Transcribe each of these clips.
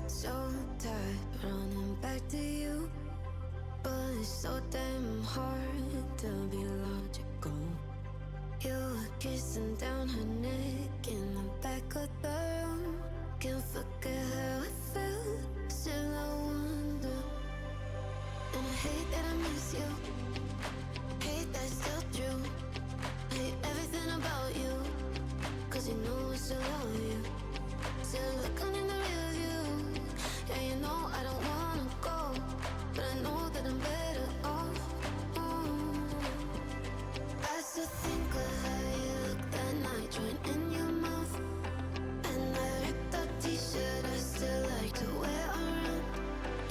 so tired, running back to you. But it's so damn hard to be logical. You were kissing down her neck in the back of the room. Can't forget how it felt, still I wonder. And I hate that I miss you, hate that it's still true. I hate everything about you, cause you know I still love you. Still looking in the rear view. Yeah, you know I don't wanna go, but I know that I'm better off. I still think of how you looked that night, joint in your mouth. And that ripped up t-shirt I still like to wear around.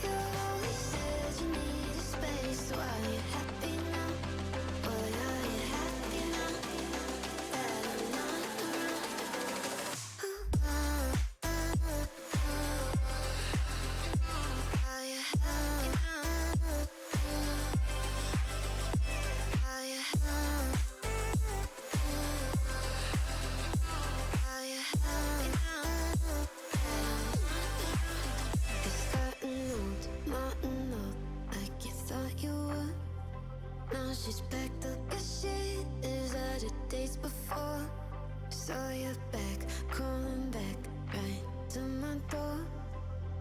You always said you needed space, so are you happy now? Boy, are you happy now that I'm not around? Are you happy now? Are you happy? Are you happy now? It's starting out, not enough, like you thought you would. Now she's packed up your shit, is out of days before. Saw you back, calling back, right to my door.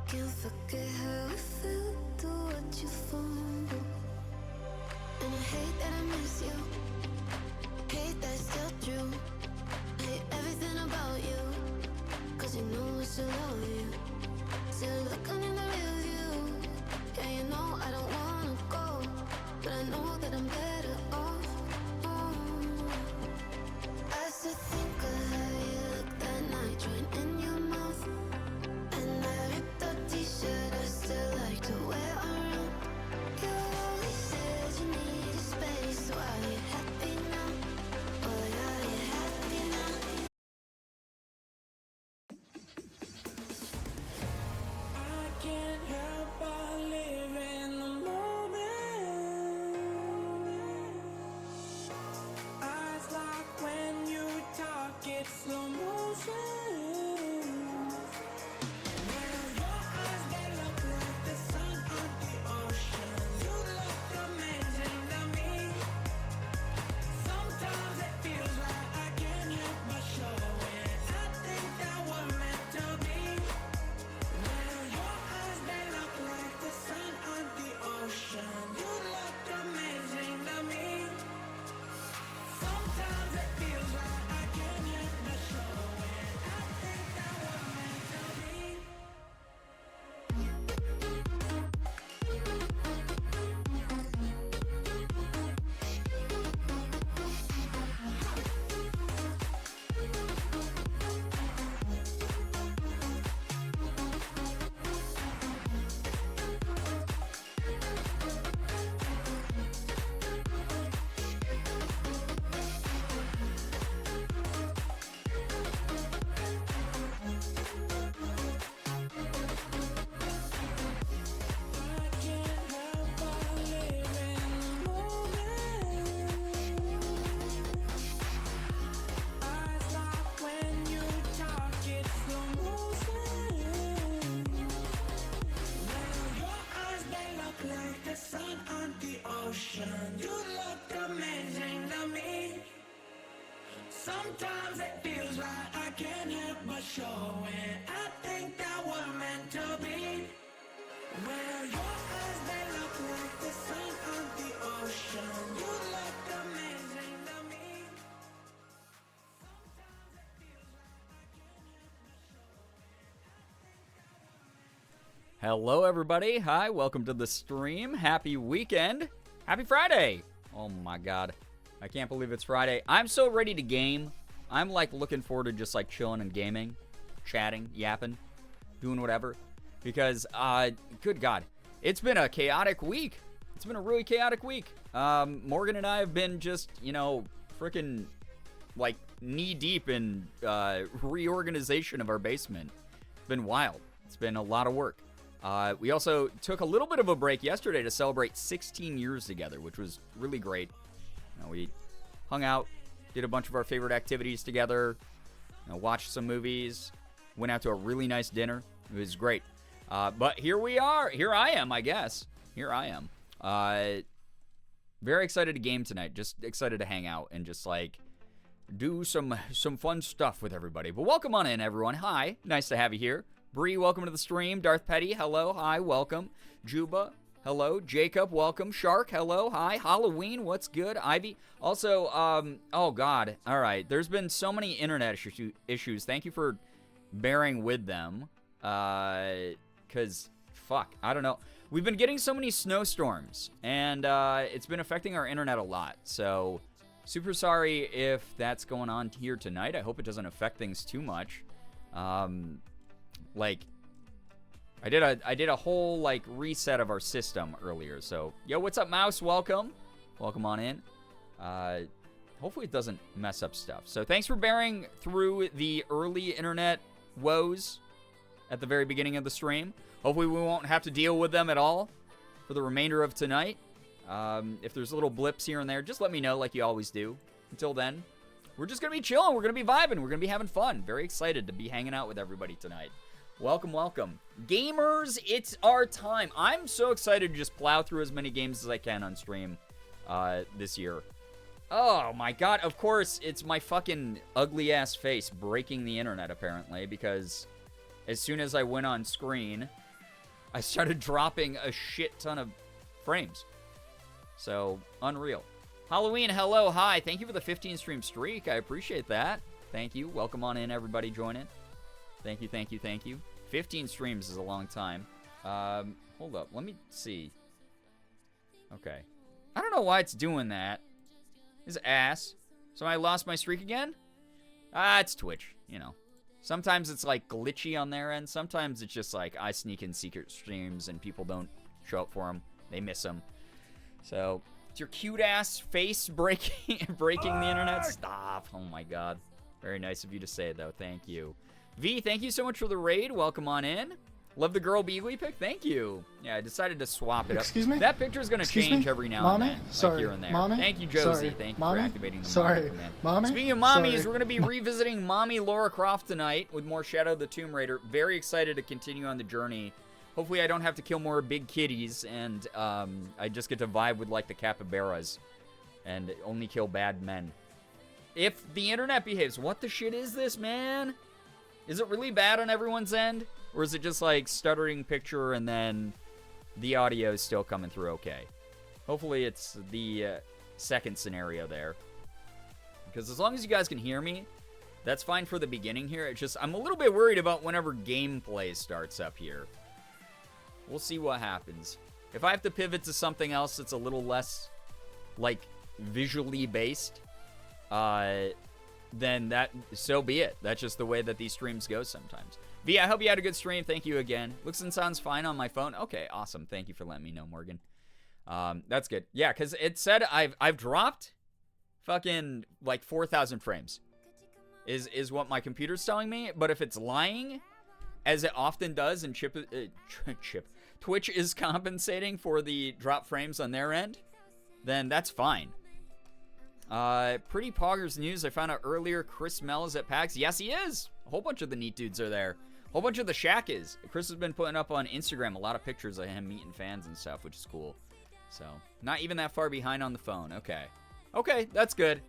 Can't forget how it felt to watch you fumble. And I hate that I miss you, hate that it's still true. I hate everything about you, cause you know I still love you. Still looking in the rear view. Yeah, you know I don't wanna go, but I know that I'm better off. I still think of how you looked that night, joint in your mouth. And that ripped up t-shirt I still like to wear around. You always said you needed space, so are you happy now? Boy, are you happy now? I can't help but live in the moment. Eyes lock when you talk, it's slow motion. Well, your eyes, they look like the sun on the ocean. You look amazing to me. Sometimes it feels like I can't help but show it. I think that we're meant to be. Well, your eyes, they look like the sun on the ocean. You look amazing to me. Sometimes it feels like I can't help but show it. I think that we're meant to be. I can't help but live in the moment. Eyes lock when you talk, it's slow motion. Well, your eyes, they look like the sun on the ocean. You look amazing to me. Sometimes it feels like I can't help but show it. I think that we're meant to be. Well, your eyes, they look like the sun on the ocean. You look amazing to me. Hello, everybody. Hi, welcome to the stream. Happy weekend. Happy Friday. Oh my God. I can't believe it's Friday. I'm so ready to game. I'm like looking forward to just like chilling and gaming, chatting, yapping, doing whatever. Because, good God, it's been a chaotic week. It's been a really chaotic week. Morgan and I have been just, freaking like knee deep in reorganization of our basement. It's been wild. It's been a lot of work. We also took a little bit of a break yesterday to celebrate 16 years together, which was really great. We hung out, did a bunch of our favorite activities together, watched some movies, Went out to a really nice dinner. It was great. But here we are. Here I am, I guess. Here I am. Very excited to game tonight. Just excited to hang out and just like do some fun stuff with everybody. But welcome on in, everyone. Hi. Nice to have you here. Bree, welcome to the stream. Darth Petty, hello. Hi, welcome. Juba, hello. Jacob, welcome. Shark, hello. Hi. Halloween, what's good? Ivy. Also, oh God. All right. There's been so many internet issues. Thank you for bearing with them. Because, fuck, I don't know. We've been getting so many snowstorms, and it's been affecting our internet a lot. So, super sorry if that's going on here tonight. I hope it doesn't affect things too much. Like, I did a whole, like, reset of our system earlier. So, yo, what's up, Mouse? Welcome. Welcome on in. Hopefully it doesn't mess up stuff. So, thanks for bearing through the early internet woes at the very beginning of the stream. Hopefully we won't have to deal with them at all for the remainder of tonight. If there's little blips here and there, just let me know like you always do. Until then, we're just going to be chilling. We're going to be vibing. We're going to be having fun. Very excited to be hanging out with everybody tonight. Welcome, welcome. Gamers, it's our time. I'm so excited to just plow through as many games as I can on stream this year. Oh my God, of course, it's my fucking ugly ass face breaking the internet apparently, because as soon as I went on screen, I started dropping a shit ton of frames. So, unreal. Halloween, hello, hi. Thank you for the 15 stream streak. I appreciate that. Thank you. Welcome on in, everybody. Join in. Thank you, thank you, thank you. 15 streams is a long time. Hold up. Let me see. Okay. I don't know why it's doing that. His ass. So I lost my streak again? It's Twitch, you know. Sometimes it's like glitchy on their end. Sometimes it's just like I sneak in secret streams and people don't show up for them. They miss them. So it's your cute ass face breaking the internet. Stop. Oh my God. Very nice of you to say though. Thank you. V, thank you so much for the raid. Welcome on in. Love the Girbeagly pic. Thank you. Yeah, I decided to swap it up. Excuse me? That picture is going to change every now and then. Sorry. Like here and there. Mommy? Thank you, Josie. Sorry. Thank you Mommy? for activating the Sorry. Mommy? Speaking of mommies, Sorry. we're going to be revisiting Mommy Lara Croft tonight with more Shadow of the Tomb Raider. Very excited to continue on the journey. Hopefully I don't have to kill more big kitties, and I just get to vibe with, like, the capybaras and only kill bad men. If the internet behaves, what the shit is this, man? Is it really bad on everyone's end? Or is it just like stuttering picture and then the audio is still coming through okay? Hopefully it's the second scenario there. Because as long as you guys can hear me, that's fine for the beginning here. It's just, I'm a little bit worried about whenever gameplay starts up here. We'll see what happens. If I have to pivot to something else that's a little less, like, visually based, then that, so be it. That's just the way that these streams go sometimes. V, I hope you had a good stream. Thank you again. Looks and sounds fine on my phone. Okay, awesome. Thank you for letting me know, Morgan. That's good. Yeah, because it said I've dropped fucking like 4,000 frames is what my computer's telling me. But if it's lying, as it often does, and Twitch is compensating for the drop frames on their end, then that's fine. Pretty Poggers news. I found out earlier Chris Mell is at PAX. Yes, he is. A whole bunch of the neat dudes are there. A whole bunch of the Shack is. Chris has been putting up on Instagram a lot of pictures of him meeting fans and stuff, which is cool. So, not even that far behind on the phone. Okay. Okay, that's good.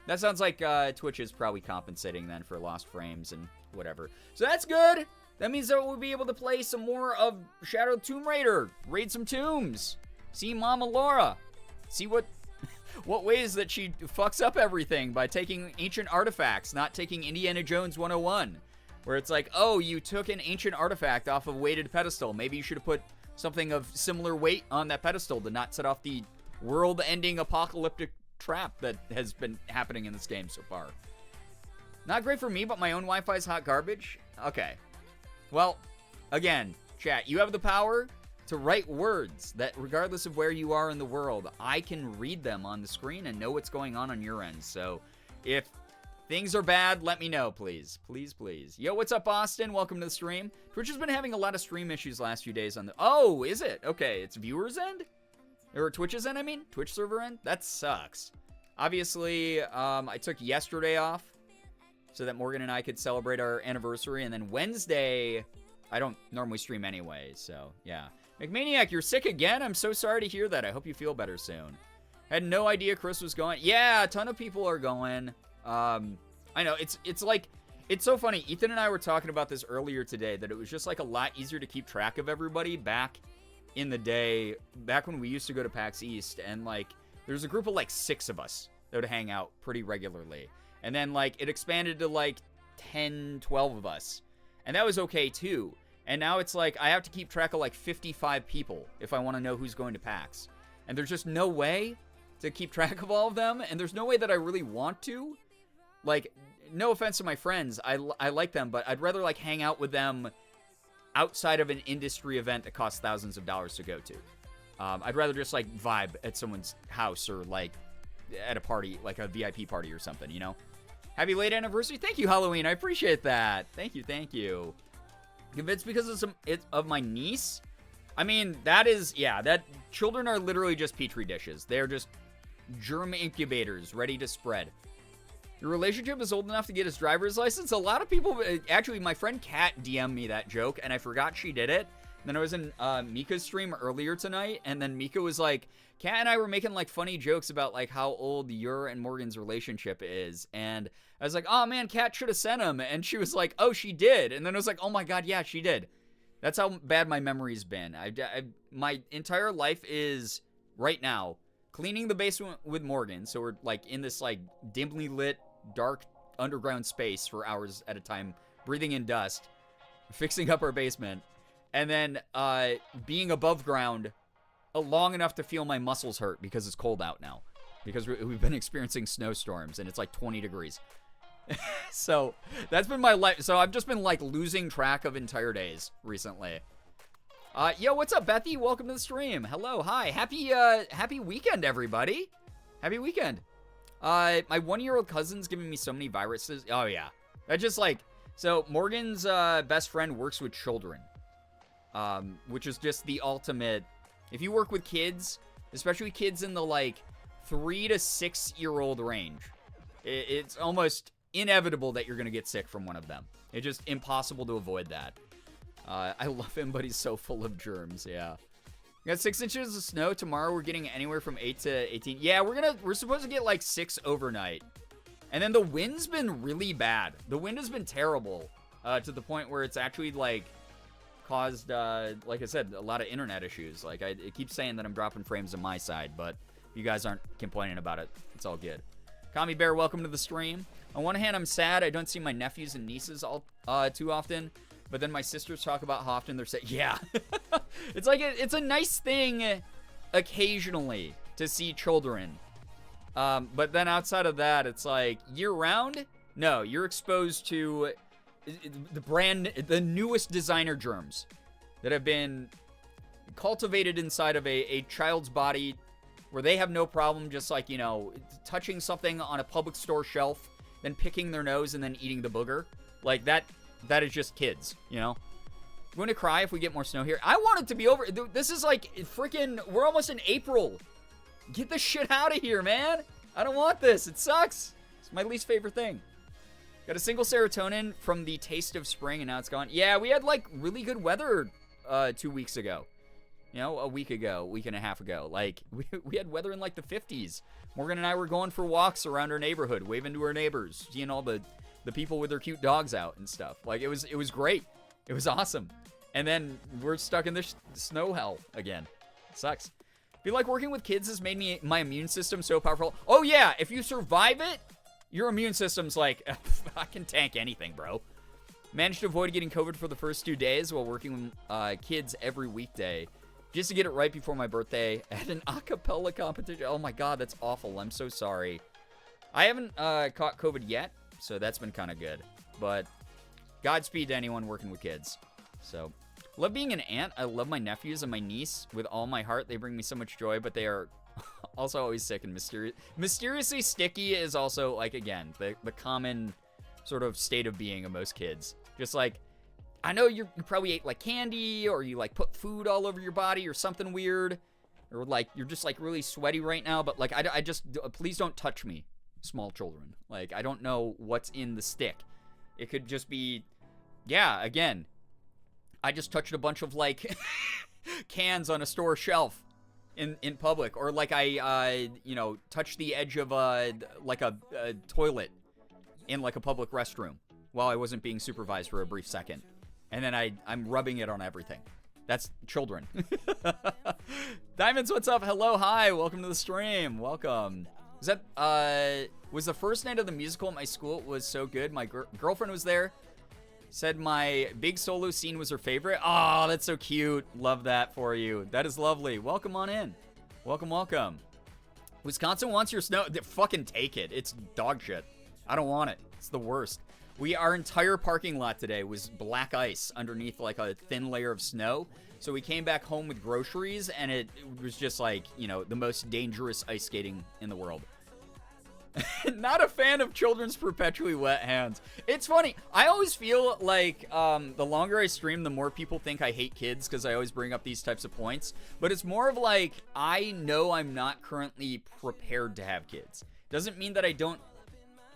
That sounds like Twitch is probably compensating then for lost frames and whatever. So that's good. That means that we'll be able to play some more of Shadow Tomb Raider. Raid some tombs. See Mama Laura. See what ways that she fucks up everything by taking ancient artifacts, not taking Indiana Jones 101. Where it's like, oh, you took an ancient artifact off of a weighted pedestal. Maybe you should have put something of similar weight on that pedestal to not set off the world-ending apocalyptic trap that has been happening in this game so far. Not great for me, but my own Wi-Fi is hot garbage. Okay. Well, again, chat, you have the power to write words that, regardless of where you are in the world, I can read them on the screen and know what's going on your end. So, if things are bad, let me know, please. Please, please. Yo, what's up, Austin? Welcome to the stream. Twitch has been having a lot of stream issues last few days on the... Oh, is it? Okay, it's viewers' end? Or Twitch's end, I mean? Twitch server end? That sucks. Obviously, I took yesterday off. so that Morgan and I could celebrate our anniversary. And then Wednesday, I don't normally stream anyway, so yeah. McManiac, you're sick again? I'm so sorry to hear that. I hope you feel better soon. Had no idea Chris was going. Yeah, a ton of people are going. I know, it's like, it's so funny. Ethan and I were talking about this earlier today, that it was just like a lot easier to keep track of everybody back in the day, back when we used to go to PAX East, and like, there's a group of like 6 of us that would hang out pretty regularly. And then like, it expanded to like 10, 12 of us. And that was okay too. And now it's like, I have to keep track of like 55 people if I want to know who's going to PAX. And there's just no way to keep track of all of them. And there's no way that I really want to. Like, no offense to my friends, I like them, but I'd rather like hang out with them outside of an industry event that costs thousands of dollars to go to. I'd rather just like vibe at someone's house or like at a party, like a VIP party or something, you know? Happy late anniversary. Thank you, Halloween. I appreciate that. Thank you, thank you. If it's because of my niece, I mean, that is, yeah, that children are literally just petri dishes. They're just germ incubators ready to spread. Your relationship is old enough to get his driver's license? A lot of people, actually, my friend Kat DM'd me that joke, and I forgot she did it. And then I was in Mika's stream earlier tonight, and then Mika was like, Kat and I were making, like, funny jokes about, like, how old your and Morgan's relationship is. And I was like, oh, man, Kat should have sent him. And she was like, oh, she did. And then I was like, oh, my God, yeah, she did. That's how bad my memory's been. My entire life is, right now, cleaning the basement with Morgan. So we're, like, in this, like, dimly lit, dark underground space for hours at a time, breathing in dust, fixing up our basement, and then being above ground long enough to feel my muscles hurt because it's cold out now, because we've been experiencing snowstorms and it's like 20 degrees. So that's been my life. So I've just been like losing track of entire days recently. Yo, what's up, Bethy? Welcome to the stream. Hello, hi, happy weekend, everybody. Happy weekend. My 1-year-old cousin's giving me so many viruses. Oh yeah, that's just like, so Morgan's best friend works with children, which is just the ultimate. If you work with kids, especially kids in the like 3 to 6 year old range, it's almost inevitable that you're gonna get sick from one of them. It's just impossible to avoid that. I love him, but he's so full of germs. Yeah. We got 6 inches of snow. Tomorrow we're getting anywhere from 8 to 18. Yeah, we're supposed to get like 6 overnight. And then the wind's been really bad. The wind has been terrible, to the point where it's actually like caused, like I said, a lot of internet issues. Like it keeps saying that I'm dropping frames on my side, but you guys aren't complaining about it. It's all good. Commie Bear, welcome to the stream. On one hand, I'm sad I don't see my nephews and nieces all too often. But then my sisters talk about how often they're saying, yeah. It's like, it's a nice thing occasionally to see children. But then outside of that, it's like, year round? No, you're exposed to the newest designer germs that have been cultivated inside of a child's body where they have no problem just like, you know, touching something on a public store shelf, then picking their nose and then eating the booger. Like that is just kids, you know? I'm going to cry if we get more snow here. I want it to be over. This is like freaking, we're almost in April. Get the shit out of here, man. I don't want this. It sucks. It's my least favorite thing. Got a single serotonin from the taste of spring and now it's gone. Yeah, we had like really good weather 2 weeks ago. You know, a week and a half ago. Like, we had weather in like the 50s. Morgan and I were going for walks around our neighborhood, waving to our neighbors, seeing all the people with their cute dogs out and stuff. Like, it was great. It was awesome. And then we're stuck in this snow hell again. It sucks. I feel like working with kids has made my immune system so powerful. Oh yeah, if you survive it, your immune system's like, I can tank anything, bro. Managed to avoid getting COVID for the first 2 days while working with kids every weekday. Just to get it right before my birthday at an a cappella competition. Oh my God, that's awful. I'm so sorry. I haven't caught COVID yet, so that's been kind of good. But Godspeed to anyone working with kids. So, love being an aunt. I love my nephews and my niece with all my heart. They bring me so much joy, but they are also always sick and mysterious. Mysteriously sticky is also, like, again, the common sort of state of being of most kids. Just like, I know you probably ate like candy, or you like put food all over your body or something weird, or like you're just like really sweaty right now, but like I just, please don't touch me small children. Like, I don't know what's in the stick. It could just be, yeah, again, I just touched a bunch of, like, cans on a store shelf in public. Or, like, I, touched the edge of, like, a toilet in, like, a public restroom while I wasn't being supervised for a brief second. And then I'm rubbing it on everything. That's children. Diamonds, what's up? Hello, hi, welcome to the stream. Welcome. Was that, was the first night of the musical at my school? It was so good. My girlfriend was there. Said my big solo scene was her favorite. Oh, that's so cute. Love that for you. That is lovely. Welcome on in. Welcome, welcome. Wisconsin wants your snow. Fucking take it. It's dog shit. I don't want it. It's the worst. Our entire parking lot today was black ice underneath like a thin layer of snow. So we came back home with groceries, and it was just like, the most dangerous ice skating in the world. Not a fan of children's perpetually wet hands. It's funny. I always feel like the longer I stream, the more people think I hate kids because I always bring up these types of points. But it's more of like, I know I'm not currently prepared to have kids. Doesn't mean that I don't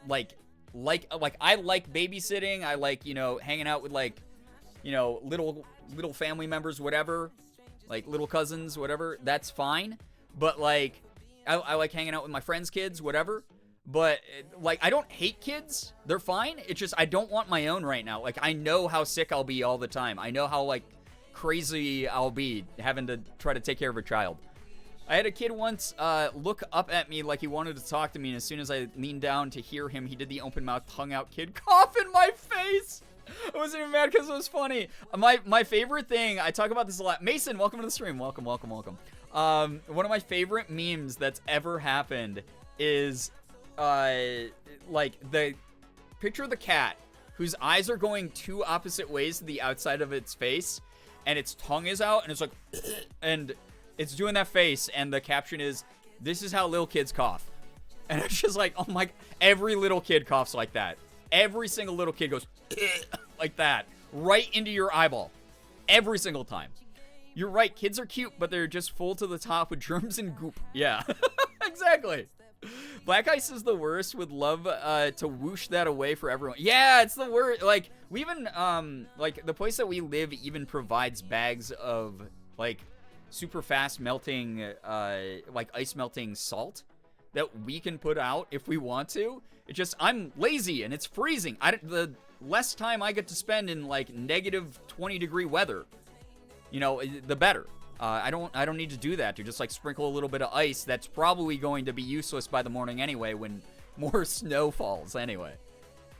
like I like babysitting. I like, hanging out with like, little family members, whatever, like little cousins, whatever. That's fine. But like, I like hanging out with my friends' kids, whatever. But, like, I don't hate kids. They're fine. It's just I don't want my own right now. Like, I know how sick I'll be all the time. I know how, like, crazy I'll be having to try to take care of a child. I had a kid once look up at me like he wanted to talk to me, and as soon as I leaned down to hear him, he did the open-mouthed, tongue-out kid cough in my face. I wasn't even mad because it was funny. My favorite thing, I talk about this a lot. Mason, welcome to the stream. Welcome, welcome, welcome. One of my favorite memes that's ever happened is... like the picture of the cat whose eyes are going two opposite ways to the outside of its face, and its tongue is out, and it's like, and it's doing that face, and the caption is, "This is how little kids cough." And it's just like, oh my, every little kid coughs like that. Every single little kid goes like that, right into your eyeball, every single time. You're right, kids are cute, but they're just full to the top with germs and goop. Yeah, exactly. Black ice is the worst. Would love to whoosh that away for everyone. Yeah, it's the worst. Like, we even, like, the place that we live even provides bags of, like, super fast melting, like, ice melting salt that we can put out if we want to. It's just, I'm lazy and it's freezing. The less time I get to spend in, like, negative 20-degree weather, the better. I don't need to do that, to just like sprinkle a little bit of ice that's probably going to be useless by the morning anyway when more snow falls anyway.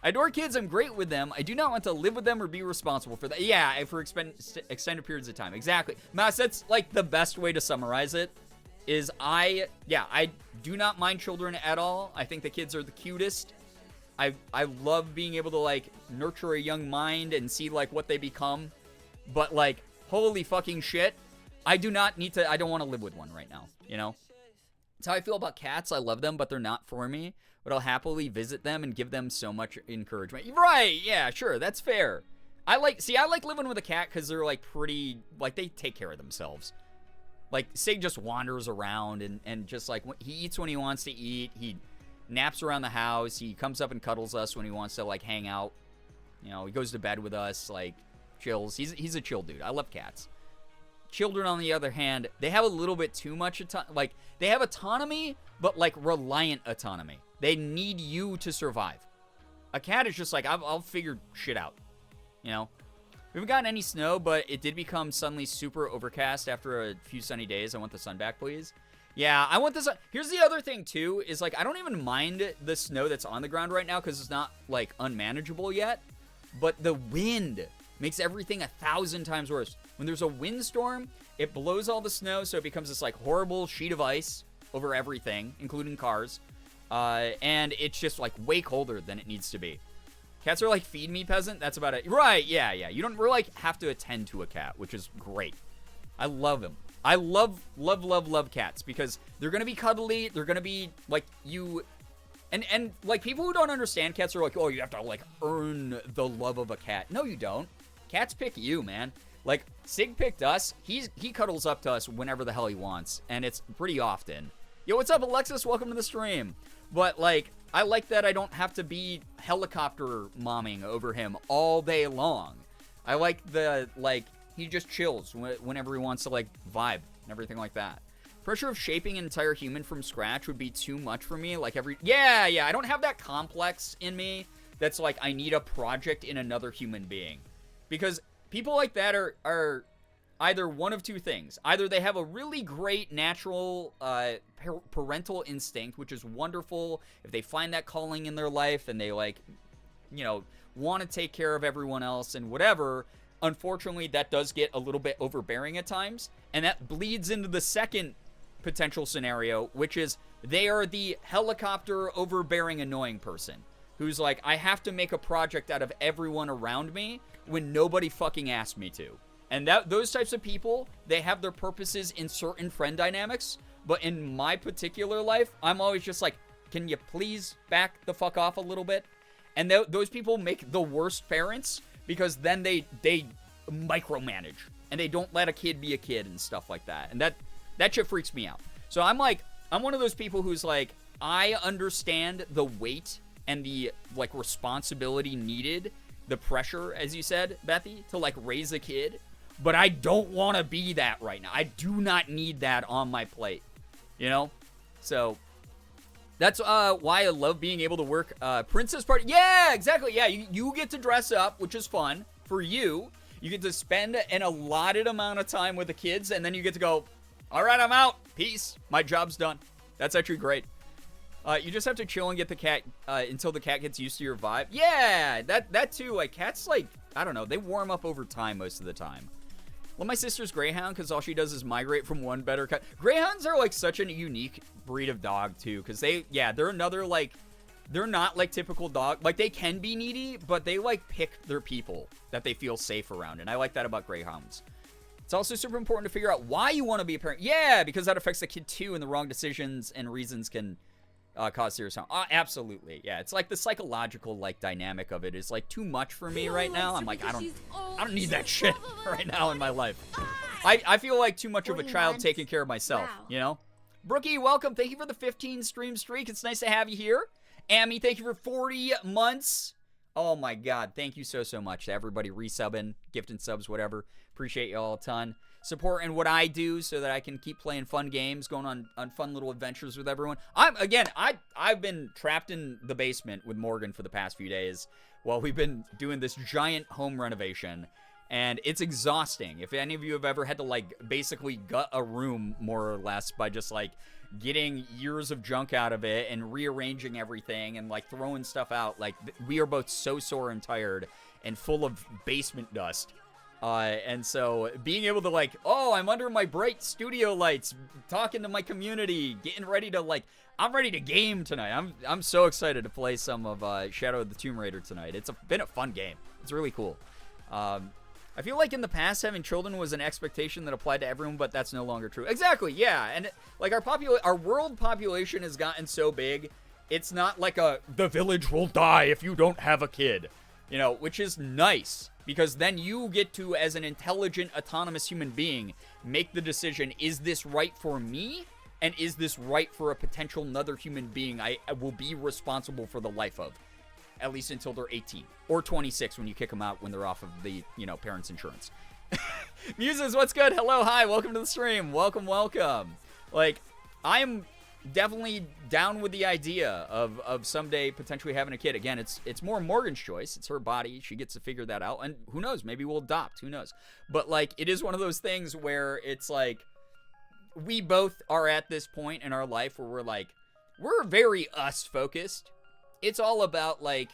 I adore kids. I'm great with them. I do not want to live with them or be responsible for that. Yeah, for extended periods of time. Exactly. Mas, that's like the best way to summarize it is I do not mind children at all. I think the kids are the cutest. I love being able to like nurture a young mind and see like what they become. But like, holy fucking shit. I don't want to live with one right now, That's how I feel about cats. I love them, but they're not for me. But I'll happily visit them and give them so much encouragement. Right, yeah, sure, that's fair. I like living with a cat because they're, like, pretty, like, they take care of themselves. Like, Sig just wanders around and just, like, he eats when he wants to eat. He naps around the house. He comes up and cuddles us when he wants to, like, hang out. He goes to bed with us, like, chills. He's a chill dude. I love cats. Children, on the other hand, they have a little bit too much like, they have autonomy, but, like, reliant autonomy. They need you to survive. A cat is just like, I'll figure shit out, We haven't gotten any snow, but it did become suddenly super overcast after a few sunny days. I want the sun back, please. Yeah, I want the sun. Here's the other thing, too, is, like, I don't even mind the snow that's on the ground right now because it's not, like, unmanageable yet. But the wind makes everything 1,000 times worse. When there's a windstorm, it blows all the snow, so it becomes this, like, horrible sheet of ice over everything, including cars. And it's just, like, way colder than it needs to be. Cats are like, feed me, peasant. That's about it. Right, yeah. You don't really, like, have to attend to a cat, which is great. I love them. I love cats because they're going to be cuddly. They're going to be, like, you... And, like, people who don't understand cats are like, oh, you have to, like, earn the love of a cat. No, you don't. Cats pick you, man. Like, Sig picked us. He cuddles up to us whenever the hell he wants, and it's pretty often. Yo, what's up, Alexis? Welcome to the stream. But, like, I like that I don't have to be helicopter momming over him all day long. I like he just chills whenever he wants to, like, vibe and everything like that. Pressure of shaping an entire human from scratch would be too much for me. Like, yeah, I don't have that complex in me that's like, I need a project in another human being. Because people like that are either one of two things. Either they have a really great natural parental instinct, which is wonderful if they find that calling in their life and they, like, you know, want to take care of everyone else and whatever. Unfortunately, that does get a little bit overbearing at times. And that bleeds into the second potential scenario, which is they are the helicopter overbearing annoying person who's like, I have to make a project out of everyone around me when nobody fucking asked me to. And those types of people, they have their purposes in certain friend dynamics, but in my particular life, I'm always just like, can you please back the fuck off a little bit? And those people make the worst parents because then they micromanage and they don't let a kid be a kid and stuff like that. And that shit freaks me out. So I'm one of those people who's like, I understand the weight and the, like, responsibility needed, the pressure, as you said, Bethy, to, like, raise a kid, but I don't want to be that right now. I do not need that on my plate, you know? So that's why I love being able to work princess party. Yeah, exactly. Yeah, you get to dress up, which is fun for you. You get to spend an allotted amount of time with the kids, and then you get to go, all right, I'm out. Peace. My job's done. That's actually great. You just have to chill and get the cat until the cat gets used to your vibe. Yeah, that too. Like, cats, like, I don't know, they warm up over time most of the time. Well, my sister's greyhound, because all she does is migrate from one better cat. Greyhounds are, like, such a unique breed of dog, too, because they're another, like, they're not, like, typical dog. Like, they can be needy, but they, like, pick their people that they feel safe around, and I like that about greyhounds. It's also super important to figure out why you want to be a parent. Yeah, because that affects the kid, too, and the wrong decisions and reasons can cause serious harm. Absolutely, yeah. It's like the psychological, like, dynamic of it is, like, too much for me right now. I'm like, I don't need that shit right now in my life. I feel like too much of a child taking care of myself, you know? Brookie, welcome. Thank you for the 15 stream streak. It's nice to have you here. Amy, thank you for 40 months. Oh my god, thank you so much to everybody resubbing, gifting subs, whatever. Appreciate you all a ton. Supporting what I do so that I can keep playing fun games, going on fun little adventures with everyone. I've been trapped in the basement with Morgan for the past few days while we've been doing this giant home renovation, and it's exhausting. If any of you have ever had to, like, basically gut a room more or less by just, like, getting years of junk out of it and rearranging everything and, like, throwing stuff out, like, we are both so sore and tired and full of basement dust. And so being able to, like, oh, I'm under my bright studio lights, talking to my community, getting ready to, like, I'm ready to game tonight. I'm so excited to play some of Shadow of the Tomb Raider tonight. It's been a fun game. It's really cool. I feel like in the past having children was an expectation that applied to everyone, but that's no longer true. Exactly, yeah. And, like, our world population has gotten so big, it's not like the village will die if you don't have a kid, you know, which is nice. Because then you get to, as an intelligent, autonomous human being, make the decision, is this right for me? And is this right for a potential another human being I will be responsible for the life of? At least until they're 18. Or 26 when you kick them out when they're off of the, you know, parents' insurance. Muses, what's good? Hello, hi, welcome to the stream. Welcome. Like, I'm definitely down with the idea of someday potentially having a kid. Again, it's more Morgan's choice. It's her body. She gets to figure that out. And who knows? Maybe we'll adopt. Who knows? But, like, it is one of those things where it's like we both are at this point in our life where we're like, we're very us focused. It's all about, like,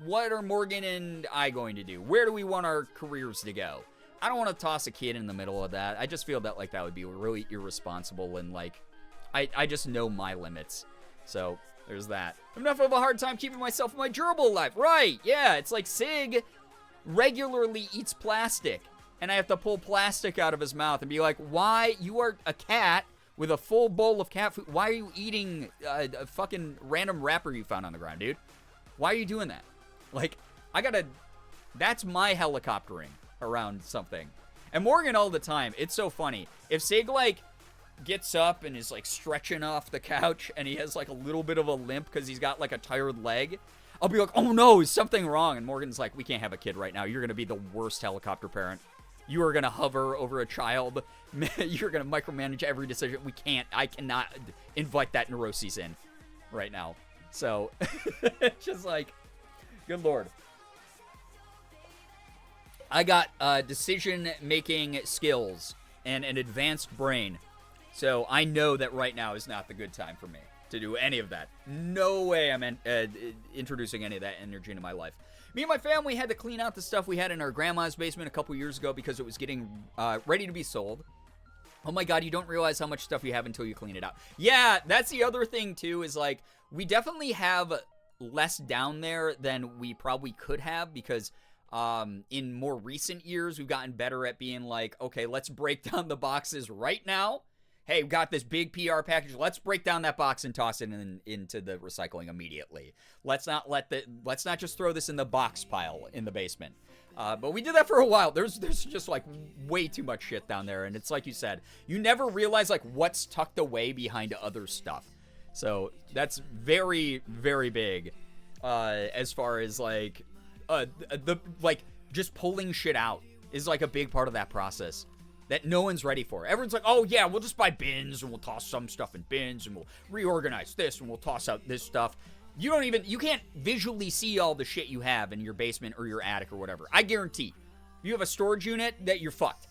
what are Morgan and I going to do? Where do we want our careers to go? I don't want to toss a kid in the middle of that. I just feel that, like, that would be really irresponsible and, like, I just know my limits. So, there's that. I'm enough of a hard time keeping myself in my gerbil life. Right, yeah, it's like Sig regularly eats plastic. And I have to pull plastic out of his mouth and be like, why? You are a cat with a full bowl of cat food. Why are you eating a fucking random wrapper you found on the ground, dude? Why are you doing that? Like, that's my helicoptering around something. And Morgan all the time, it's so funny. If Sig, like, gets up and is like stretching off the couch and he has like a little bit of a limp because he's got like a tired leg, I'll be like, oh no, is something wrong? And Morgan's like, we can't have a kid right now. You're going to be the worst helicopter parent. You are going to hover over a child. You're going to micromanage every decision. I cannot invite that neuroses in right now. So, it's just like, good Lord. I got decision-making skills and an advanced brain. So, I know that right now is not the good time for me to do any of that. No way I'm introducing any of that energy into my life. Me and my family had to clean out the stuff we had in our grandma's basement a couple years ago because it was getting ready to be sold. Oh my God, you don't realize how much stuff you have until you clean it out. Yeah, that's the other thing too, is like, we definitely have less down there than we probably could have because in more recent years, we've gotten better at being like, okay, let's break down the boxes right now. Hey, we've got this big PR package. Let's break down that box and toss it into the recycling immediately. Let's not just throw this in the box pile in the basement. But we did that for a while. There's just like way too much shit down there, and it's like you said, you never realize like what's tucked away behind other stuff. So that's very, very big as far as like just pulling shit out is like a big part of that process that no one's ready for. Everyone's like, oh yeah, we'll just buy bins and we'll toss some stuff in bins and we'll reorganize this and we'll toss out this stuff. You can't visually see all the shit you have in your basement or your attic or whatever. I guarantee you have a storage unit that you're fucked.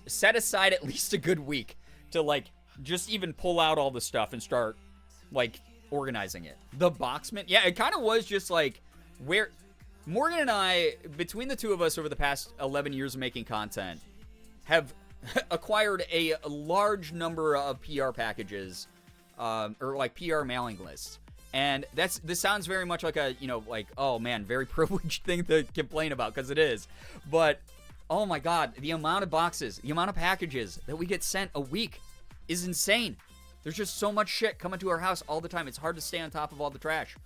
Set aside at least a good week to like just even pull out all the stuff and start like organizing it. The Boxman, yeah, it kind of was just like where Morgan and I, between the two of us over the past 11 years of making content, have acquired a large number of PR packages, or like PR mailing lists. And this sounds very much like a, like, oh man, very privileged thing to complain about, because it is. But, oh my God, the amount of boxes, the amount of packages that we get sent a week is insane. There's just so much shit coming to our house all the time. It's hard to stay on top of all the trash.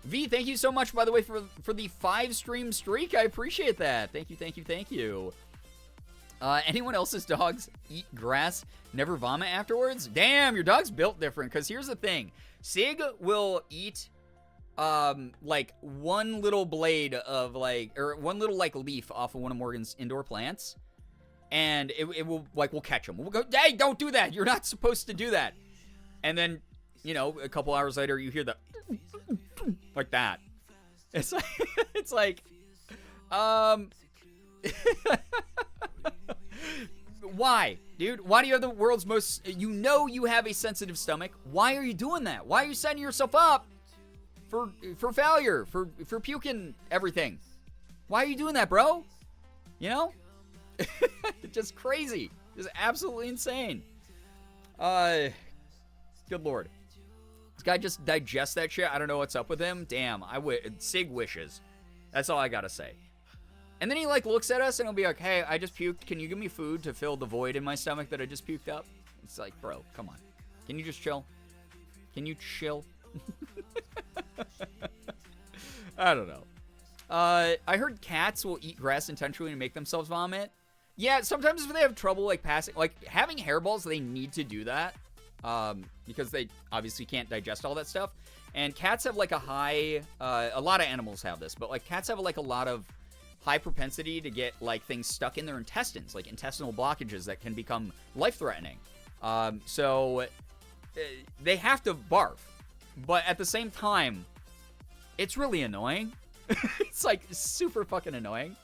V, thank you so much, by the way, for the 5-stream streak. I appreciate that. Thank you. Anyone else's dogs eat grass, never vomit afterwards? Damn, your dog's built different, because here's the thing. Sig will eat, like, one little blade of, like, or one little, like, leaf off of one of Morgan's indoor plants, and it will, like, we'll catch him. We'll go, hey, don't do that! You're not supposed to do that! And then, a couple hours later, you hear the like that. It's like, why, dude? Why do you have the world's most... you have a sensitive stomach. Why are you doing that? Why are you setting yourself up for failure, for puking everything? Why are you doing that, bro? It's just crazy. It's absolutely insane. Good Lord. This guy just digests that shit. I don't know what's up with him. Damn, Sig wishes. That's all I gotta say. And then he, like, looks at us and he'll be like, hey, I just puked. Can you give me food to fill the void in my stomach that I just puked up? It's like, bro, come on. Can you just chill? Can you chill? I don't know. I heard cats will eat grass intentionally to make themselves vomit. Yeah, sometimes if they have trouble, like, passing... Like, having hairballs, they need to do that. Because they obviously can't digest all that stuff. And cats have, like, a high... a lot of animals have this, but, like, cats have, like, a lot of high propensity to get, like, things stuck in their intestines, like intestinal blockages that can become life-threatening. So they have to barf. But at the same time, it's really annoying. It's, like, super fucking annoying.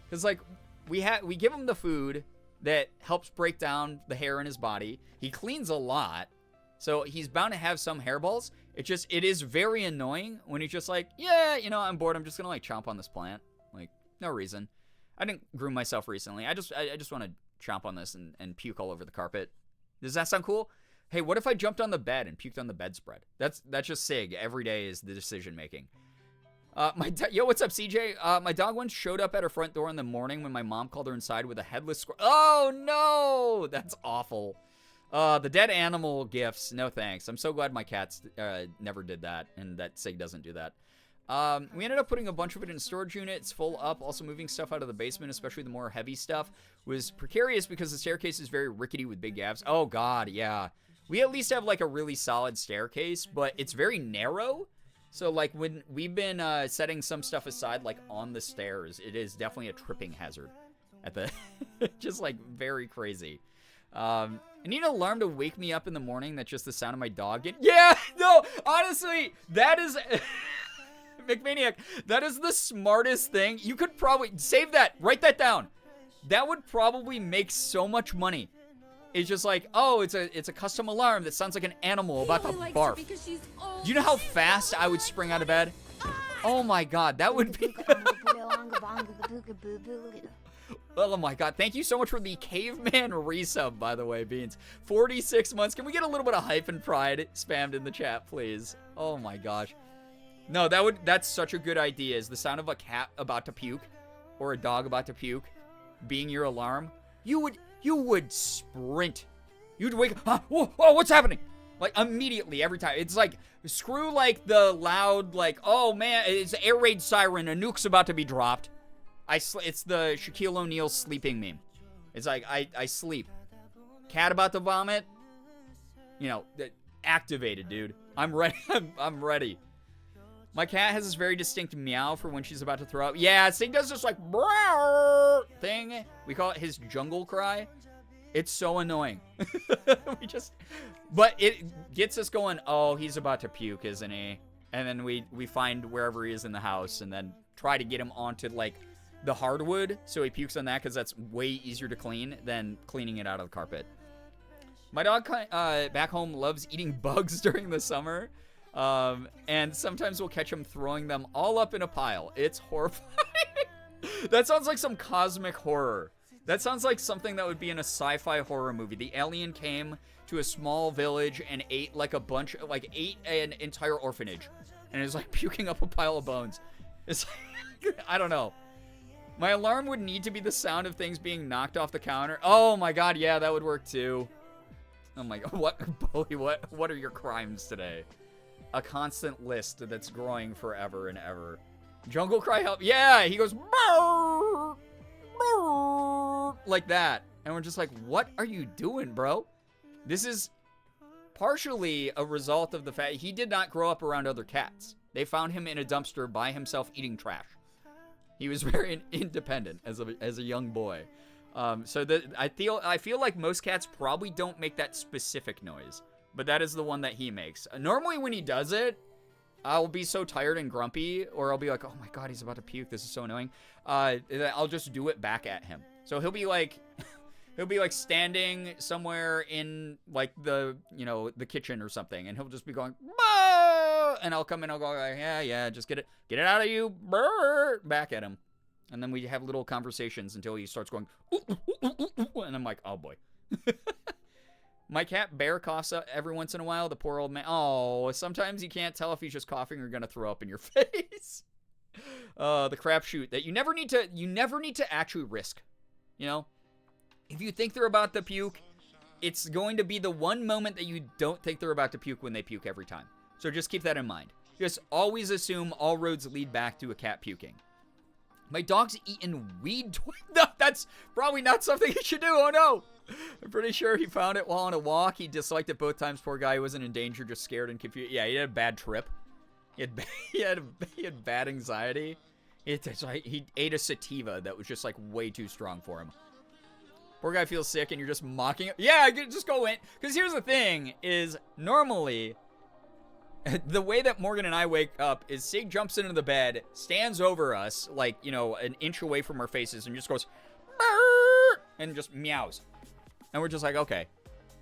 Because, like, we give him the food that helps break down the hair in his body. He cleans a lot, so he's bound to have some hairballs. It is very annoying when he's just like, yeah, I'm bored. I'm just gonna, like, chomp on this plant. Like, no reason. I didn't groom myself recently. I just want to chomp on this and puke all over the carpet. Does that sound cool? Hey, what if I jumped on the bed and puked on the bedspread? That's just Sig. Every day is the decision making. Yo, what's up, CJ? My dog once showed up at her front door in the morning when my mom called her inside with a headless squirrel. Oh, no! That's awful. The dead animal gifts, no thanks. I'm so glad my cats never did that, and that Sig doesn't do that. We ended up putting a bunch of it in a storage unit. It's full up. Also moving stuff out of the basement, especially the more heavy stuff, was precarious because the staircase is very rickety with big gaps. Oh, God, yeah. We at least have, like, a really solid staircase, but it's very narrow. So, like, when we've been setting some stuff aside, like, on the stairs, it is definitely a tripping hazard at the... just, like, very crazy. I need an alarm to wake me up in the morning. That's just the sound of my dog. Yeah, no, honestly, that is... McManiac, that is the smartest thing. You could probably save that. Write that down. That would probably make so much money. It's just like, oh, it's a custom alarm that sounds like an animal about to barf. Do you know how fast I would spring out of bed? Oh my God, that would be. Oh my God, thank you so much for the caveman resub, by the way, Beans. 46 months. Can we get a little bit of hype and pride spammed in the chat, please? Oh my gosh. No, that's such a good idea. Is the sound of a cat about to puke or a dog about to puke being your alarm? You would sprint. You'd wake up. Whoa, what's happening? Like immediately every time. It's like screw like the loud like, oh man, it's an air raid siren, a nuke's about to be dropped. It's the Shaquille O'Neal sleeping meme. It's like I sleep. Cat about to vomit. You know, activated, dude. I'm ready. I'm ready. My cat has this very distinct meow for when she's about to throw up. Yeah, Sing does this like thing. We call it his jungle cry. It's so annoying. But it gets us going, oh, he's about to puke, isn't he? And then we find wherever he is in the house and then try to get him onto like the hardwood so he pukes on that because that's way easier to clean than cleaning it out of the carpet. My dog back home loves eating bugs during the summer. And sometimes we'll catch him throwing them all up in a pile. It's horrifying. That sounds like some cosmic horror. That sounds like something that would be in a sci-fi horror movie. The alien came to a small village and ate like ate an entire orphanage. And is like puking up a pile of bones. It's like, I don't know. My alarm would need to be the sound of things being knocked off the counter. Oh my God, yeah, that would work too. Oh my God, what are your crimes today? A constant list that's growing forever and ever. Jungle cry help. Yeah, he goes "Brrr, brrr," like that. And we're just like, what are you doing, bro? This is partially a result of the fact he did not grow up around other cats. They found him in a dumpster by himself eating trash. He was very independent as a young boy. So that I feel like most cats probably don't make that specific noise. But that is the one that he makes. Normally when he does it, I'll be so tired and grumpy, or I'll be like, oh my God, he's about to puke. This is so annoying. I'll just do it back at him. So he'll be like standing somewhere in like the kitchen or something, and he'll just be going, bah! And I'll come in, I'll go, like, yeah, just get it out of you, brr, back at him. And then we have little conversations until he starts going, ooh, ooh, ooh, ooh, and I'm like, oh boy. My cat Bear coughs every once in a while. The poor old man. Oh, sometimes you can't tell if he's just coughing or gonna throw up in your face. The crapshoot that you never need to actually risk. You know, if you think they're about to puke, it's going to be the one moment that you don't think they're about to puke when they puke every time. So just keep that in mind. Just always assume all roads lead back to a cat puking. My dog's eaten weed twice. No, that's probably not something he should do. Oh no. I'm pretty sure he found it while on a walk. He disliked it both times. Poor guy, he wasn't in danger, just scared and confused. Yeah, he had a bad trip. He had bad anxiety. He ate a sativa that was just like way too strong for him. Poor guy feels sick and you're just mocking him. Yeah, just go in. Because here's the thing, is normally the way that Morgan and I wake up is Sig jumps into the bed, stands over us, like, you know, an inch away from our faces and just goes, "Brrr," and just meows. And we're just like, okay,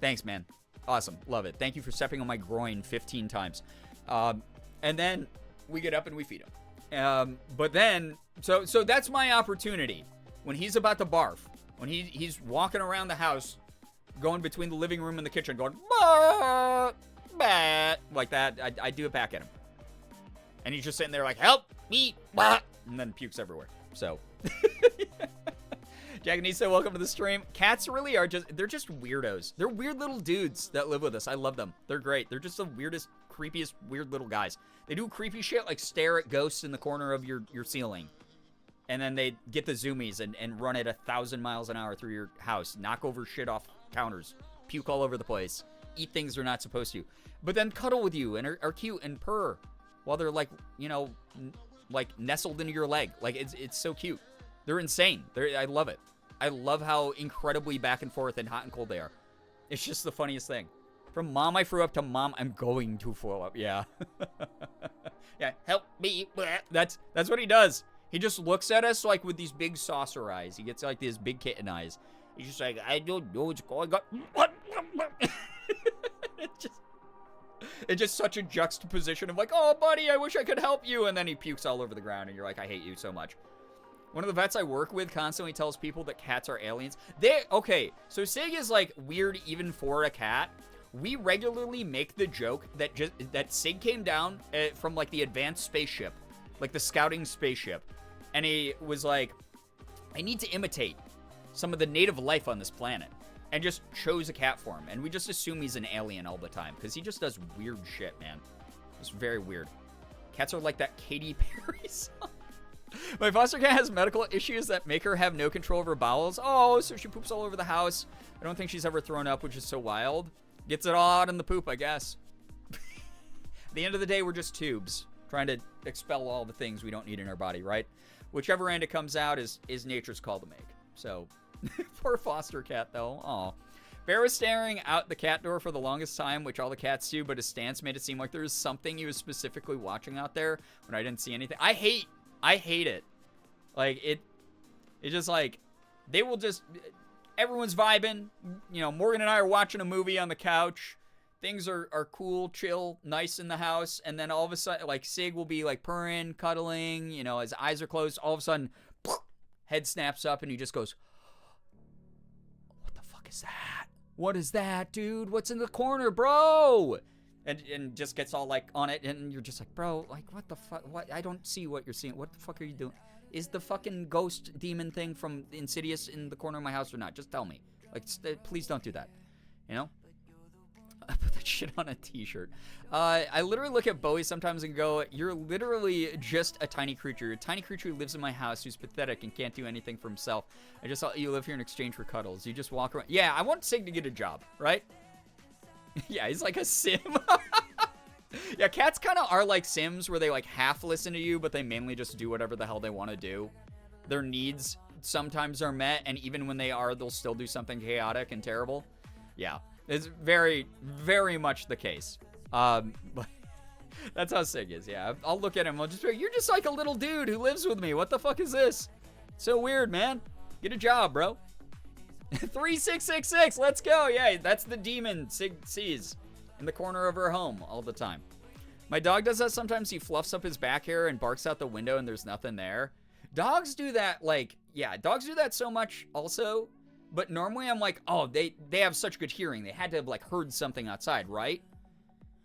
thanks, man. Awesome. Love it. Thank you for stepping on my groin 15 times. And then we get up and we feed him. But then, so that's my opportunity. When he's about to barf, when he's walking around the house, going between the living room and the kitchen, going, bah, bah, like that, I do it back at him. And he's just sitting there like, help me, bah, and then pukes everywhere. So... Jack Anissa, welcome to the stream. Cats really are they're just weirdos. They're weird little dudes that live with us. I love them. They're great. They're just the weirdest creepiest, weird little guys. They do creepy shit like stare at ghosts in the corner of your ceiling. And then they get the zoomies and run at 1,000 miles an hour through your house. Knock over shit off counters. Puke all over the place. Eat things they're not supposed to. But then cuddle with you and are cute and purr. While they're like, you know, like nestled into your leg. Like, it's so cute. They're insane. I love it. I love how incredibly back and forth and hot and cold they are. It's just the funniest thing. From mom, I threw up to mom, I'm going to throw up. Yeah. Yeah, help me. That's what he does. He just looks at us like with these big saucer eyes. He gets like these big kitten eyes. He's just like, I don't know what's going on. What? It's just such a juxtaposition of like, oh, buddy, I wish I could help you. And then he pukes all over the ground, and you're like, I hate you so much. One of the vets I work with constantly tells people that cats are aliens. Okay, so Sig is like weird even for a cat. We regularly make the joke that Sig came down from like the advanced spaceship, like the scouting spaceship. And he was like, I need to imitate some of the native life on this planet. And just chose a cat form. And we just assume he's an alien all the time. Because he just does weird shit, man. It's very weird. Cats are like that Katy Perry song. My foster cat has medical issues that make her have no control of her bowels. Oh, so she poops all over the house. I don't think she's ever thrown up, which is so wild. Gets it all out in the poop, I guess. At the end of the day, we're just tubes. Trying to expel all the things we don't need in our body, right? Whichever end it comes out is nature's call to make. So... Poor foster cat, though. Aw. Bear was staring out the cat door for the longest time, which all the cats do, but his stance made it seem like there was something he was specifically watching out there when I didn't see anything. I hate it. Like, it just, like, they will just, everyone's vibing. You know, Morgan and I are watching a movie on the couch. Things are cool, chill, nice in the house, and then all of a sudden, like, Sig will be, like, purring, cuddling, you know, his eyes are closed. All of a sudden, head snaps up, and he just goes... is that? What is that, dude? What's in the corner, bro? And just gets all like on it, and you're just like, bro, like what the fuck? What? I don't see what you're seeing. What the fuck are you doing? Is the fucking ghost demon thing from Insidious in the corner of my house or not? Just tell me. Like, please don't do that. You know? I put that shit on a t-shirt. I literally look at Bowie sometimes and go, you're literally just a tiny creature. A tiny creature who lives in my house who's pathetic and can't do anything for himself. I just thought you live here in exchange for cuddles. You just walk around. Yeah, I want Sig to get a job, right? Yeah, he's like a sim. Yeah, cats kind of are like Sims where they like half listen to you, but they mainly just do whatever the hell they want to do. Their needs sometimes are met, and even when they are, they'll still do something chaotic and terrible. Yeah. It's very, very much the case. But that's how Sig is, yeah. I'll look at him, I'll just be like, you're just like a little dude who lives with me. What the fuck is this? So weird, man. Get a job, bro. 3666, let's go. Yeah, that's the demon Sig sees in the corner of her home all the time. My dog does that sometimes. He fluffs up his back hair and barks out the window and there's nothing there. Dogs do that, like, yeah, dogs do that so much also. But normally I'm like, oh, they have such good hearing. They had to have, like, heard something outside, right?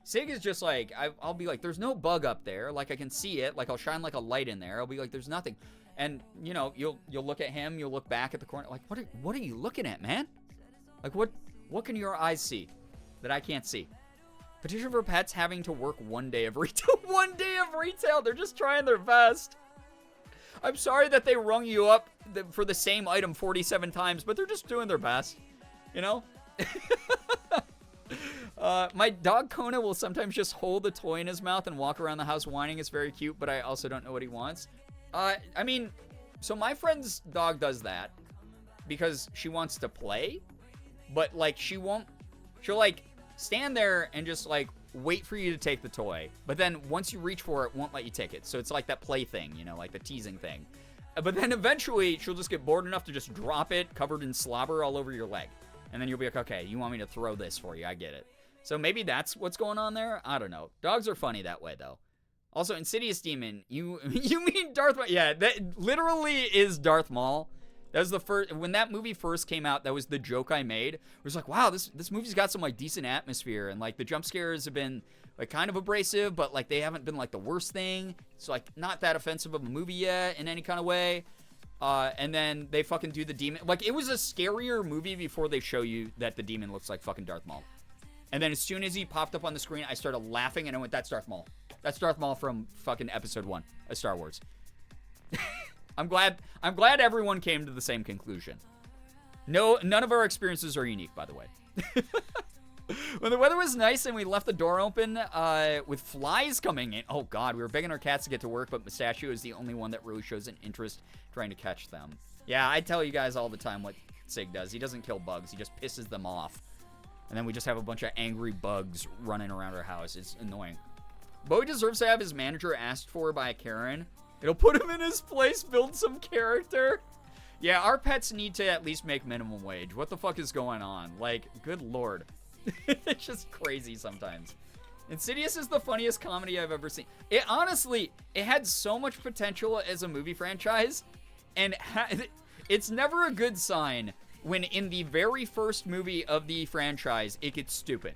Sig is just like, I'll be like, there's no bug up there. Like, I can see it. Like, I'll shine, like, a light in there. I'll be like, there's nothing. And, you know, you'll look at him. You'll look back at the corner. Like, what are you looking at, man? Like, what can your eyes see that I can't see? Petition for pets having to work 1 day of retail. 1 day of retail. They're just trying their best. I'm sorry that they rung you up for the same item 47 times, but they're just doing their best, you know? My dog Kona will sometimes just hold a toy in his mouth and walk around the house whining. It's very cute, but I also don't know what he wants. I mean, so my friend's dog does that because she wants to play, but, like, she'll, like, stand there and just, like, wait for you to take the toy, but then once you reach for it, won't let you take it. So it's like that play thing, you know, like the teasing thing. But then eventually she'll just get bored enough to just drop it covered in slobber all over your leg. And then you'll be like, okay, you want me to throw this for you. I get it. So maybe that's what's going on there. I don't know. Dogs are funny that way, though. Also, Insidious Demon, you mean Darth Maul? Yeah, that literally is Darth Maul. That was the first, when that movie first came out, that was the joke I made. It was like, wow, this movie's got some, like, decent atmosphere, and, like, the jump scares have been, like, kind of abrasive, but, like, they haven't been, like, the worst thing. It's, like, not that offensive of a movie yet in any kind of way. And then they fucking do the demon. Like, it was a scarier movie before they show you that the demon looks like fucking Darth Maul. And then as soon as he popped up on the screen, I started laughing, and I went, that's Darth Maul. That's Darth Maul from fucking episode 1 of Star Wars. I'm glad everyone came to the same conclusion. No, none of our experiences are unique, by the way. When the weather was nice and we left the door open with flies coming in. Oh, God, we were begging our cats to get to work, but Mustachio is the only one that really shows an interest trying to catch them. Yeah, I tell you guys all the time what Sig does. He doesn't kill bugs. He just pisses them off. And then we just have a bunch of angry bugs running around our house. It's annoying. Bowie deserves to have his manager asked for by a Karen. It'll put him in his place, build some character. Yeah, our pets need to at least make minimum wage. What the fuck is going on? Like, good lord. It's just crazy sometimes. Insidious is the funniest comedy I've ever seen. It honestly, it had so much potential as a movie franchise, and it's never a good sign when in the very first movie of the franchise, it gets stupid.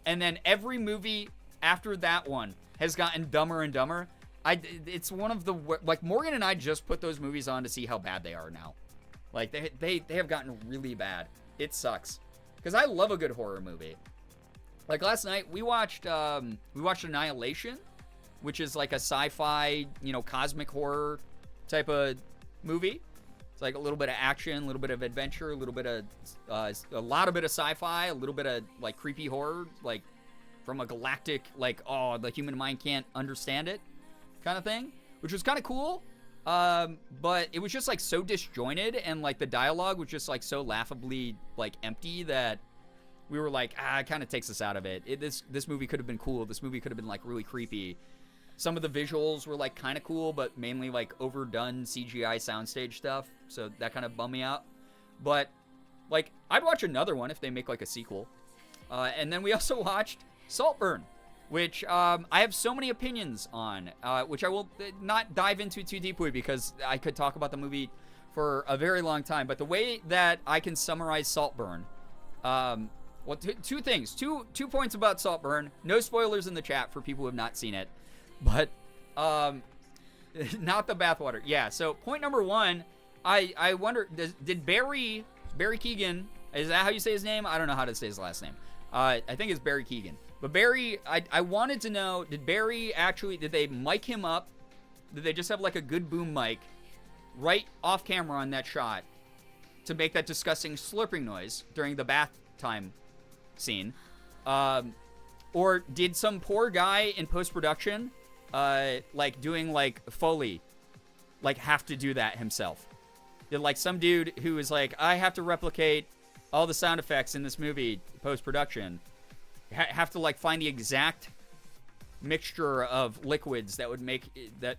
And then every movie after that one has gotten dumber and dumber. It's one of the, like, Morgan and I just put those movies on to see how bad they are now. Like, they have gotten really bad. It sucks. Because I love a good horror movie. Like, last night, we watched Annihilation, which is like a sci-fi, cosmic horror type of movie. It's like a little bit of action, a little bit of adventure, a little bit of, a lot of sci-fi, a little bit of, like, creepy horror, like, from a galactic, like, oh, the human mind can't understand it kind of thing, which was kind of cool. But it was just, like, so disjointed, and, like, the dialogue was just, like, so laughably, like, empty that we were like, it kind of takes us out of it. This movie could have been cool. This movie could have been, like, really creepy. Some of the visuals were, like, kind of cool, but mainly, like, overdone CGI soundstage stuff, so that kind of bummed me out. But, like, I'd watch another one if they make, like, a sequel. And then we also watched Saltburn, which I have so many opinions on, which I will not dive into too deeply because I could talk about the movie for a very long time. But the way that I can summarize Saltburn, well, two things. Two points about Saltburn. No spoilers in the chat for people who have not seen it. But not the bathwater. Yeah, so point number one, I wonder, did Barry Keoghan, is that how you say his name? I don't know how to say his last name. I think it's Barry Keoghan. But Barry, I wanted to know, did they mic him up? Did they just have like a good boom mic right off camera on that shot to make that disgusting slurping noise during the bath time scene? Or did some poor guy in post-production, like doing like Foley, like have to do that himself? Did like some dude who was like, I have to replicate all the sound effects in this movie post-production, have to like find the exact mixture of liquids that would make that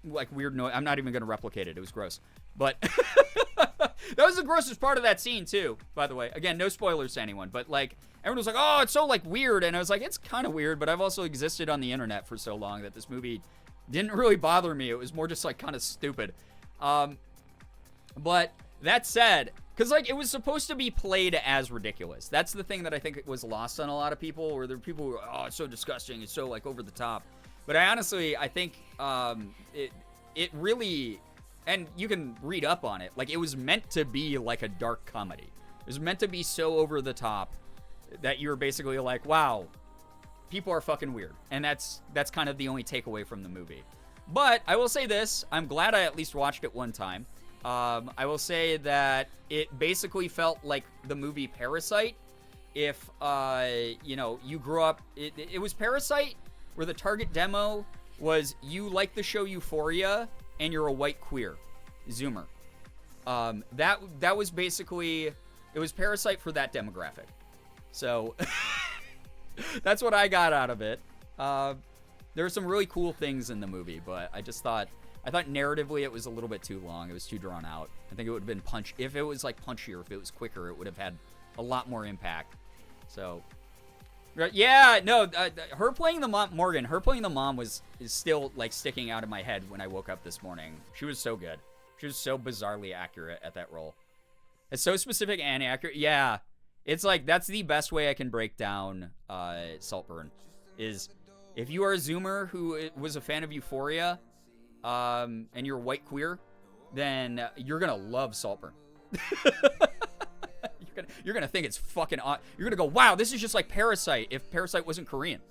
like weird noise. I'm not even going to replicate it. It was gross. But that was the grossest part of that scene too, by the way. Again, no spoilers to anyone, but like everyone was like, oh, it's so like weird. And I was like, it's kind of weird, but I've also existed on the internet for so long that this movie didn't really bother me. It was more just like kind of stupid. But that said, because, like, it was supposed to be played as ridiculous. That's the thing that I think it was lost on a lot of people, or there were people who were, oh, it's so disgusting, it's so, like, over the top. But I think it really, and you can read up on it, like, it was meant to be, like, a dark comedy. It was meant to be so over the top that you were basically like, wow, people are fucking weird. And that's kind of the only takeaway from the movie. But I will say this, I'm glad I at least watched it one time. I will say that it basically felt like the movie Parasite. If, you grew up, it was Parasite where the target demo was you like the show Euphoria and you're a white queer Zoomer. That was basically, it was Parasite for that demographic. So that's what I got out of it. There were some really cool things in the movie, but I thought narratively it was a little bit too long. It was too drawn out. I think it would have been if it was like punchier, if it was quicker, it would have had a lot more impact. So, yeah, no, her playing the mom, Morgan, her playing the mom is still like sticking out of my head when I woke up this morning. She was so good. She was so bizarrely accurate at that role. It's so specific and accurate. Yeah, it's like that's the best way I can break down Saltburn. Is if you are a Zoomer who was a fan of Euphoria, and you're white queer, then you're gonna love Saltburn. You're gonna think it's fucking you're gonna go, wow, this is just like Parasite if Parasite wasn't Korean.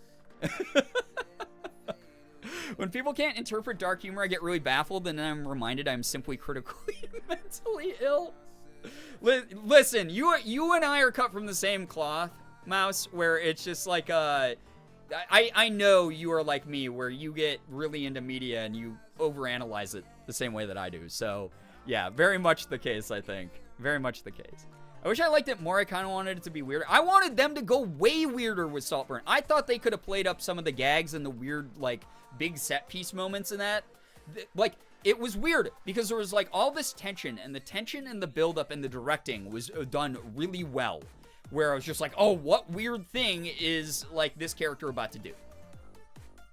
When people can't interpret dark humor, I get really baffled, and then I'm reminded I'm simply critically mentally ill. Listen, you and I are cut from the same cloth, Mouse, where it's just like, I know you are like me, where you get really into media and you overanalyze it the same way that I do. So, yeah, very much the case, I think. Very much the case. I wish I liked it more. I kind of wanted it to be weirder. I wanted them to go way weirder with Saltburn. I thought they could have played up some of the gags and the weird, like, big set piece moments in that. Like, it was weird because there was, like, all this tension, and the tension and the buildup and the directing was done really well. Where I was just like, oh, what weird thing is, like, this character about to do?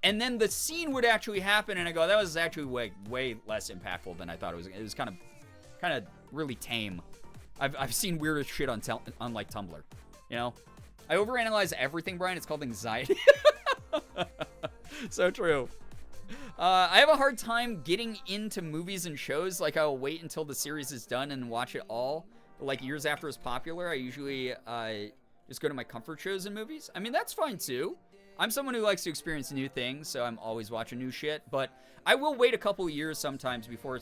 And then the scene would actually happen, and I go, that was actually way less impactful than I thought it was. It was kind of really tame. I've seen weirder shit on like Tumblr, you know? I overanalyze everything, Brian. It's called anxiety. So true. I have a hard time getting into movies and shows. Like, I'll wait until the series is done and watch it all. Like, years after it's popular, I usually just go to my comfort shows and movies. I mean, that's fine, too. I'm someone who likes to experience new things, so I'm always watching new shit. But I will wait a couple years sometimes before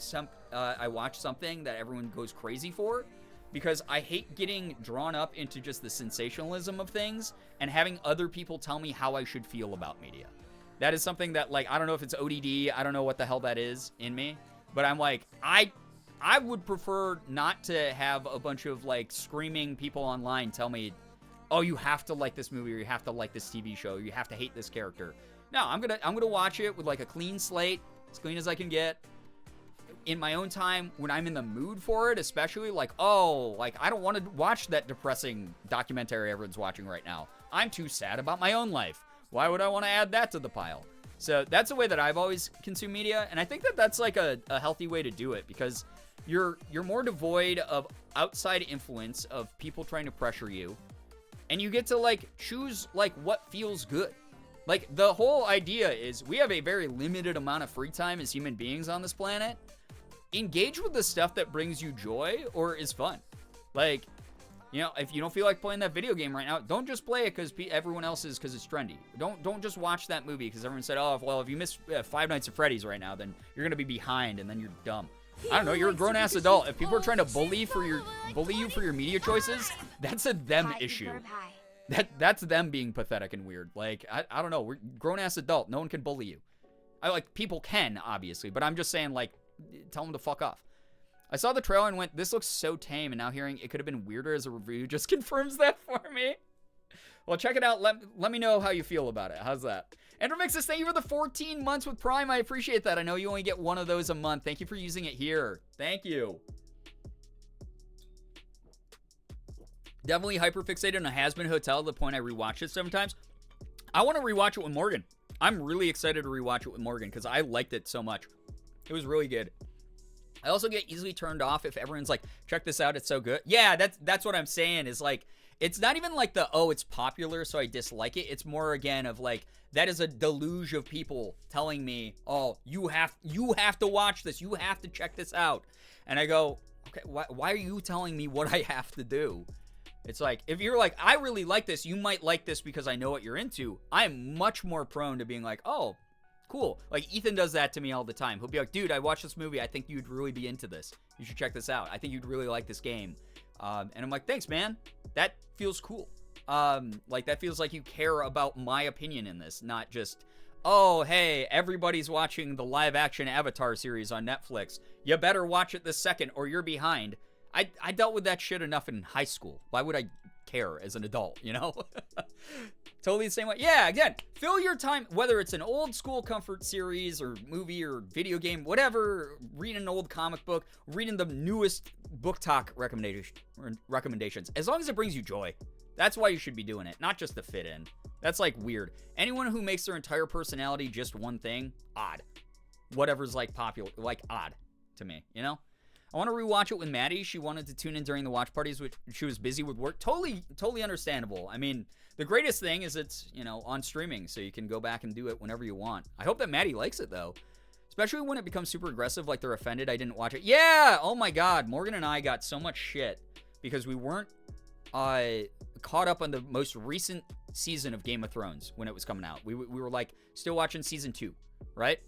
I watch something that everyone goes crazy for. Because I hate getting drawn up into just the sensationalism of things and having other people tell me how I should feel about media. That is something that, like, I don't know if it's ODD. I don't know what the hell that is in me. But I'm like, I would prefer not to have a bunch of, like, screaming people online tell me, oh, you have to like this movie, or you have to like this TV show, or you have to hate this character. No, I'm gonna watch it with, like, a clean slate, as clean as I can get. In my own time, when I'm in the mood for it, especially, like, oh, like, I don't want to watch that depressing documentary everyone's watching right now. I'm too sad about my own life. Why would I want to add that to the pile? So that's the way that I've always consumed media, and I think that that's, like, a healthy way to do it, because you're more devoid of outside influence of people trying to pressure you, and you get to, like, choose, like, what feels good. Like, the whole idea is we have a very limited amount of free time as human beings on this planet. Engage with the stuff that brings you joy or is fun. Like, you know, if you don't feel like playing that video game right now, don't just play it because everyone else is, because it's trendy. Don't just watch that movie because everyone said, oh, well, if you miss Five Nights at Freddy's right now, then you're going to be behind and then you're dumb. I don't know, you're a grown-ass adult. If people are trying to bully you for your media choices, that's a them issue. That's them being pathetic and weird. Like, I don't know, we're grown-ass adult. No one can bully you. People can, obviously, but I'm just saying, like, tell them to fuck off. I saw the trailer and went, this looks so tame, and now hearing it could have been weirder as a review just confirms that for me. Well, check it out. Let me know how you feel about it. How's that? Andrew Mixes, thank you for the 14 months with Prime. I appreciate that. I know you only get one of those a month. Thank you for using it here. Thank you. Definitely hyperfixated on a Has-Been Hotel to the point I rewatched it 7 times. I want to rewatch it with Morgan. I'm really excited to rewatch it with Morgan because I liked it so much. It was really good. I also get easily turned off if everyone's like, check this out, it's so good. Yeah, that's what I'm saying is, like, it's not even like it's popular, so I dislike it. It's more, again, of like, that is a deluge of people telling me, oh, you have to watch this. You have to check this out. And I go, okay, why are you telling me what I have to do? It's like, if you're like, I really like this, you might like this because I know what you're into. I'm much more prone to being like, oh, cool. Like, Ethan does that to me all the time. He'll be like, dude, I watched this movie. I think you'd really be into this. You should check this out. I think you'd really like this game. And I'm like, thanks, man. That feels cool. Like, that feels like you care about my opinion in this, not just, oh, hey, everybody's watching the live-action Avatar series on Netflix. You better watch it this second or you're behind. I dealt with that shit enough in high school. Why would I care as an adult, you know? Totally the same way. Yeah, again, fill your time, whether it's an old school comfort series or movie or video game, whatever, reading an old comic book, reading the newest book talk recommendations, as long as it brings you joy. That's why you should be doing it, not just to fit in. That's, like, weird. Anyone who makes their entire personality just one thing, odd. Whatever's, like, popular, like, odd to me, you know? I want to rewatch it with Maddie. She wanted to tune in during the watch parties, which she was busy with work. Totally understandable. I mean, the greatest thing is it's, you know, on streaming, so you can go back and do it whenever you want. I hope that Maddie likes it, though. Especially when it becomes super aggressive, like they're offended I didn't watch it. Yeah! Oh my god, Morgan and I got so much shit because we weren't caught up on the most recent season of Game of Thrones when it was coming out. We were like still watching season 2, right?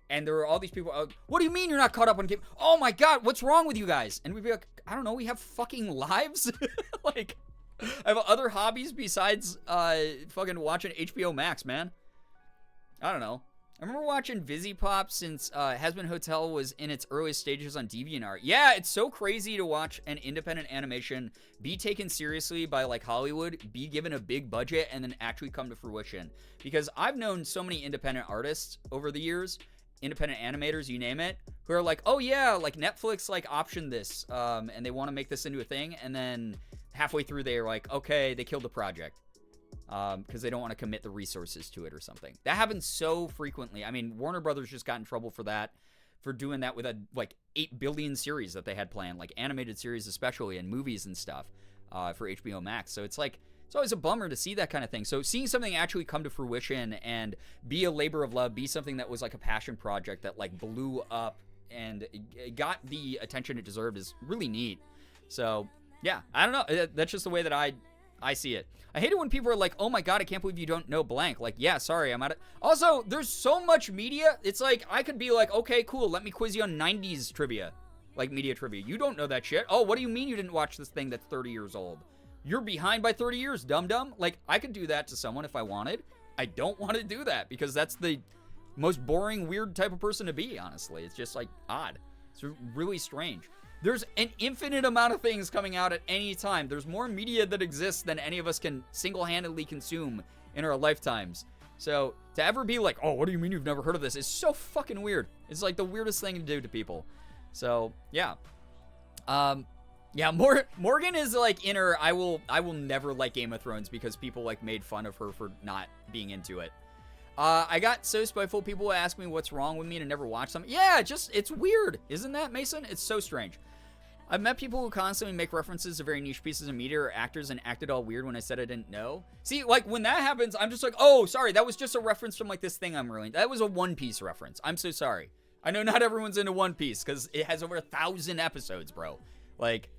And there were all these people, what do you mean you're not caught up on Game? Oh my God, what's wrong with you guys? And we'd be like, I don't know, we have fucking lives. Like, I have other hobbies besides fucking watching HBO Max, man. I don't know. I remember watching Vizzy Pop since Has-Been Hotel was in its earliest stages on DeviantArt. Yeah, it's so crazy to watch an independent animation be taken seriously by, like, Hollywood, be given a big budget, and then actually come to fruition. Because I've known so many independent artists over the years, independent animators, you name it, who are like, oh yeah, like Netflix, like, optioned this, and they want to make this into a thing, and then halfway through they're like, okay, they killed the project. Because they don't want to commit the resources to it or something. That happens so frequently. I mean, Warner Brothers just got in trouble for that, for doing that with a, like, 8 billion series that they had planned, like animated series especially, and movies and stuff, for HBO Max. So it's like, it's always a bummer to see that kind of thing. So seeing something actually come to fruition and be a labor of love, be something that was like a passion project that, like, blew up and got the attention it deserved is really neat. So, yeah, I don't know. That's just the way that I see it. I hate it when people are like, oh my God, I can't believe you don't know blank. Like, yeah, sorry, I'm out of... Also, there's so much media. It's like, I could be like, okay, cool, let me quiz you on 90s trivia. Like, media trivia. You don't know that shit. Oh, what do you mean you didn't watch this thing that's 30 years old? You're behind by 30 years, dum-dum. Like, I could do that to someone if I wanted. I don't want to do that because that's the most boring, weird type of person to be, honestly. It's just, like, odd. It's really strange. There's an infinite amount of things coming out at any time. There's more media that exists than any of us can single-handedly consume in our lifetimes. So, to ever be like, oh, what do you mean you've never heard of this? Is so fucking weird. It's like the weirdest thing to do to people. So, yeah. Yeah, Morgan is like in her, I will never like Game of Thrones because people like made fun of her for not being into it. I got so spiteful. People will ask me what's wrong with me to never watch something. Yeah, it's weird. Isn't that, Mason? It's so strange. I've met people who constantly make references to very niche pieces of media or actors and acted all weird when I said I didn't know. See, like, when that happens, I'm just like, oh, sorry, that was just a reference from, like, this thing I'm reading. That was a One Piece reference. I'm so sorry. I know not everyone's into One Piece because it has over 1,000 episodes, bro. Like,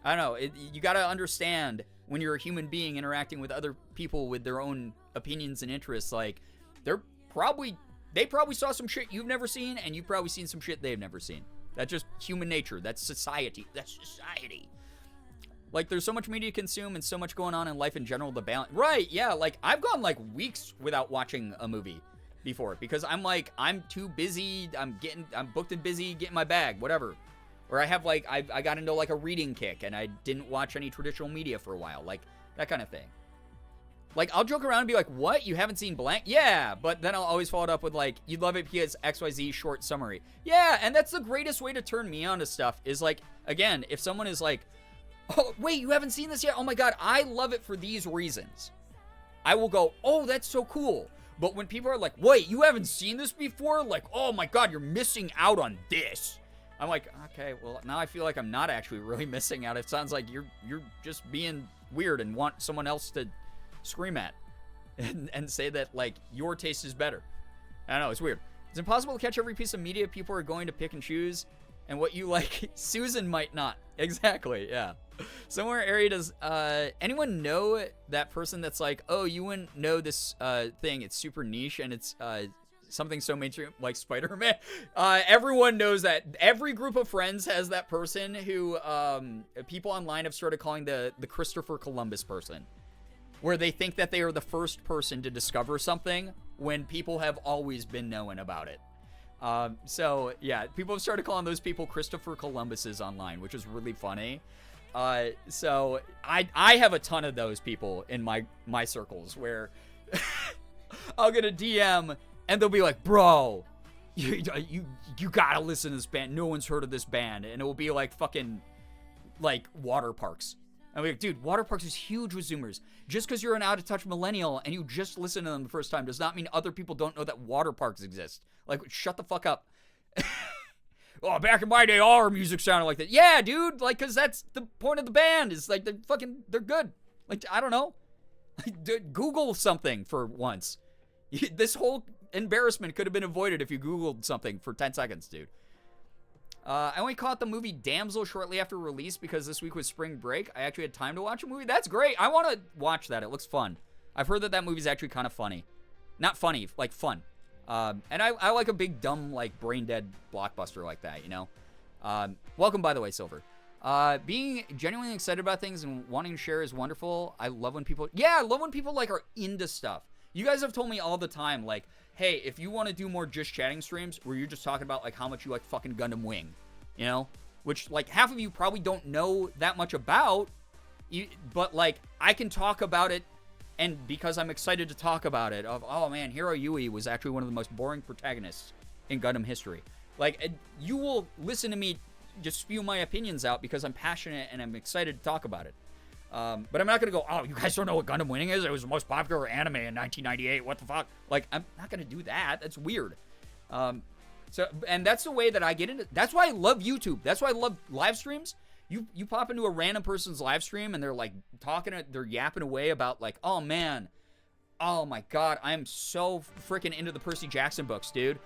I don't know. You gotta understand when you're a human being interacting with other people with their own opinions and interests, like, they probably saw some shit you've never seen, and you've probably seen some shit they've never seen. That's just human nature. That's society. Like, there's so much media to consume and so much going on in life in general to balance. Right, yeah, like, I've gone, like, weeks without watching a movie before because I'm, like, I'm too busy. I'm booked and busy getting my bag, whatever. Or I have, like, I got into, like, a reading kick and I didn't watch any traditional media for a while. Like, that kind of thing. Like, I'll joke around and be like, what? You haven't seen blank? Yeah, but then I'll always follow it up with, like, you'd love it because XYZ short summary. Yeah, and that's the greatest way to turn me on to stuff is, like, again, if someone is like, oh, wait, you haven't seen this yet? Oh, my God, I love it for these reasons. I will go, oh, that's so cool. But when people are like, wait, you haven't seen this before? Like, oh, my God, you're missing out on this. I'm like, okay, well, now I feel like I'm not actually really missing out. It sounds like you're just being weird and want someone else to scream at and say that, like, your taste is better. I don't know, it's weird. It's impossible to catch every piece of media. People are going to pick and choose, and what you like, Susan might not. Exactly, yeah. Somewhere area does anyone know that person that's like, oh, you wouldn't know this thing, it's super niche and it's something so mainstream like Spider-Man? Everyone knows that. Every group of friends has that person who people online have started calling the Christopher Columbus person, where they think that they are the first person to discover something when people have always been knowing about it. So, yeah, people have started calling those people Christopher Columbuses online, which is really funny. So, I have a ton of those people in my circles where I'll get a DM and they'll be like, bro, you gotta listen to this band. No one's heard of this band. And it will be like fucking, like, Water Parks. I'm like, dude, Water Parks is huge with Zoomers. Just because you're an out-of-touch millennial and you just listen to them the first time does not mean other people don't know that Water Parks exist. Like, shut the fuck up. Oh, back in my day, all our music sounded like that. Yeah, dude, like, because that's the point of the band is, like, they're good. Like, I don't know. Google something for once. This whole embarrassment could have been avoided if you Googled something for 10 seconds, dude. I only caught the movie Damsel shortly after release because this week was spring break. I actually had time to watch a movie. That's great. I want to watch that. It looks fun. I've heard that movie's actually kind of funny. Not funny, like fun. And I like a big, dumb, like, brain-dead blockbuster like that, you know? Welcome, by the way, Silver. Being genuinely excited about things and wanting to share is wonderful. I love when people... Yeah, I love when people, like, are into stuff. You guys have told me all the time, like, hey, if you want to do more just chatting streams where you're just talking about, like, how much you like fucking Gundam Wing, you know? Which, like, half of you probably don't know that much about, but, like, I can talk about it, and because I'm excited to talk about it, of, oh, man, Hiro Yui was actually one of the most boring protagonists in Gundam history. Like, you will listen to me just spew my opinions out because I'm passionate and I'm excited to talk about it. But I'm not going to go, oh, you guys don't know what Gundam Winning is? It was the most popular anime in 1998. What the fuck? Like, I'm not going to do that. That's weird. And that's the way that I get into it. That's why I love YouTube. That's why I love live streams. You pop into a random person's live stream and they're like they're yapping away about like, oh man, oh my god, I'm so freaking into the Percy Jackson books, dude.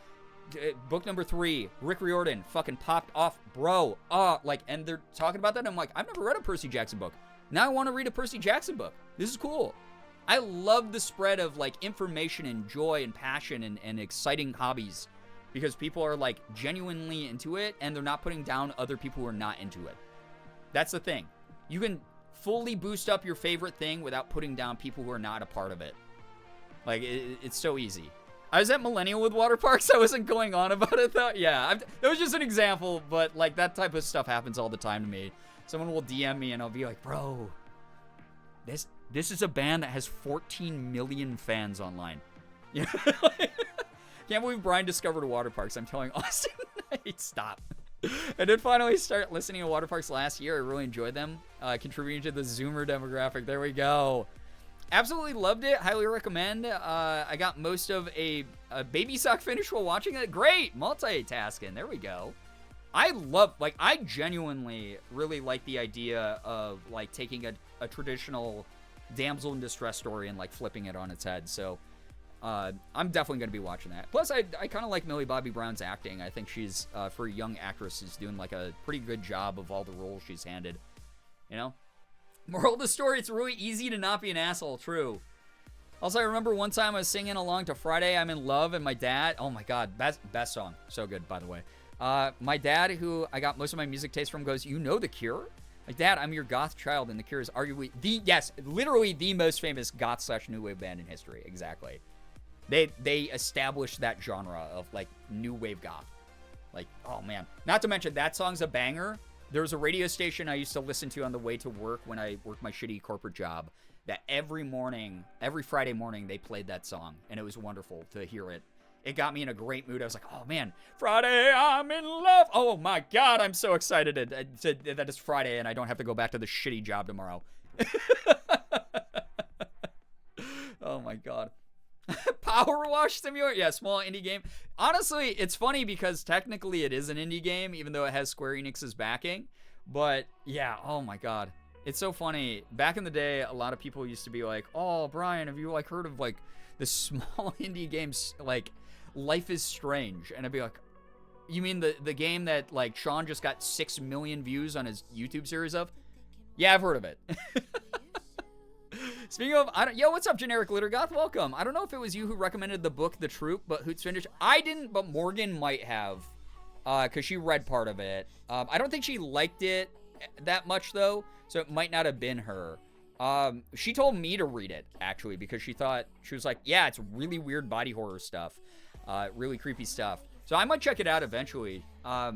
Book number 3, Rick Riordan fucking popped off, bro. And they're talking about that and I'm like, I've never read a Percy Jackson book. Now I want to read a Percy Jackson book. This is cool. I love the spread of like information and joy and passion and exciting hobbies because people are like genuinely into it and they're not putting down other people who are not into it. That's the thing. You can fully boost up your favorite thing without putting down people who are not a part of it. Like, it's so easy. I was at Millennial with water parks. I wasn't going on about it, though. Yeah, that was just an example, but, like, that type of stuff happens all the time to me. Someone will DM me, and I'll be like, bro, this is a band that has 14 million fans online. Yeah. Can't believe Brian discovered water parks. I'm telling Austin. Stop. I did finally start listening to water parks last year. I really enjoyed them. Contributing to the Zoomer demographic. There we go. Absolutely loved it. Highly recommend. I got most of a baby sock finish while watching it. Great. Multitasking. There we go. I genuinely really like the idea of, like, taking a traditional damsel in distress story and, like, flipping it on its head. So, I'm definitely going to be watching that. Plus, I kind of like Millie Bobby Brown's acting. I think she's, for a young actress, is doing, like, a pretty good job of all the roles she's handed. You know? Moral of the story, it's really easy to not be an asshole. True. Also, I remember one time I was singing along to Friday I'm in Love, and my dad, oh my god, best song. So good, by the way. My dad, who I got most of my music taste from, goes, you know The Cure? Like, Dad, I'm your goth child, and The Cure is arguably literally the most famous goth/new wave band in history. Exactly. They established that genre of, like, new wave goth. Like, oh man. Not to mention, that song's a banger. There was a radio station I used to listen to on the way to work when I worked my shitty corporate job that every Friday morning, they played that song, and it was wonderful to hear it. It got me in a great mood. I was like, oh man, Friday, I'm in love. Oh my god, I'm so excited that it's Friday and I don't have to go back to the shitty job tomorrow. Oh my god. Power Wash Simulator? Yeah, small indie game. Honestly, it's funny because technically it is an indie game, even though it has Square Enix's backing. But yeah, oh my god. It's so funny. Back in the day, a lot of people used to be like, oh, Brian, have you, like, heard of, like, the small indie games, like, Life is Strange? And I'd be like, you mean the game that, like, Sean just got 6 million views on his YouTube series of? Yeah, I've heard of it. Speaking of, yo, what's up, Generic Littergoth? Welcome. I don't know if it was you who recommended the book, The Troop, but Hoots Finish. I didn't, but Morgan might have, because she read part of it. I don't think she liked it that much, though, so it might not have been her. She told me to read it, actually, because she was like, yeah, it's really weird body horror stuff. Really creepy stuff. So I might check it out eventually. I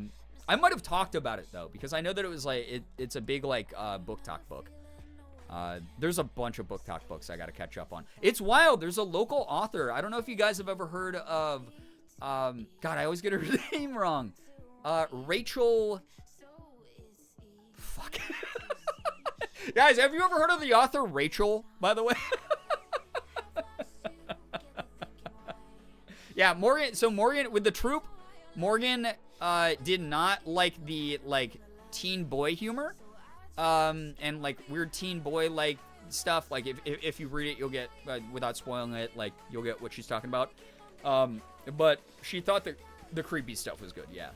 might have talked about it, though, because I know that it was, like, it's a big, like, book talk book. There's a bunch of book talk books I gotta catch up on. It's wild. There's a local author. I don't know if you guys have ever heard of, God, I always get her name wrong. Rachel... Fuck. Guys, have you ever heard of the author Rachel, by the way? Yeah, Morgan, so Morgan, with The Troop, Morgan, did not like the, like, teen boy humor. And, like, weird teen boy, like, stuff. Like, if you read it, you'll get, without spoiling it, like, you'll get what she's talking about. But she thought that the creepy stuff was good, yeah.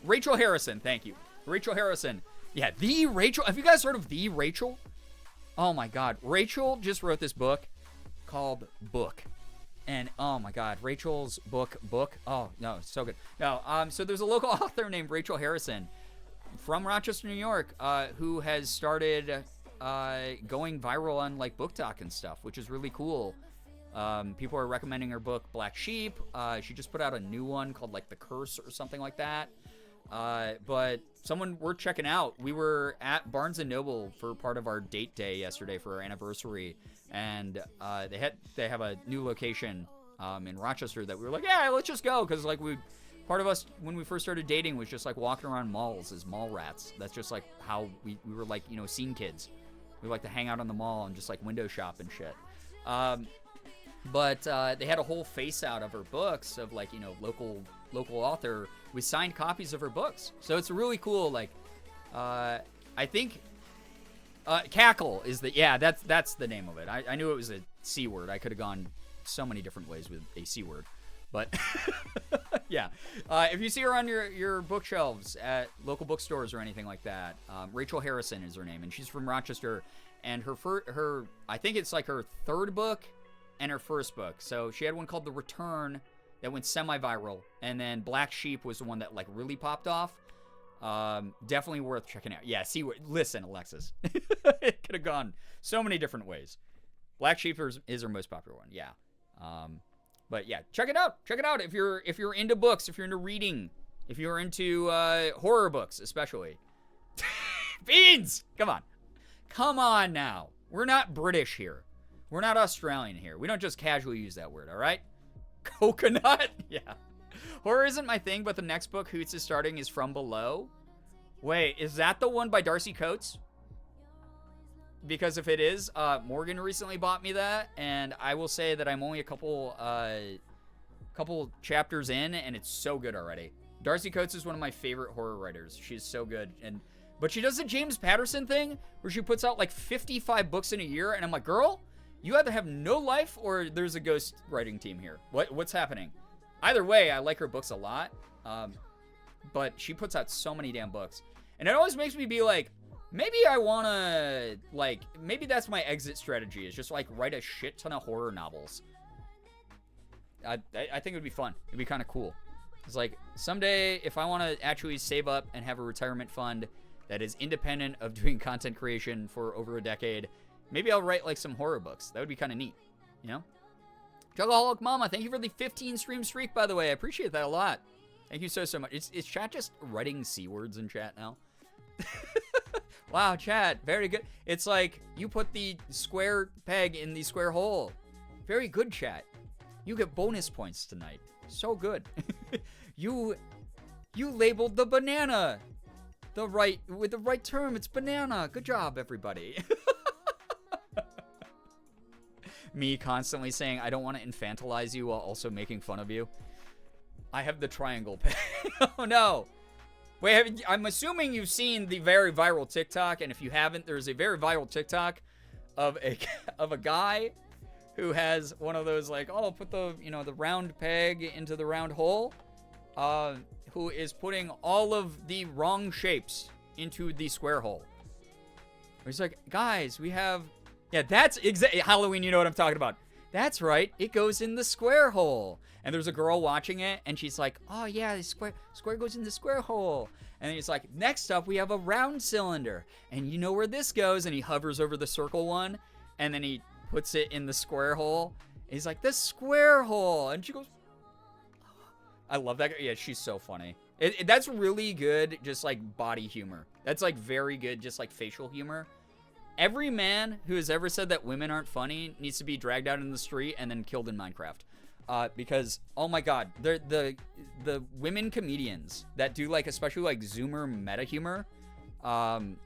Rachel Harrison. Thank you. Rachel Harrison. Yeah, the Rachel. Have you guys heard of the Rachel? Oh my God. Rachel just wrote this book called Book. And oh my God, Rachel's book. Oh no, it's so good. No, so there's a local author named Rachel Harrison from Rochester, New York, who has started going viral on like Book Talk and stuff, which is really cool. People are recommending her book Black Sheep. She just put out a new one called like The Curse or something like that. But someone worth checking out. We were at Barnes & Noble for part of our date day yesterday for our anniversary, and they have a new location in Rochester that we were like, yeah, let's just go, because like part of us when we first started dating was just like walking around malls as mall rats. That's just like how we were like, you know, scene kids. We like to hang out on the mall and just like window shop and shit. But they had a whole face out of her books of like, you know, local author with signed copies of her books. So it's really cool. Like, I think Cackle is that's the name of it. I knew it was a C word. I could have gone so many different ways with a C word, but yeah. If you see her on your bookshelves at local bookstores or anything like that, Rachel Harrison is her name, and she's from Rochester. And her I think it's like her third book and her first book. So she had one called The Return that went semi-viral, and then Black Sheep was the one that like really popped off. Definitely worth checking out. Yeah, listen, Alexis. It could have gone so many different ways. Black Sheep is her most popular one. Yeah. But yeah, check it out. Check it out if you're into books, if you're into reading, if you're into horror books, especially. Beans! Come on now. We're not British here. We're not Australian here. We don't just casually use that word, all right? Coconut? Yeah. Horror isn't my thing, but the next book Hoots is starting is From Below. Wait, is that the one by Darcy Coates? Because if it is, Morgan recently bought me that, and I will say that I'm only a couple chapters in, and it's so good already. Darcy Coates is one of my favorite horror writers. She's so good, but she does the James Patterson thing, where she puts out like 55 books in a year, and I'm like, girl, you either have no life, or there's a ghost writing team here. What's happening? Either way, I like her books a lot, but she puts out so many damn books, and it always makes me be like, maybe I want to, like, maybe that's my exit strategy, is just, like, write a shit ton of horror novels. I think it would be fun. It'd be kind of cool. It's like, someday, if I want to actually save up and have a retirement fund that is independent of doing content creation for over a decade, maybe I'll write, like, some horror books. That would be kind of neat, you know? Juggaholic Mama, thank you for the 15 stream streak, by the way. I appreciate that a lot. Thank you so much. Is chat just writing C words in chat now? Wow, chat, very good. It's like, you put the square peg in the square hole. Very good, chat. You get bonus points tonight. So good. You labeled the banana with the right term. It's banana. Good job, everybody. Me constantly saying, I don't want to infantilize you while also making fun of you. I have the triangle peg. Oh, no. Wait, I'm assuming you've seen the very viral TikTok, and if you haven't, there's a very viral TikTok of a guy who has one of those, like, oh, put the round peg into the round hole, who is putting all of the wrong shapes into the square hole. He's like, guys, we have, yeah, that's exactly Halloween. You know what I'm talking about. That's right. It goes in the square hole. And there's a girl watching it, and she's like, oh, yeah, the square goes in the square hole. And then he's like, next up, we have a round cylinder. And you know where this goes? And he hovers over the circle one, and then he puts it in the square hole. And he's like, the square hole. And she goes, oh. I love that. Yeah, she's so funny. That's really good, just, like, body humor. That's, like, very good, just, like, facial humor. Every man who has ever said that women aren't funny needs to be dragged out in the street and then killed in Minecraft. Because, oh my god, the women comedians that do, like, especially, like, Zoomer meta humor, on,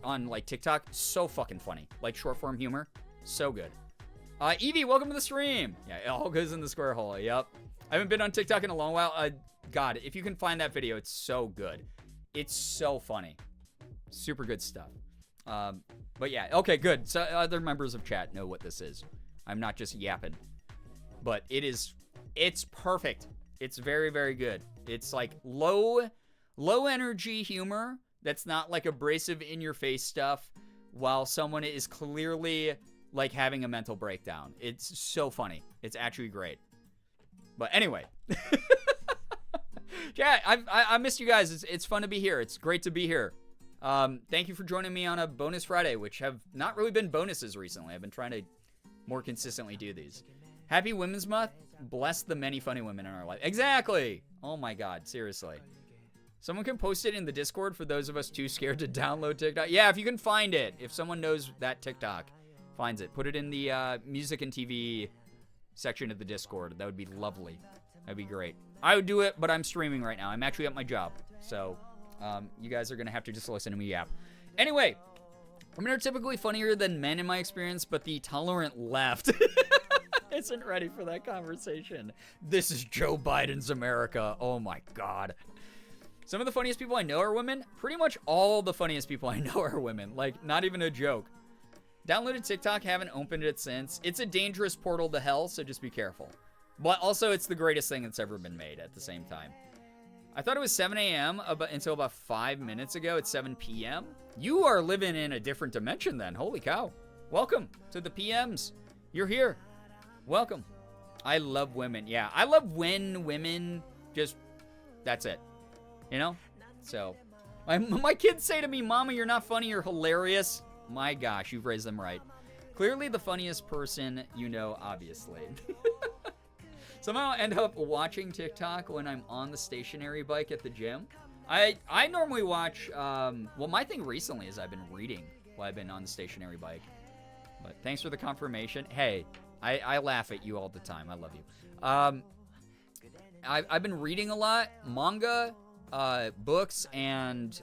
like, TikTok, so fucking funny. Like, short form humor, so good. Evie, welcome to the stream. Yeah, it all goes in the square hole, yep. I haven't been on TikTok in a long while. God, if you can find that video, it's so good. It's so funny. Super good stuff. But yeah, okay, good. So other members of chat know what this is. I'm not just yapping. But it's perfect. It's very, very good. It's like low low energy humor that's not like abrasive in your face stuff while someone is clearly like having a mental breakdown. It's so funny. It's actually great. But anyway. Yeah, I missed you guys. It's fun to be here. It's great to be here. Thank you for joining me on a bonus Friday, which have not really been bonuses recently. I've been trying to more consistently do these. Happy Women's Month. Bless the many funny women in our life. Exactly. Oh my God, seriously. Someone can post it in the Discord for those of us too scared to download TikTok. Yeah, if you can find it. If someone knows that TikTok finds it, put it in the music and TV section of the Discord. That would be lovely. That'd be great. I would do it, but I'm streaming right now. I'm actually at my job. So you guys are going to have to just listen to me yap. Anyway, women are typically funnier than men in my experience, but the tolerant left isn't ready for that conversation. This is Joe Biden's America. Oh my God. Some of the funniest people I know are women. Pretty much all the funniest people I know are women. Like, not even a joke. Downloaded TikTok, haven't opened it since. It's a dangerous portal to hell, so just be careful. But also, it's the greatest thing that's ever been made at the same time. I thought it was 7 a.m. Until about 5 minutes ago. It's 7 p.m. You are living in a different dimension then. Holy cow. Welcome to the PMs. You're here. Welcome. I love women. Yeah, I love when women just, that's it. You know? So, my kids say to me, Mama, you're not funny, you're hilarious. My gosh, you've raised them right. Clearly the funniest person you know, obviously. Somehow I end up watching TikTok when I'm on the stationary bike at the gym. I normally watch, well, my thing recently is I've been reading while I've been on the stationary bike. But thanks for the confirmation. Hey, I laugh at you all the time. I love you. I've been reading a lot, manga, books, and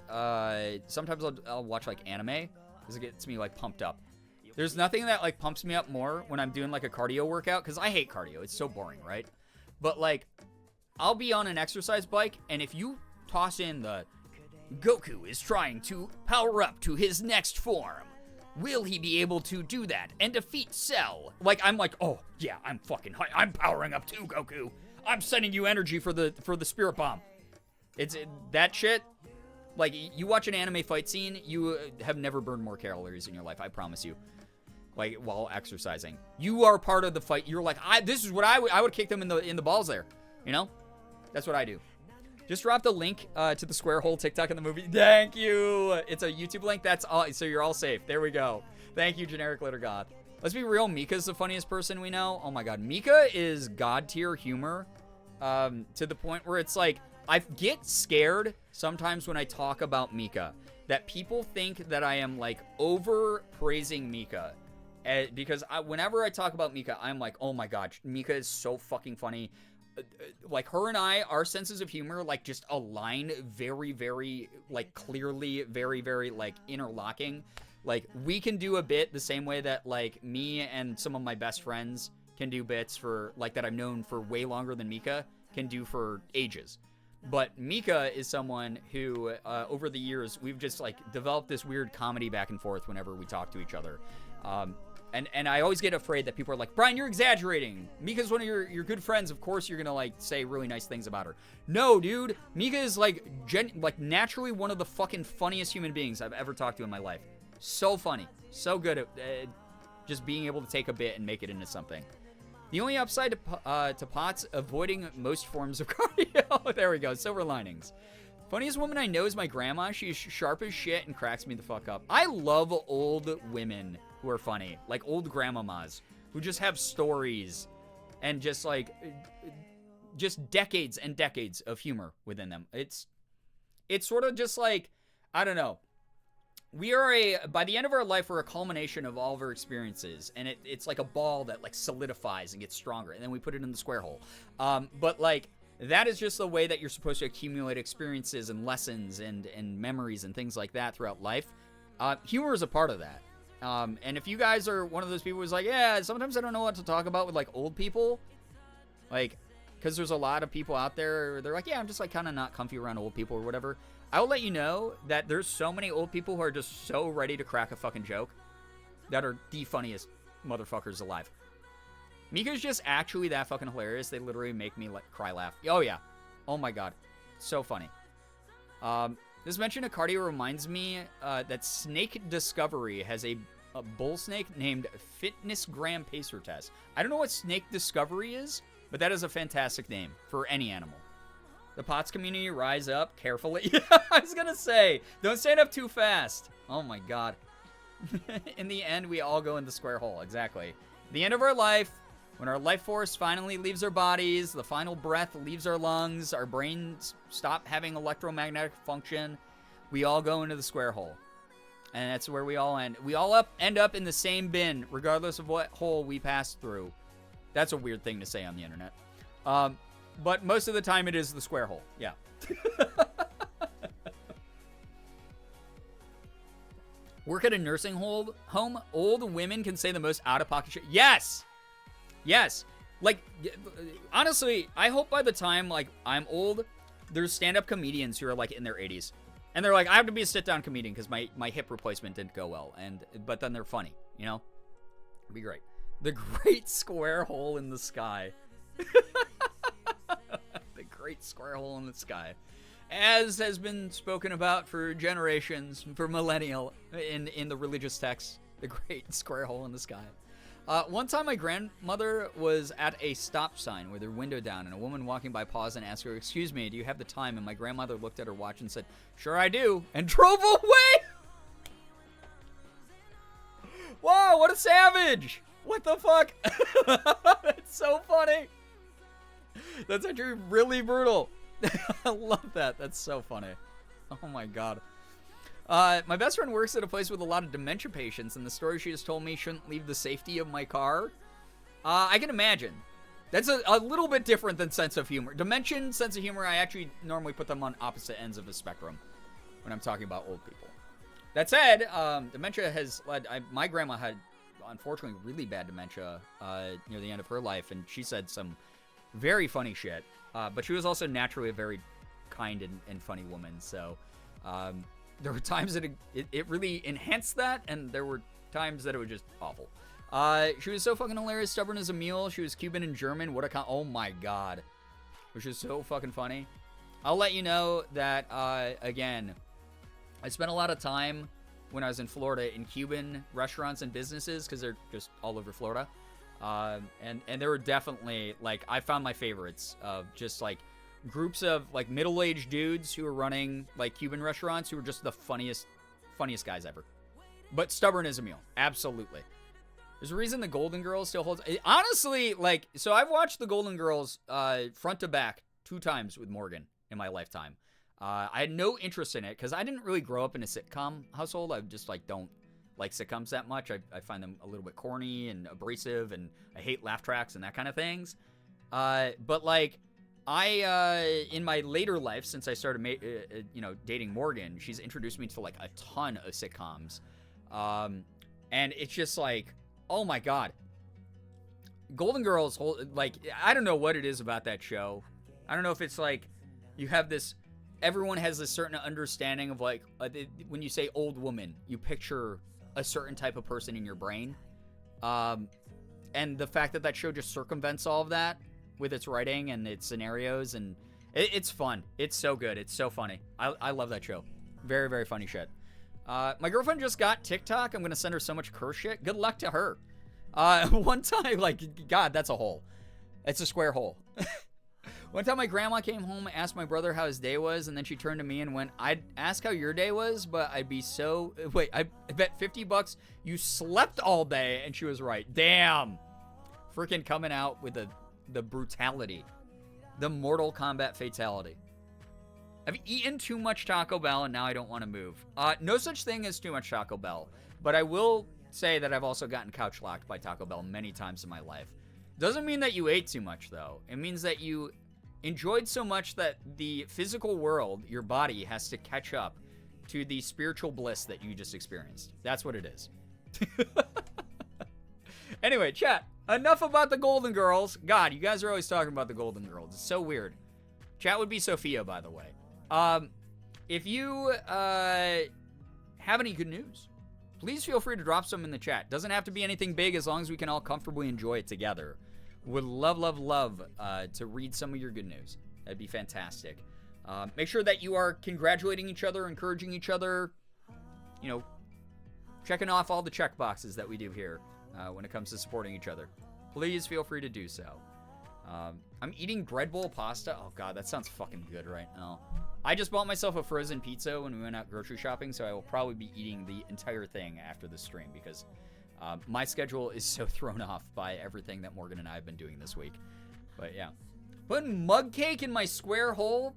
sometimes I'll watch like anime because it gets me like pumped up. There's nothing that like pumps me up more when I'm doing like a cardio workout, because I hate cardio. It's so boring, right? But like, I'll be on an exercise bike, and if you toss in the Goku is trying to power up to his next form, will he be able to do that and defeat Cell? Like, I'm like, oh yeah, I'm fucking high. I'm powering up too, Goku. I'm sending you energy for the spirit bomb. That shit. Like, you watch an anime fight scene, you have never burned more calories in your life. I promise you. Like, while exercising, you are part of the fight. You're like, this is what I would kick them in the balls there. You know, that's what I do. Just drop the link to the square hole TikTok in the movie. Thank you. It's a YouTube link. That's all. So you're all safe. There we go. Thank you, generic litter goth. Let's be real. Mika's the funniest person we know. Oh my God, Mika is god tier humor, to the point where it's like I get scared sometimes when I talk about Mika that people think that I am like over praising Mika. Because whenever I talk about Mika, I'm like, oh my God, Mika is so fucking funny. Like, her and I, our senses of humor, like, just align very, very, like, clearly, very, very, like, interlocking. Like, we can do a bit the same way that, like, me and some of my best friends can do bits for, like, that I've known for way longer than Mika can do for ages. But Mika is someone who, over the years, we've just, like, developed this weird comedy back and forth whenever we talk to each other. And I always get afraid that people are like, Brian, you're exaggerating. Mika's one of your good friends. Of course you're going to, like, say really nice things about her. No, dude. Mika is, like, naturally one of the fucking funniest human beings I've ever talked to in my life. So funny. So good at just being able to take a bit and make it into something. The only upside to Potts, avoiding most forms of cardio. There we go. Silver linings. Funniest woman I know is my grandma. She's sharp as shit and cracks me the fuck up. I love old women who are funny. Like old grandmamas who just have stories and just like, just decades and decades of humor within them. It's sort of just like, I don't know. We are by the end of our life, we're a culmination of all of our experiences. And it's like a ball that like solidifies and gets stronger. And then we put it in the square hole. But like, that is just the way that you're supposed to accumulate experiences and lessons and memories and things like that throughout life. Humor is a part of that. And if you guys are one of those people who's like, yeah, sometimes I don't know what to talk about with like old people. Like, because there's a lot of people out there, they're like, yeah, I'm just like kind of not comfy around old people or whatever. I will let you know that there's so many old people who are just so ready to crack a fucking joke that are the funniest motherfuckers alive. Mika's just actually that fucking hilarious. They literally make me like cry laugh. Oh yeah. Oh my God. So funny. This mention of cardio reminds me that Snake Discovery has a bull snake named Fitness Gram Pacer Test. I don't know what Snake Discovery is, but that is a fantastic name for any animal. The POTS community rise up carefully. I was going to say, don't stand up too fast. Oh my God. In the end, we all go in the square hole. Exactly. The end of our life, when our life force finally leaves our bodies, the final breath leaves our lungs, our brains stop having electromagnetic function, we all go into the square hole. And that's where we all end. We all end up in the same bin, regardless of what hole we pass through. That's a weird thing to say on the internet. But most of the time, it is the square hole. Yeah. Work at a nursing home. Old women can say the most out-of-pocket shit. Yes! Yes. Like, honestly, I hope by the time, like, I'm old, there's stand-up comedians who are, like, in their 80s. And they're like, I have to be a sit-down comedian because my hip replacement didn't go well. But then they're funny, you know? It'd be great. The great square hole in the sky. The great square hole in the sky. As has been spoken about for generations, for millennial, in the religious texts. The great square hole in the sky. One time my grandmother was at a stop sign with her window down, and a woman walking by paused and asked her, "Excuse me, do you have the time?" And my grandmother looked at her watch and said, "Sure I do," and drove away! Wow, what a savage! What the fuck? That's so funny. That's actually really brutal. I love that. That's so funny. Oh my God. My best friend works at a place with a lot of dementia patients, and the story she just told me shouldn't leave the safety of my car. I can imagine. That's a little bit different than sense of humor. Dementia, sense of humor, I actually normally put them on opposite ends of the spectrum when I'm talking about old people. That said, dementia has led... my grandma had, unfortunately, really bad dementia near the end of her life, and she said some very funny shit. But she was also naturally a very kind and funny woman, so... there were times that it really enhanced that, and there were times that it was just awful. She was so fucking hilarious, stubborn as a mule. She was Cuban and German. Oh my God. Which is so fucking funny. I'll let you know that, again, I spent a lot of time when I was in Florida in Cuban restaurants and businesses, because they're just all over Florida. And there were definitely, like, I found my favorites of just, like, groups of, like, middle-aged dudes who were running, like, Cuban restaurants who were just the funniest guys ever. But stubborn as a mule. Absolutely. There's a reason the Golden Girls still holds... Honestly, like, so I've watched the Golden Girls front to back 2 times with Morgan in my lifetime. I had no interest in it because I didn't really grow up in a sitcom household. I just, like, don't like sitcoms that much. I find them a little bit corny and abrasive, and I hate laugh tracks and that kind of things. But, like... in my later life, since I started, dating Morgan, she's introduced me to, like, a ton of sitcoms. And it's just, like, oh, my God. Golden Girls, like, I don't know what it is about that show. I don't know if it's, like, you have this, everyone has this certain understanding of, like, when you say old woman, you picture a certain type of person in your brain. And the fact that that show just circumvents all of that with its writing and its scenarios, and it's fun. It's so good. It's so funny. I love that show. Very, very funny shit. My girlfriend just got TikTok. I'm going to send her so much curse shit. Good luck to her. One time, like, God, that's a hole. It's a square hole. One time my grandma came home, asked my brother how his day was, and then she turned to me and went, "I'd ask how your day was, but I'd be so... Wait, I bet $50 you slept all day," and she was right. Damn. Freaking coming out with the brutality. The Mortal Kombat fatality. I've eaten too much Taco Bell, and now I don't want to move. No such thing as too much Taco Bell. But I will say that I've also gotten couch locked by Taco Bell many times in my life. Doesn't mean that you ate too much, though. It means that you enjoyed so much that the physical world, your body, has to catch up to the spiritual bliss that you just experienced. That's what it is. Anyway, chat. Enough about the Golden Girls. God, you guys are always talking about the Golden Girls. It's so weird. Chat would be Sophia, by the way. If you have any good news, please feel free to drop some in the chat. Doesn't have to be anything big as long as we can all comfortably enjoy it together. Would love to read some of your good news. That'd be fantastic. Make sure that you are congratulating each other, encouraging each other, you know, checking off all the check boxes that we do here when it comes to supporting each other. Please feel free to do so. I'm eating bread bowl pasta. Oh, God, that sounds fucking good right now. I just bought myself a frozen pizza when we went out grocery shopping, so I will probably be eating the entire thing after the stream because my schedule is so thrown off by everything that Morgan and I have been doing this week. But, yeah. Putting mug cake in my square hole?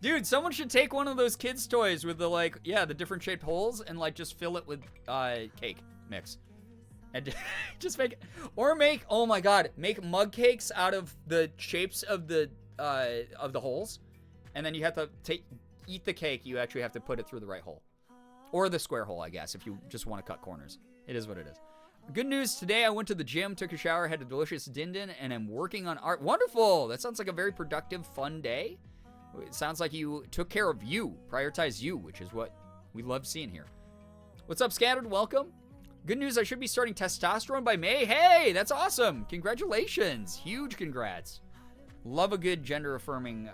Dude, someone should take one of those kids' toys with the, like, yeah, the different shaped holes and, like, just fill it with cake mix. And just make it. Or make, oh my God, make mug cakes out of the shapes of the holes. And then you have to eat the cake. You actually have to put it through the right hole. Or the square hole, I guess, if you just want to cut corners. It is what it is. Good news, today I went to the gym, took a shower, had a delicious din-din, and I'm working on art. Wonderful! That sounds like a very productive, fun day. It sounds like you took care of you, prioritized you, which is what we love seeing here. What's up, Scattered? Welcome. Good news, I should be starting testosterone by May. Hey, that's awesome. Congratulations. Huge congrats. Love a good gender-affirming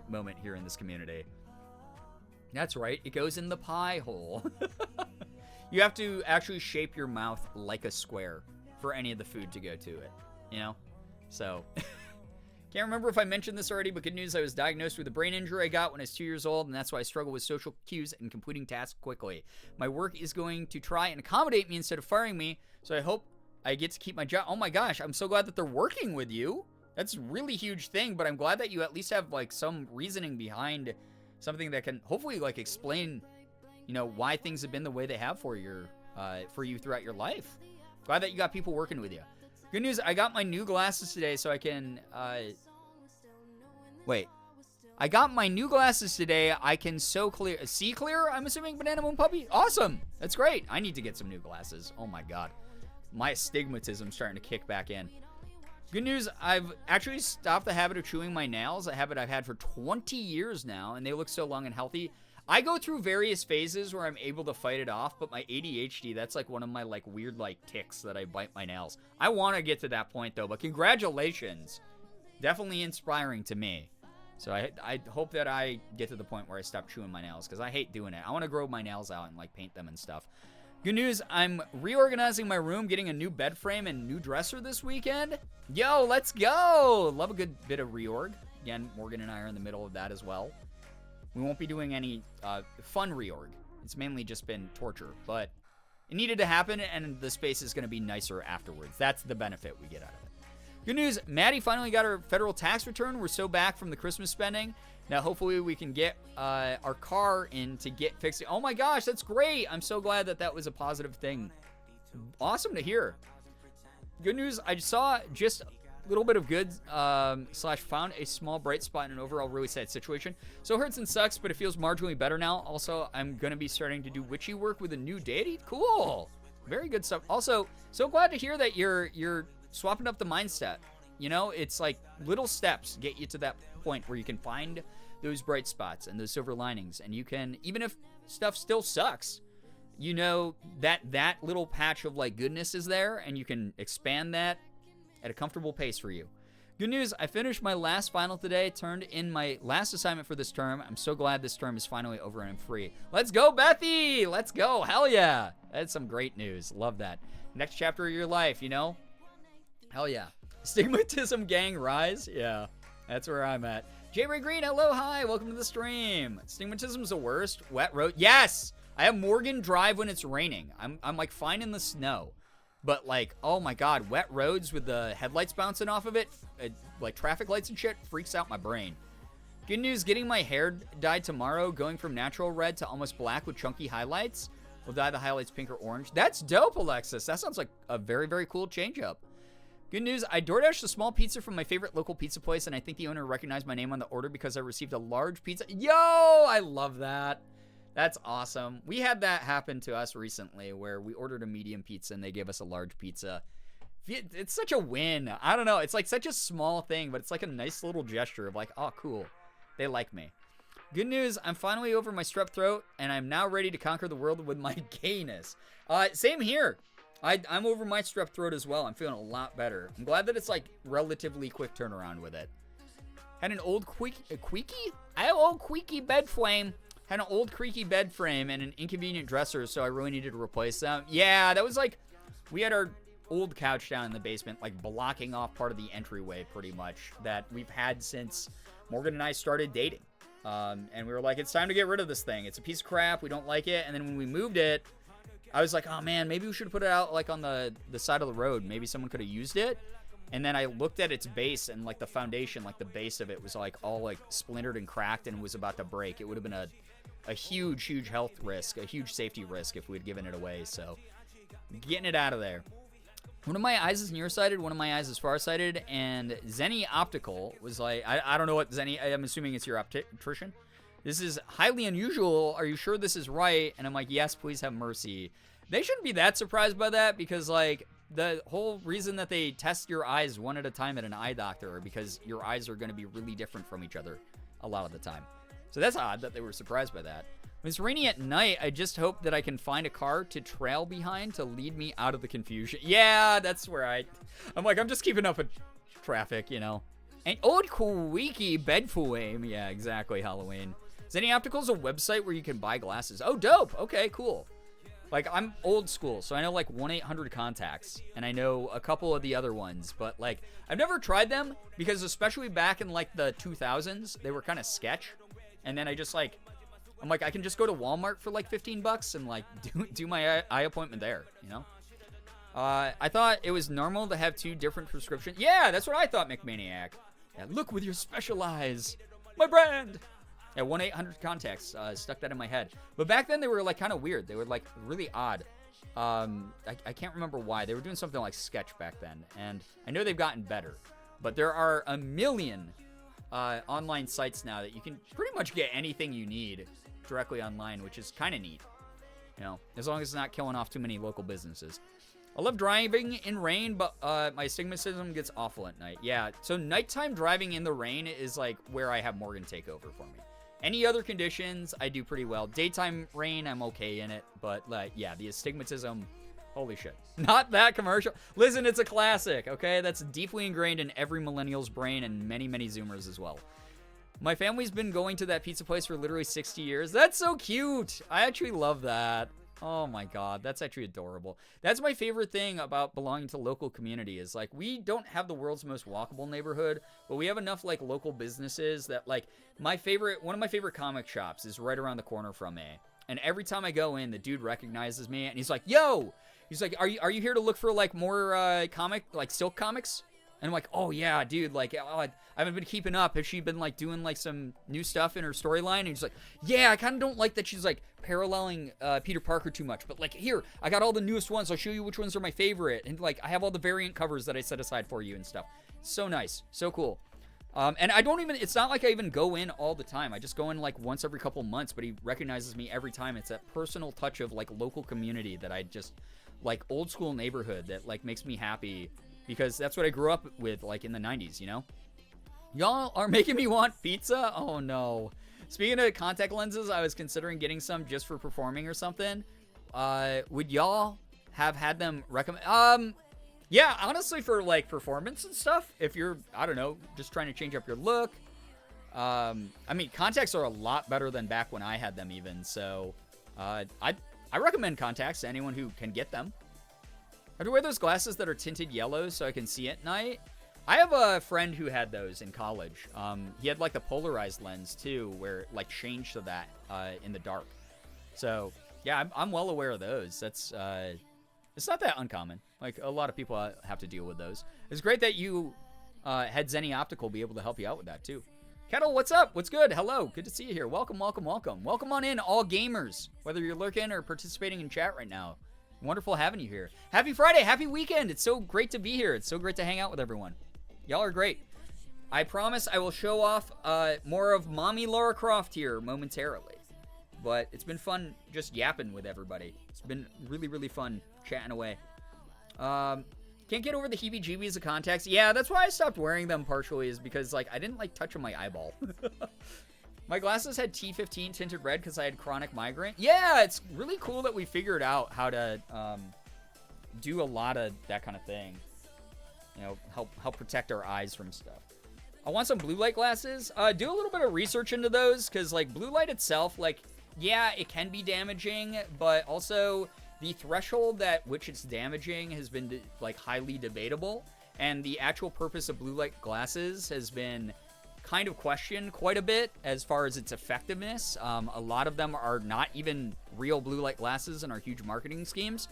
moment here in this community. That's right. It goes in the pie hole. You have to actually shape your mouth like a square for any of the food to go to it, you know? So, can't remember if I mentioned this already, but good news, I was diagnosed with a brain injury I got when I was 2 years old, and that's why I struggle with social cues and completing tasks quickly. My work is going to try and accommodate me instead of firing me, so I hope I get to keep my job. Oh my gosh, I'm so glad that they're working with you. That's a really huge thing, but I'm glad that you at least have, like, some reasoning behind something that can hopefully, like, explain, you know, why things have been the way they have for you throughout your life. Glad that you got people working with you. Good news, I got my new glasses today so I can, wait. I got my new glasses today. I can see clear, I'm assuming, Banana Moon Puppy? Awesome. That's great. I need to get some new glasses. Oh my God. My astigmatism's starting to kick back in. Good news, I've actually stopped the habit of chewing my nails, a habit I've had for 20 years now, and they look so long and healthy. I go through various phases where I'm able to fight it off, but my ADHD, that's like one of my like weird like tics that I bite my nails. I want to get to that point though, but congratulations. Definitely inspiring to me. So I hope that I get to the point where I stop chewing my nails because I hate doing it. I want to grow my nails out and like paint them and stuff. Good news, I'm reorganizing my room, getting a new bed frame and new dresser this weekend. Yo, let's go. Love a good bit of reorg. Again, Morgan and I are in the middle of that as well. We won't be doing any fun reorg. It's mainly just been torture, but it needed to happen, and the space is going to be nicer afterwards. That's the benefit we get out of it. Good news, Maddie finally got her federal tax return. We're so back from the Christmas spending. Now, hopefully, we can get our car in to get fixed. Oh my gosh, that's great. I'm so glad that that was a positive thing. Awesome to hear. Good news, I saw just little bit of good slash found a small bright spot in an overall really sad situation. So it hurts and sucks, but it feels marginally better now. Also, I'm going to be starting to do witchy work with a new deity. Cool. Very good stuff. Also, so glad to hear that you're swapping up the mindset. You know, it's like little steps get you to that point where you can find those bright spots and those silver linings. And you can, even if stuff still sucks, you know that that little patch of like goodness is there and you can expand that at a comfortable pace for you. Good news, I finished my last final today, turned in my last assignment for this term. I'm so glad this term is finally over and I'm free. Let's go, Bethy! Let's go, hell yeah! That's some great news, love that. Next chapter of your life, you know? Hell yeah. Stigmatism gang rise? Yeah, that's where I'm at. J-Ray Green, hello, hi, welcome to the stream. Stigmatism's the worst. Wet road, yes! I have Morgan drive when it's raining. I'm like fine in the snow. But, like, oh my God, wet roads with the headlights bouncing off of it, like traffic lights and shit, freaks out my brain. Good news, getting my hair dyed tomorrow, going from natural red to almost black with chunky highlights. We'll dye the highlights pink or orange. That's dope, Alexis. That sounds like a very, very cool change up. Good news, I DoorDashed a small pizza from my favorite local pizza place, and I think the owner recognized my name on the order because I received a large pizza. Yo, I love that. That's awesome. We had that happen to us recently where we ordered a medium pizza and they gave us a large pizza. It's such a win. I don't know. It's like such a small thing, but it's like a nice little gesture of like, oh, cool. They like me. Good news. I'm finally over my strep throat and I'm now ready to conquer the world with my gayness. Same here. I'm over my strep throat as well. I'm feeling a lot better. I'm glad that it's like relatively quick turnaround with it. Had an old creaky? I have an old creaky bed frame. Had an old creaky bed frame and an inconvenient dresser, so I really needed to replace them. Yeah, that was like, we had our old couch down in the basement, like blocking off part of the entryway pretty much, that we've had since Morgan and I started dating. And we were like, it's time to get rid of this thing. It's a piece of crap. We don't like it. And then when we moved it, I was like, oh man, maybe we should put it out like on the side of the road. Maybe someone could have used it. And then I looked at its base, and like the foundation, like the base of it was like all like splintered and cracked and was about to break. It would have been a huge health risk, a huge safety risk if we'd given it away. So getting it out of there. One of my eyes is nearsighted, one of my eyes is farsighted, and Zenny Optical was like, I don't know what Zenny, I'm assuming it's your optician. This is highly unusual. Are you sure this is right? And I'm like, yes, please have mercy. They shouldn't be that surprised by that, because like the whole reason that they test your eyes one at a time at an eye doctor are because your eyes are going to be really different from each other a lot of the time. So that's odd that they were surprised by that. When it's raining at night, I just hope that I can find a car to trail behind to lead me out of the confusion. Yeah, that's where I'm like, I'm just keeping up with traffic, you know. An old queaky bed frame. Yeah, exactly, Halloween. Zenny Optical is a website where you can buy glasses. Oh, dope. Okay, cool. Like, I'm old school, so I know, like, 1-800-CONTACTS, and I know a couple of the other ones, but, like, I've never tried them, because especially back in, like, the 2000s, they were kind of sketch, and then I just, like, I'm like, I can just go to Walmart for, like, $15 and, like, do my eye appointment there, you know? I thought it was normal to have 2 different prescriptions. Yeah, that's what I thought, McManiac. Yeah, look with your special eyes. My brand! Yeah, 1-800-CONTACTS, stuck that in my head. But back then, they were, like, kind of weird. They were, like, really odd. I can't remember why. They were doing something like sketch back then. And I know they've gotten better. But there are a million online sites now that you can pretty much get anything you need directly online, which is kind of neat. You know, as long as it's not killing off too many local businesses. I love driving in rain, but my astigmatism gets awful at night. Yeah, so nighttime driving in the rain is, like, where I have Morgan take over for me. Any other conditions, I do pretty well. Daytime rain, I'm okay in it. But, like, yeah, the astigmatism, holy shit. Not that commercial. Listen, it's a classic, okay? That's deeply ingrained in every millennial's brain and many, many Zoomers as well. My family's been going to that pizza place for literally 60 years. That's so cute. I actually love that. Oh my god, that's actually adorable. That's my favorite thing about belonging to local community is, like, we don't have the world's most walkable neighborhood, but we have enough, like, local businesses that, like, one of my favorite comic shops is right around the corner from me. And every time I go in, the dude recognizes me and he's like, yo! He's like, are you here to look for, like, more Silk comics? And I'm like, oh yeah, dude, like, I haven't been keeping up. Has she been, like, doing, like, some new stuff in her storyline? And he's like, yeah, I kind of don't like that she's, like, paralleling Peter Parker too much. But, like, here, I got all the newest ones. I'll show you which ones are my favorite. And, like, I have all the variant covers that I set aside for you and stuff. So nice. So cool. And it's not like I even go in all the time. I just go in, like, once every couple months. But he recognizes me every time. It's that personal touch of, like, local community that I just, like, old school neighborhood that, like, makes me happy. Because that's what I grew up with, like, in the 90s, you know? Y'all are making me want pizza? Oh, no. Speaking of contact lenses, I was considering getting some just for performing or something. Would y'all have had them recommend? Yeah, honestly, for, like, performance and stuff. If you're, I don't know, just trying to change up your look. I mean, contacts are a lot better than back when I had them even. So, I recommend contacts to anyone who can get them. I have to wear those glasses that are tinted yellow so I can see at night. I have a friend who had those in college. He had, like, the polarized lens, too, where it, like, changed to that in the dark. So, yeah, I'm well aware of those. That's, it's not that uncommon. Like, a lot of people have to deal with those. It's great that you had Zenny Optical be able to help you out with that, too. Kettle, what's up? What's good? Hello. Good to see you here. Welcome, welcome, welcome. Welcome on in, all gamers, whether you're lurking or participating in chat right now. Wonderful having you here. Happy Friday. Happy weekend. It's so great to be here. It's so great to hang out with everyone. Y'all are great. I promise I will show off more of Mommy Lara Croft here momentarily. But it's been fun just yapping with everybody. It's been really, really fun chatting away. Can't get over the heebie-jeebies of contacts. Yeah, that's why I stopped wearing them partially, is because, like, I didn't like touching my eyeball. My glasses had T15 tinted red because I had chronic migraine. Yeah, it's really cool that we figured out how to do a lot of that kind of thing. You know, help protect our eyes from stuff. I want some blue light glasses. Do a little bit of research into those, because, like, blue light itself, like, yeah, it can be damaging, but also the threshold at which it's damaging has been, like, highly debatable, and the actual purpose of blue light glasses has been kind of questioned quite a bit as far as its effectiveness. A lot of them are not even real blue light glasses and are huge marketing schemes.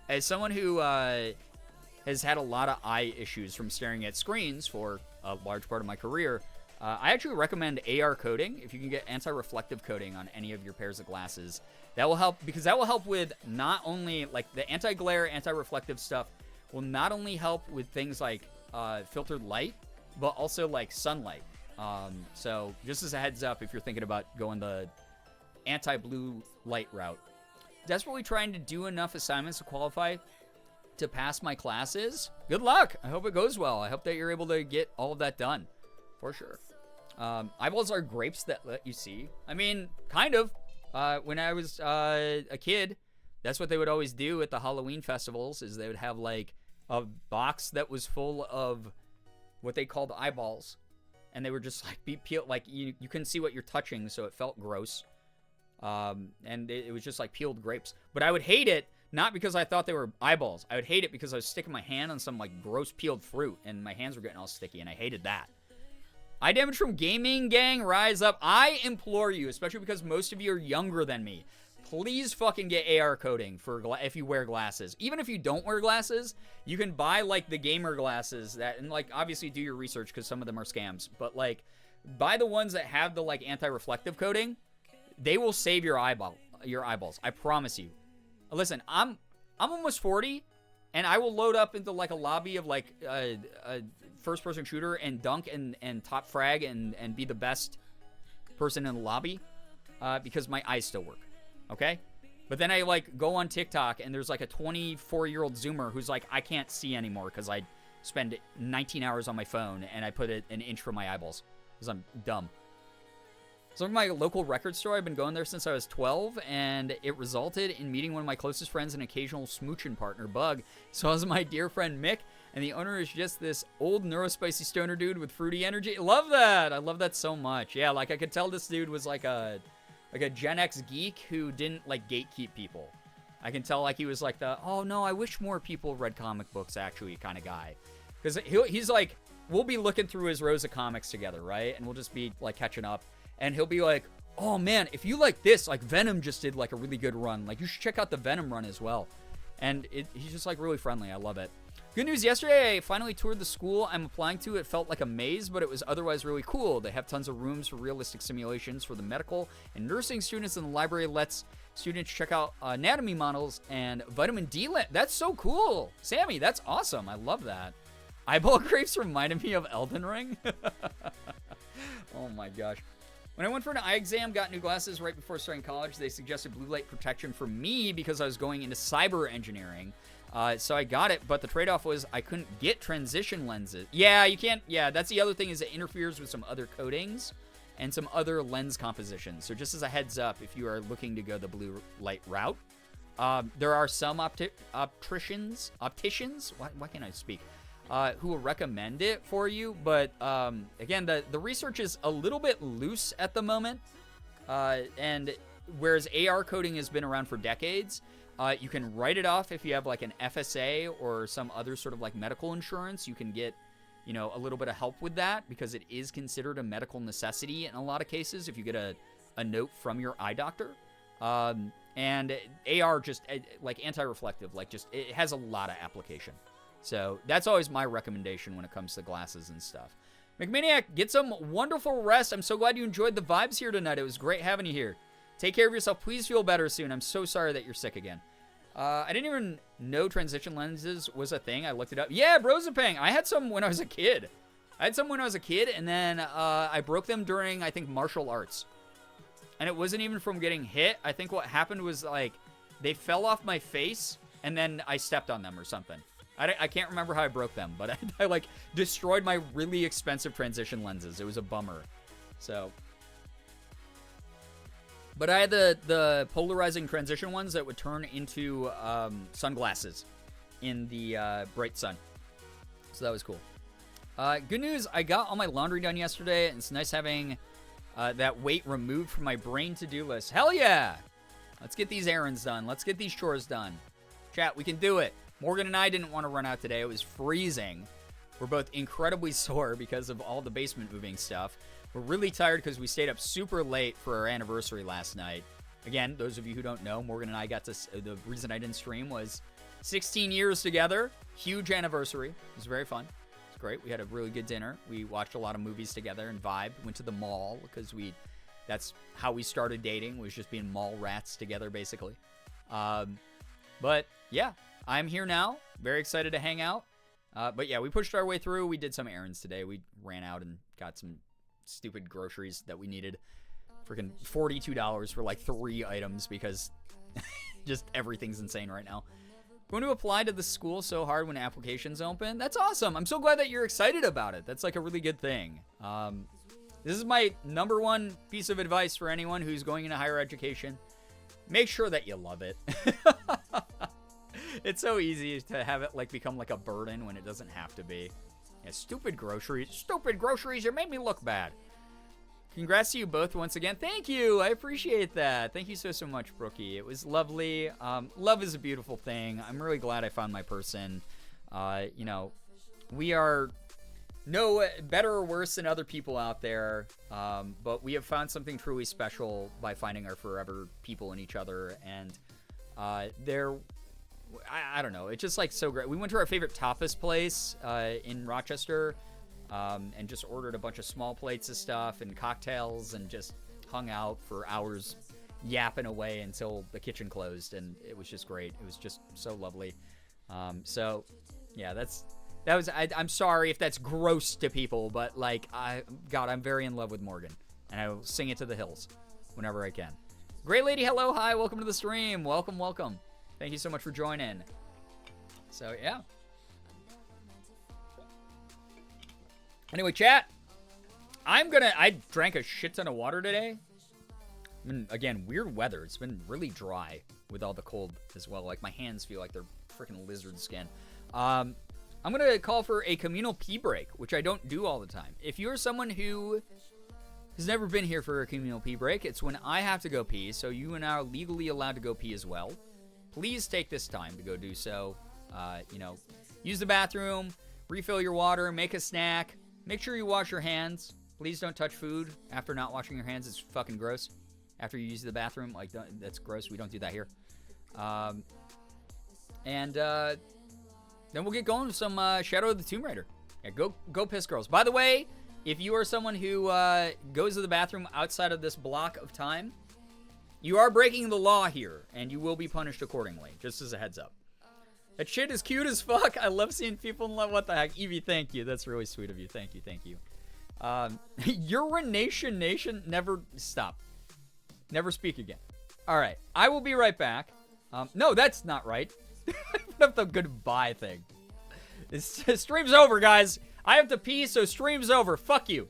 As someone who has had a lot of eye issues from staring at screens for a large part of my career, I actually recommend AR coating. If you can get anti-reflective coating on any of your pairs of glasses, that will help, because that will help with not only, like, the anti-glare, anti-reflective stuff will not only help with things like filtered light, but also, like, sunlight. So just as a heads up, if you're thinking about going the anti-blue light route. Desperately trying to do enough assignments to qualify to pass my classes. Good luck. I hope it goes well. I hope that you're able to get all of that done. For sure. Eyeballs are grapes that let you see. I mean, kind of. When I was a kid, that's what they would always do at the Halloween festivals, is they would have, like, a box that was full of what they called eyeballs. And they were just, like, be peeled, like, you couldn't see what you're touching, so it felt gross. And it was just, like, peeled grapes. But I would hate it, not because I thought they were eyeballs. I would hate it because I was sticking my hand on some, like, gross peeled fruit, and my hands were getting all sticky, and I hated that. Eye damage from gaming, gang, rise up. I implore you, especially because most of you are younger than me, please fucking get AR coating for if you wear glasses. Even if you don't wear glasses, you can buy, like, the gamer glasses that, and, like, obviously do your research because some of them are scams, but, like, buy the ones that have the, like, anti-reflective coating. They will save your eyeballs. I promise you. Listen, I'm almost 40, and I will load up into, like, a lobby of, like, a first-person shooter and dunk and top frag and be the best person in the lobby because my eyes still work. Okay? But then I, like, go on TikTok, and there's, like, a 24-year-old Zoomer who's like, I can't see anymore because I spend 19 hours on my phone, and I put it an inch from my eyeballs because I'm dumb. So my local record store, I've been going there since I was 12, and it resulted in meeting one of my closest friends and occasional smooching partner, Bug. So I was my dear friend, Mick, and the owner is just this old neurospicy stoner dude with fruity energy. Love that! I love that so much. Yeah, like, I could tell this dude was like a Gen X geek who didn't, like, gatekeep people. I can tell, like, he was like the, oh, no, I wish more people read comic books, actually, kind of guy. Because he's like, we'll be looking through his rows of comics together, right? And we'll just be, like, catching up. And he'll be like, oh, man, if you like this, like, Venom just did, like, a really good run. Like, you should check out the Venom run as well. And he's just, like, really friendly. I love it. Good news, yesterday I finally toured the school I'm applying to. It felt like a maze, but it was otherwise really cool. They have tons of rooms for realistic simulations for the medical and nursing students, and the library lets students check out anatomy models and vitamin D. That's so cool. Sammy, that's awesome. I love that. Eyeball grapes reminded me of Elden Ring. Oh my gosh. When I went for an eye exam, got new glasses right before starting college. They suggested blue light protection for me because I was going into cyber engineering. So I got it, but the trade-off was I couldn't get transition lenses. Yeah, you can't. Yeah, that's the other thing, is it interferes with some other coatings and some other lens compositions. So just as a heads up, if you are looking to go the blue light route, there are some opticians, why can't I speak, who will recommend it for you. But again, the research is a little bit loose at the moment. And whereas AR coating has been around for decades, you can write it off if you have, like, an FSA or some other sort of, like, medical insurance. You can get, you know, a little bit of help with that because it is considered a medical necessity in a lot of cases if you get a note from your eye doctor. And AR just, like, anti-reflective, like, just, it has a lot of application. So that's always my recommendation when it comes to glasses and stuff. McManiac, get some wonderful rest. I'm so glad you enjoyed the vibes here tonight. It was great having you here. Take care of yourself. Please feel better soon. I'm so sorry that you're sick again. I didn't even know transition lenses was a thing. I looked it up. Yeah, Brozapang. I had some when I was a kid. And then I broke them during, I think, martial arts. And it wasn't even from getting hit. I think what happened was, like, they fell off my face, and then I stepped on them or something. I can't remember how I broke them, but I like, destroyed my really expensive transition lenses. It was a bummer. So... But I had the polarizing transition ones that would turn into sunglasses in the bright sun. So that was cool. Good news, I got all my laundry done yesterday, and it's nice having that weight removed from my brain to-do list. Hell yeah! Let's get these errands done. Let's get these chores done. Chat, we can do it. Morgan and I didn't want to run out today. It was freezing. We're both incredibly sore because of all the basement moving stuff. We're really tired because we stayed up super late for our anniversary last night. Again, those of you who don't know, Morgan and I got to... The reason I didn't stream was 16 years together. Huge anniversary. It was very fun. It was great. We had a really good dinner. We watched a lot of movies together and vibed. Went to the mall because that's how we started dating, was just being mall rats together, basically. But, yeah, I'm here now. Very excited to hang out. But, yeah, we pushed our way through. We did some errands today. We ran out and got some stupid groceries that we needed. Freaking $42 for, like, 3 items because just everything's insane right now. Going to apply to the school so hard when applications open. That's awesome. I'm so glad that you're excited about it. That's, like, a really good thing. This is my number one piece of advice for anyone who's going into higher education. Make sure that you love it. It's so easy to have it like become like a burden when it doesn't have to be. Yeah, stupid groceries. Stupid groceries. You made me look bad. Congrats to you both once again. Thank you. I appreciate that. Thank you so much, Brookie. It was lovely. Love is a beautiful thing. I'm really glad I found my person. You know, we are no better or worse than other people out there, but we have found something truly special by finding our forever people in each other, and I don't know, it's just like so great. We went to our favorite tapas place in Rochester, and just ordered a bunch of small plates of stuff and cocktails and just hung out for hours yapping away until the kitchen closed, and it was just great. It was just so lovely. So yeah, I'm sorry if that's gross to people, but like, God, I'm very in love with Morgan, and I will sing it to the hills whenever I can. Great lady, hello, hi, welcome to the stream. Welcome, welcome. Thank you so much for joining. So yeah. Anyway, chat, I drank a shit ton of water today. I mean, again, weird weather. It's been really dry with all the cold as well. Like, my hands feel like they're freaking lizard skin. I'm going to call for a communal pee break, which I don't do all the time. If you're someone who has never been here for a communal pee break, it's when I have to go pee, so you and I are legally allowed to go pee as well. Please take this time to go do so. You know, use the bathroom, refill your water, make a snack. Make sure you wash your hands. Please don't touch food after not washing your hands. It's fucking gross. After you use the bathroom, like, that's gross. We don't do that here. Then we'll get going with some Shadow of the Tomb Raider. Yeah, go piss, girls. By the way, if you are someone who goes to the bathroom outside of this block of time, you are breaking the law here, and you will be punished accordingly, just as a heads up. That shit is cute as fuck. I love seeing people in love. What the heck? Evie, thank you. That's really sweet of you. Thank you, thank you. Urination Nation, never stop. Never speak again. All right, I will be right back. No, that's not right. I put up the goodbye thing. Stream's over, guys. I have to pee, so stream's over. Fuck you.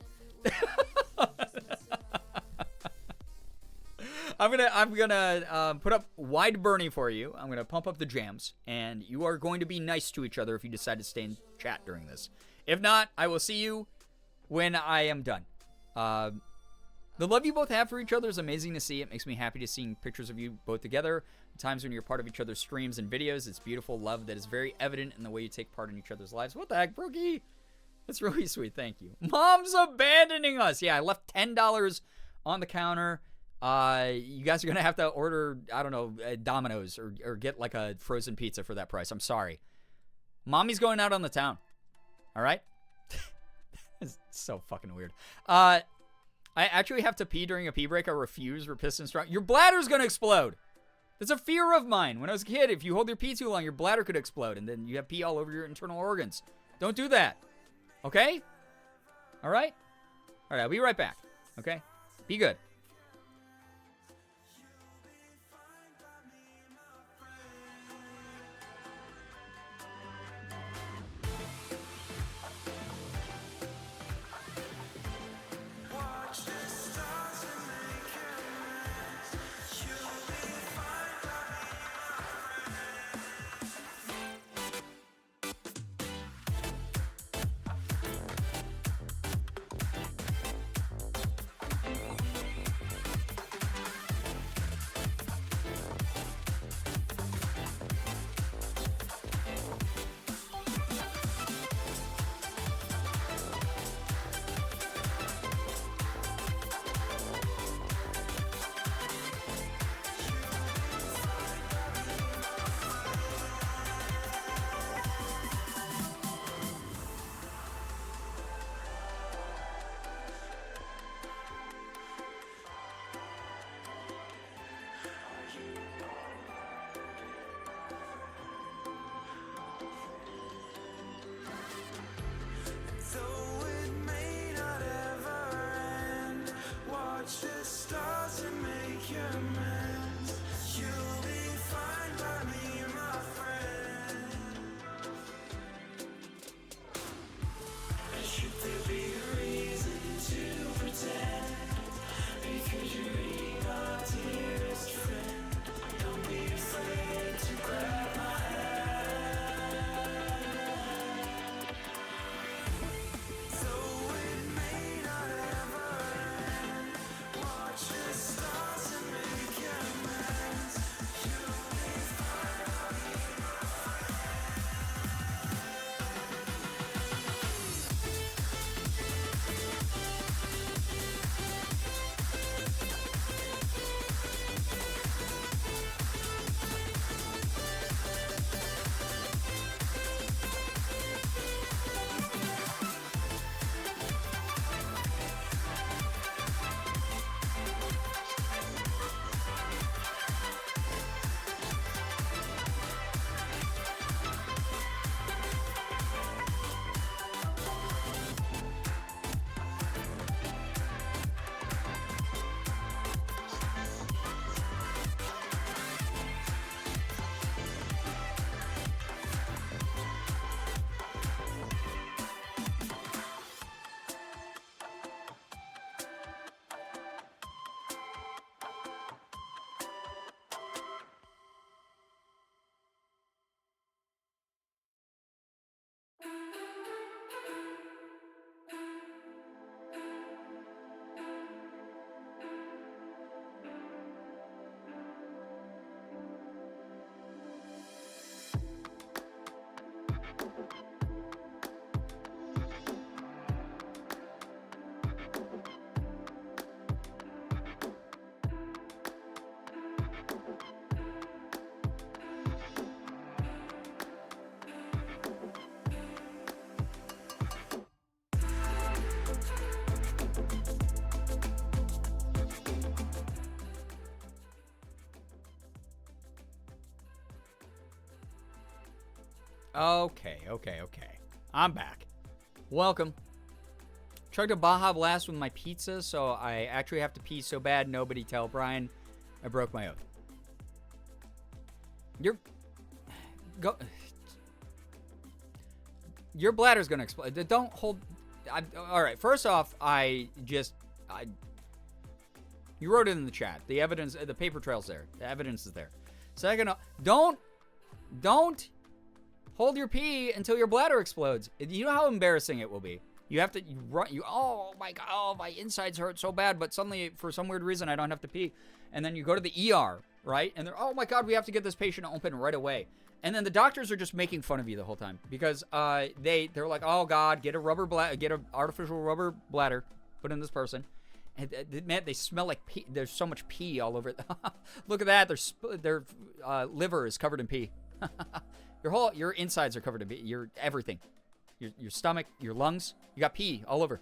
I'm gonna put up Wide Bernie for you. I'm gonna pump up the jams, and you are going to be nice to each other if you decide to stay in chat during this. If not, I will see you when I am done. The love you both have for each other is amazing to see. It makes me happy to see pictures of you both together. Times when you're part of each other's streams and videos. It's beautiful love that is very evident in the way you take part in each other's lives. What the heck, Brookie? That's really sweet. Thank you. Mom's abandoning us. Yeah, I left $10 on the counter. You guys are going to have to order, I don't know, Domino's or get like a frozen pizza for that price. I'm sorry. Mommy's going out on the town. All right? It's so fucking weird. I actually have to pee during a pee break. I refuse. We're pissed and strong. Your bladder's going to explode. That's a fear of mine. When I was a kid, if you hold your pee too long, your bladder could explode, and then you have pee all over your internal organs. Don't do that. Okay? All right? All right, I'll be right back. Okay? Be good. Okay. I'm back. Welcome. Chugged a Baja Blast with my pizza, so I actually have to pee so bad nobody tell Brian I broke my oath. Your bladder's gonna explode. Don't hold. All right. First off, you wrote it in the chat. The evidence, the paper trail's there. The evidence is there. Second, don't hold your pee until your bladder explodes. You know how embarrassing it will be. You have to oh my god, oh my insides hurt so bad, but suddenly for some weird reason I don't have to pee. And then you go to the ER, right? And they're, oh my god, we have to get this patient open right away. And then the doctors are just making fun of you the whole time because they're like, oh god, get an artificial rubber bladder, put in this person. And man, they smell like pee. There's so much pee all over it. Look at that. Their liver is covered in pee. Your insides are covered in pee. Your everything. Your stomach, your lungs, you got pee all over.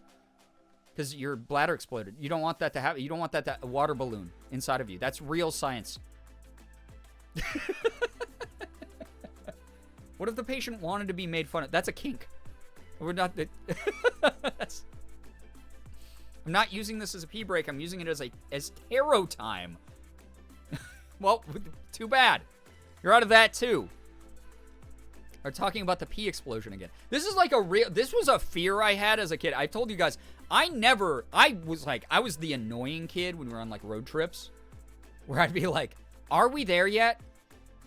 Because your bladder exploded. You don't want that to happen. You don't want that a water balloon inside of you. That's real science. What if the patient wanted to be made fun of? That's a kink. We're not. I'm not using this as a pee break. I'm using it as tarot time. Well, too bad. You're out of that too. Are talking about the pee explosion again. This is like this was a fear I had as a kid. I told you guys, I was the annoying kid when we were on like road trips where I'd be like, are we there yet?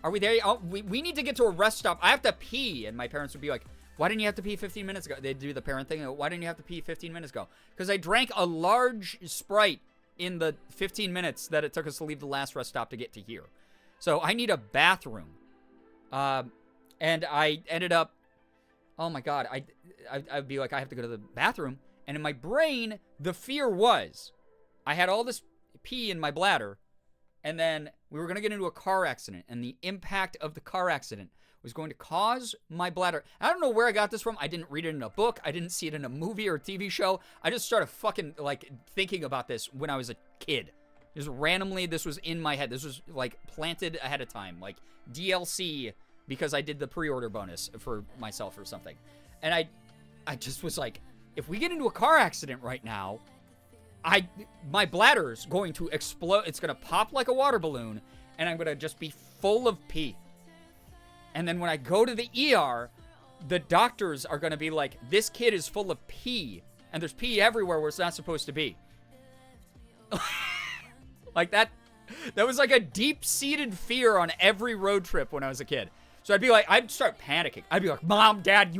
Are we there? Oh, we need to get to a rest stop. I have to pee. And my parents would be like, why didn't you have to pee 15 minutes ago? They'd do the parent thing. Why didn't you have to pee 15 minutes ago? Because I drank a large Sprite in the 15 minutes that it took us to leave the last rest stop to get to here. So I need a bathroom. And I ended up, oh my God, I'd be like, I have to go to the bathroom. And in my brain, the fear was, I had all this pee in my bladder, and then we were going to get into a car accident, and the impact of the car accident was going to cause my bladder. I don't know where I got this from. I didn't read it in a book. I didn't see it in a movie or a TV show. I just started fucking, like, thinking about this when I was a kid. Just randomly, this was in my head. This was, like, planted ahead of time. Like, DLC, because I did the pre-order bonus for myself or something. And I just was like, if we get into a car accident right now, my bladder's going to explode. It's going to pop like a water balloon, and I'm going to just be full of pee. And then when I go to the ER, the doctors are going to be like, this kid is full of pee, and there's pee everywhere where it's not supposed to be. Like that was like a deep-seated fear on every road trip when I was a kid. So I'd start panicking. I'd be like, Mom, Dad,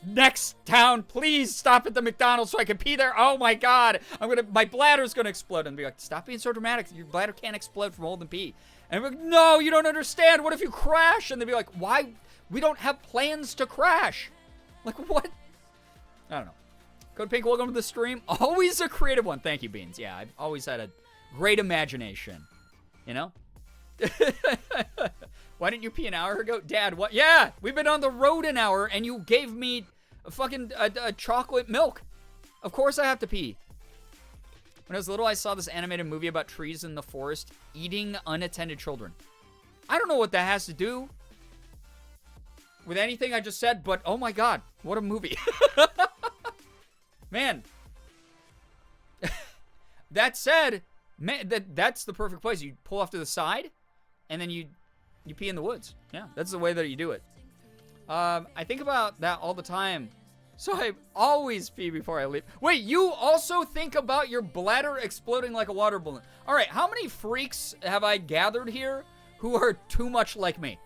next town, please stop at the McDonald's so I can pee there. Oh my God, my bladder's gonna explode. And be like, stop being so dramatic. Your bladder can't explode from holding pee. And I'm like, no, you don't understand. What if you crash? And they'd be like, why? We don't have plans to crash. Like, what? I don't know. Code Pink, welcome to the stream. Always a creative one. Thank you, Beans. Yeah, I've always had a great imagination. You know? Why didn't you pee an hour ago? Dad, what? Yeah, we've been on the road an hour, and you gave me a fucking chocolate milk. Of course I have to pee. When I was little, I saw this animated movie about trees in the forest eating unattended children. I don't know what that has to do with anything I just said, but oh my God, what a movie. Man. That said, man, that's the perfect place. You pull off to the side, and then you pee in the woods. Yeah, that's the way that you do it. I think about that all the time. So I always pee before I leave. Wait, you also think about your bladder exploding like a water balloon. All right, how many freaks have I gathered here who are too much like me?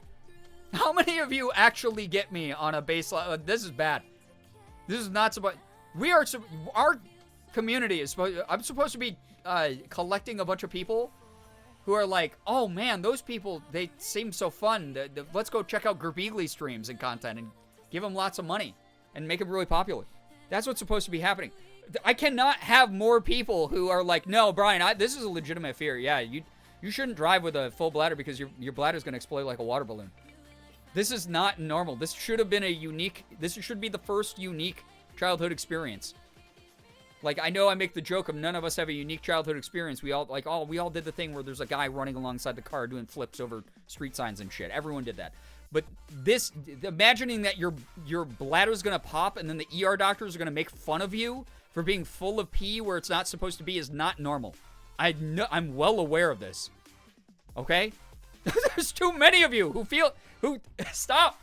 How many of you actually get me on a baseline? This is bad. This is not supposed... Our community is supposed... I'm supposed to be collecting a bunch of people who are like, oh man, those people, they seem so fun. Let's go check out Girbeagly streams and content and give them lots of money and make them really popular. That's what's supposed to be happening. I cannot have more people who are like, no, Brian, this is a legitimate fear. Yeah, you shouldn't drive with a full bladder because your bladder's going to explode like a water balloon. This is not normal. This should have been this should be the first unique childhood experience. Like, I know I make the joke of none of us have a unique childhood experience. We all did the thing where there's a guy running alongside the car doing flips over street signs and shit. Everyone did that. But this, imagining that your bladder's gonna pop and then the ER doctors are gonna make fun of you for being full of pee where it's not supposed to be is not normal. I'm well aware of this. Okay? There's too many of you who stop.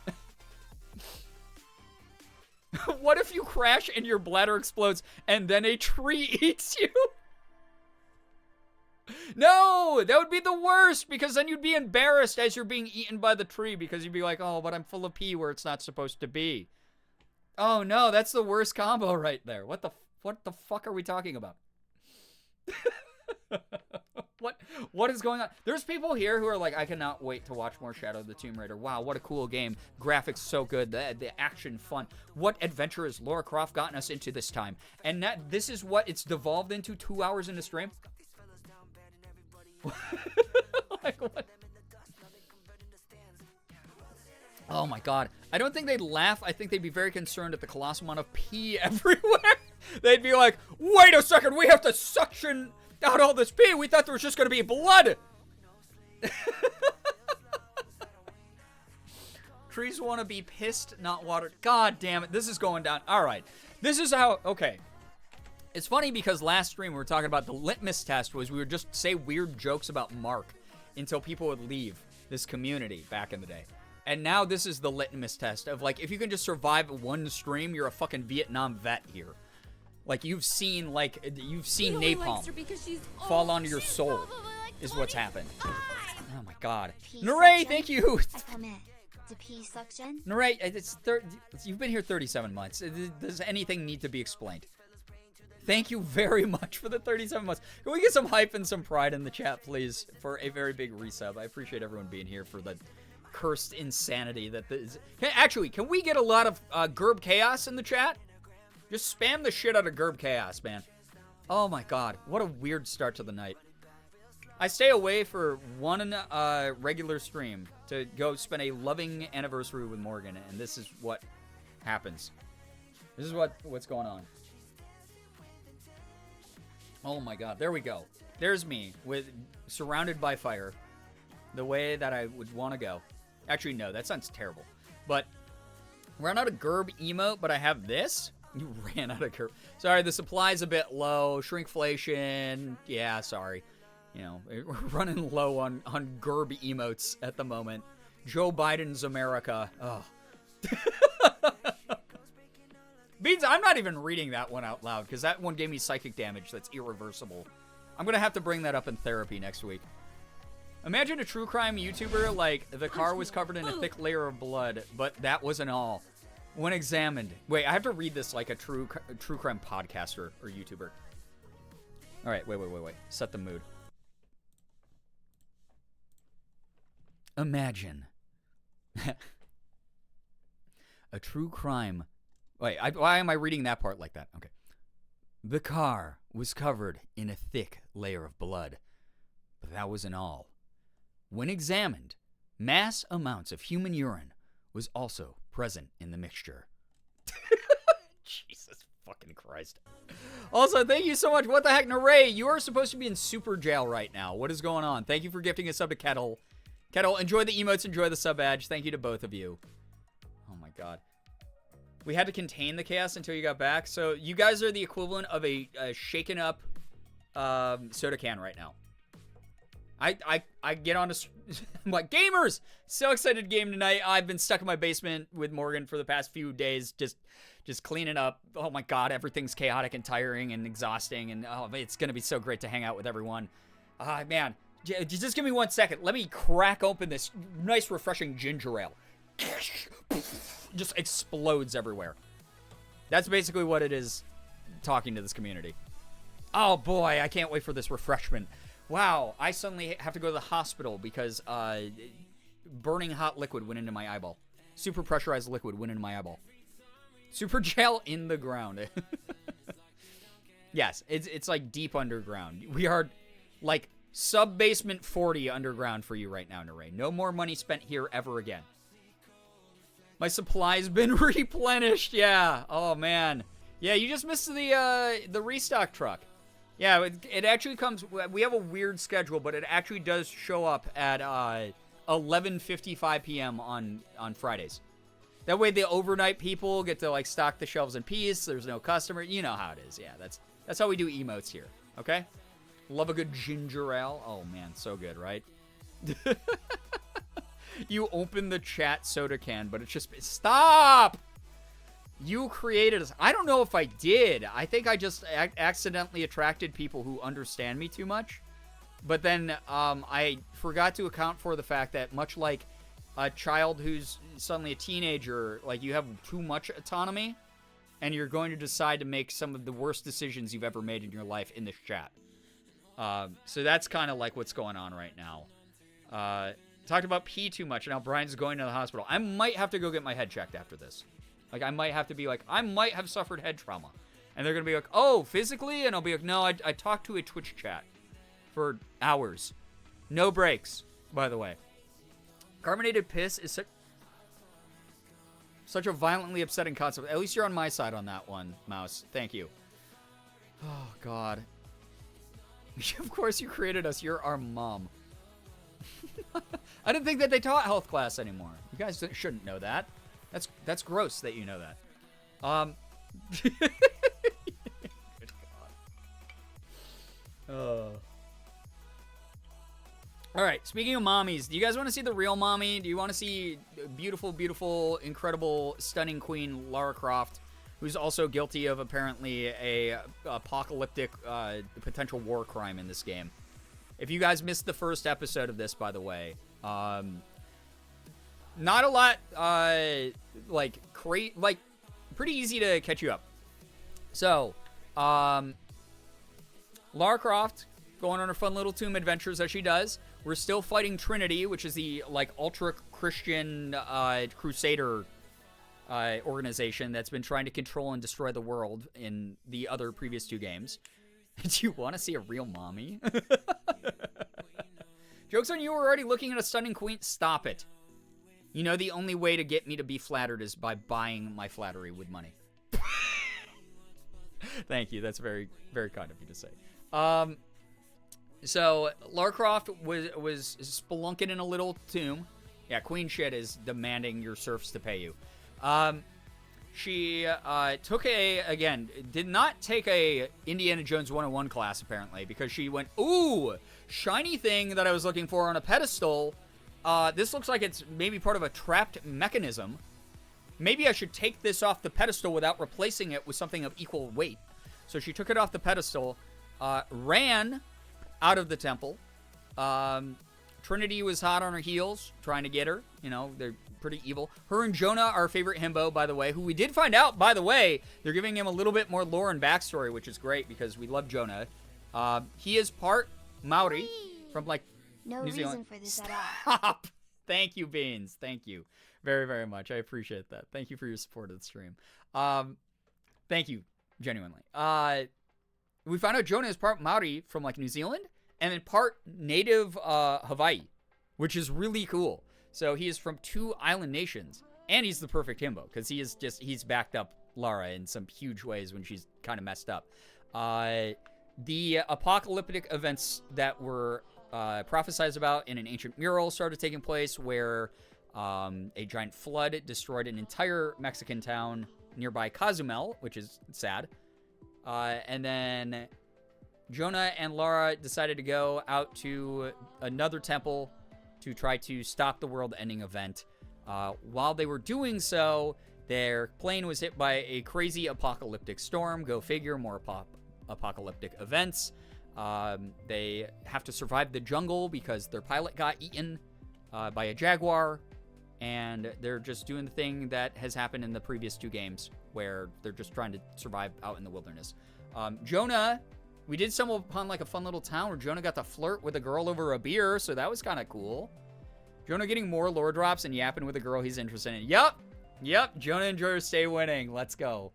What if you crash and your bladder explodes and then a tree eats you? No, that would be the worst, because then you'd be embarrassed as you're being eaten by the tree, because you'd be like, oh, but I'm full of pee where it's not supposed to be. Oh no, that's the worst combo right there. What the fuck are we talking about? What is going on? There's people here who are like, I cannot wait to watch more Shadow of the Tomb Raider. Wow, what a cool game. Graphics so good. The action fun. What adventure has Lara Croft gotten us into this time? And this is what it's devolved into 2 hours into stream? Like, what? Oh my god. I don't think they'd laugh. I think they'd be very concerned at the colossal amount of pee everywhere. They'd be like, wait a second, we have to suction out all this pee. We thought there was just going to be blood. Trees want to be pissed, not watered. God damn it. This is going down. All right. This is how, okay. It's funny because last stream we were talking about the litmus test was we would just say weird jokes about Mark until people would leave this community back in the day. And now this is the litmus test of, like, if you can just survive one stream, you're a fucking Vietnam vet here. Like, you've seen napalm fall onto your soul is what's happened. Oh my god. Naray, thank you! Naray, you've been here 37 months. Does anything need to be explained? Thank you very much for the 37 months. Can we get some hype and some pride in the chat, please, for a very big resub? I appreciate everyone being here for the cursed insanity that is. Actually, can we get a lot of Gerb Chaos in the chat? Just spam the shit out of Gerb Chaos, man. Oh my god, what a weird start to the night. I stay away for one regular stream to go spend a loving anniversary with Morgan, and this is what happens. This is what's going on. Oh my god, there we go. There's me, surrounded by fire. The way that I would want to go. Actually, no, that sounds terrible. But, ran out of Gerb emote, but I have this? You ran out of Gerb. Sorry, the supply's a bit low. Shrinkflation. Yeah, sorry. You know, we're running low on Gerb emotes at the moment. Joe Biden's America. Oh. Beans, I'm not even reading that one out loud, because that one gave me psychic damage that's irreversible. I'm going to have to bring that up in therapy next week. Imagine a true crime YouTuber, like, the car was covered in a thick layer of blood, but that wasn't all. When examined... Wait, I have to read this like a true crime podcaster or YouTuber. Alright, wait. Set the mood. Imagine. A true crime... Wait, why am I reading that part like that? Okay. The car was covered in a thick layer of blood, but that wasn't all. When examined, mass amounts of human urine was also present in the mixture. Jesus fucking Christ. Also, thank you so much. What the heck, Naray? You are supposed to be in super jail right now. What is going on? Thank you for gifting a sub to Kettle. Kettle, enjoy the emotes, enjoy the sub badge. Thank you to both of you. Oh my god. We had to contain the chaos until you got back. So you guys are the equivalent of a shaken up soda can right now. I get on I'm like, gamers! So excited to game tonight. I've been stuck in my basement with Morgan for the past few days, just cleaning up. Oh my god, everything's chaotic and tiring and exhausting, and oh, it's gonna be so great to hang out with everyone. Man, just give me 1 second. Let me crack open this nice, refreshing ginger ale. Just explodes everywhere. That's basically what it is talking to this community. Oh boy, I can't wait for this refreshment. Wow, I suddenly have to go to the hospital because burning hot liquid went into my eyeball. Super pressurized liquid went into my eyeball. Super gel in the ground. Yes, it's like deep underground. We are like sub-basement 40 underground for you right now, Naray. No more money spent here ever again. My supply's been replenished, yeah. Oh, man. Yeah, you just missed the restock truck. Yeah, it actually comes... We have a weird schedule, but it actually does show up at 11:55 p.m. on Fridays. That way the overnight people get to like stock the shelves in peace. There's no customer. You know how it is. Yeah, that's how we do emotes here. Okay? Love a good ginger ale. Oh man, so good, right? You open the chat soda can, but it's just stop. You created us. I don't know if I did. I think I just accidentally attracted people who understand me too much. But then I forgot to account for the fact that much like a child who's suddenly a teenager, like you have too much autonomy and you're going to decide to make some of the worst decisions you've ever made in your life in this chat. So that's kind of like what's going on right now. Talked about pee too much and now Brian's going to the hospital. I might have to go get my head checked after this. Like, I might have to be like, I might have suffered head trauma. And they're going to be like, oh, physically? And I'll be like, no, I talked to a Twitch chat for hours. No breaks, by the way. Carbonated piss is such a violently upsetting concept. At least you're on my side on that one, Mouse. Thank you. Oh, God. Of course you created us. You're our mom. I didn't think that they taught health class anymore. You guys shouldn't know that. That's gross that you know that. Good God. All right, speaking of mommies, do you guys want to see the real mommy? Do you want to see beautiful, beautiful, incredible, stunning queen Lara Croft, who's also guilty of apparently a apocalyptic potential war crime in this game? If you guys missed the first episode of this, by the way, not a lot, pretty easy to catch you up. So, Lara Croft going on her fun little tomb adventures as she does. We're still fighting Trinity, which is the like ultra Christian crusader organization that's been trying to control and destroy the world in the other previous two games. Do you want to see a real mommy? Joke's on you, we're already looking at a stunning queen. Stop it. You know the only way to get me to be flattered is by buying my flattery with money. Thank you. That's very, very kind of you to say. So Lara Croft was spelunking in a little tomb. Yeah, queen shit is demanding your serfs to pay you. She did not take a Indiana Jones 101 class, apparently, because she went, ooh, shiny thing that I was looking for on a pedestal. This looks like it's maybe part of a trapped mechanism. Maybe I should take this off the pedestal without replacing it with something of equal weight. So she took it off the pedestal, ran out of the temple. Trinity was hot on her heels, trying to get her. You know, they're pretty evil. Her and Jonah, our favorite himbo, by the way, who we did find out, by the way, they're giving him a little bit more lore and backstory, which is great because we love Jonah. He is part Maori from, like, No New reason Zealand. for this at all. Stop! Thank you, Beans. Thank you very, very much. I appreciate that. Thank you for your support of the stream. Thank you, genuinely. We found out Jonah is part Maori from, like, New Zealand, and then part native Hawaii, which is really cool. So he is from two island nations, and he's the perfect himbo, because he's backed up Lara in some huge ways when she's kind of messed up. The apocalyptic events that were prophesized about in an ancient mural started taking place, where a giant flood destroyed an entire Mexican town nearby Cozumel, which is sad. And then Jonah and Lara decided to go out to another temple to try to stop the world-ending event. While they were doing so, their plane was hit by a crazy apocalyptic storm. Go figure, more apocalyptic events. They have to survive the jungle because their pilot got eaten by a jaguar. And they're just doing the thing that has happened in the previous two games, where they're just trying to survive out in the wilderness. Jonah, we did stumble upon like a fun little town where Jonah got to flirt with a girl over a beer, so that was kind of cool. Jonah getting more lore drops and yapping with a girl he's interested in. Yep, Jonah and Jorah stay winning. Let's go.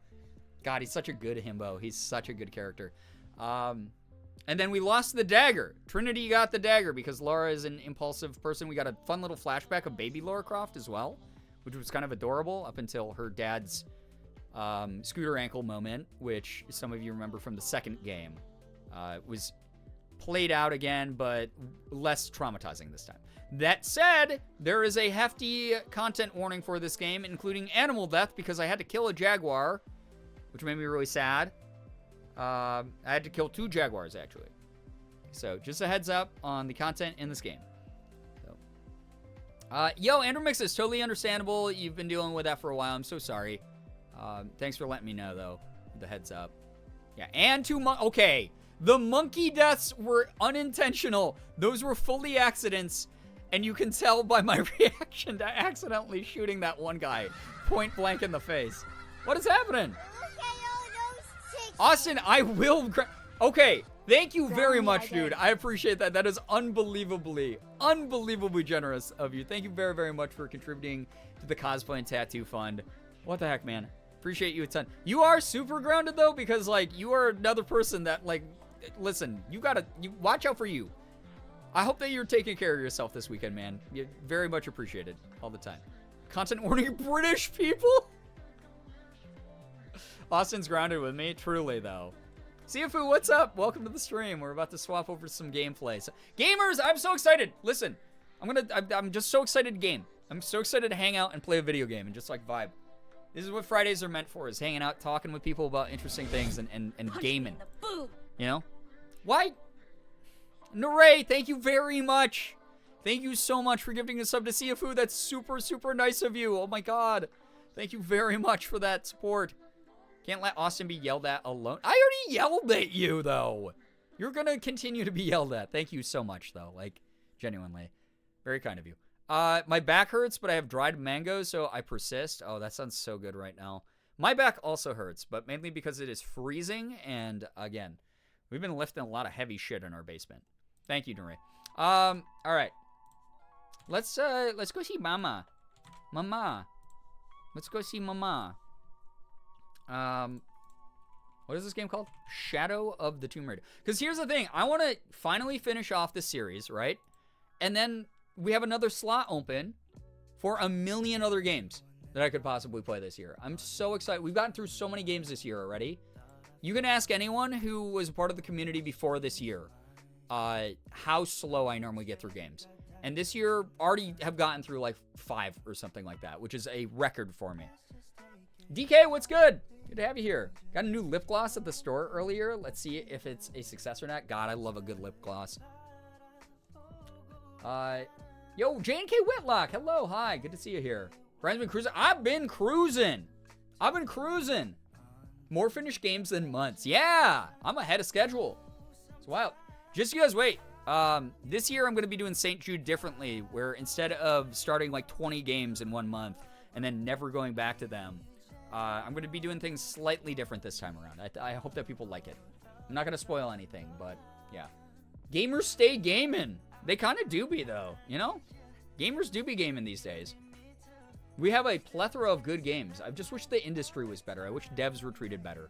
God, he's such a good himbo. He's such a good character. And then we lost the dagger. Trinity got the dagger because Lara is an impulsive person. We got a fun little flashback of baby Lara Croft as well, which was kind of adorable up until her dad's scooter ankle moment, which some of you remember from the second game. Was played out again, but less traumatizing this time. That said, there is a hefty content warning for this game, including animal death, because I had to kill a jaguar, which made me really sad. I had to kill 2 jaguars, actually. So, just a heads up on the content in this game. Yo, Andrew Mix is totally understandable. You've been dealing with that for a while. I'm so sorry. Thanks for letting me know, though. The heads up. Yeah, and 2 okay. The monkey deaths were unintentional. Those were fully accidents. And you can tell by my reaction to accidentally shooting that one guy point blank in the face. What is happening? Austin, I will... Okay, thank you very much, dude. I appreciate that. That is unbelievably generous of you. Thank you very, very much for contributing to the Cosplay and Tattoo Fund. What the heck, man? Appreciate you a ton. You are super grounded, though, because, like, you are another person that, like... Listen, you watch out for you. I hope that you're taking care of yourself this weekend, man. You very much appreciated all the time. Content warning, British people? Austin's grounded with me, truly, though. Siafu, what's up? Welcome to the stream. We're about to swap over some gameplay. So, gamers, I'm so excited. Listen, I'm just so excited to game. I'm so excited to hang out and play a video game and just like vibe. This is what Fridays are meant for, is hanging out, talking with people about interesting things and gaming. You know? Why? Naray, thank you very much. Thank you so much for giving a sub to Siafu. That's super, super nice of you. Oh my god. Thank you very much for that support. Can't let Austin be yelled at alone. I already yelled at you, though. You're gonna continue to be yelled at. Thank you so much, though. Like, genuinely. Very kind of you. My back hurts, but I have dried mangoes, so I persist. Oh, that sounds so good right now. My back also hurts, but mainly because it is freezing, and again, we've been lifting a lot of heavy shit in our basement. Thank you, Nuri. All right. Let's go see Mama. Mama. Let's go see Mama. What is this game called? Shadow of the Tomb Raider. Because here's the thing. I want to finally finish off this series, right? And then we have another slot open for a million other games that I could possibly play this year. I'm so excited. We've gotten through so many games this year already. You can ask anyone who was a part of the community before this year how slow I normally get through games. And this year, already have gotten through like 5 or something like that, which is a record for me. DK, what's good? Good to have you here. Got a new lip gloss at the store earlier. Let's see if it's a success or not. God, I love a good lip gloss. Yo, J&K Whitlock. Hello, hi. Good to see you here. Brian's been cruising. I've been cruising. More finished games than months. Yeah, I'm ahead of schedule. It's wild. Just you guys wait. This year I'm going to be doing St. Jude differently, where instead of starting like 20 games in 1 month and then never going back to them, I'm going to be doing things slightly different this time around. I hope that people like it. I'm not going to spoil anything, but yeah. Gamers stay gaming. They kind of do be, though, you know? Gamers do be gaming these days. We have a plethora of good games. I just wish the industry was better. I wish devs were treated better.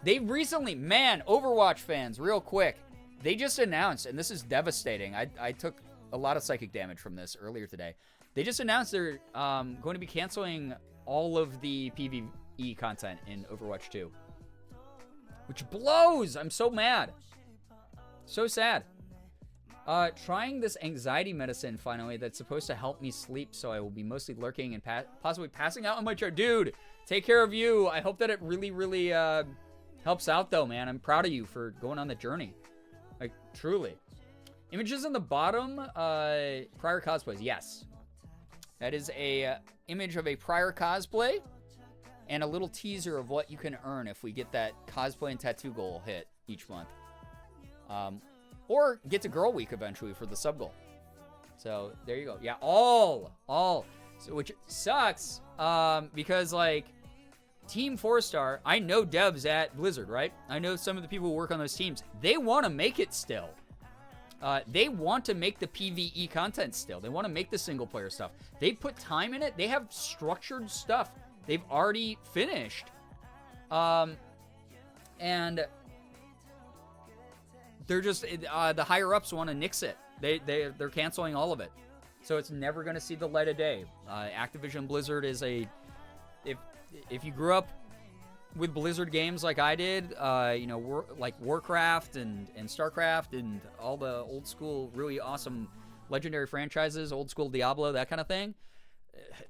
They recently, man, Overwatch fans, real quick, they just announced, and this is devastating. I took a lot of psychic damage from this earlier today. They just announced they're going to be canceling all of the PvE content in Overwatch 2. Which blows! I'm so mad. So sad. Trying this anxiety medicine, finally, that's supposed to help me sleep, so I will be mostly lurking and possibly passing out on my chair. Dude, take care of you. I hope that it really, really helps out, though, man. I'm proud of you for going on the journey. Like, truly. Images in the bottom, prior cosplays. Yes. That is a image of a prior cosplay and a little teaser of what you can earn if we get that cosplay and tattoo goal hit each month. Or get to Girl Week eventually for the sub goal. So, there you go. Yeah, all. So, which sucks, because, like, Team 4-Star, I know devs at Blizzard, right? I know some of the people who work on those teams. They want to make it still. They want to make the PvE content still. They want to make the single-player stuff. They put time in it. They have structured stuff they've already finished. And they're just, the higher-ups want to nix it. They're canceling all of it. So it's never going to see the light of day. Activision Blizzard is a... If you grew up with Blizzard games like I did, you know, like Warcraft and StarCraft and all the old school, really awesome legendary franchises, old school Diablo, that kind of thing,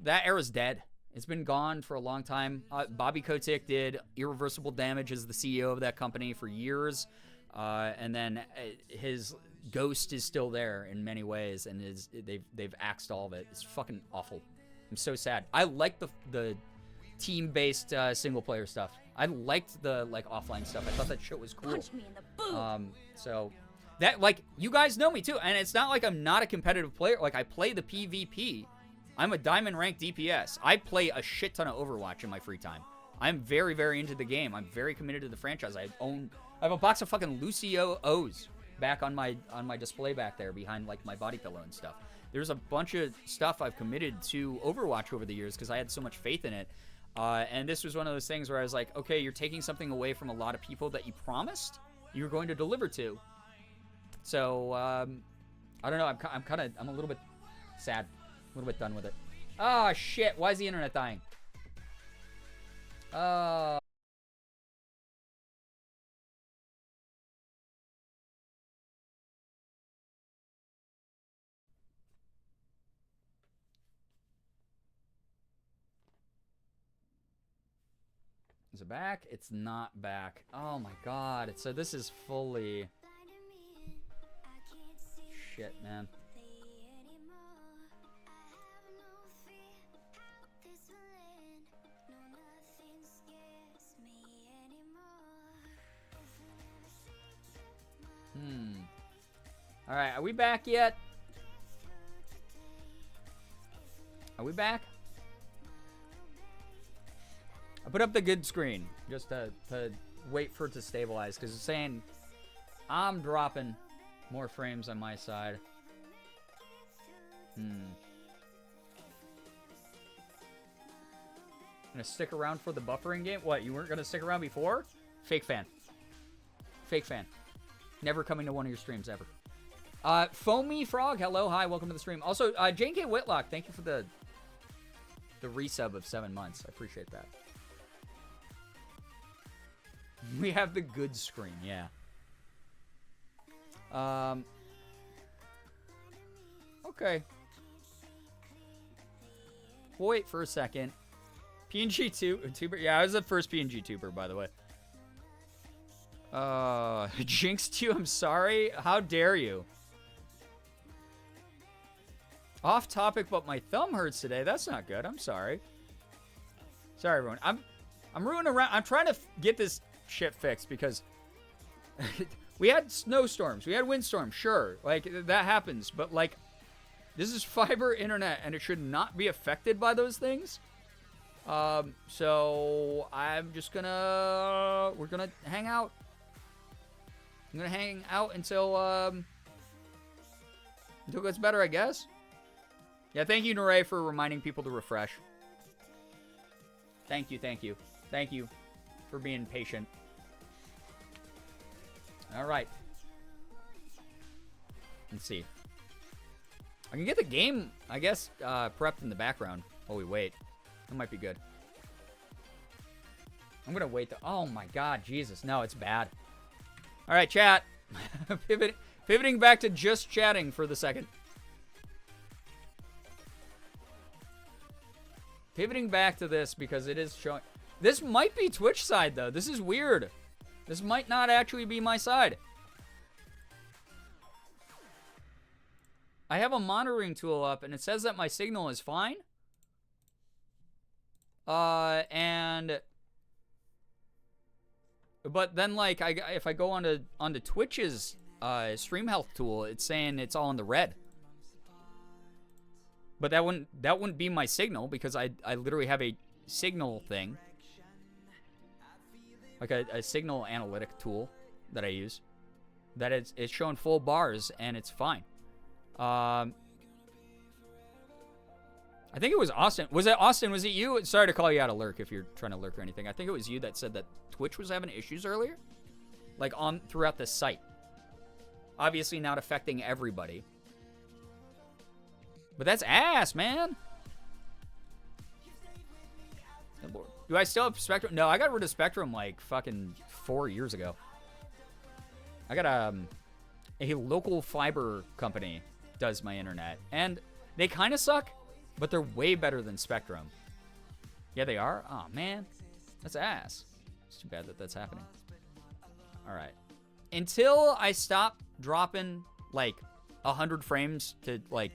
that era's dead. It's been gone for a long time. Bobby Kotick did irreversible damage as the CEO of that company for years, and then his ghost is still there in many ways, and they've axed all of it. It's fucking awful. I'm so sad. I like the team-based single-player stuff. I liked the like offline stuff. I thought that shit was cool. Punch me in the boob. So that, like, you guys know me too, and it's not like I'm not a competitive player. Like, I play the PvP. I'm a diamond ranked DPS. I play a shit ton of Overwatch in my free time. I'm very, very into the game. I'm very committed to the franchise. I have a box of fucking Lucio O's back on my display back there behind like my body pillow and stuff. There's a bunch of stuff I've committed to Overwatch over the years because I had so much faith in it. And this was one of those things where I was like, okay, you're taking something away from a lot of people that you promised you're going to deliver to. So, I don't know. I'm a little bit sad. A little bit done with it. Oh, shit. Why is the internet dying? Is it back? It's not back. Oh my god. So this is fully... Shit, man. Alright, are we back yet? Are we back? I put up the good screen just to wait for it to stabilize because it's saying I'm dropping more frames on my side. Gonna stick around for the buffering game? What, you weren't gonna stick around before? Fake fan. Fake fan. Never coming to one of your streams ever. Foamy Frog, hello, hi, welcome to the stream. Also, Jane K. Whitlock, thank you for the resub of 7 months. I appreciate that. We have the good screen, yeah. Okay. We'll wait for a second. PNG tuber? Yeah, I was the first PNG tuber, by the way. Jinxed you, I'm sorry. How dare you? Off topic, but my thumb hurts today. That's not good. I'm sorry. Sorry, everyone. I'm rooting around. I'm trying to get this shit fixed because we had snowstorms. We had windstorms. Sure. Like, that happens. But, like, this is fiber internet, and it should not be affected by those things. So I'm just gonna... We're gonna hang out. I'm gonna hang out until it gets better, I guess. Yeah, thank you, Nure, for reminding people to refresh. Thank you, thank you. Thank you for being patient. Alright. Let's see. I can get the game, I guess, prepped in the background while we wait. That might be good. I'm gonna wait. Oh my god, Jesus. No, it's bad. Alright, chat. Pivoting back to just chatting for the second. Pivoting back to this because it is showing... This might be Twitch side, though. This is weird. This might not actually be my side. I have a monitoring tool up, and it says that my signal is fine. But then, like, if I go onto Twitch's stream health tool, it's saying it's all in the red. But that wouldn't be my signal because I literally have a signal thing, like a signal analytic tool that I use. That it's showing full bars and it's fine. I think it was Austin. Was it Austin? Was it you? Sorry to call you out of lurk if you're trying to lurk or anything. I think it was you that said that Twitch was having issues earlier, like throughout the site. Obviously not affecting everybody. But that's ass, man. Good lord. Do I still have Spectrum? No, I got rid of Spectrum like fucking 4 years ago. I got a local fiber company does my internet, and they kind of suck, but they're way better than Spectrum. Yeah, they are? Oh, man. That's ass. It's too bad that that's happening. All right. Until I stop dropping, like, 100 frames to, like,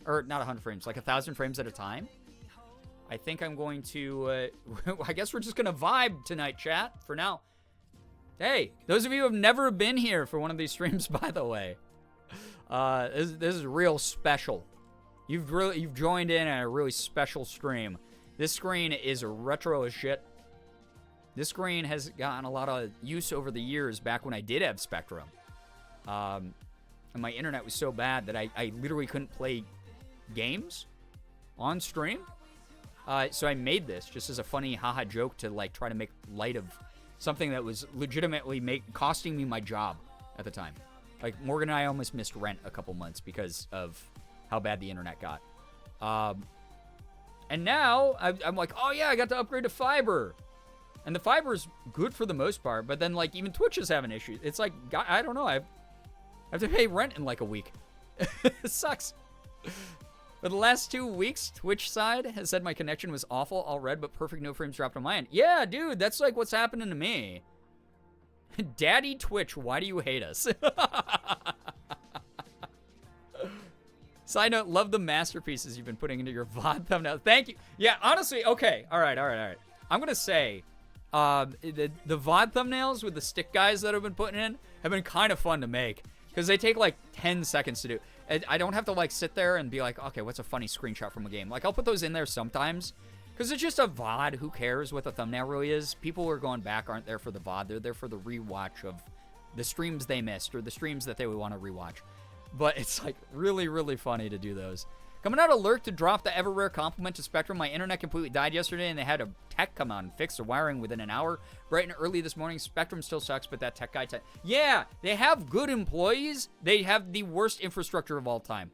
or not 100 frames, like 1,000 frames at a time, I think I'm going to, I guess we're just going to vibe tonight, chat, for now. Hey, those of you who have never been here for one of these streams, by the way, this is real special. You've joined in on a really special stream. This screen is retro as shit. This screen has gotten a lot of use over the years back when I did have Spectrum. And my internet was so bad that I literally couldn't play games on stream. So I made this just as a funny haha joke to like try to make light of something that was legitimately costing me my job at the time. Like Morgan and I almost missed rent a couple months because of how bad the internet got. And now I'm like, oh yeah, I got to upgrade to fiber. And the fiber's good for the most part, but then like even Twitch is having issues. It's like, I don't know, I have to pay rent in like a week. It sucks. For the last 2 weeks, Twitch side has said my connection was awful, all red, but perfect no frames dropped on my end. Yeah, dude, that's like what's happening to me. Daddy Twitch, why do you hate us? Side note, love the masterpieces you've been putting into your VOD thumbnail. Thank you. Yeah, honestly, okay. All right. I'm going to say, the VOD thumbnails with the stick guys that I've been putting in have been kind of fun to make. Because they take like 10 seconds to do. I don't have to like sit there and be like, okay, what's a funny screenshot from a game? Like I'll put those in there sometimes. Because it's just a VOD. Who cares what the thumbnail really is? People who are going back aren't there for the VOD. They're there for the rewatch of the streams they missed or the streams that they would want to rewatch. But it's like really, really funny to do those. Coming out alert to drop the ever-rare compliment to Spectrum. My internet completely died yesterday, and they had a tech come out and fix the wiring within an hour. Bright and early this morning. Spectrum still sucks, but that tech guy... Yeah, they have good employees. They have the worst infrastructure of all time.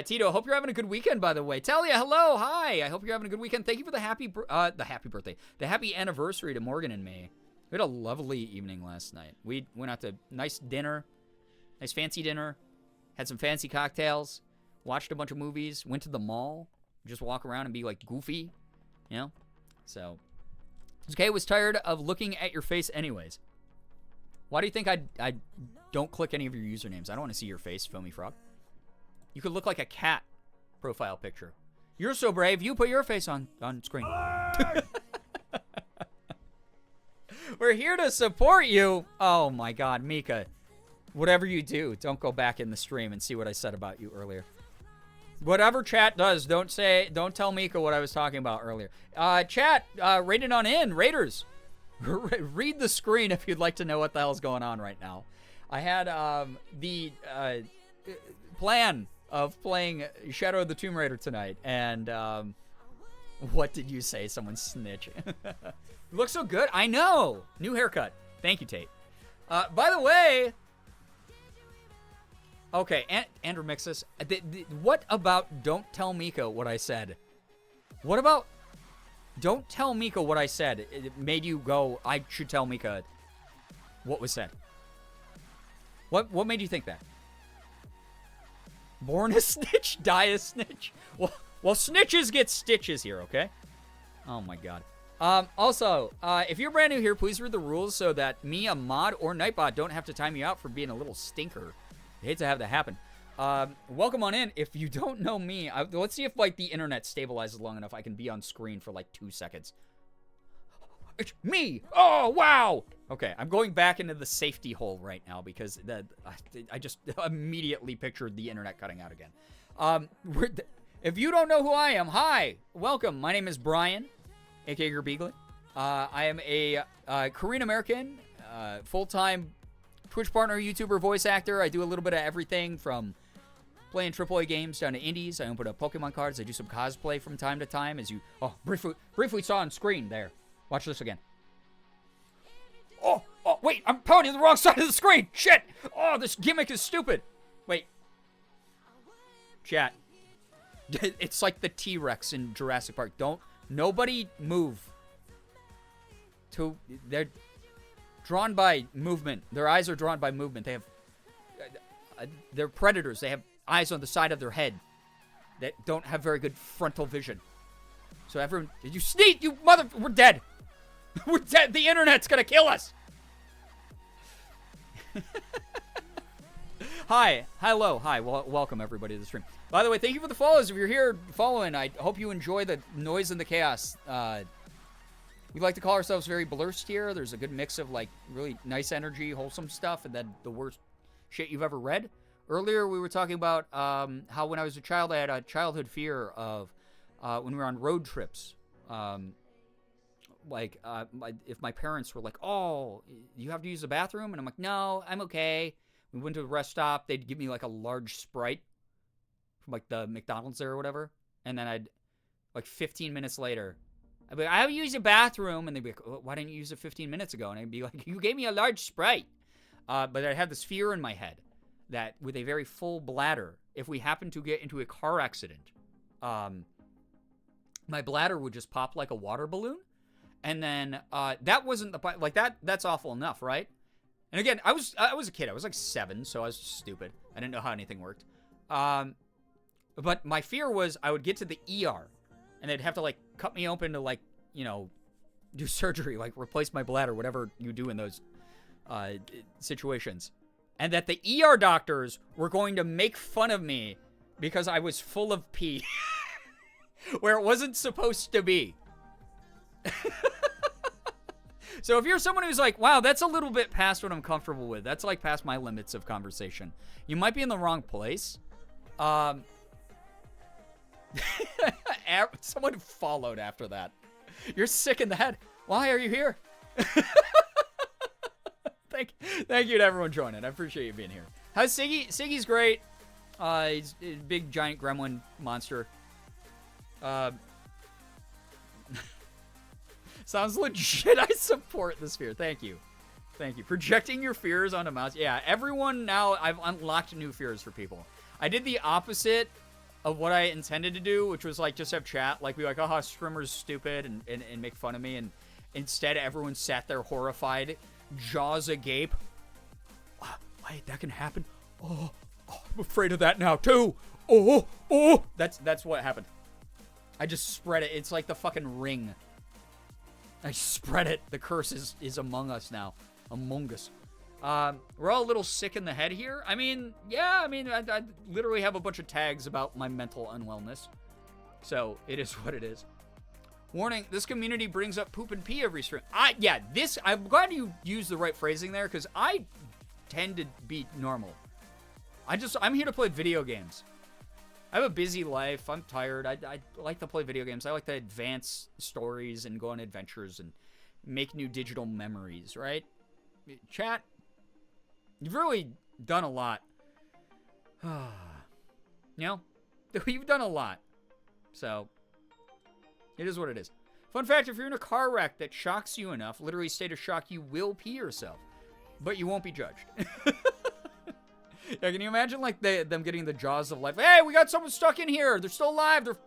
Tito, hope you're having a good weekend, by the way. Talia, hello, hi. I hope you're having a good weekend. Thank you for the happy birthday. The happy anniversary to Morgan and me. We had a lovely evening last night. We went out to nice dinner, nice fancy dinner, had some fancy cocktails, watched a bunch of movies, went to the mall, just walk around and be like goofy, you know? So, okay, was tired of looking at your face anyways. Why do you think I don't click any of your usernames? I don't want to see your face, Foamy Frog. You could look like a cat profile picture. You're so brave, you put your face on screen. We're here to support you. Oh my God, Mika. Whatever you do, don't go back in the stream and see what I said about you earlier. Whatever chat does, don't tell Mika what I was talking about earlier. Chat, rate it on in, Raiders. Read the screen if you'd like to know what the hell's going on right now. I had the plan of playing Shadow of the Tomb Raider tonight, and what did you say? Someone snitch. You look so good. I know. New haircut. Thank you, Tate. By the way... Okay, Andrew Mixus, what about don't tell Mika what I said? What about don't tell Mika what I said? It made you go, I should tell Mika what was said. What made you think that? Born a snitch, die a snitch. Well, snitches get stitches here, okay? Oh my God. Also, if you're brand new here, please read the rules so that me, a mod, or Nightbot don't have to time you out for being a little stinker. I hate to have that happen. Welcome on in. If you don't know me, let's see if like the internet stabilizes long enough I can be on screen for like 2 seconds. It's me! Oh, wow! Okay, I'm going back into the safety hole right now because I just immediately pictured the internet cutting out again. If you don't know who I am, hi! Welcome. My name is Brian, a.k.a. Girbeagly. I am a Korean-American, full-time Twitch partner, YouTuber, voice actor. I do a little bit of everything from playing AAA games down to indies. I open up Pokemon cards. I do some cosplay from time to time, as you briefly saw on screen there. Watch this again. Oh, wait, I'm pointing to the wrong side of the screen. Shit. Oh, this gimmick is stupid. Wait. Chat. It's like the T-Rex in Jurassic Park. Nobody move. they're drawn by movement. Their eyes are drawn by movement. They have, they're predators. They have eyes on the side of their head that don't have very good frontal vision. So everyone, you sneak, you mother, we're dead. We're dead. The internet's gonna kill us. Hi, hello, hi, welcome everybody to the stream. By the way, thank you for the follows. If you're here following, I hope you enjoy the noise and the chaos. We like to call ourselves very blurst here. There's a good mix of like really nice energy, wholesome stuff, and then the worst shit you've ever read. Earlier, we were talking about how when I was a child, I had a childhood fear of when we were on road trips. If my parents were like, "Oh, you have to use the bathroom," and I'm like, "No, I'm okay." We went to a rest stop. They'd give me like a large Sprite from like the McDonald's there or whatever, and then I'd like 15 minutes later, I'd be like, "I have to use the bathroom," and they'd be like, "Oh, why didn't you use it 15 minutes ago?" And I'd be like, "You gave me a large Sprite." But I had this fear in my head that with a very full bladder, if we happened to get into a car accident, my bladder would just pop like a water balloon. And then that wasn't the point. Like that's awful enough, right? And again, I was a kid. I was like 7, so I was stupid. I didn't know how anything worked. But my fear was I would get to the ER, and they'd have to like cut me open to like, you know, do surgery, like replace my bladder, whatever you do in those situations. And that the ER doctors were going to make fun of me because I was full of pee where it wasn't supposed to be. So if you're someone who's like, wow, that's a little bit past what I'm comfortable with, that's like past my limits of conversation, you might be in the wrong place. Someone followed after that. You're sick in the head. Why are you here? Thank you to everyone joining. I appreciate you being here. How's Siggy? Siggy's great. He's a big giant gremlin monster. Sounds legit. I support this fear. Thank you. Thank you. Projecting your fears onto mouse. Yeah, everyone now, I've unlocked new fears for people. I did the opposite of what I intended to do, which was like just have chat, like be like, oh, Strimmer's stupid and make fun of me. And instead, everyone sat there horrified, jaws agape. Wait, that can happen? Oh, I'm afraid of that now too. Oh. That's what happened. I just spread it. It's like the fucking Ring. I spread it. The curse is among us now. Among us. We're all a little sick in the head here. I mean, yeah, I literally have a bunch of tags about my mental unwellness. So, it is what it is. Warning, this community brings up poop and pee every stream. I'm glad you used the right phrasing there, because I tend to be normal. I'm here to play video games. I have a busy life. I'm tired. I like to play video games. I like to advance stories and go on adventures and make new digital memories, right? Chat, you've really done a lot. You know? You've done a lot. So, it is what it is. Fun fact, if you're in a car wreck that shocks you enough, literally state of shock, you will pee yourself. But you won't be judged. Yeah, can you imagine, like, them getting the jaws of life? Hey, we got someone stuck in here. They're still alive. They're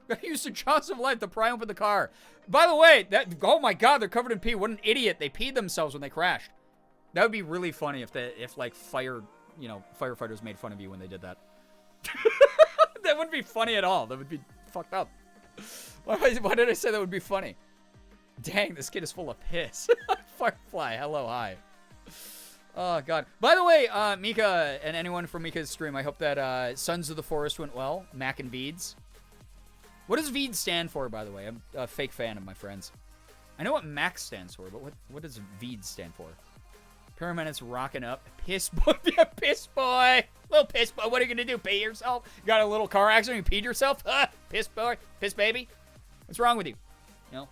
gonna use the jaws of life to pry open the car. By the way, oh my god, they're covered in pee. What an idiot. They peed themselves when they crashed. That would be really funny if like, firefighters made fun of you when they did that. That wouldn't be funny at all. That would be fucked up. Why did I say that would be funny? Dang, this kid is full of piss. Firefly, hello, hi. Oh, God. By the way, Mika and anyone from Mika's stream, I hope that Sons of the Forest went well. Mac and Veeds. What does Veeds stand for, by the way? I'm a fake fan of my friends. I know what Mac stands for, but what does Veeds stand for? Paraminus rocking up. Piss boy. Yeah, piss boy. Little piss boy. What are you going to do? Pee yourself? You got a little car accident? You peed yourself? Piss boy. Piss baby. What's wrong with you? You know?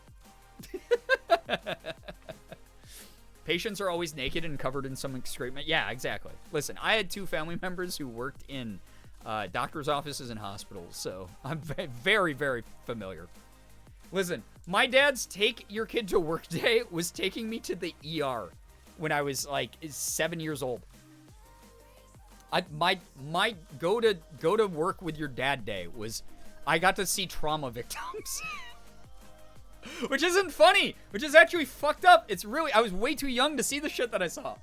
Patients are always naked and covered in some excrement. Yeah, exactly. Listen, I had 2 family members who worked in doctor's offices and hospitals, so I'm very, very familiar. Listen, my dad's take your kid to work day was taking me to the ER when I was like 7 years old. My go to work with your dad day was I got to see trauma victims. Which isn't funny. Which is actually fucked up. It's really, I was way too young to see the shit that I saw.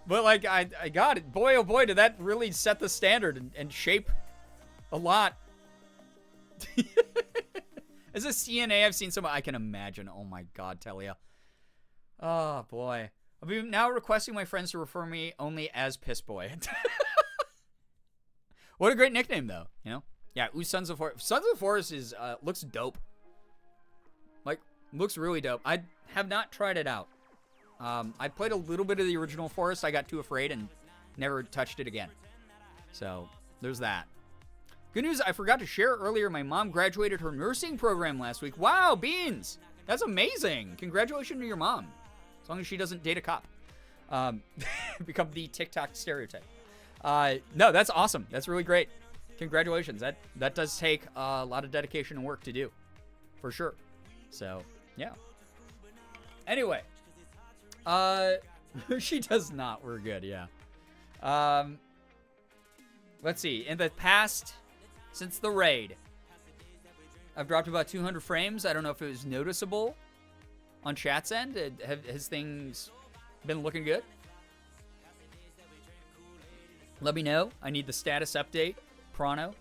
But like, I got it. Boy, oh boy, did that really set the standard and shape a lot. As a CNA, I've seen some, I can imagine. Oh my God, Telia. Oh boy. I'll be now requesting my friends to refer me only as Piss Boy. What a great nickname, though. You know? Yeah, ooh, Sons of Forest. Sons of Forest is, looks dope. Like, looks really dope. I have not tried it out. I played a little bit of the original Forest. I got too afraid and never touched it again. So, there's that. Good news, I forgot to share earlier, my mom graduated her nursing program last week. Wow, Beans! That's amazing. Congratulations to your mom. As long as she doesn't date a cop. Become the TikTok stereotype. No, that's awesome. That's really great. Congratulations. That does take a lot of dedication and work to do. For sure. So, yeah. Anyway. She does not. We're good, yeah. Let's see. In the past, since the raid, I've dropped about 200 frames. I don't know if it was noticeable on chat's end. Has things been looking good? Let me know. I need the status update. Prono.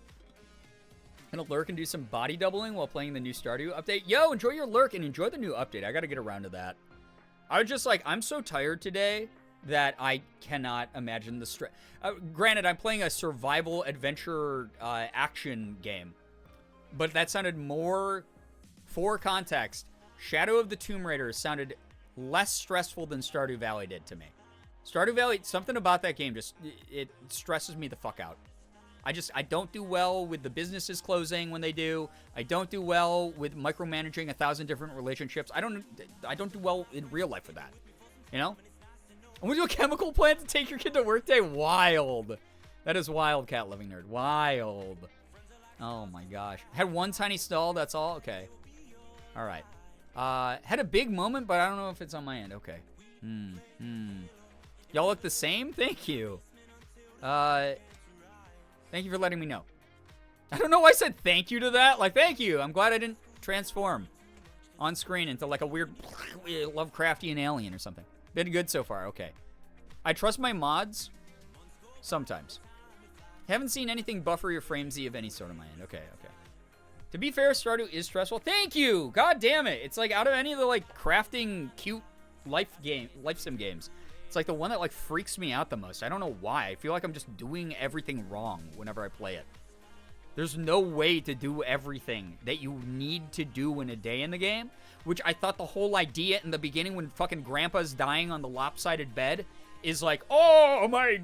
Gonna lurk and do some body doubling while playing the new Stardew update. Yo, enjoy your lurk and enjoy the new update. I gotta get around to that. I was just like, I'm so tired today that I cannot imagine the stress. Granted, I'm playing a survival adventure action game. But that sounded more, for context, Shadow of the Tomb Raider sounded less stressful than Stardew Valley did to me. Stardew Valley, something about that game just, it stresses me the fuck out. I don't do well with the businesses closing when they do. I don't do well with micromanaging 1,000 different relationships. I don't do well in real life with that. You know? And we do a chemical plant to take your kid to work day? Wild. That is wild, cat living nerd. Wild. Oh my gosh. Had one tiny stall, that's all? Okay. Alright. Had a big moment, but I don't know if it's on my end. Okay. Y'all look the same? Thank you. Thank you for letting me know. I don't know why I said thank you to that. Like, thank you. I'm glad I didn't transform on screen into like a weird Lovecraftian alien or something. Been good so far. Okay. I trust my mods. Sometimes. Haven't seen anything buffery or framesy of any sort on my end. Okay, okay. To be fair, Stardew is stressful. Thank you! God damn it. It's like out of any of the like crafting cute life sim games, it's like the one that like freaks me out the most. I don't know why. I feel like I'm just doing everything wrong whenever I play it. There's no way to do everything that you need to do in a day in the game, which I thought the whole idea in the beginning when fucking grandpa's dying on the lopsided bed is like, oh, my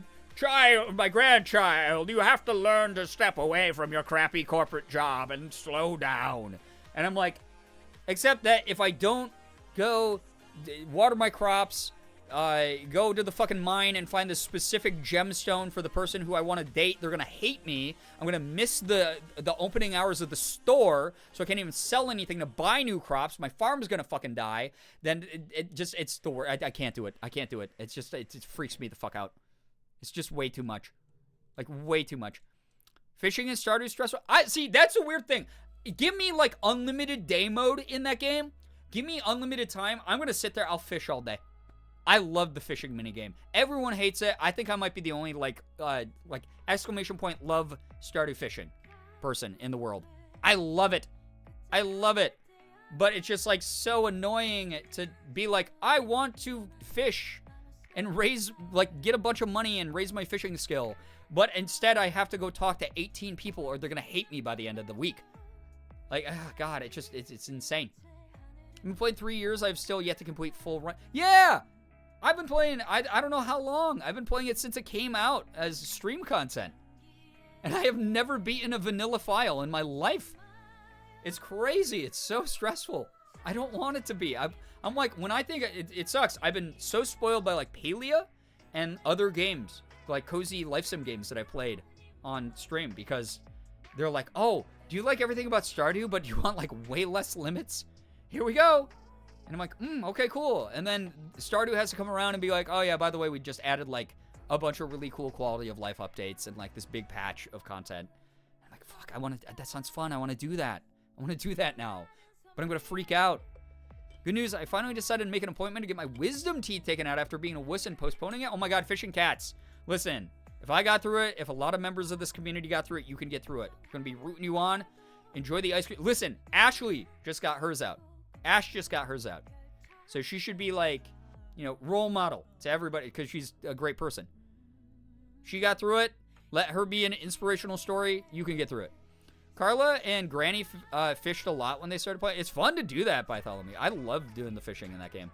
grandchild, you have to learn to step away from your crappy corporate job and slow down. And I'm like, except that if I don't go water my crops, go to the fucking mine and find the specific gemstone for the person who I want to date, they're gonna hate me. I'm gonna miss the opening hours of the store, so I can't even sell anything to buy new crops. My farm's gonna fucking die. Then it's the worst. I can't do it. I can't do it. It's just, it freaks me the fuck out. It's just way too much. Like, way too much. Fishing in Stardew is stressful. See, that's a weird thing. Give me, like, unlimited day mode in that game. Give me unlimited time. I'm gonna sit there. I'll fish all day. I love the fishing minigame. Everyone hates it. I think I might be the only, like exclamation point love Stardew fishing person in the world. I love it. I love it. But it's just, like, so annoying to be like, I want to fish and raise, like, get a bunch of money and raise my fishing skill. But instead, I have to go talk to 18 people or they're gonna hate me by the end of the week. Like, oh, God, it's insane. I've been playing 3 years. I've still yet to complete full run. Yeah! I've been playing, I don't know how long. I've been playing it since it came out as stream content. And I have never beaten a vanilla file in my life. It's crazy. It's so stressful. I don't want it to be. I'm like, when I think, it sucks. I've been so spoiled by, like, Palia and other games, like cozy life sim games that I played on stream, because they're like, oh, do you like everything about Stardew, but you want, like, way less limits? Here we go. And I'm like, okay, cool. And then Stardew has to come around and be like, oh yeah, by the way, we just added like a bunch of really cool quality of life updates and like this big patch of content. I'm like, fuck, that sounds fun. I want to do that. I want to do that now. But I'm going to freak out Good news, I finally decided to make an appointment to get my wisdom teeth taken out after being a wuss and postponing it. Oh my god, fishing cats. Listen, if I got through it, if a lot of members of this community got through it, you can get through it. I'm going to be rooting you on. Enjoy the ice cream. Listen, Ashley just got hers out. Ash just got hers out. So she should be like, you know, role model to everybody because she's a great person. She got through it. Let her be an inspirational story. You can get through it. Carla and Granny fished a lot when they started playing. It's fun to do that, Bartholomew. I love doing the fishing in that game.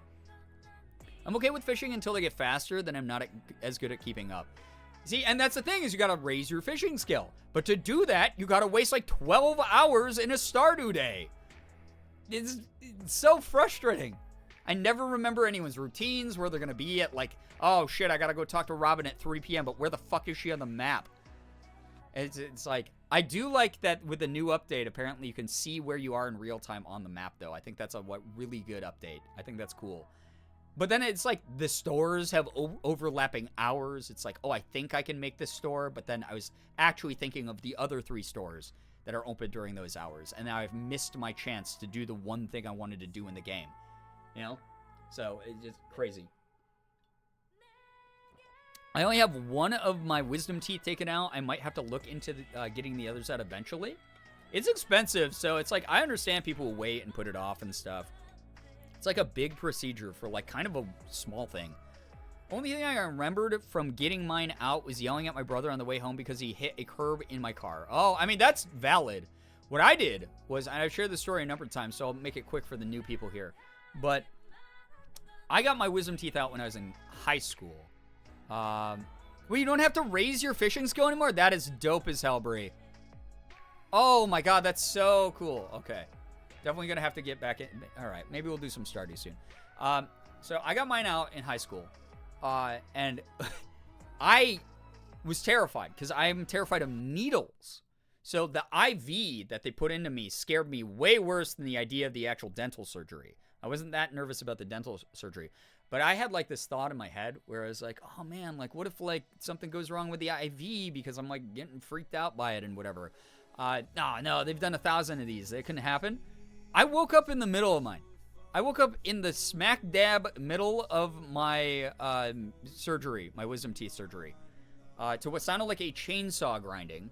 I'm okay with fishing until they get faster, then I'm not as good at keeping up. See, and that's the thing, is you gotta raise your fishing skill. But to do that, you gotta waste like 12 hours in a Stardew day. It's so frustrating. I never remember anyone's routines, where they're gonna be at like, oh shit, I gotta go talk to Robin at 3 p.m., but where the fuck is she on the map? It's like, I do like that with the new update, apparently you can see where you are in real time on the map, though. I think that's a really good update. I think that's cool. But then it's like the stores have overlapping hours. It's like, oh, I think I can make this store, but then I was actually thinking of the other 3 stores that are open during those hours, and now I've missed my chance to do the one thing I wanted to do in the game. You know? So, it's just crazy. I only have one of my wisdom teeth taken out. I might have to look into getting the others out eventually. It's expensive, so it's like, I understand people will wait and put it off and stuff. It's like a big procedure for like kind of a small thing. Only thing I remembered from getting mine out was yelling at my brother on the way home because he hit a curb in my car. Oh, I mean, that's valid. What I did was, and I've shared this story a number of times, so I'll make it quick for the new people here. But I got my wisdom teeth out when I was in high school. Well, you don't have to raise your fishing skill anymore? That is dope as hell, Bree. Oh my god, that's so cool. Okay. Definitely gonna have to get back in. All right, maybe we'll do some Stardew soon. So I got mine out in high school, and I was terrified because I'm terrified of needles. So the IV that they put into me scared me way worse than the idea of the actual dental surgery. I wasn't that nervous about the dental surgery, but I had like this thought in my head where I was like, oh man, like what if like something goes wrong with the IV because I'm like getting freaked out by it and whatever. No, they've done 1,000 of these. It couldn't happen. I woke up in the middle of mine. I woke up in the smack dab middle of my surgery, my wisdom teeth surgery, to what sounded like a chainsaw grinding.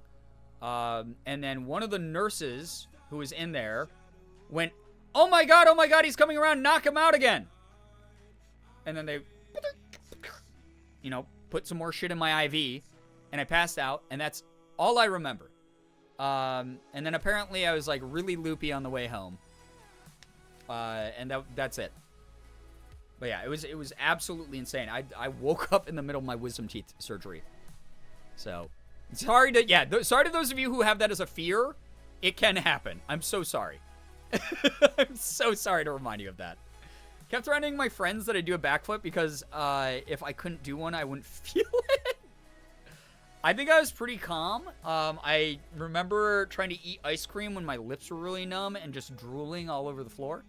And then one of the nurses who was in there went, oh my god, he's coming around, knock him out again. And then they, you know, put some more shit in my IV, and I passed out, and that's all I remember. And then apparently I was like really loopy on the way home. And that's it. But yeah, it was absolutely insane. I woke up in the middle of my wisdom teeth surgery. So, sorry to those of you who have that as a fear. It can happen. I'm so sorry. I'm so sorry to remind you of that. Kept threatening my friends that I do a backflip because if I couldn't do one, I wouldn't feel it. I think I was pretty calm. I remember trying to eat ice cream when my lips were really numb and just drooling all over the floor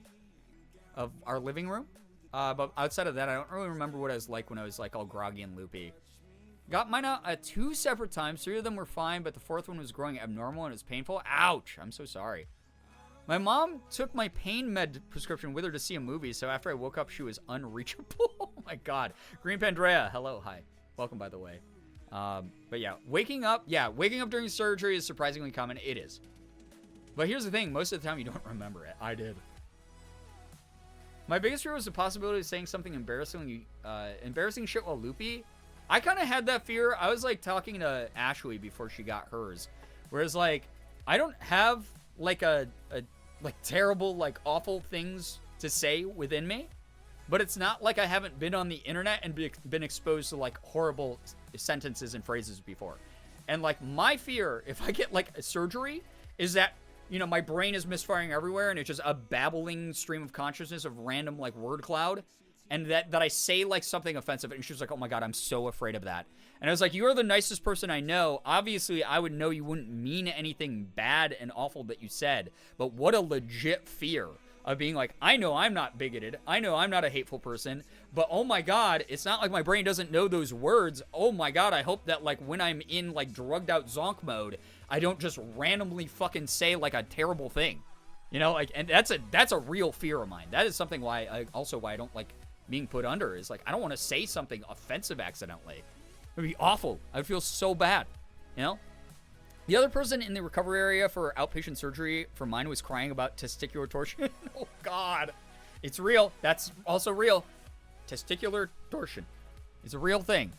of our living room. But outside of that, I don't really remember what I was like when I was like all groggy and loopy. Got mine out at 2 separate times. 3 of them were fine, but the 4th one was growing abnormal and it was painful. Ouch! I'm so sorry. My mom took my pain med prescription with her to see a movie, so after I woke up, she was unreachable. Oh my god. Green Pandrea, hello, hi. Welcome, by the way. But yeah, waking up during surgery is surprisingly common. It is. But here's the thing, most of the time you don't remember it. I did. My biggest fear was the possibility of saying something embarrassing shit while loopy. I kind of had that fear. I was like talking to Ashley before she got hers. Whereas like, I don't have like like terrible, like awful things to say within me. But it's not like I haven't been on the internet and been exposed to like horrible sentences and phrases before. And like my fear, if I get like a surgery, is that, you know, my brain is misfiring everywhere and it's just a babbling stream of consciousness of random like word cloud. And that I say like something offensive. And she was like, oh my god, I'm so afraid of that. And I was like, you're the nicest person I know. Obviously, I would know you wouldn't mean anything bad and awful that you said. But what a legit fear of being like, I know I'm not bigoted. I know I'm not a hateful person. But oh my god, it's not like my brain doesn't know those words. Oh my god, I hope that like when I'm in like drugged out zonk mode, I don't just randomly fucking say like a terrible thing. You know, like, and that's a real fear of mine. That is something why I don't like being put under, is like, I don't want to say something offensive accidentally. It would be awful. I would feel so bad, you know? The other person in the recovery area for outpatient surgery for mine was crying about testicular torsion. Oh, God. It's real. That's also real. Testicular torsion is a real thing.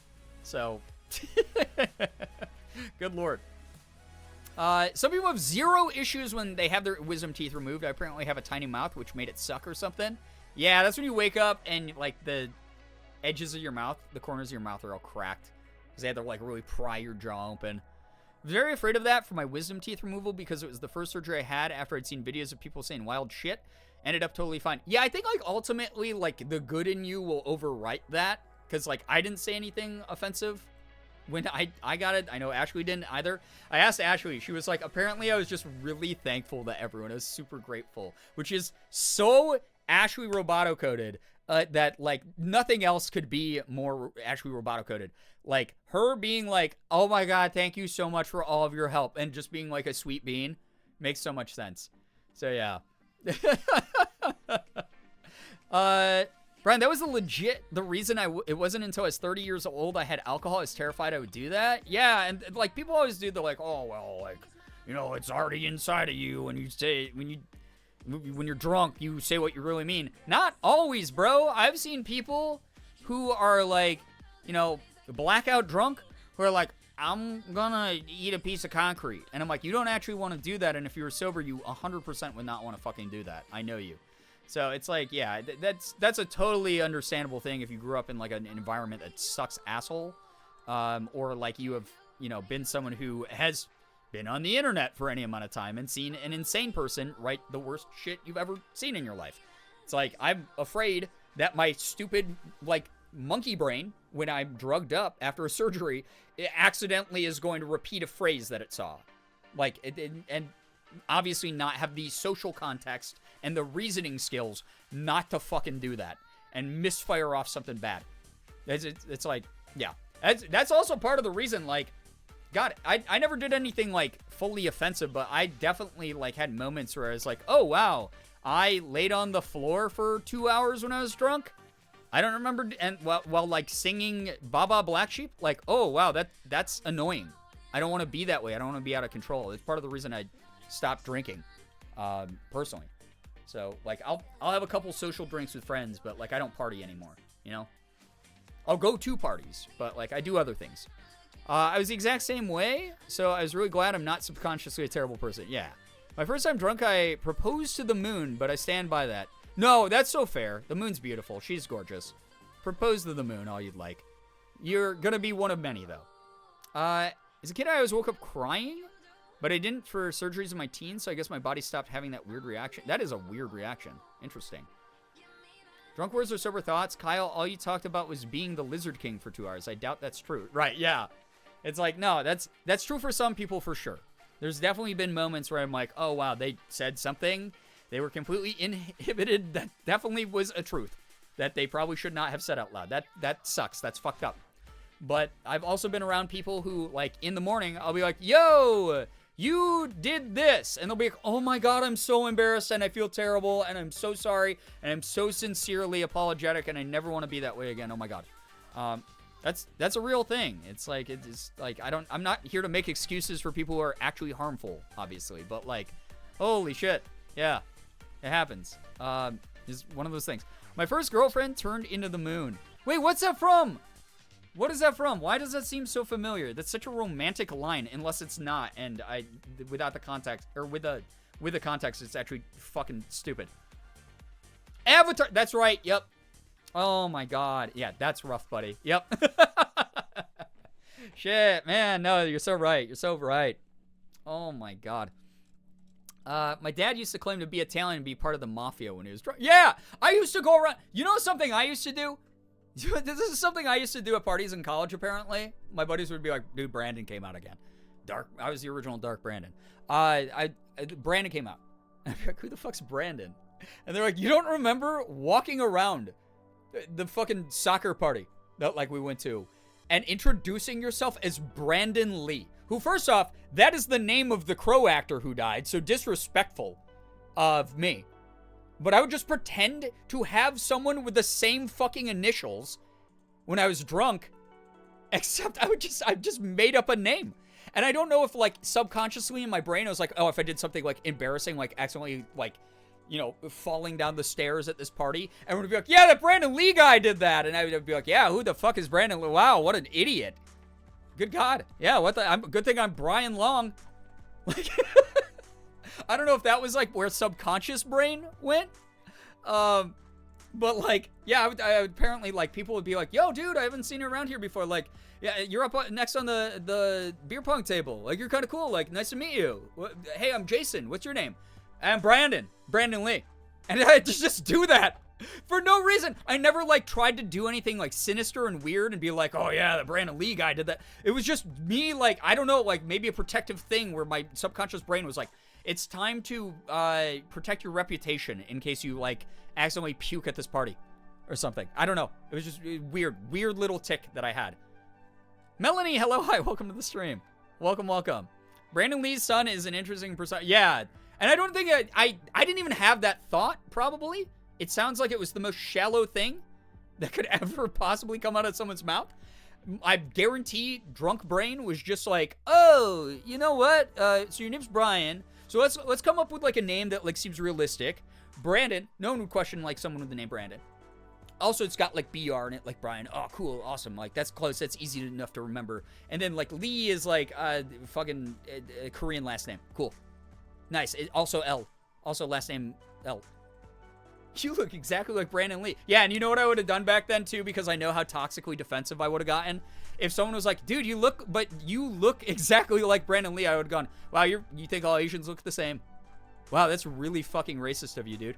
So, good Lord. Some people have zero issues when they have their wisdom teeth removed. I apparently have a tiny mouth, which made it suck or something. Yeah, that's when you wake up and, like, the edges of your mouth, the corners of your mouth are all cracked. Because they had to, like, really pry your jaw open. I was very afraid of that for my wisdom teeth removal because it was the first surgery I had after I'd seen videos of people saying wild shit. Ended up totally fine. Yeah, I think, like, ultimately, like, the good in you will overwrite that. Because, like, I didn't say anything offensive when I got it. I know Ashley didn't either. I asked Ashley. She was like, apparently I was just really thankful to everyone. I was super grateful. Which is so Ashley Roboto-coded that, like, nothing else could be more Ashley Roboto-coded. Like, her being like, oh my God, thank you so much for all of your help. And just being like a sweet bean makes so much sense. So, yeah. Brian, that was the reason it wasn't until I was 30 years old I had alcohol. I was terrified I would do that. Yeah, and like people always do, they're like, oh well, like, you know, it's already inside of you, and you say when you're drunk, you say what you really mean. Not always, bro. I've seen people who are like, you know, blackout drunk, who are like, I'm gonna eat a piece of concrete, and I'm like, you don't actually want to do that, and if you were sober, you 100% would not want to fucking do that. I know you. So it's like, yeah, that's a totally understandable thing if you grew up in like an environment that sucks asshole, or like you have, you know, been someone who has been on the internet for any amount of time and seen an insane person write the worst shit you've ever seen in your life. It's like, I'm afraid that my stupid, like, monkey brain, when I'm drugged up after a surgery, it accidentally is going to repeat a phrase that it saw. Like, and obviously not have the social context and the reasoning skills not to fucking do that and misfire off something bad. It's like, yeah. That's also part of the reason, like, God, I never did anything, like, fully offensive, but I definitely, like, had moments where I was like, oh, wow, I laid on the floor for 2 hours when I was drunk. I don't remember, and while like, singing Baba Black Sheep, like, oh, wow, that's annoying. I don't want to be that way. I don't want to be out of control. It's part of the reason I stopped drinking, personally. So, like, I'll have a couple social drinks with friends, but, like, I don't party anymore, you know? I'll go to parties, but, like, I do other things. I was the exact same way, so I was really glad I'm not subconsciously a terrible person. Yeah. My first time drunk, I proposed to the moon, but I stand by that. No, that's so fair. The moon's beautiful. She's gorgeous. Propose to the moon, all you'd like. You're gonna be one of many, though. As a kid, I always woke up crying, but I didn't for surgeries in my teens, so I guess my body stopped having that weird reaction. That is a weird reaction. Interesting. Drunk words or sober thoughts? Kyle, all you talked about was being the Lizard King for 2 hours. I doubt that's true. Right, yeah. It's like, no, that's true for some people for sure. There's definitely been moments where I'm like, oh, wow, they said something. They were completely inhibited. That definitely was a truth that they probably should not have said out loud. That sucks. That's fucked up. But I've also been around people who, like, in the morning, I'll be like, yo, you did this. And they'll be like, oh my God, I'm so embarrassed and I feel terrible and I'm so sorry and I'm so sincerely apologetic and I never want to be that way again. Oh my God. That's a real thing. It's like, I'm not here to make excuses for people who are actually harmful, obviously. But, like, holy shit. Yeah, it happens. It's one of those things. My first girlfriend turned into the moon. Wait, what's that from? What is that from? Why does that seem so familiar? That's such a romantic line, unless it's not. And without the context, or with the context, it's actually fucking stupid. Avatar. That's right. Yep. Oh my God. Yeah, that's rough, buddy. Yep. Shit, man. No, you're so right. You're so right. Oh my God. My dad used to claim to be Italian and be part of the mafia when he was drunk. Yeah, I used to go around. You know something I used to do? This is something I used to do at parties in college, apparently. My buddies would be like, dude, Brandon came out again. I was the original Dark Brandon. Brandon came out. I'm like, who the fuck's Brandon? And they're like, you don't remember walking around the fucking soccer party that, like, we went to and introducing yourself as Brandon Lee, who, first off, that is the name of the Crow actor who died, so disrespectful. of me. But I would just pretend to have someone with the same fucking initials when I was drunk, except I just made up a name. And I don't know if, like, subconsciously in my brain, I was like, oh, if I did something, like, embarrassing, like, accidentally, like, you know, falling down the stairs at this party, everyone would be like, yeah, that Brandon Lee guy did that. And I would be like, yeah, who the fuck is Brandon Lee? Wow, what an idiot. Good God. Yeah, good thing I'm Brian Long. Like, I don't know if that was, like, where subconscious brain went. But, like, yeah, I would apparently, like, people would be like, yo, dude, I haven't seen you around here before. Like, yeah, you're up next on the beer pong table. Like, you're kind of cool. Like, nice to meet you. Hey, I'm Jason. What's your name? I'm Brandon Lee. And I just do that for no reason. I never, like, tried to do anything, like, sinister and weird and be like, oh, yeah, the Brandon Lee guy did that. It was just me, like, I don't know, like, maybe a protective thing where my subconscious brain was like, it's time to protect your reputation in case you, like, accidentally puke at this party or something. I don't know. It was just weird little tick that I had. Melanie, hello, hi, welcome to the stream. Welcome. Brandon Lee's son is an interesting person. Yeah, and I don't think I didn't even have that thought, probably. It sounds like it was the most shallow thing that could ever possibly come out of someone's mouth. I guarantee drunk brain was just like, oh, you know what? So your name's Brian. So let's come up with, like, a name that, like, seems realistic. Brandon. No one would question, like, someone with the name Brandon. Also, it's got, like, BR in it, like Brian. Oh, cool, awesome. Like, that's close. That's easy enough to remember. And then, like, Lee is, like, fucking Korean last name. Cool. Nice. Also L. Also last name L. You look exactly like Brandon Lee. Yeah, and you know what I would have done back then, too? Because I know how toxically defensive I would have gotten. If someone was like, dude, you look exactly like Brandon Lee, I would have gone, wow, you think all Asians look the same? Wow, that's really fucking racist of you, dude.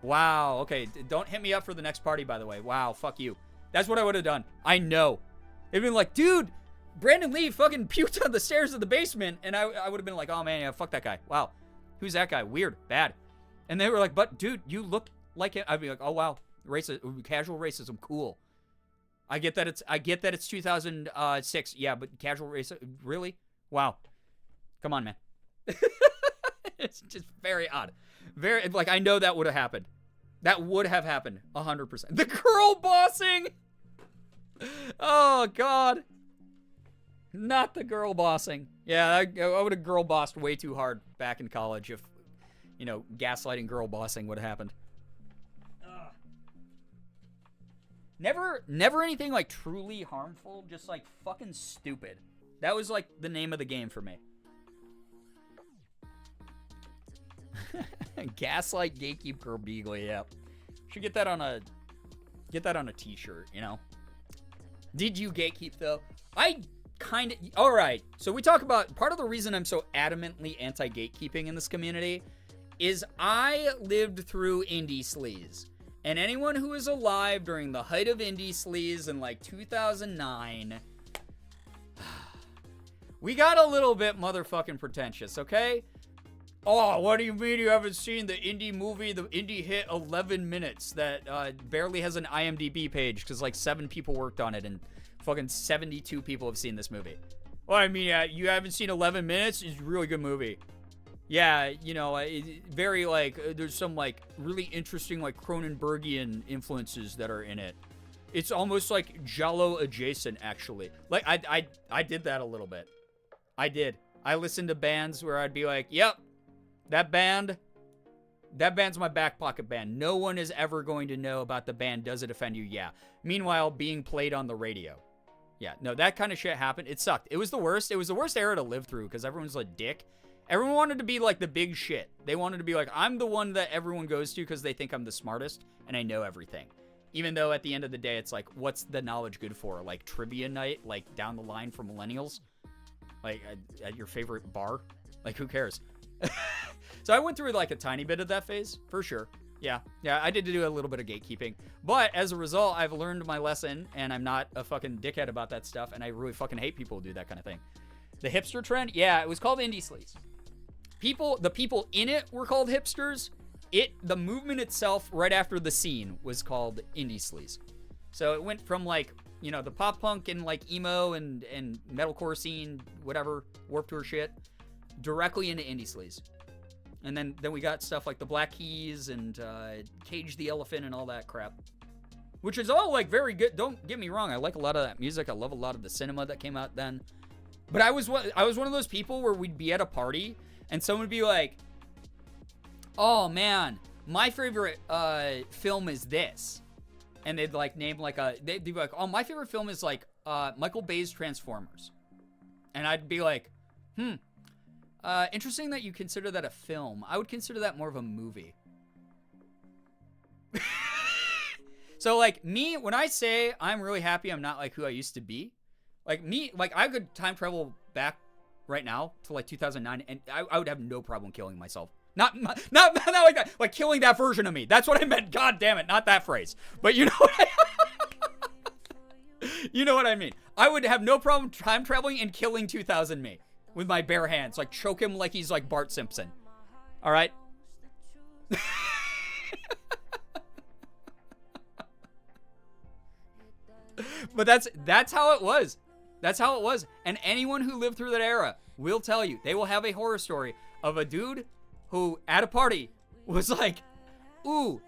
Wow, okay, don't hit me up for the next party, by the way. Wow, fuck you. That's what I would have done. I know. They'd been like, dude, Brandon Lee fucking puked on the stairs of the basement. And I would have been like, oh, man, yeah, fuck that guy. Wow, who's that guy? Weird, bad. And they were like, but, dude, you look like him. I'd be like, oh, wow, casual racism, cool. I get that it's 2006. Yeah, but casual racism, really? Wow. Come on, man. It's just very odd. Very, like, I know that would have happened. That would have happened 100%. The girl bossing. Oh, God. Not the girl bossing. Yeah, I would have girl bossed way too hard back in college if, you know, gaslighting girl bossing would have happened. Never anything, like, truly harmful, just, like, fucking stupid. That was, like, the name of the game for me. Gaslight gatekeep Girbeagly, yep. Should get that on a t-shirt, you know? Did you gatekeep, though? I kind of... Alright, so we talk about... Part of the reason I'm so adamantly anti-gatekeeping in this community is I lived through indie sleaze. And anyone who is alive during the height of indie sleaze in, like, 2009... We got a little bit motherfucking pretentious, okay? Oh, what do you mean you haven't seen the indie movie, the indie hit 11 Minutes that barely has an IMDb page because like 7 people worked on it and fucking 72 people have seen this movie? Well, I mean, you haven't seen 11 Minutes? It's a really good movie. Yeah, you know, very like, there's some like really interesting like Cronenbergian influences that are in it. It's almost like Giallo adjacent, actually. Like, I did that a little bit. I did. I listened to bands where I'd be like, yep. That band's my back pocket band. No one is ever going to know about the band. Does it offend you? Yeah. Meanwhile, being played on the radio. Yeah, no, that kind of shit happened. It sucked. It was the worst. It was the worst era to live through because everyone's a dick. Everyone wanted to be like the big shit. They wanted to be like, I'm the one that everyone goes to because they think I'm the smartest and I know everything. Even though at the end of the day, it's like, what's the knowledge good for? Like trivia night, like down the line for millennials? Like at your favorite bar? Like, who cares? So I went through like a tiny bit of that phase, for sure. Yeah, I did do a little bit of gatekeeping. But as a result, I've learned my lesson, and I'm not a fucking dickhead about that stuff, and I really fucking hate people who do that kind of thing. The hipster trend? Yeah, it was called indie sleaze. The people in it were called hipsters. The movement itself, right after the scene, was called indie sleaze. So it went from like, you know, the pop punk and like emo and metalcore scene, whatever, Warped Tour shit, directly into indie sleaze. And then we got stuff like the Black Keys and Cage the Elephant and all that crap. Which is all, like, very good. Don't get me wrong. I like a lot of that music. I love a lot of the cinema that came out then. But I was one of those people where we'd be at a party and someone would be like, oh, man, my favorite film is this. And they'd, like, name, like, they'd be like, oh, my favorite film is, like, Michael Bay's Transformers. And I'd be like, interesting that you consider that a film. I would consider that more of a movie. So, like, me, when I say I'm really happy I'm not, like, who I used to be, like, me, like, I could time travel back right now to, like, 2009, and I would have no problem killing myself. Not like that. Like, killing that version of me. That's what I meant. God damn it. Not that phrase. But you know what you know what I mean. I would have no problem time traveling and killing 2000 me with my bare hands. Like, choke him like he's, like, Bart Simpson. All right? But that's how it was. That's how it was. And anyone who lived through that era will tell you, they will have a horror story of a dude who, at a party, was like, ooh,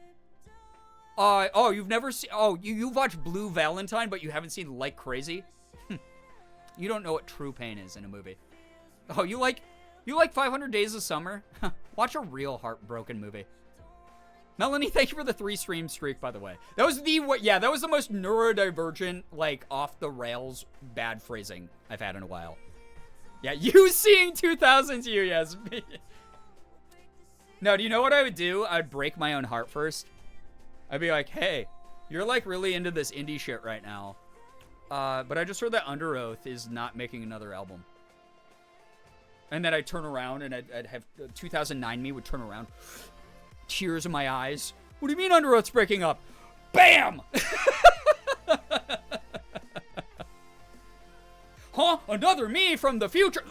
you've never seen, you've watched Blue Valentine, but you haven't seen Like Crazy? You don't know what true pain is in a movie. Oh, you like 500 Days of Summer? Watch a real heartbroken movie. Melanie, thank you for the 3 stream streak, by the way. That was that was the most neurodivergent, like, off the rails bad phrasing I've had in a while. Yeah, you seeing 2000s you, yes. No, do you know what I would do? I'd break my own heart first. I'd be like, hey, you're, like, really into this indie shit right now. But I just heard that Under Oath is not making another album. And then I'd turn around and I'd have 2009 me would turn around. Tears in my eyes. What do you mean Under Oath's breaking up? Bam! Huh? Another me from the future.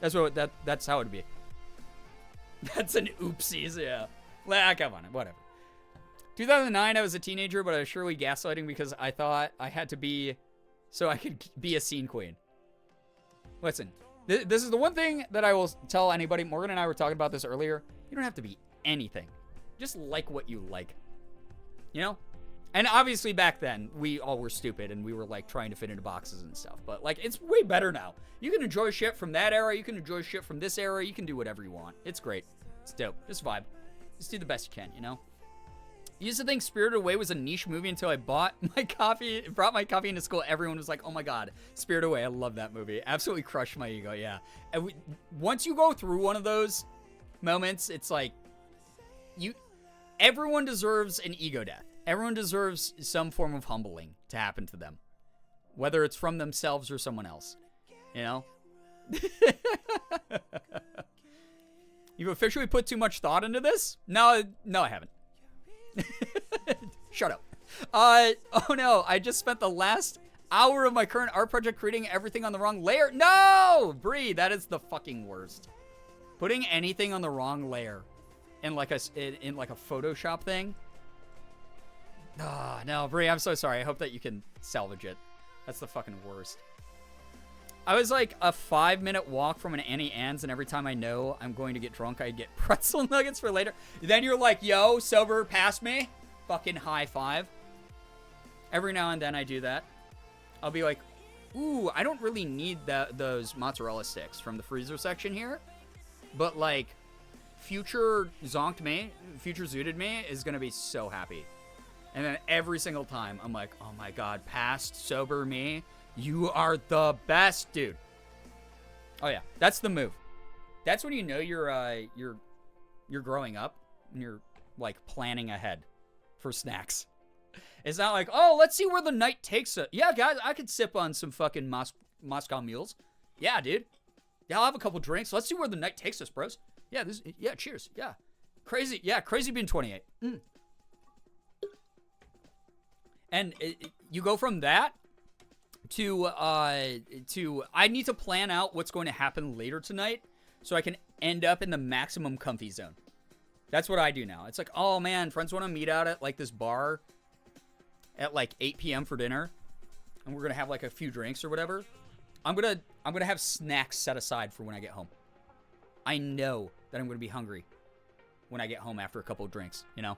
That's how it'd be. That's an oopsies, yeah. Come on, whatever. 2009, I was a teenager, but I was surely gaslighting because I thought I had to be so I could be a scene queen. Listen, this is the one thing that I will tell anybody. Morgan and I were talking about this earlier. You don't have to be anything. Just like what you like. You know? And obviously back then, we all were stupid and we were, like, trying to fit into boxes and stuff. But, like, it's way better now. You can enjoy shit from that era. You can enjoy shit from this era. You can do whatever you want. It's great. It's dope. Just vibe. Just do the best you can, you know? I used to think Spirited Away was a niche movie until I brought my coffee into school. Everyone was like, oh my God, Spirited Away. I love that movie. Absolutely crushed my ego, yeah. And once you go through one of those moments, it's like, everyone deserves an ego death. Everyone deserves some form of humbling to happen to them. Whether it's from themselves or someone else. You know? You've officially put too much thought into this? No, I haven't. Shut up. Oh no, I just spent the last hour of my current art project creating everything on the wrong layer. No! Bree, that is the fucking worst. Putting anything on the wrong layer in like a Photoshop thing. No, Bree, I'm so sorry. I hope that you can salvage it. That's the fucking worst. I was like a 5-minute walk from an Annie Ann's, and every time I know I'm going to get drunk, I get pretzel nuggets for later. Then you're like, yo, sober, pass me. Fucking high five. Every now and then I do that. I'll be like, ooh, I don't really need those mozzarella sticks from the freezer section here. But, like, future zonked me, future zooted me is going to be so happy. And then every single time, I'm like, oh my God, past sober me, you are the best, dude. Oh yeah, that's the move. That's when you know you're growing up and you're, like, planning ahead for snacks. It's not like, oh, let's see where the night takes us. Yeah, guys, I could sip on some fucking Moscow mules. Yeah, dude. Yeah, I'll have a couple drinks. Let's see where the night takes us, bros. Yeah, cheers. Yeah. Crazy being 28. And you go from that to I need to plan out what's going to happen later tonight so I can end up in the maximum comfy zone. That's what I do now. It's like, oh man, friends want to meet out at like this bar at like 8 p.m. for dinner, and we're gonna have like a few drinks or whatever. I'm gonna have snacks set aside for when I get home. I know that I'm going to be hungry when I get home after a couple of drinks, you know?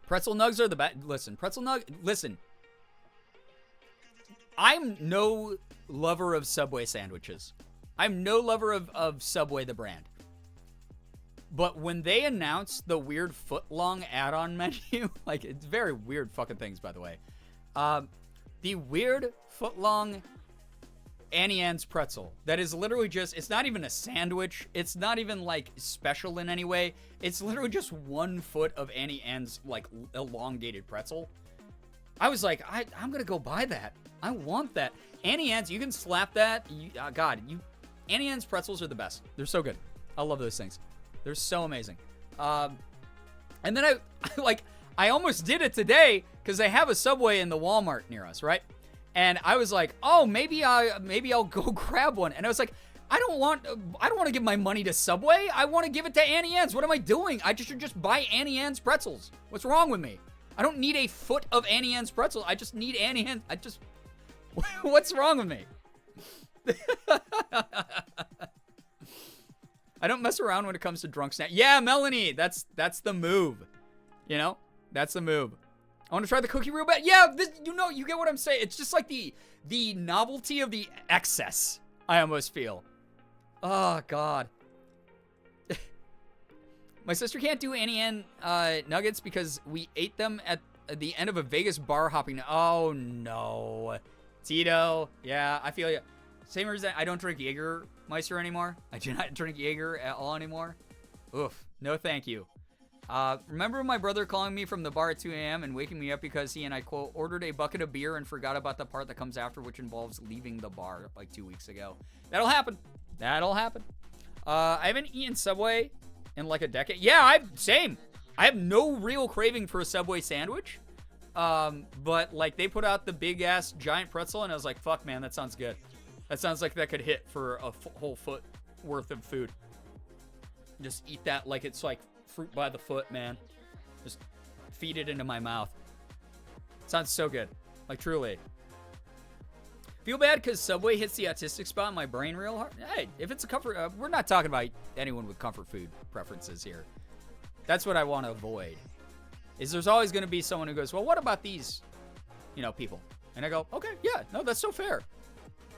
Pretzel nugs are the best. Listen. I'm no lover of Subway sandwiches. I'm no lover of Subway the brand. But when they announced the weird foot-long add-on menu, like, it's very weird fucking things, by the way. The weird foot-long Annie Ann's pretzel that is literally just, it's not even a sandwich. It's not even, like, special in any way. It's literally just 1 foot of Annie Ann's, like, elongated pretzel. I was like, I'm going to go buy that. I want that. Annie Ann's, you can slap that. Annie Ann's pretzels are the best. They're so good. I love those things. They're so amazing. And then I almost did it today because they have a Subway in the Walmart near us, right? And I was like, oh, maybe I'll go grab one. And I was like, I don't want to give my money to Subway. I want to give it to Annie Ann's. What am I doing? I should just buy Annie Ann's pretzels. What's wrong with me? I don't need a foot of Annie Ann's pretzel. I just need Annie Ann's. What's wrong with me? I don't mess around when it comes to drunk snack. Yeah, Melanie, that's the move. You know, that's the move. I want to try the cookie real bad. Yeah, you get what I'm saying. It's just like the novelty of the excess. I almost feel. Oh God. My sister can't do Annie Ann nuggets because we ate them at the end of a Vegas bar hopping. Oh no, Tito. Yeah, I feel you. Same reason I don't drink Jägermeister anymore. I do not drink Jaeger at all anymore. Oof. No thank you. Remember my brother calling me from the bar at 2 a.m. and waking me up because he and I, quote, ordered a bucket of beer and forgot about the part that comes after, which involves leaving the bar like 2 weeks ago. That'll happen. I haven't eaten Subway in like a decade. Yeah, same. I have no real craving for a Subway sandwich. But like they put out the big ass giant pretzel and I was like, fuck man, that sounds good. That sounds like that could hit for a whole foot worth of food. Just eat that like it's like fruit by the foot, man. Just feed it into my mouth. Sounds so good. Like, truly. Feel bad because Subway hits the autistic spot in my brain real hard. Hey, if it's a comfort... we're not talking about anyone with comfort food preferences here. That's what I want to avoid. Is there's always going to be someone who goes, well, what about these, people? And I go, okay, yeah, no, that's so fair.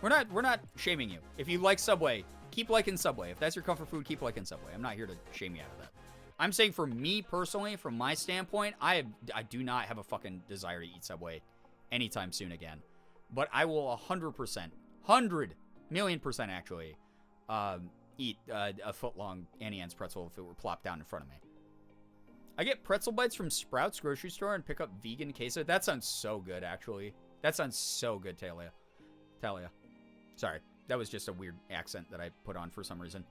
We're not shaming you. If you like Subway, keep liking Subway. If that's your comfort food, keep liking Subway. I'm not here to shame you out of that. I'm saying for me personally, from my standpoint, I do not have a fucking desire to eat Subway anytime soon again. But I will 100%, 100 million % actually, eat a foot-long Annie Ann's pretzel if it were plopped down in front of me. I get pretzel bites from Sprouts grocery store and pick up vegan queso. That sounds so good, actually. That sounds so good, Talia. Sorry, that was just a weird accent that I put on for some reason.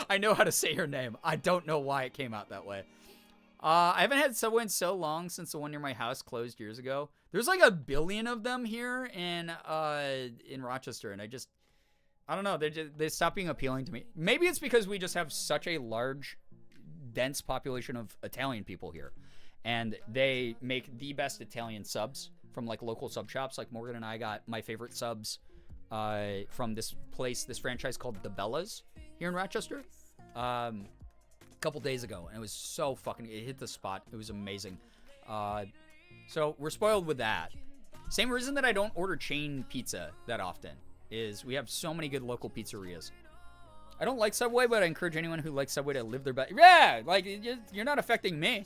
I know how to say her name. I don't know why it came out that way. I haven't had Subway in so long since the one near my house closed years ago. There's like 1 billion of them here in Rochester, and I don't know. They stopped being appealing to me. Maybe it's because we just have such a large, dense population of Italian people here, and they make the best Italian subs from like local sub shops. Like Morgan and I got my favorite subs from this franchise called the Bellas here in Rochester a couple days ago, and it was so it hit the spot. It was amazing. So we're spoiled with that. Same reason that I don't order chain pizza that often is we have so many good local pizzerias. I don't like Subway, but I encourage anyone who likes Subway to live their best. Yeah, like you're not affecting me.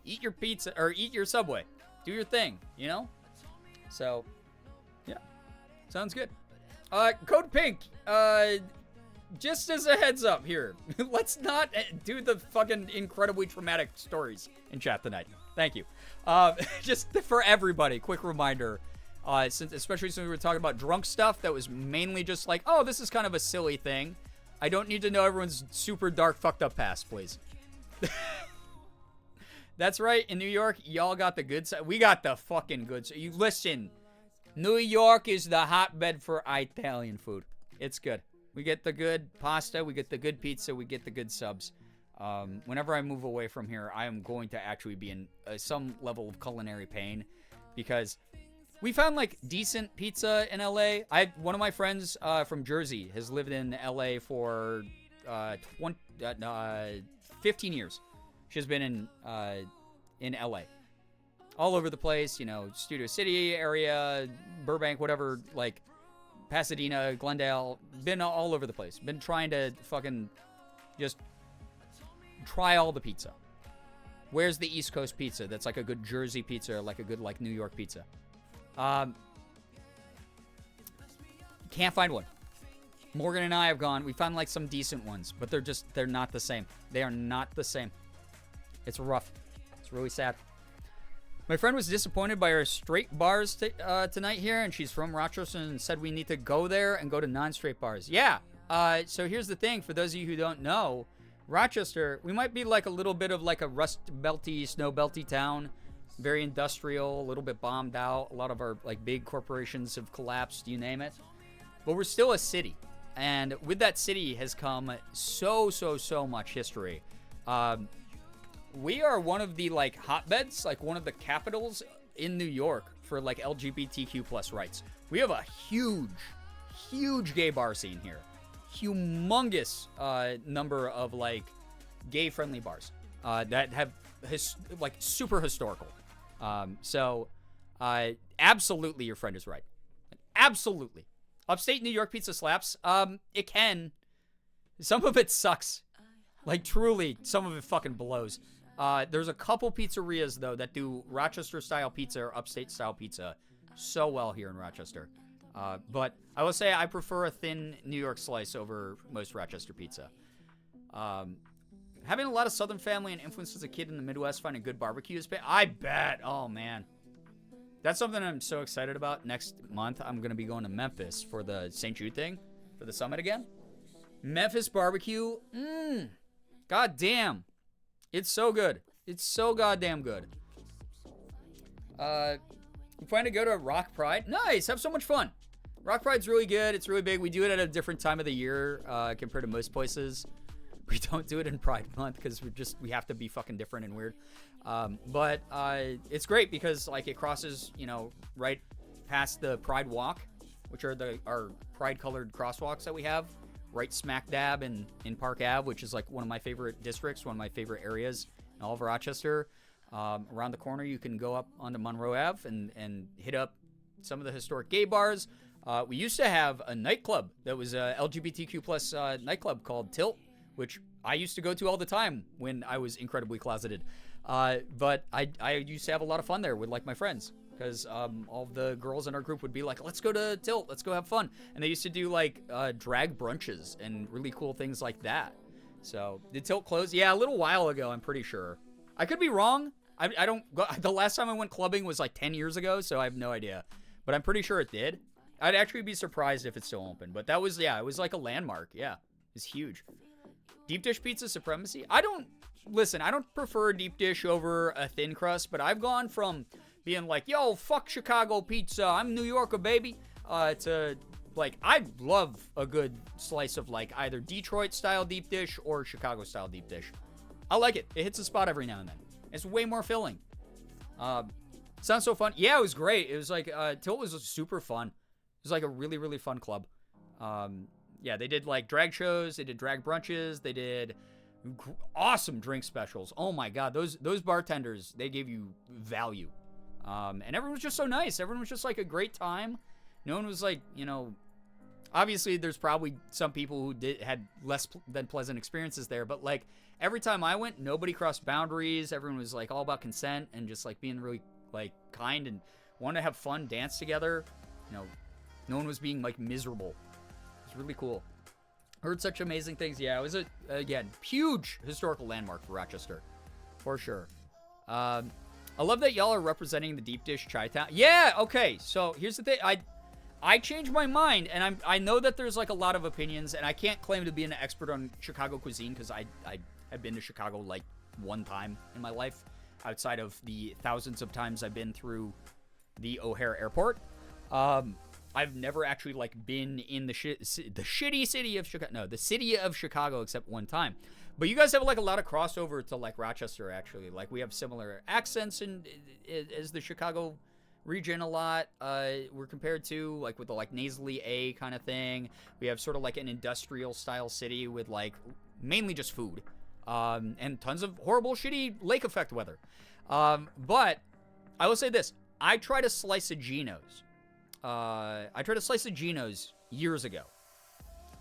Eat your pizza or eat your Subway. Do your thing, So, yeah, sounds good. Code Pink, just as a heads up here, let's not do the fucking incredibly traumatic stories in chat tonight. Thank you. Just for everybody, quick reminder, especially since we were talking about drunk stuff that was mainly just like, oh, this is kind of a silly thing. I don't need to know everyone's super dark fucked up past, please. That's right. In New York, y'all got the good side. We got the fucking good side. You listen. New York is the hotbed for Italian food. It's good. We get the good pasta. We get the good pizza. We get the good subs. Whenever I move away from here, I am going to actually be in some level of culinary pain because we found like decent pizza in LA. One of my friends from Jersey has lived in LA for 15 years. She's been in LA. All over the place, you know, Studio City area, Burbank, whatever, like Pasadena, Glendale, been all over the place. Been trying to fucking just try all the pizza. Where's the East Coast pizza that's like a good Jersey pizza or like a good like New York pizza? Can't find one. Morgan and I have gone. We found like some decent ones, but they're not the same. They are not the same. It's rough. It's really sad. My friend was disappointed by our straight bars tonight here, and she's from Rochester and said we need to go there and go to non-straight bars. Yeah. So here's the thing. For those of you who don't know, Rochester, we might be like a little bit of like a rust belty, snow belty town. Very industrial, a little bit bombed out. A lot of our like big corporations have collapsed, you name it. But we're still a city. And with that city has come so much history. We are one of the like hotbeds, like one of the capitals in New York for like LGBTQ plus rights. We have a huge gay bar scene here. Humongous number of like gay friendly bars that have like super historical. Absolutely your friend is right. Absolutely. Upstate New York pizza slaps. It can. Some of it sucks. Like truly, some of it fucking blows. There's a couple pizzerias, though, that do Rochester-style pizza or upstate-style pizza so well here in Rochester. But I will say I prefer a thin New York slice over most Rochester pizza. Having a lot of Southern family and influence as a kid in the Midwest, finding good barbecue is I bet. Oh, man. That's something I'm so excited about. Next month, I'm going to be going to Memphis for the St. Jude thing, for the summit again. Memphis barbecue. God damn. It's so good. It's so goddamn good. We plan to go to Rock Pride. Nice. Have so much fun. Rock Pride's really good. It's really big. We do it at a different time of the year compared to most places. We don't do it in Pride Month because we have to be fucking different and weird. But it's great because like it crosses, you know, right past the Pride Walk, which are our Pride colored crosswalks that we have. Right smack dab in Park Ave, which is like one of my favorite districts, one of my favorite areas in all of Rochester. Around the corner, you can go up onto Monroe Ave and hit up some of the historic gay bars. We used to have a nightclub that was a LGBTQ plus nightclub called Tilt, which I used to go to all the time when I was incredibly closeted. But I used to have a lot of fun there with like my friends. Because all the girls in our group would be like, let's go to Tilt, let's go have fun. And they used to do like drag brunches and really cool things like that. So did Tilt close? Yeah, a little while ago, I'm pretty sure. I could be wrong. I don't go. The last time I went clubbing was like 10 years ago, so I have no idea. But I'm pretty sure it did. I'd actually be surprised if it's still open. But that was, yeah, it was like a landmark. Yeah, it's huge. Deep dish pizza supremacy? I don't prefer deep dish over a thin crust, but I've gone from being like, yo, fuck Chicago pizza, I'm New Yorker, baby, to, like, I love a good slice of, like, either Detroit-style deep dish or Chicago-style deep dish. I like it. It hits a spot every now and then. It's way more filling. Sounds so fun. Yeah, it was great. It was, like, Tilt was super fun. It was, like, a really, really fun club. Yeah, they did, like, drag shows. They did drag brunches. They did awesome drink specials. Oh, my God. Those bartenders, they gave you value. And everyone was just so nice. Everyone was just like a great time. No one was like, you know, obviously there's probably some people who had less than pleasant experiences there, but like every time I went, nobody crossed boundaries. Everyone was like all about consent and just like being really like kind and wanted to have fun, dance together. You know, no one was being like miserable. It was really cool. Heard such amazing things. Yeah, it was again, huge historical landmark for Rochester, for sure. I love that y'all are representing the deep dish Chi-Town. Yeah, okay. So here's the thing. I changed my mind, and I know that there's like a lot of opinions, and I can't claim to be an expert on Chicago cuisine because I have been to Chicago like one time in my life, outside of the thousands of times I've been through the O'Hare Airport. I've never actually like been in the shitty city of Chicago. No, the city of Chicago, except one time. But you guys have like a lot of crossover to like Rochester, actually. Like we have similar accents as the Chicago region a lot. We're compared to like with the like nasally A kind of thing. We have sort of like an industrial style city with like mainly just food, and tons of horrible, shitty lake effect weather. But I will say this: I tried a slice of Geno's. Years ago.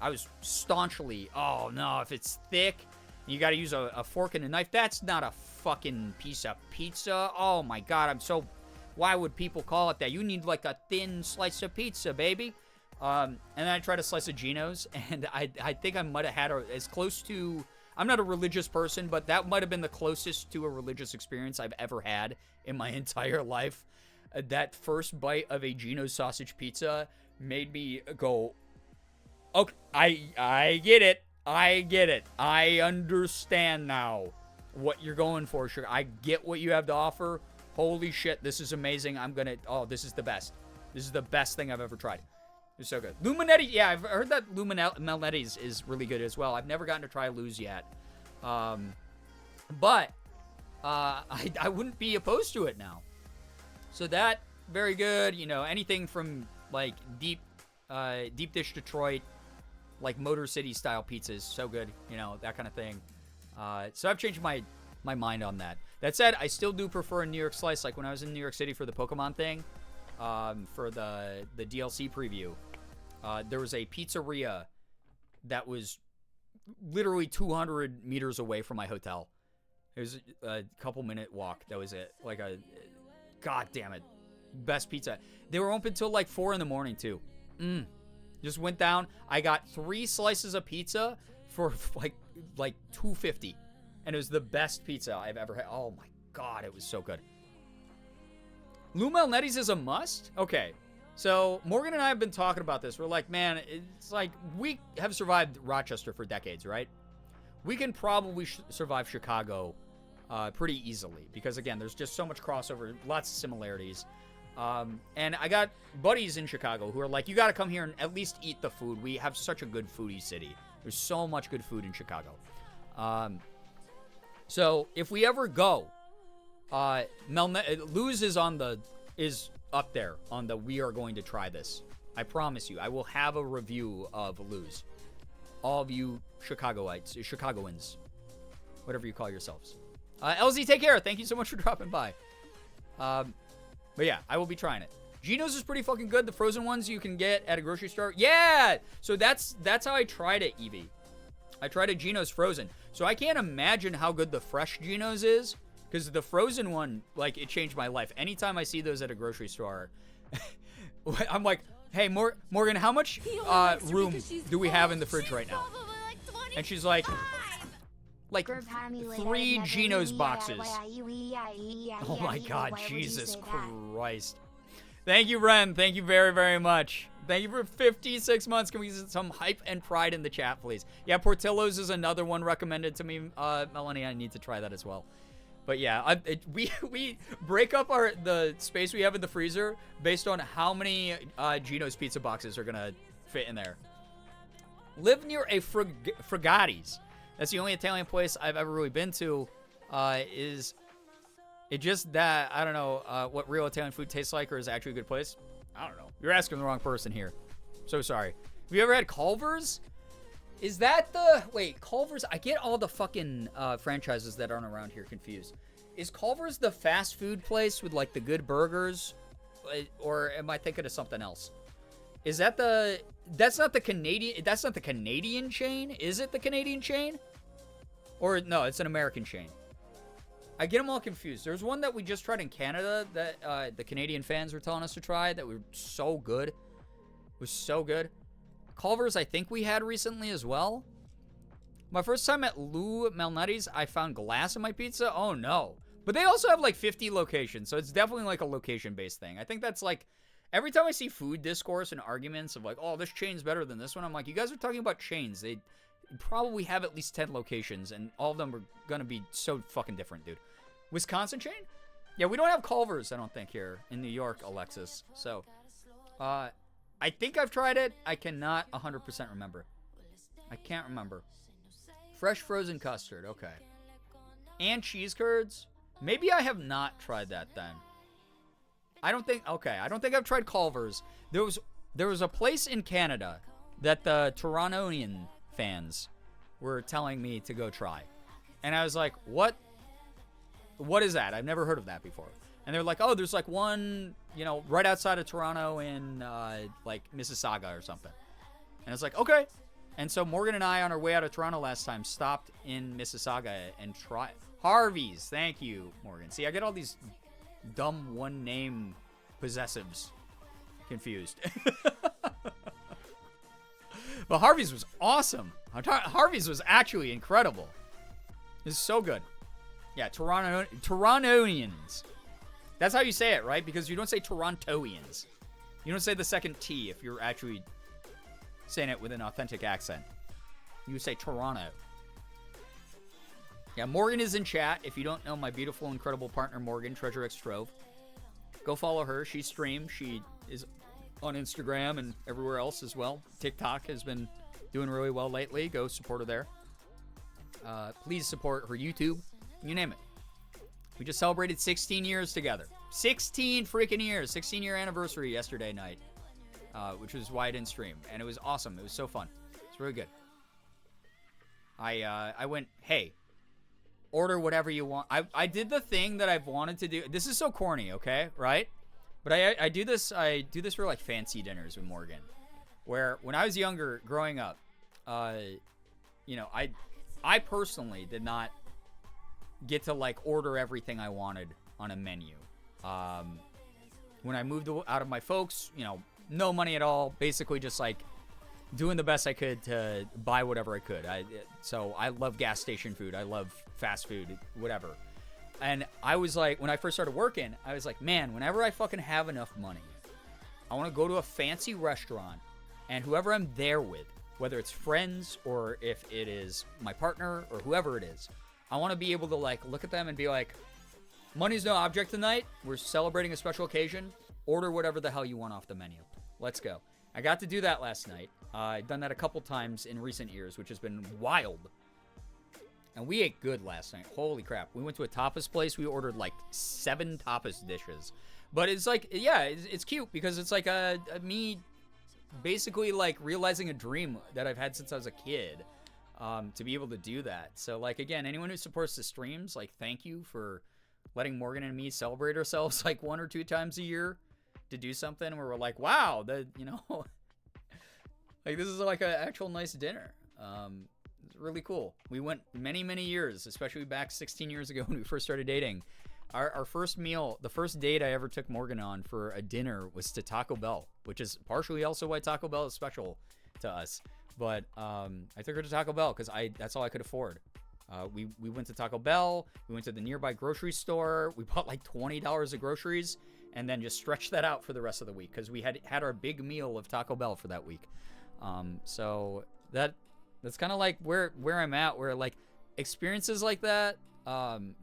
I was staunchly, oh no, if it's thick, you got to use a fork and a knife. That's not a fucking piece of pizza. Oh my God, why would people call it that? You need like a thin slice of pizza, baby. And then I tried a slice of Geno's, and I think I might have had as close to, I'm not a religious person, but that might have been the closest to a religious experience I've ever had in my entire life. That first bite of a Geno's sausage pizza made me go, okay, I get it. I understand now what you're going for, sugar. I get what you have to offer. Holy shit, this is amazing. This is the best. This is the best thing I've ever tried. It's so good. Luminetti, yeah, I've heard that Melnetti's is really good as well. I've never gotten to try Lou's yet. But I wouldn't be opposed to it now. So that, very good. You know, anything from like deep dish Detroit, like Motor City style pizzas, so good. You know, that kind of thing. So I've changed my mind on that. That said, I still do prefer a New York slice. Like when I was in New York City for the Pokemon thing, for the DLC preview, there was a pizzeria that was literally 200 meters away from my hotel. It was a couple minute walk. That was it. Like God damn it. Best pizza. They were open till like 4 in the morning too. Just went down. I got 3 slices of pizza for like $2.50. And it was the best pizza I've ever had. Oh my God, it was so good. Lou Malnetti's is a must? Okay. So Morgan and I have been talking about this. We're like, man, it's like we have survived Rochester for decades, right? We can probably survive Chicago pretty easily because, again, there's just so much crossover, lots of similarities. And I got buddies in Chicago who are like, you got to come here and at least eat the food. We have such a good foodie city. There's so much good food in Chicago. So if we ever go, Lou's is up there on the we are going to try this. I promise you, I will have a review of Lou's. All of you Chicagoans, whatever you call yourselves. LZ, take care. Thank you so much for dropping by. But yeah, I will be trying it. Geno's is pretty fucking good. The frozen ones you can get at a grocery store. Yeah! So that's how I tried it, Evie. I tried a Geno's frozen. So I can't imagine how good the fresh Geno's is. Because the frozen one, like, it changed my life. Anytime I see those at a grocery store, I'm like, hey, Morgan, how much room do we have in the fridge right now? And she's like 3 Geno's boxes. Oh my God, Jesus Christ. Thank you, Ren. Thank you very, very much. Thank you for 56 months. Can we get some hype and pride in the chat, please? Yeah, Portillo's is another one recommended to me. Melanie, I need to try that as well. But yeah, we break up the space we have in the freezer based on how many Geno's pizza boxes are gonna fit in there. Live near a Fragotti's. That's the only Italian place I've ever really been to. Is it just that I don't know what real Italian food tastes like, or is it actually a good place? I don't know. You're asking the wrong person here. So sorry. Have you ever had Culver's? Is that the... Wait, Culver's... I get all the fucking franchises that aren't around here confused. Is Culver's the fast food place with, like, the good burgers? Or am I thinking of something else? Is that the... That's not the Canadian... That's not the Canadian chain? Is it the Canadian chain? Or, no, it's an American chain. I get them all confused. There's one that we just tried in Canada that the Canadian fans were telling us to try that were so good. It was so good. Culver's, I think we had recently as well. My first time at Lou Malnetti's, I found glass in my pizza. Oh, no. But they also have, like, 50 locations, so it's definitely, like, a location-based thing. I think that's, like, every time I see food discourse and arguments of, like, oh, this chain's better than this one, I'm like, you guys are talking about chains. They probably have at least 10 locations, and all of them are going to be so fucking different, dude. Wisconsin chain? Yeah, we don't have Culver's, I don't think, here in New York, Alexis. So, I think I've tried it. I cannot 100% remember. I can't remember. Fresh frozen custard. Okay. And cheese curds. Maybe I have not tried that then. I don't think I've tried Culver's. There was a place in Canada that the Torontonian fans were telling me to go try. And I was like, what is that? I've never heard of that before. And they're like, oh, there's like one, right outside of Toronto in like Mississauga or something. And it's like, okay. And so Morgan and I, on our way out of Toronto last time, stopped in Mississauga and tried Harvey's. Thank you, Morgan. See, I get all these dumb one-name possessives confused. But Harvey's was awesome. Harvey's was actually incredible. It was so good. Yeah, Torontonians. That's how you say it, right? Because you don't say Torontoians. You don't say the second T if you're actually saying it with an authentic accent. You say Toronto. Yeah, Morgan is in chat. If you don't know my beautiful, incredible partner, Morgan, Treasure X Trove, go follow her. She streams. She is on Instagram and everywhere else as well. TikTok has been doing really well lately. Go support her there. Please support her YouTube. You name it. We just celebrated 16 years together. 16 freaking years. 16-year anniversary yesterday night, which was why I didn't stream. And it was awesome. It was so fun. It's really good. I went, hey, order whatever you want. I did the thing that I've wanted to do. This is so corny, okay? Right? But I do this for like fancy dinners with Morgan. Where when I was younger, growing up, I personally did not get to like order everything I wanted on a menu. When I moved out of my folks, no money at all, basically just like doing the best I could to buy whatever I could. So I love gas station food. I love fast food, whatever. And I was like, when I first started working, I was like, man, whenever I fucking have enough money, I want to go to a fancy restaurant, and whoever I'm there with, whether it's friends or if it is my partner or whoever it is, I want to be able to like look at them and be like, money's no object tonight. We're celebrating a special occasion. Order whatever the hell you want off the menu. Let's go. I got to do that last night. I've done that a couple times in recent years, which has been wild. And we ate good last night. Holy crap. We went to a tapas place. We ordered like 7 tapas dishes. But it's like, yeah, it's cute because it's like me basically like realizing a dream that I've had since I was a kid, to be able to do that. So like, again, anyone who supports the streams, like, thank you for letting Morgan and me celebrate ourselves like 1 or 2 times a year to do something where we're like, wow, like this is like an actual nice dinner. It's really cool. We went many, many years, especially back 16 years ago when we first started dating. Our first meal, the first date I ever took Morgan on for a dinner was to Taco Bell, which is partially also why Taco Bell is special to us. But I took her to Taco Bell because that's all I could afford. We went to Taco Bell. We went to the nearby grocery store. We bought like $20 of groceries and then just stretched that out for the rest of the week because we had our big meal of Taco Bell for that week. So that's kind of like where I'm at, where like experiences like that,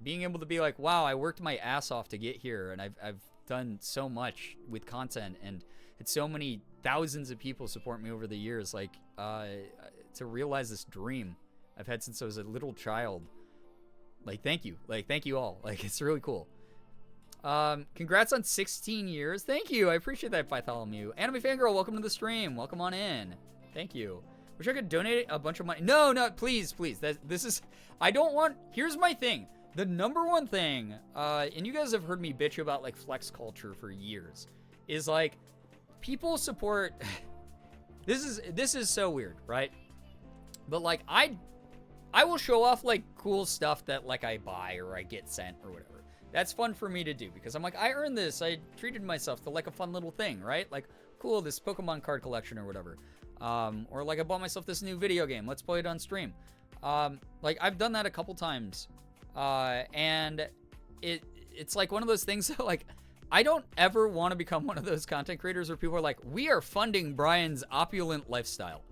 being able to be like, wow, I worked my ass off to get here, and I've done so much with content, and it's so many thousands of people support me over the years, like to realize this dream I've had since I was a little child. Like, thank you all. Like, it's really cool. Congrats on 16 years. Thank you. I appreciate that, Bartholomew. Anime Fangirl, welcome to the stream. Welcome on in. Thank you. Wish I could donate a bunch of money. No, please. Here's my thing. The number one thing, and you guys have heard me bitch about like flex culture for years, is like people support. This is so weird, right? But like I will show off like cool stuff that like I buy or I get sent or whatever. That's fun for me to do because I'm like, I earned this. I treated myself to like a fun little thing, right? Like, cool, this Pokemon card collection or whatever. Or like I bought myself this new video game. Let's play it on stream. Like I've done that a couple times. And it's like one of those things that like, I don't ever want to become one of those content creators where people are like, we are funding Brian's opulent lifestyle.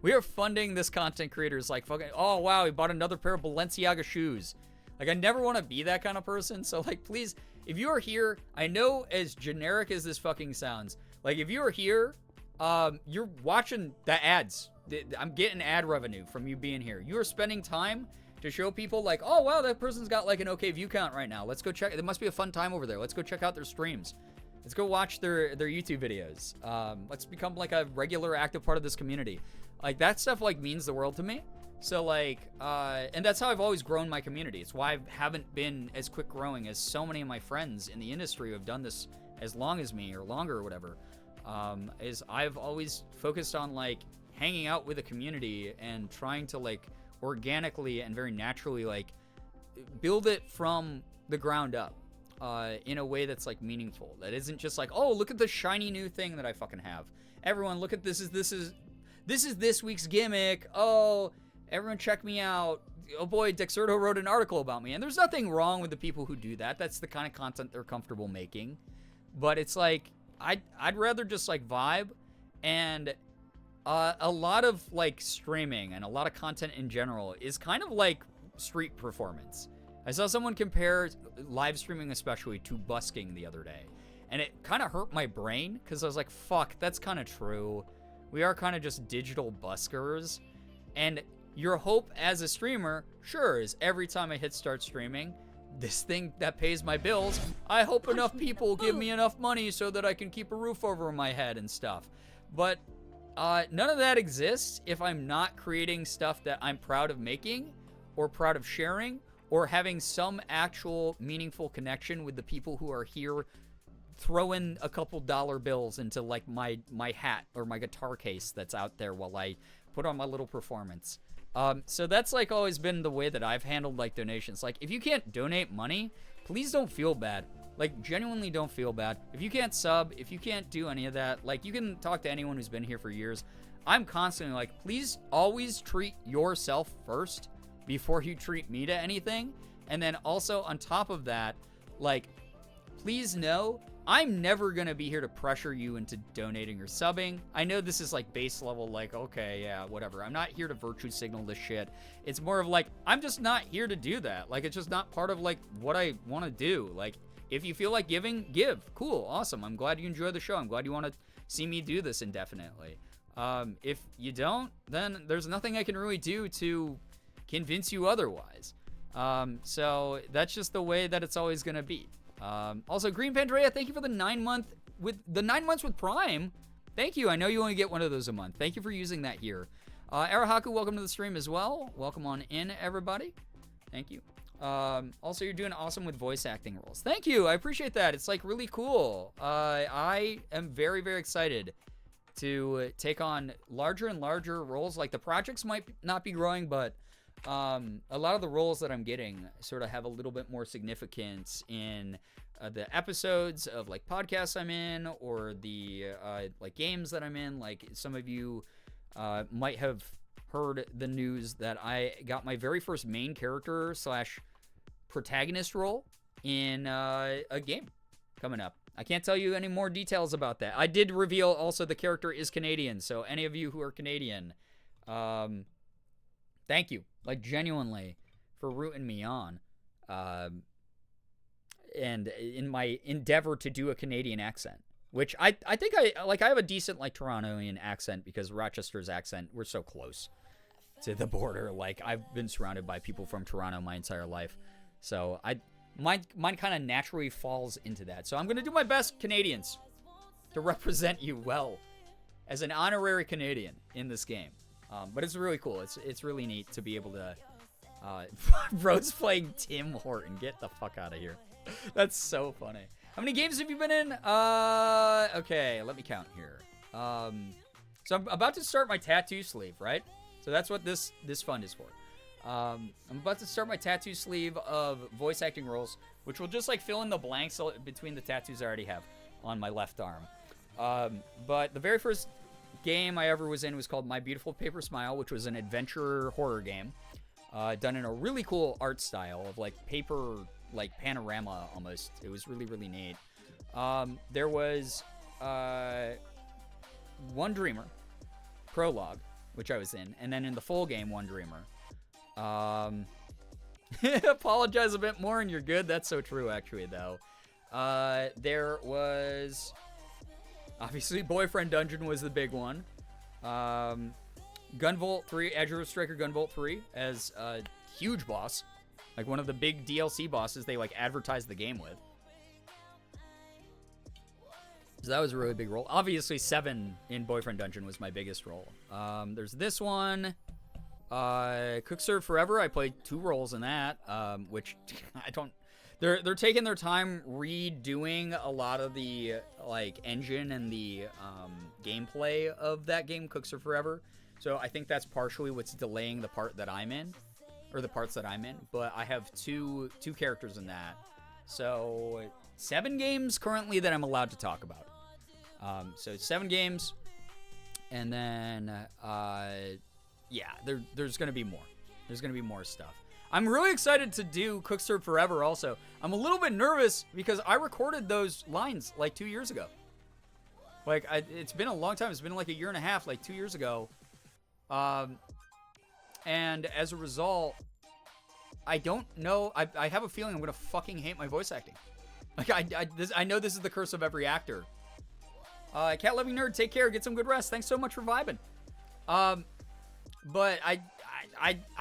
We are funding this content creator's like fucking, oh wow, he bought another pair of Balenciaga shoes. Like, I never want to be that kind of person. So like, please, if you are here, I know as generic as this fucking sounds, like if you are here, you're watching the ads. I'm getting ad revenue from you being here. You are spending time to show people like, oh wow, that person's got like an okay view count right now. Let's go check. It must be a fun time over there. Let's go check out their streams. Let's go watch their YouTube videos. Let's become like a regular active part of this community. Like that stuff like means the world to me. So like, and that's how I've always grown my community. It's why I haven't been as quick growing as so many of my friends in the industry who have done this as long as me or longer or whatever. Is I've always focused on like hanging out with a community and trying to like organically and very naturally like build it from the ground up in a way that's like meaningful. That isn't just like, oh, look at the shiny new thing that I fucking have. Everyone, look at this is this week's gimmick. Oh, everyone check me out. Oh boy, Dexerto wrote an article about me. And there's nothing wrong with the people who do that. That's the kind of content they're comfortable making. But it's like, I'd rather just like vibe. And a lot of like streaming and a lot of content in general is kind of like street performance. I saw someone compare live streaming especially to busking the other day. And it kind of hurt my brain because I was like, fuck, that's kind of true. We are kind of just digital buskers. And your hope as a streamer, sure, is every time I hit start streaming, this thing that pays my bills, I hope enough people give me enough money so that I can keep a roof over my head and stuff. But none of that exists if I'm not creating stuff that I'm proud of making or proud of sharing or having some actual meaningful connection with the people who are here throwing a couple dollar bills into like my hat or my guitar case that's out there while I put on my little performance. So that's like always been the way that I've handled like donations. Like if you can't donate money, please don't feel bad. Like genuinely don't feel bad. If you can't sub, if you can't do any of that, like you can talk to anyone who's been here for years. I'm constantly like, please always treat yourself first before you treat me to anything. And then also on top of that, like, please know I'm never going to be here to pressure you into donating or subbing. I know this is like base level, like, okay, yeah, whatever. I'm not here to virtue signal this shit. It's more of like, I'm just not here to do that. Like, it's just not part of like what I want to do. Like, if you feel like giving, give. Cool, awesome. I'm glad you enjoy the show. I'm glad you want to see me do this indefinitely. If you don't, then there's nothing I can really do to convince you otherwise. So that's just the way that it's always going to be. Also, Green Pandrea, thank you for the 9 months with Prime. Thank you. I know you only get one of those a month. Thank you for using that here. Arahaku, welcome to the stream as well. Welcome on in, everybody. Thank you. Also, you're doing awesome with voice acting roles. Thank you. I appreciate that. It's like really cool. I am very, very excited to take on larger and larger roles. Like the projects might not be growing, but a lot of the roles that I'm getting sort of have a little bit more significance in the episodes of like podcasts I'm in or the like games that I'm in. Like some of you might have heard the news that I got my very first main character / protagonist role in a game coming up. I can't tell you any more details about that. I did reveal also the character is Canadian, so any of you who are Canadian, thank you, like genuinely, for rooting me on. And in my endeavor to do a Canadian accent, which I think I have a decent like Torontoian accent because Rochester's accent, we're so close to the border. Like I've been surrounded by people from Toronto my entire life. So mine kind of naturally falls into that. So I'm going to do my best, Canadians, to represent you well as an honorary Canadian in this game. But it's really cool. It's really neat to be able to... Bro's playing Tim Horton. Get the fuck out of here. That's so funny. How many games have you been in? Okay, let me count here. So I'm about to start my tattoo sleeve, right? So that's what this fund is for. I'm about to start my tattoo sleeve of voice acting roles, which will just like fill in the blanks between the tattoos I already have on my left arm. But the very first game I ever was in was called My Beautiful Paper Smile, which was an adventure horror game done in a really cool art style of like paper, like panorama almost. It was really, really neat. There was One Dreamer Prologue, which I was in, and then in the full game, One Dreamer. Apologize a bit more and you're good. That's so true, actually, though. There was... Obviously, Boyfriend Dungeon was the big one. Gunvolt 3, Azure Striker Gunvolt 3 as a huge boss. Like one of the big DLC bosses they like advertised the game with. So that was a really big role. Obviously, 7 in Boyfriend Dungeon was my biggest role. There's this one. Cook Serve Forever. I played 2 roles in that, which I don't. They're taking their time redoing a lot of the like engine and the gameplay of that game, Cook Serve Forever. So I think that's partially what's delaying the part that I'm in, or the parts that I'm in. But I have two characters in that. So 7 games currently that I'm allowed to talk about. So 7 games, and then yeah, there's gonna be more. There's gonna be more stuff. I'm really excited to do Cook Serve Forever also. I'm a little bit nervous because I recorded those lines like 2 years ago. Like, it's been a long time. It's been like a year and a half, like 2 years ago. And as a result, I don't know. I have a feeling I'm going to fucking hate my voice acting. Like, I know this is the curse of every actor. Cat Loving Nerd, take care. Get some good rest. Thanks so much for vibing. But I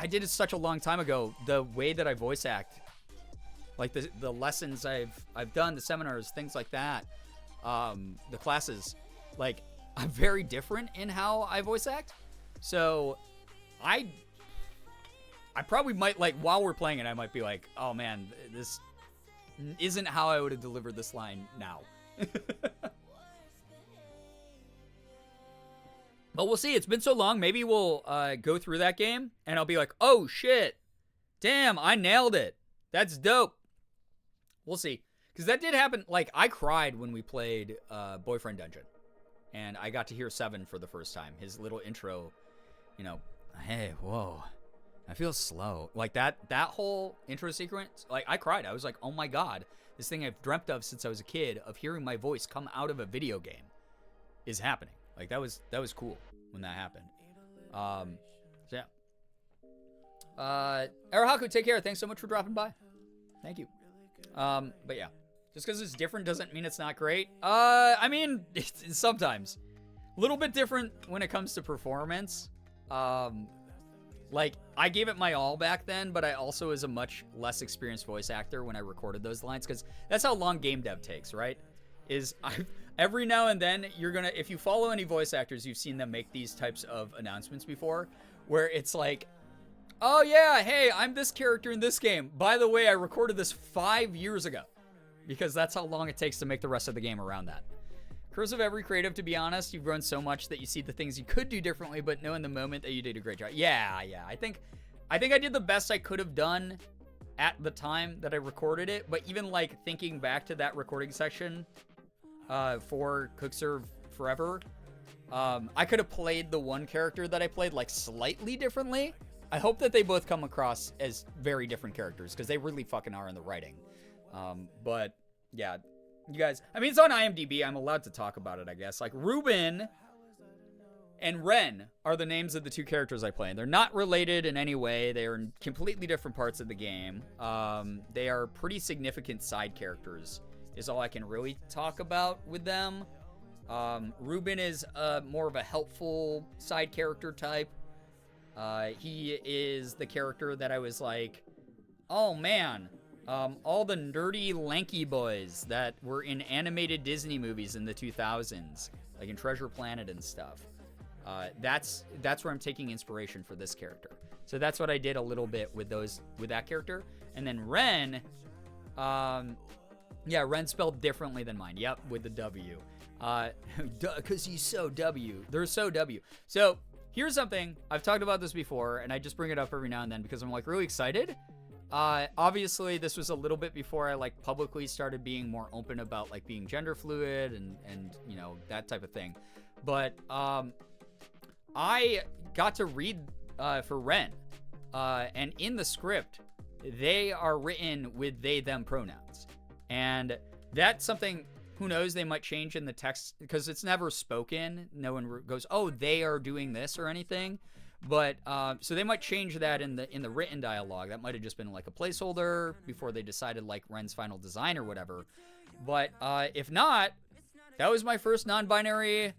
did it such a long time ago. The way that I voice act, like the lessons I've done, the seminars, things like that, the classes, like I'm very different in how I voice act. So I probably might, like, while we're playing it, I might be like, oh man, this isn't how I would have delivered this line now. But we'll see. It's been so long. Maybe we'll go through that game, and I'll be like, oh, shit. Damn, I nailed it. That's dope. We'll see. Because that did happen. Like, I cried when we played Boyfriend Dungeon. And I got to hear 7 for the first time. His little intro, you know, hey, whoa, I feel slow. Like, that whole intro sequence, like, I cried. I was like, oh, my God. This thing I've dreamt of since I was a kid, of hearing my voice come out of a video game, is happening. Like, that was cool when that happened. So yeah. Arahaku, take care. Thanks so much for dropping by. Thank you. But yeah, just because it's different doesn't mean it's not great. I mean, sometimes a little bit different when it comes to performance. Like, I gave it my all back then, but I also was a much less experienced voice actor when I recorded those lines, because that's how long game dev takes, right? Every now and then, if you follow any voice actors, you've seen them make these types of announcements before, where it's like, oh yeah, hey, I'm this character in this game. By the way, I recorded this 5 years ago, because that's how long it takes to make the rest of the game around that. Curse of every creative, to be honest. You've grown so much that you see the things you could do differently, but know in the moment that you did a great job. Yeah. I think I did the best I could have done at the time that I recorded it, but even, like, thinking back to that recording section for Cook Serve Forever, I could have played the one character that I played, like, slightly differently. I hope that they both come across as very different characters, because they really fucking are in the writing. But yeah, you guys, I mean, it's on IMDb. I'm allowed to talk about it, I guess. Like, Ruben and Ren are the names of the 2 characters I play, and they're not related in any way. They are in completely different parts of the game. They are pretty significant side characters, is all I can really talk about with them. Ruben is more of a helpful side character type. He is the character that I was like, oh man, all the nerdy lanky boys that were in animated Disney movies in the 2000s, like in Treasure Planet and stuff. That's where I'm taking inspiration for this character. So that's what I did a little bit with that character. And then Ren, yeah, Ren spelled differently than mine. Yep, with the W. Because he's so W. They're so W. So here's something. I've talked about this before, and I just bring it up every now and then because I'm, like, really excited. Obviously, this was a little bit before I, like, publicly started being more open about, like, being gender fluid and you know, that type of thing. But I got to read for Ren, and in the script, they are written with they, them pronouns. And that's something, who knows, they might change in the text, because it's never spoken. No one goes, oh, they are doing this or anything. But so they might change that in the written dialogue. That might have just been like a placeholder before they decided, like, Ren's final design or whatever. But if not, that was my first non-binary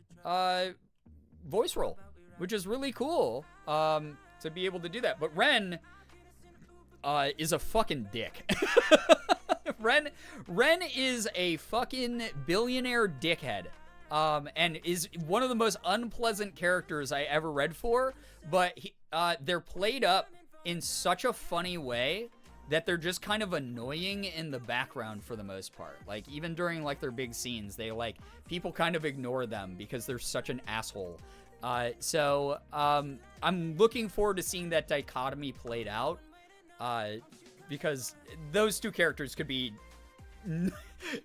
voice role, which is really cool to be able to do that. But Ren is a fucking dick. Ren is a fucking billionaire dickhead. And is one of the most unpleasant characters I ever read for, but they're played up in such a funny way that they're just kind of annoying in the background for the most part. Like, even during, like, their big scenes, they, like, people kind of ignore them because they're such an asshole. So I'm looking forward to seeing that dichotomy played out, because those two characters could be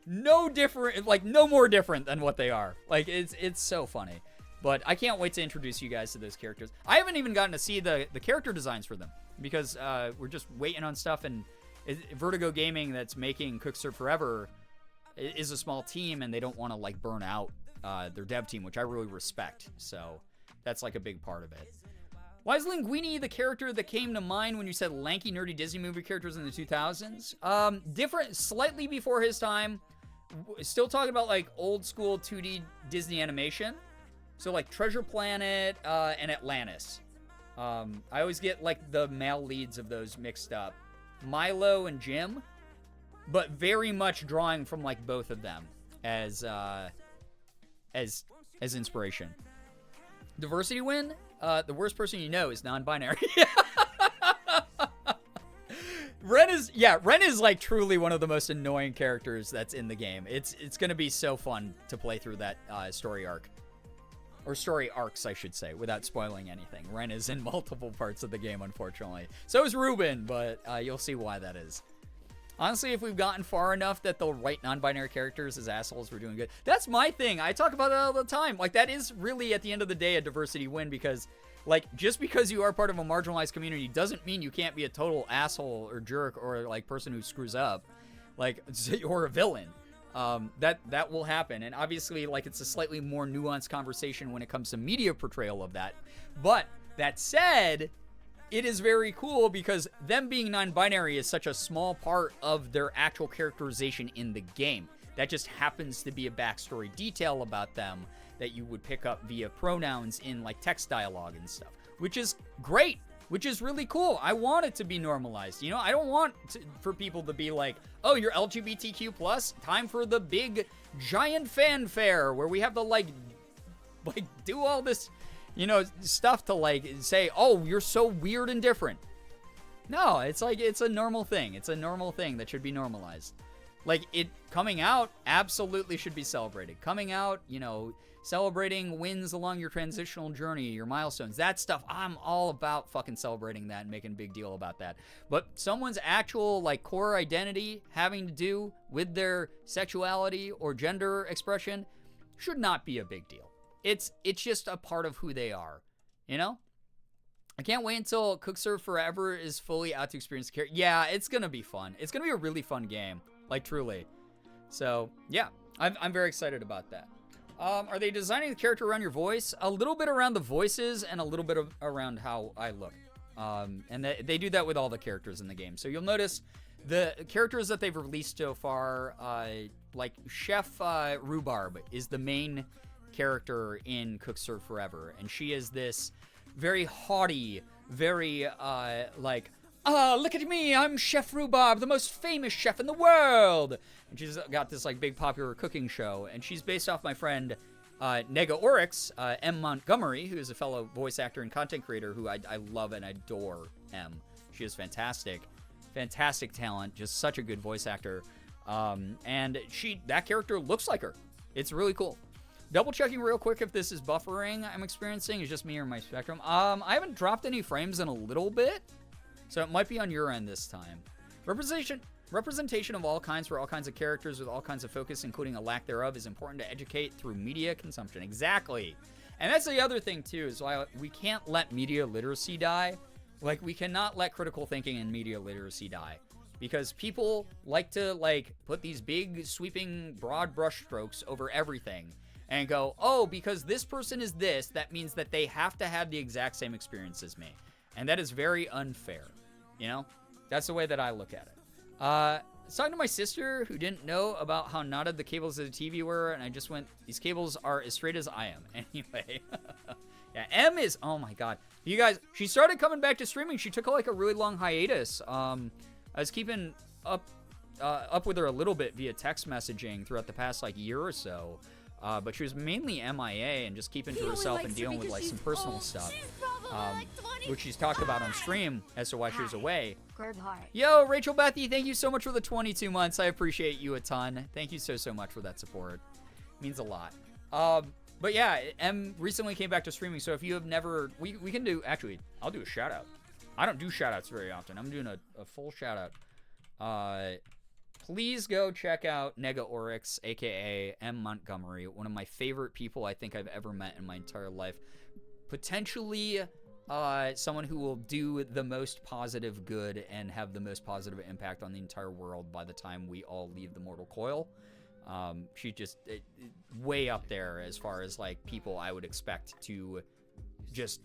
no different, like, no more different than what they are. Like, it's so funny. But I can't wait to introduce you guys to those characters. I haven't even gotten to see the character designs for them because we're just waiting on stuff, and Vertigo Gaming, that's making Cook Serve Forever, is a small team, and they don't want to, like, burn out their dev team, which I really respect. So that's, like, a big part of it. Why is Linguini the character that came to mind when you said lanky, nerdy Disney movie characters in the 2000s? Different, slightly before his time. Still talking about, like, old school 2D Disney animation. So, like, Treasure Planet and Atlantis. I always get, like, the male leads of those mixed up. Milo and Jim, but very much drawing from, like, both of them as inspiration. Diversity win? The worst person you know is non-binary. Ren is like truly one of the most annoying characters that's in the game. It's gonna be so fun to play through that story arc. Or story arcs, I should say, without spoiling anything. Ren is in multiple parts of the game, unfortunately. So is Ruben, but you'll see why that is. Honestly, if we've gotten far enough that they'll write non-binary characters as assholes, we're doing good. That's my thing. I talk about it all the time. Like, that is really, at the end of the day, a diversity win, because, like, just because you are part of a marginalized community doesn't mean you can't be a total asshole or jerk or, like, person who screws up, like, or a villain. That will happen. And obviously, like, it's a slightly more nuanced conversation when it comes to media portrayal of that. But that said, it is very cool because them being non-binary is such a small part of their actual characterization in the game. That just happens to be a backstory detail about them that you would pick up via pronouns in, like, text dialogue and stuff, which is great, which is really cool. I want it to be normalized. You know, I don't want for people to be like, oh, you're LGBTQ+, time for the big giant fanfare where we have to, like do all this, you know, stuff to, like, say, oh, you're so weird and different. No, it's like, it's a normal thing. It's a normal thing that should be normalized. Like, it coming out absolutely should be celebrated. Coming out, you know, celebrating wins along your transitional journey, your milestones, that stuff, I'm all about fucking celebrating that and making a big deal about that. But someone's actual, like, core identity having to do with their sexuality or gender expression should not be a big deal. It's just a part of who they are, you know? I can't wait until Cook Serve Forever is fully out to experience the character. Yeah, it's going to be fun. It's going to be a really fun game, like, truly. So, yeah, I'm very excited about that. Are they designing the character around your voice? A little bit around the voices and a little bit around how I look. And they do that with all the characters in the game. So you'll notice the characters that they've released so far, like Chef Rhubarb is the main character in Cook Serve Forever, and she is this very haughty, very like, look at me, I'm Chef Rhubarb, the most famous chef in the world, and she's got this, like, big popular cooking show, and she's based off my friend Nega Oryx, M. Montgomery, who is a fellow voice actor and content creator who I love and adore. She is fantastic talent, just such a good voice actor, and that character looks like her. It's really cool. Double checking real quick if this is buffering I'm experiencing. Is just me or my spectrum? I haven't dropped any frames in a little bit, so it might be on your end this time. Representation of all kinds for all kinds of characters with all kinds of focus, including a lack thereof, is important to educate through media consumption. Exactly. And that's the other thing, too, is why we can't let media literacy die. Like, we cannot let critical thinking and media literacy die. Because people like to, like, put these big, sweeping, broad brushstrokes over everything and go, oh, because this person is this, that means that they have to have the exact same experience as me. And that is very unfair, you know? That's the way that I look at it. I was talking to my sister who didn't know about how knotted the cables of the TV were, and I just went, these cables are as straight as I am. Anyway. Yeah, M is, oh my god. You guys, she started coming back to streaming. She took, like, a really long hiatus. I was keeping up up with her a little bit via text messaging throughout the past like year or so. But she was mainly MIA and just keeping to herself and dealing with like some personal stuff, which she's talked about on stream as to why she was away. Yo, Rachel Bethy, thank you so much for the 22 months. I appreciate you a ton. Thank you so much for that support. It means a lot. But yeah, M recently came back to streaming, so if you have never, we can do, actually, I'll do a shout out. I don't do shout outs very often. I'm doing a full shout out. Please go check out Nega Oryx, aka M. Montgomery, one of my favorite people I think I've ever met in my entire life. Potentially someone who will do the most positive good and have the most positive impact on the entire world by the time we all leave the mortal coil. She just way up there as far as like people I would expect to just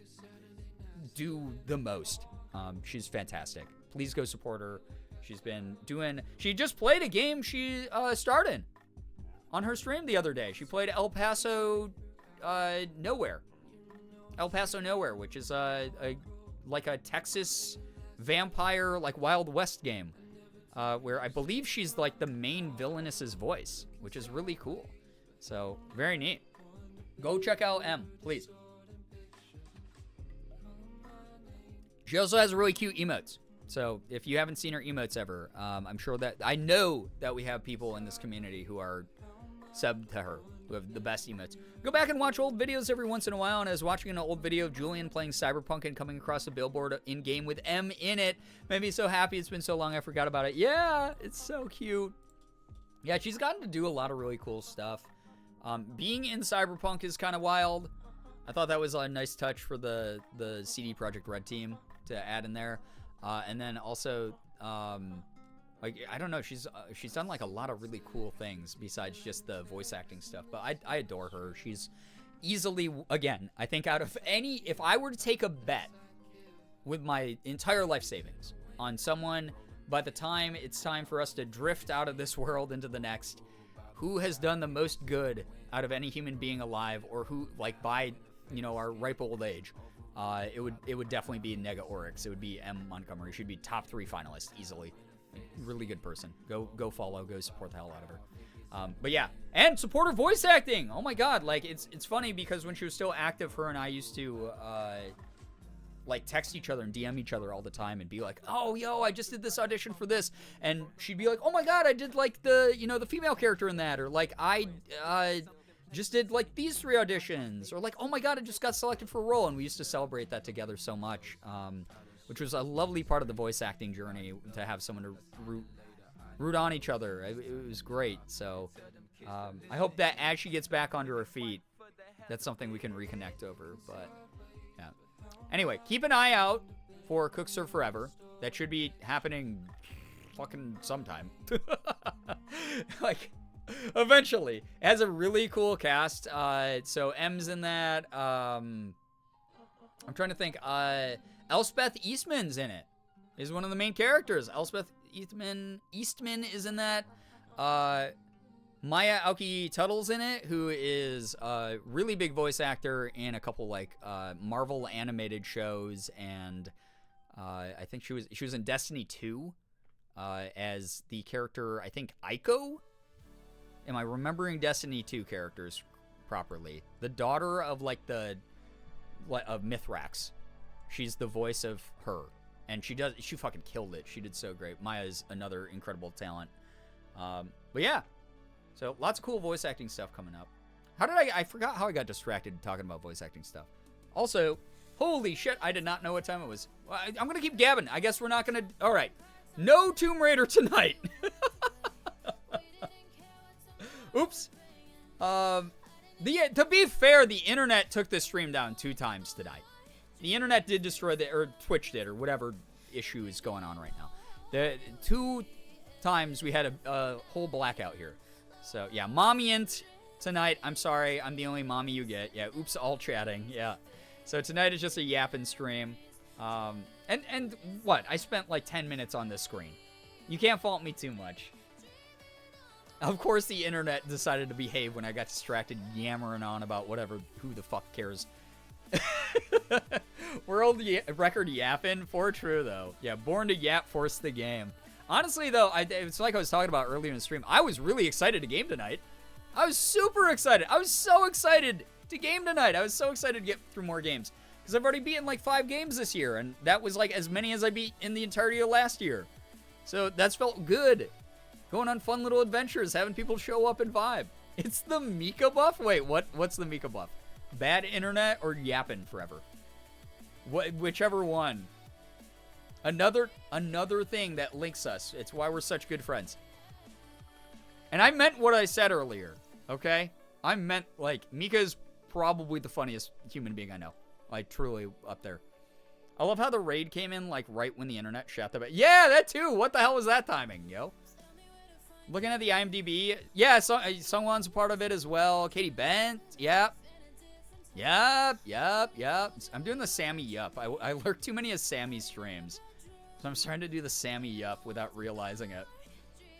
do the most. She's fantastic. Please go support her. She's been doing, she just played a game she starred in on her stream the other day. She played El Paso Nowhere. El Paso Nowhere, which is like a Texas vampire, like Wild West game, where I believe she's like the main villainess's voice, which is really cool. So, very neat. Go check out M, please. She also has really cute emotes. So if you haven't seen her emotes ever, I'm sure that, I know that we have people in this community who are subbed to her, who have the best emotes. Go back and watch old videos every once in a while, and I was watching an old video of Julian playing Cyberpunk and coming across a billboard in-game with M in it. Made me so happy. It's been so long I forgot about it. Yeah, it's so cute. Yeah, she's gotten to do a lot of really cool stuff. Being in Cyberpunk is kind of wild. I thought that was a nice touch for the CD Projekt Red team to add in there. And then also, like, I don't know, she's done like a lot of really cool things besides just the voice acting stuff, but I adore her. She's easily, again, I think out of any, if I were to take a bet with my entire life savings on someone, by the time it's time for us to drift out of this world into the next, who has done the most good out of any human being alive, or who, like, by, you know, our ripe old age, it would definitely be Nega Oryx. It would be M. Montgomery. She'd be top 3 finalist easily. Really good person. Go follow. Go support the hell out of her. But yeah, and support her voice acting. Oh my god, like it's funny because when she was still active, her and I used to like text each other and DM each other all the time and be like, oh yo, I just did this audition for this, and she'd be like, oh my god, I did like the female character in that, or like I just did like these 3 auditions, or like, oh my god, I just got selected for a role, and we used to celebrate that together so much, which was a lovely part of the voice acting journey, to have someone to root on each other. It was great. So I hope that as she gets back onto her feet, that's something we can reconnect over. But yeah. Anyway, keep an eye out for Cook Serve Forever. That should be happening fucking sometime. Like, eventually. It has a really cool cast. So M's in that. I'm trying to think. Elspeth Eastman's in it. Is one of the main characters. Elspeth Eastman is in that. Maya Aoki Tuttle's in it, who is a really big voice actor in a couple like Marvel animated shows, and I think she was in Destiny 2 as the character, I think, Aiko. Am I remembering Destiny 2 characters properly? The daughter of like of Mithrax. She's the voice of her, and she fucking killed it. She did so great. Maya's another incredible talent. But yeah, so lots of cool voice acting stuff coming up. I forgot how I got distracted talking about voice acting stuff. Also, holy shit, I did not know what time it was. Well, I'm gonna keep gabbing. I guess we're not gonna, all right. No Tomb Raider tonight. Oops. To be fair, the internet took this stream down 2 times tonight. The internet did destroy or Twitch did, or whatever issue is going on right now. The 2 times we had a whole blackout here. So yeah, mommy-int tonight. I'm sorry, I'm the only mommy you get. Yeah, oops, all chatting. Yeah. So tonight is just a yapping stream. And what? I spent like 10 minutes on this screen. You can't fault me too much. Of course, the internet decided to behave when I got distracted yammering on about whatever. Who the fuck cares? World record yapping. For true, though. Yeah, born to yap, force the game. Honestly, though, it's like I was talking about earlier in the stream. I was really excited to game tonight. I was super excited. I was so excited to game tonight. I was so excited to get through more games. Because I've already beaten like 5 games this year. And that was like as many as I beat in the entirety of last year. So that's felt good. Going on fun little adventures, having people show up and vibe. It's the Mika buff? Wait, what's the Mika buff? Bad internet or yapping forever? Whichever one. Another thing that links us. It's why we're such good friends. And I meant what I said earlier, okay? I meant, like, Mika's probably the funniest human being I know. Like, truly up there. I love how the raid came in, like, right when the internet shut the bed. Yeah, that too! What the hell was that timing, yo? Looking at the IMDb. Yeah, Sungwon's a part of it as well. Katie Bent. Yep. I'm doing the Sammy Yup. I lurk too many of Sammy's streams. So I'm starting to do the Sammy Yup without realizing it.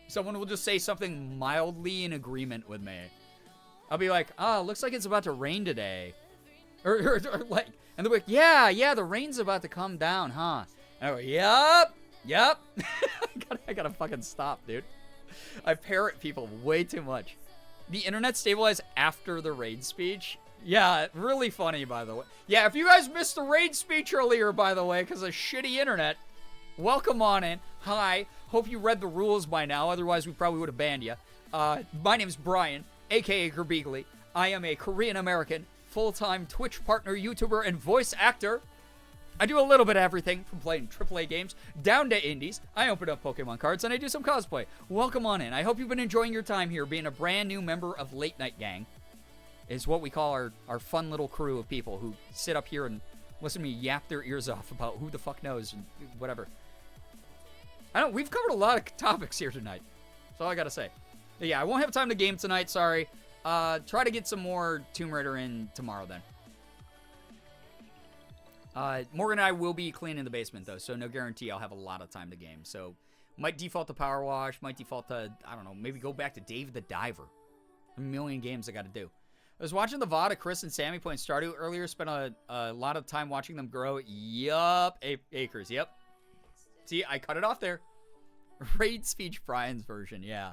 Someone will just say something mildly in agreement with me. I'll be like, oh, looks like it's about to rain today. Or like, and they're like, yeah, the rain's about to come down, huh? And I go, yup. I gotta fucking stop, dude. I parrot people way too much. The internet stabilized after the raid speech. Yeah, really funny, by the way. Yeah, if you guys missed the raid speech earlier, by the way, because of shitty internet, welcome on in. Hi. Hope you read the rules by now. Otherwise, we probably would have banned you. My name's Brian, a.k.a. Girbeagly. I am a Korean-American, full-time Twitch partner, YouTuber, and voice actor. I do a little bit of everything, from playing AAA games down to indies. I open up Pokemon cards, and I do some cosplay. Welcome on in. I hope you've been enjoying your time here, being a brand new member of Late Night Gang. Is what we call our fun little crew of people who sit up here and listen to me yap their ears off about who the fuck knows and whatever. We've covered a lot of topics here tonight. That's all I gotta say. But yeah, I won't have time to game tonight, sorry. Try to get some more Tomb Raider in tomorrow then. Morgan and I will be cleaning the basement though, so no guarantee I'll have a lot of time to game. So might default to Power Wash, might default to, I don't know, maybe go back to Dave the Diver. A million games I gotta do. I was watching the VOD of Chris and Sammy playing Stardew earlier. Spent a lot of time watching them grow. Yup. Acres. Yep. See, I cut it off there. Raid speech Brian's version. Yeah.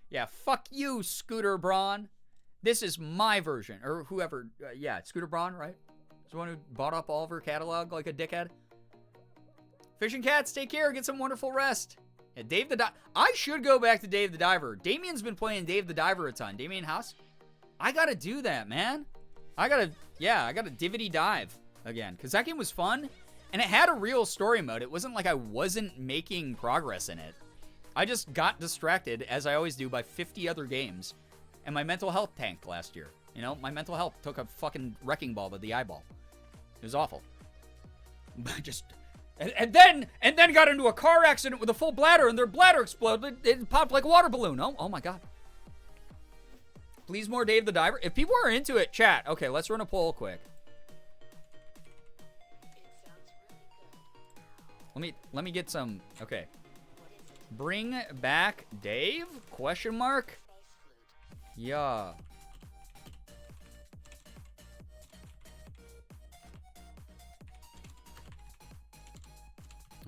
Yeah. Fuck you, Scooter Braun. This is my version. Or whoever. Yeah, Scooter Braun, right? He's the one who bought up all of her catalog like a dickhead. Fishing Cats, take care. Get some wonderful rest. Yeah, Dave the Diver. I should go back to Dave the Diver. Damien's been playing Dave the Diver a ton. Damien House. I gotta do that, man. I gotta divvy dive again. Because that game was fun. And it had a real story mode. It wasn't like I wasn't making progress in it. I just got distracted, as I always do, by 50 other games. And my mental health tanked last year. You know, my mental health took a fucking wrecking ball to the eyeball. It was awful. And then got into a car accident with a full bladder, and their bladder exploded. It popped like a water balloon. Oh my god. Please more Dave the Diver. If people are into it, chat. Okay, let's run a poll quick. Let me get some. Okay. Bring back Dave? Question mark? Yeah.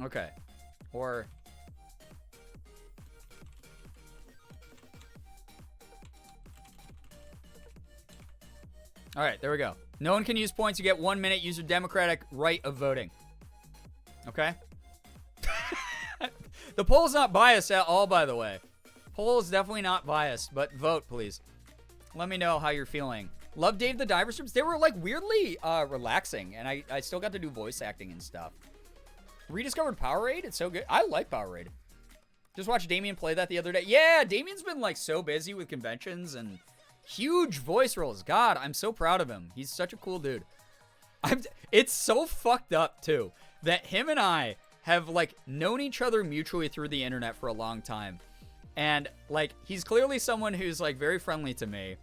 Okay. Or all right, there we go. No one can use points. You get 1 minute. Use your democratic right of voting. Okay? The poll's not biased at all, by the way. Poll is definitely not biased, but vote, please. Let me know how you're feeling. Love Dave the Diver strips. They were, like, weirdly relaxing, and I still got to do voice acting and stuff. Rediscovered Powerade? It's so good. I like Powerade. Just watched Damien play that the other day. Yeah, Damien's been, like, so busy with conventions and huge voice roles. God, I'm so proud of him. He's such a cool dude. It's so fucked up, too, that him and I have, like, known each other mutually through the internet for a long time. And, like, he's clearly someone who's, like, very friendly to me.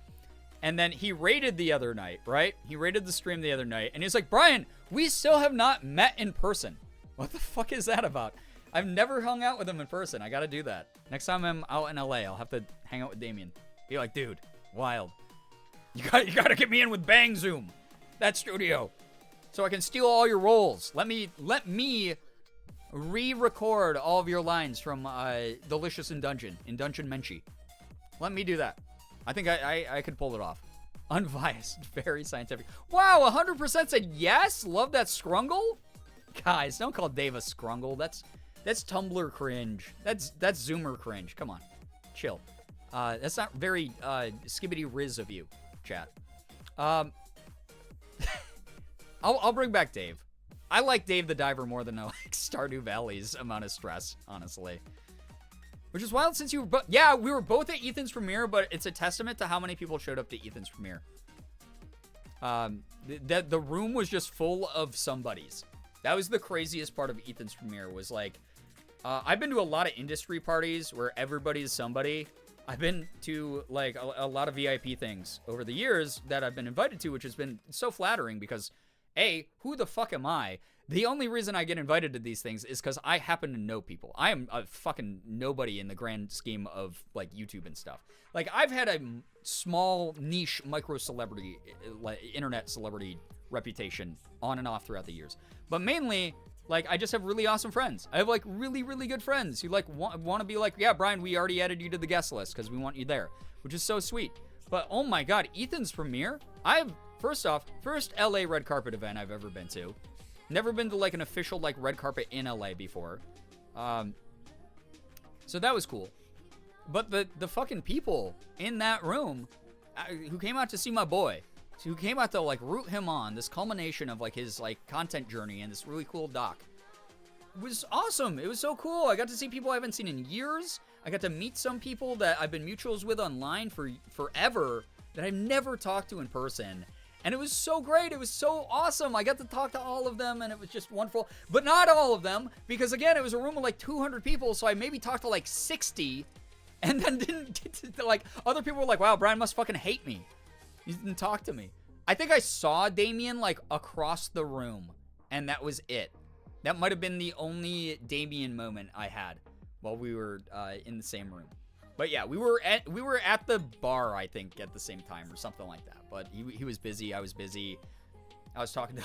And then he raided the other night, right? He raided the stream the other night. And he's like, Brian, we still have not met in person. What the fuck is that about? I've never hung out with him in person. I gotta do that. Next time I'm out in LA, I'll have to hang out with Damien. Be like, dude, wild. You gotta get me in with Bang Zoom. That studio. So I can steal all your roles. Let me re-record all of your lines from Delicious in Dungeon Menchie. Let me do that. I think I could pull it off. Unbiased, very scientific. Wow, 100% said yes. Love that scrungle. Guys, don't call Dave a scrungle. That's Tumblr cringe. That's Zoomer cringe. Come on, chill. That's not very skibbity riz of you, chat. I'll bring back Dave. I like Dave the Diver more than I like Stardew Valley's amount of stress, honestly. Which is wild since you were both... Yeah, we were both at Ethan's premiere, but it's a testament to how many people showed up to Ethan's premiere. The room was just full of somebodies. That was the craziest part of Ethan's premiere, was like... I've been to a lot of industry parties where everybody's somebody. I've been to, like, a lot of VIP things over the years that I've been invited to, which has been so flattering because... A, who the fuck am I? The only reason I get invited to these things is because I happen to know people. I am a fucking nobody in the grand scheme of, like, YouTube and stuff. Like, I've had a small, niche, micro-celebrity, like, internet celebrity reputation on and off throughout the years. But mainly, like, I just have really awesome friends. I have, like, really, really good friends who, like, want to be like, yeah, Brian, we already added you to the guest list because we want you there, which is so sweet. But, oh my god, Ethan's premiere, first off, first LA red carpet event I've ever been to. Never been to, like, an official, like, red carpet in LA before. So that was cool. But the fucking people in that room who came out to see my boy, who came out to, like, root him on, this culmination of, like, his, like, content journey and this really cool doc, was awesome. It was so cool. I got to see people I haven't seen in years. I got to meet some people that I've been mutuals with online for forever that I've never talked to in person. And it was so great. It was so awesome. I got to talk to all of them, and it was just wonderful. But not all of them, because, again, it was a room of, like, 200 people, so I maybe talked to, like, 60, and then didn't get to, like, other people were like, wow, Brian must fucking hate me. He didn't talk to me. I think I saw Damien, like, across the room, and that was it. That might have been the only Damien moment I had while we were in the same room. But yeah, we were at the bar, I think, at the same time or something like that. But he was busy, I was busy. I was talking to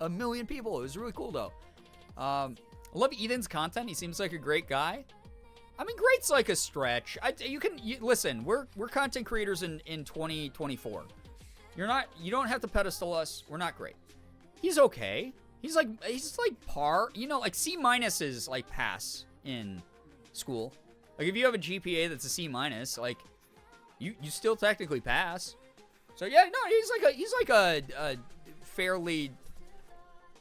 a million people. It was really cool though. I love Ethan's content. He seems like a great guy. I mean, great's like a stretch. Listen, we're content creators in 2024. You don't have to pedestal us. We're not great. He's okay. He's like par. You know, like C- is like pass in school. Like, if you have a GPA that's a C-, like, you still technically pass. So, yeah, no, he's like a fairly,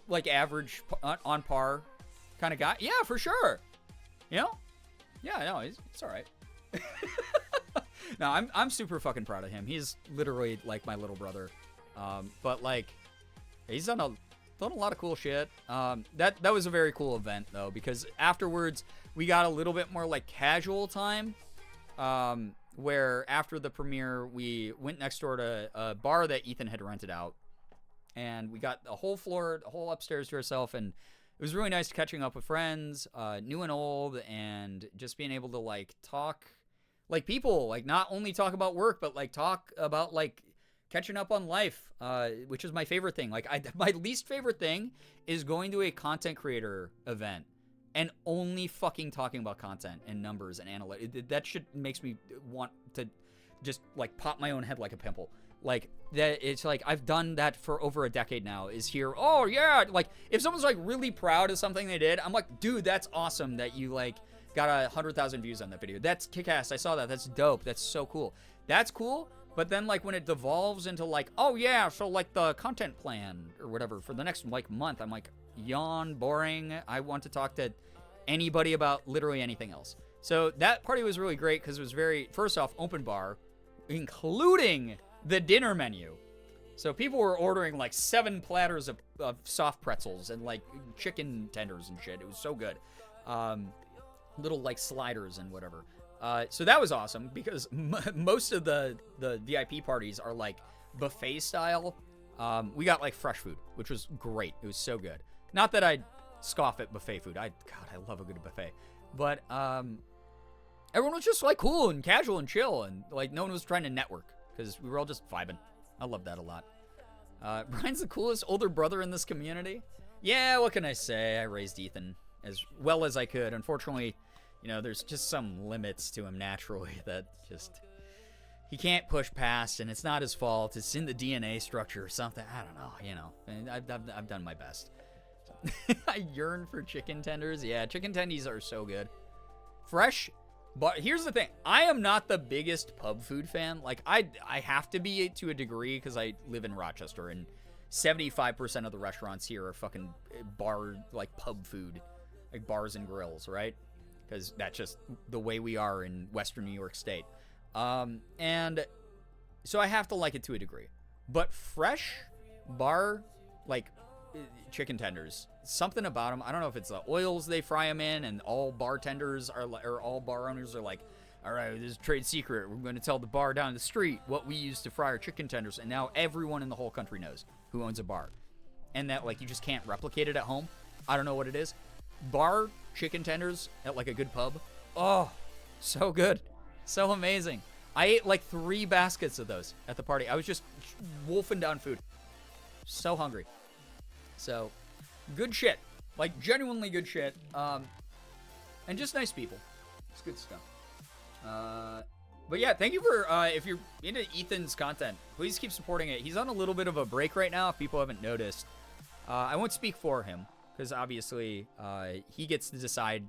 like, average, on par kind of guy. Yeah, for sure. You know? Yeah, no, it's all right. No, I'm super fucking proud of him. He's literally, like, my little brother. But, like, he's done a lot of cool shit. That was a very cool event, though, because afterwards we got a little bit more, like, casual time, where after the premiere we went next door to a bar that Ethan had rented out, and we got a whole floor, a whole upstairs to ourselves, and it was really nice catching up with friends, new and old, and just being able to, like, talk like people, like, not only talk about work, but, like, talk about, like, catching up on life, which is my favorite thing. Like, my least favorite thing is going to a content creator event and only fucking talking about content and numbers and analytics. That shit makes me want to just, like, pop my own head like a pimple. Like, that, it's like, I've done that for over a decade now, is here, oh yeah, like, if someone's, like, really proud of something they did, I'm like, dude, that's awesome that you, like, got 100,000 views on that video. That's kick-ass. I saw that. That's dope. That's so cool. That's cool. But then, like, when it devolves into, like, oh, yeah, so, like, the content plan or whatever for the next, like, month, I'm like, yawn, boring. I want to talk to anybody about literally anything else. So that party was really great because it was very, first off, open bar, including the dinner menu. So people were ordering, like, 7 platters of soft pretzels and, like, chicken tenders and shit. It was so good. Little, like, sliders and whatever. So that was awesome because most of the VIP parties are, like, buffet style. We got, like, fresh food, which was great. It was so good. Not that I scoff at buffet food. God, I love a good buffet. But everyone was just, like, cool and casual and chill, and, like, no one was trying to network because we were all just vibing. I love that a lot. Brian's the coolest older brother in this community. Yeah, what can I say? I raised Ethan. as well as I could. Unfortunately, you know, there's just some limits to him naturally that just he can't push past, and it's not his fault. It's in the DNA structure or something. I don't know, you know. And I've done my best. I yearn for chicken tenders. Yeah, chicken tendies are so good. Fresh, but here's the thing. I am not the biggest pub food fan. Like, I have to be to a degree because I live in Rochester, and 75% of the restaurants here are fucking bar, like pub food, like bars and grills, right? Because that's just the way we are in Western New York State. And so I have to like it to a degree. But fresh bar, like chicken tenders, something about them. I don't know if it's the oils they fry them in, and all bartenders are, or all bar owners are like, all right, this is a trade secret. We're going to tell the bar down the street what we use to fry our chicken tenders. And now everyone in the whole country knows who owns a bar. And that, like, you just can't replicate it at home. I don't know what it is. Bar chicken tenders at, like, a good pub. Oh, so good. So amazing. I ate, like, 3 baskets of those at the party. I was just wolfing down food. So hungry. So, good shit. Like, genuinely good shit. And just nice people. It's good stuff. But yeah, thank you for, if you're into Ethan's content, please keep supporting it. He's on a little bit of a break right now, if people haven't noticed. I won't speak for him, because obviously, he gets to decide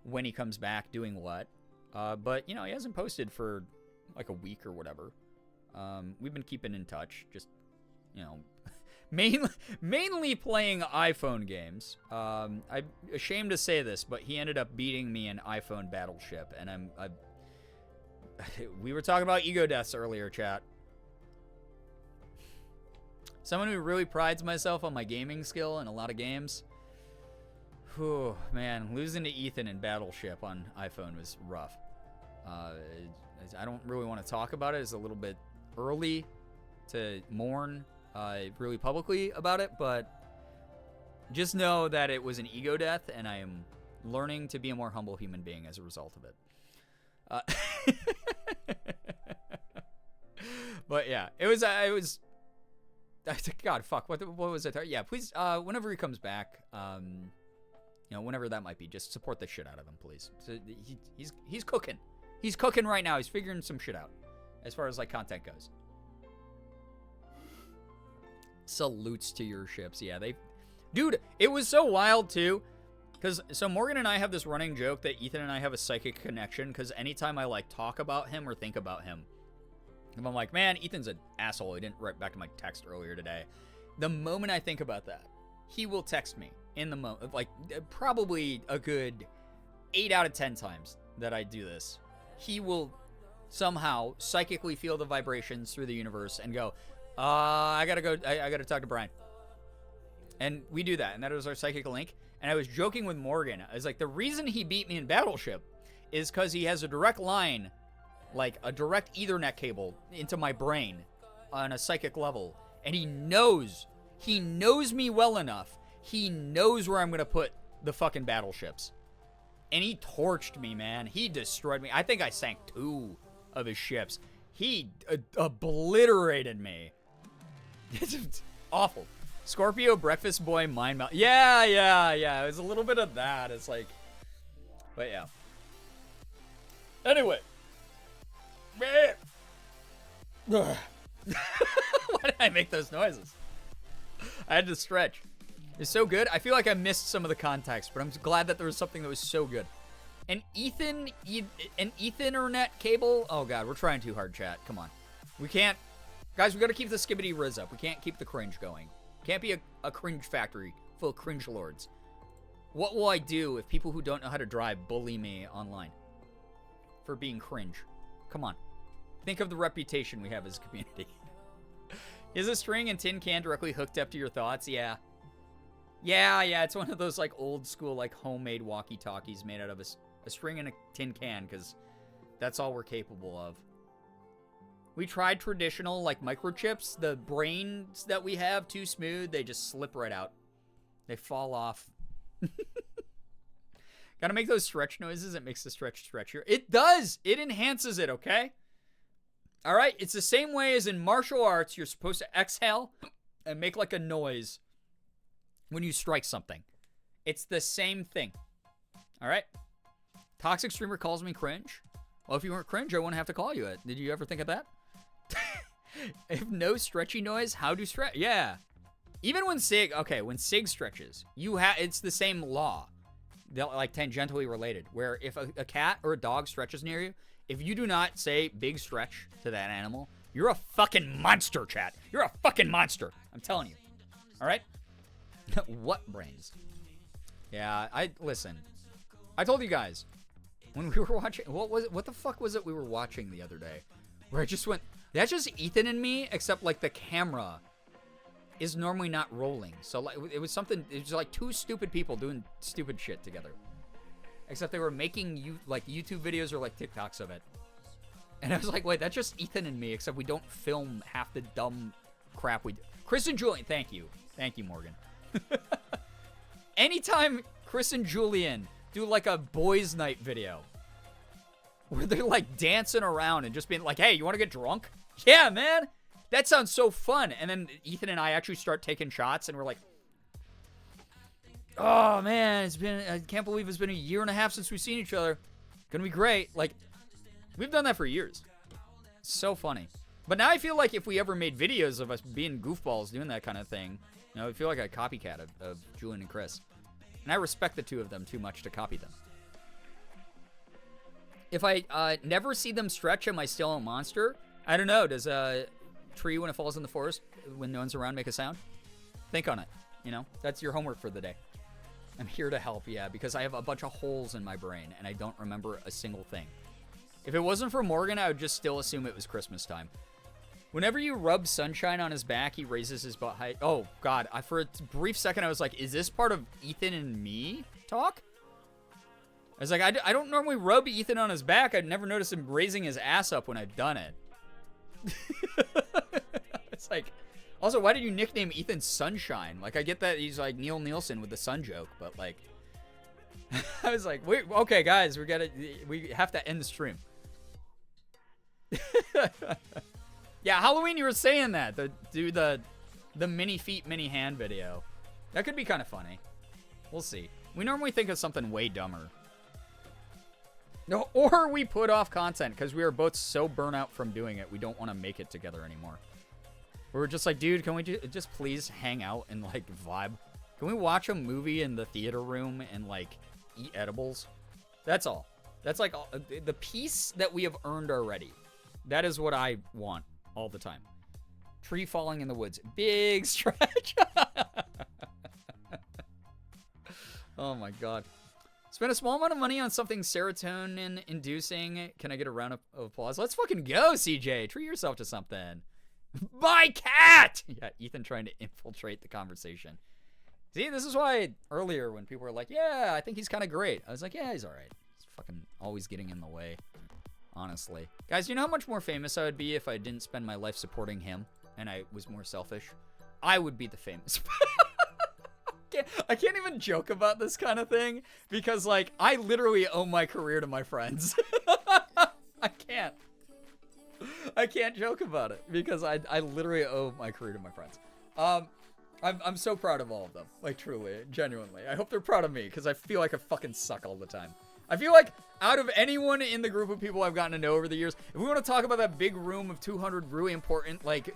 when he comes back doing what. But, you know, he hasn't posted for, like, a week or whatever. We've been keeping in touch, just, you know, mainly playing iPhone games. I'm ashamed to say this, but he ended up beating me in iPhone Battleship, and we were talking about ego deaths earlier, chat. Someone who really prides myself on my gaming skill in a lot of games. Whew, man, losing to Ethan in Battleship on iPhone was rough. I don't really want to talk about it. It's a little bit early to mourn really publicly about it, but just know that it was an ego death, and I am learning to be a more humble human being as a result of it. But yeah, it was God, fuck, what was it? Yeah, please, whenever he comes back, you know, whenever that might be, just support the shit out of him, please. So he's cooking. He's cooking right now. He's figuring some shit out as far as, like, content goes. Salutes to your ships. Yeah, dude, it was so wild too. So Morgan and I have this running joke that Ethan and I have a psychic connection, because anytime I, like, talk about him or think about him, if I'm like, man, Ethan's an asshole, he didn't write back to my text earlier today. The moment I think about that, he will text me in the moment, like, probably a good 8 out of 10 times that I do this. He will somehow psychically feel the vibrations through the universe and go, I gotta go, I gotta talk to Brian. And we do that, and that is our psychic link. And I was joking with Morgan. I was like, the reason he beat me in Battleship is because he has a direct line, like a direct Ethernet cable into my brain on a psychic level. And he knows me well enough. He knows where I'm going to put the fucking battleships. And he torched me, man. He destroyed me. I think I sank 2 of his ships. He obliterated me. It's awful. Scorpio, breakfast boy, mind melt. Yeah. It was a little bit of that. It's like, but yeah. Anyway. Why did I make those noises? I had to stretch. It's so good. I feel like I missed some of the context, but I'm glad that there was something that was so good. An Ethernet cable. Oh god, we're trying too hard, chat. Come on. We can't. Guys, we gotta keep the skibbity riz up. We can't keep the cringe going. Can't be a cringe factory full of cringe lords. What will I do if people who don't know how to drive bully me online for being cringe? Come on. Think of the reputation we have as a community. Is a string and tin can directly hooked up to your thoughts? Yeah. Yeah, it's one of those, like, old school, like, homemade walkie-talkies made out of a string and a tin can, because that's all we're capable of. We tried traditional, like, microchips. The brains that we have, too smooth, they just slip right out. They fall off. Gotta make those stretch noises. It makes the stretch stretchier. It does! It enhances it, okay? Alright? It's the same way as in martial arts, you're supposed to exhale and make, like, a noise when you strike something. It's the same thing. All right. Toxic streamer calls me cringe. Well, if you weren't cringe, I wouldn't have to call you it. Did you ever think of that? If no stretchy noise, how do stretch? Yeah. Even when Sig, okay, when Sig stretches, it's the same law. They're like tangentially related, where if a cat or a dog stretches near you, if you do not say big stretch to that animal, you're a fucking monster, chat. You're a fucking monster. I'm telling you. All right? What brains? Yeah, listen. I told you guys when we were watching, what the fuck was it we were watching the other day? Where I just went, that's just Ethan and me, except like the camera is normally not rolling. So like it was like two stupid people doing stupid shit together. Except they were making like YouTube videos or like TikToks of it. And I was like, wait, that's just Ethan and me, except we don't film half the dumb crap we do. Chris and Julian, thank you. Thank you, Morgan. Anytime Chris and Julian do like a boys' night video where they're like dancing around and just being like, hey, you want to get drunk? Yeah, man. That sounds so fun. And then Ethan and I actually start taking shots and we're like, oh man, I can't believe it's been a year and a half since we've seen each other. Gonna be great. Like, we've done that for years. So funny. But now I feel like if we ever made videos of us being goofballs doing that kind of thing, you know, I feel like a copycat of Julian and Chris. And I respect the two of them too much to copy them. If I never see them stretch, am I still a monster? I don't know. Does a tree, when it falls in the forest, when no one's around, make a sound? Think on it. You know, that's your homework for the day. I'm here to help, yeah, because I have a bunch of holes in my brain, and I don't remember a single thing. If it wasn't for Morgan, I would just still assume it was Christmas time. Whenever you rub Sunshine on his back, he raises his butt height. Oh, God. For a brief second, I was like, is this part of Ethan and me talk? I was like, I don't normally rub Ethan on his back. I'd never noticed him raising his ass up when I've done it. It's like, also, why did you nickname Ethan Sunshine? Like, I get that he's like Neil Nielsen with the sun joke, but like, I was like, wait, okay, guys, we have to end the stream. Yeah, Halloween, you were saying that. Do the mini feet, mini hand video. That could be kind of funny. We'll see. We normally think of something way dumber. No, or we put off content because we are both so burnt out from doing it, we don't want to make it together anymore. We're just like, dude, can we just please hang out and like vibe? Can we watch a movie in the theater room and like eat edibles? That's all. That's like the peace that we have earned already. That is what I want all the time. Tree falling in the woods. Big stretch. Oh my God. Spend a small amount of money on something serotonin inducing. Can I get a round of applause? Let's fucking go, CJ. Treat yourself to something. My cat! Yeah, Ethan trying to infiltrate the conversation. See, this is why earlier when people were like, yeah, I think he's kind of great. I was like, yeah, he's all right. He's fucking always getting in the way. Honestly. Guys, you know how much more famous I would be if I didn't spend my life supporting him and I was more selfish? I would be the famous. I can't even joke about this kind of thing because, like, I literally owe my career to my friends. I can't joke about it because I literally owe my career to my friends. I'm so proud of all of them. Like, truly, genuinely. I hope they're proud of me because I feel like I fucking suck all the time. I feel like out of anyone in the group of people I've gotten to know over the years, if we want to talk about that big room of 200 really important, like,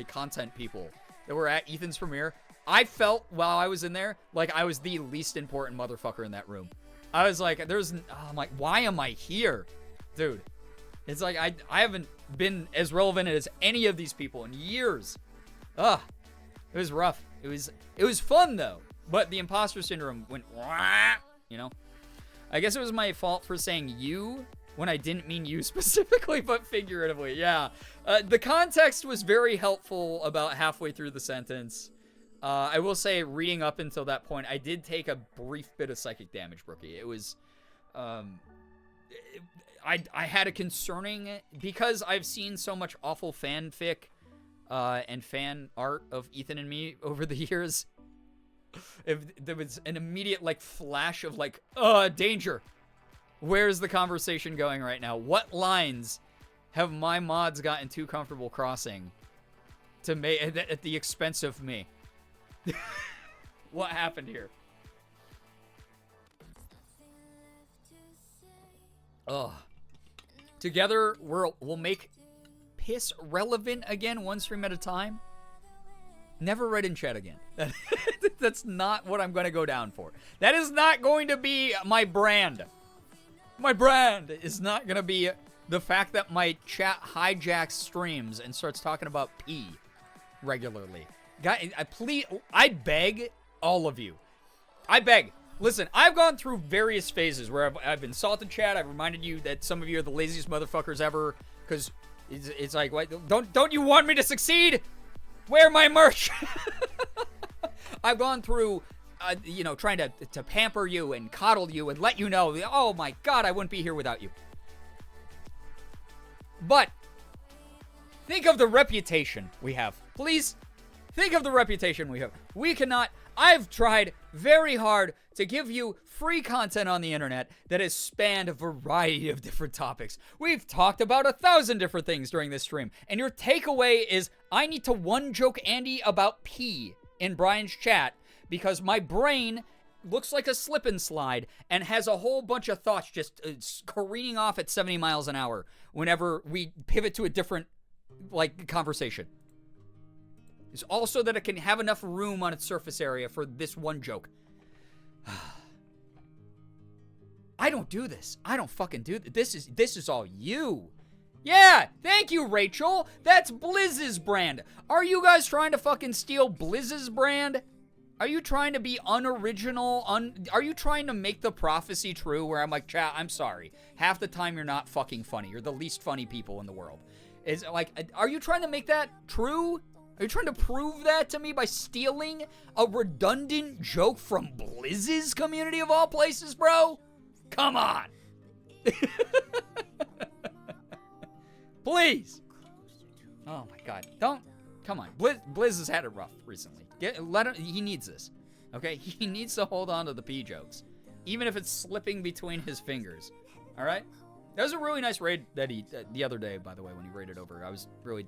content people that were at Ethan's premiere, I felt while I was in there like I was the least important motherfucker in that room. I was like, I'm like, why am I here? Dude, it's like I haven't been as relevant as any of these people in years. It was rough. It was fun though, but the imposter syndrome went, you know? I guess it was my fault for saying you when I didn't mean you specifically, but figuratively. Yeah. The context was very helpful about halfway through the sentence. I will say, reading up until that point, I did take a brief bit of psychic damage, Brookie. It was, I had a concerning, because I've seen so much awful fanfic and fan art of Ethan and me over the years. If there was an immediate, like, flash of, like, danger. Where's the conversation going right now? What lines have my mods gotten too comfortable crossing to make at the expense of me? What happened here? Ugh. Together, we'll make piss relevant again, one stream at a time. Never write in chat again. That's not what I'm going to go down for. That is not going to be my brand. My brand is not going to be the fact that my chat hijacks streams and starts talking about pee regularly. Guys, I beg all of you. I beg. Listen, I've gone through various phases where I've insulted chat. I've reminded you that some of you are the laziest motherfuckers ever. Because it's like, what, don't you want me to succeed? Wear my merch. I've gone through, trying to pamper you and coddle you and let you know, oh my God, I wouldn't be here without you. But think of the reputation we have. Please, think of the reputation we have. We cannot. I've tried very hard to give you free content on the internet that has spanned a variety of different topics. We've talked about 1,000 different things during this stream, and your takeaway is I need to one-joke Andy about pee in Brian's chat because my brain looks like a slip and slide and has a whole bunch of thoughts just careening off at 70 miles an hour whenever we pivot to a different, conversation. It's also that it can have enough room on its surface area for this one joke. I don't do this. I don't fucking do this. This is all you. Yeah, thank you, Rachel. That's Blizz's brand. Are you guys trying to fucking steal Blizz's brand? Are you trying to be unoriginal? Are you trying to make the prophecy true where I'm like, chat, I'm sorry. Half the time you're not fucking funny. You're the least funny people in the world. Is like, are you trying to make that true? Are you trying to prove that to me by stealing a redundant joke from Blizz's community of all places, bro? Come on. Please. Oh my God. Come on. Blizz has had it rough recently. Let him, he needs this. Okay? He needs to hold on to the pee jokes. Even if it's slipping between his fingers. All right? That was a really nice raid that he, the other day, by the way, when he raided over. I was really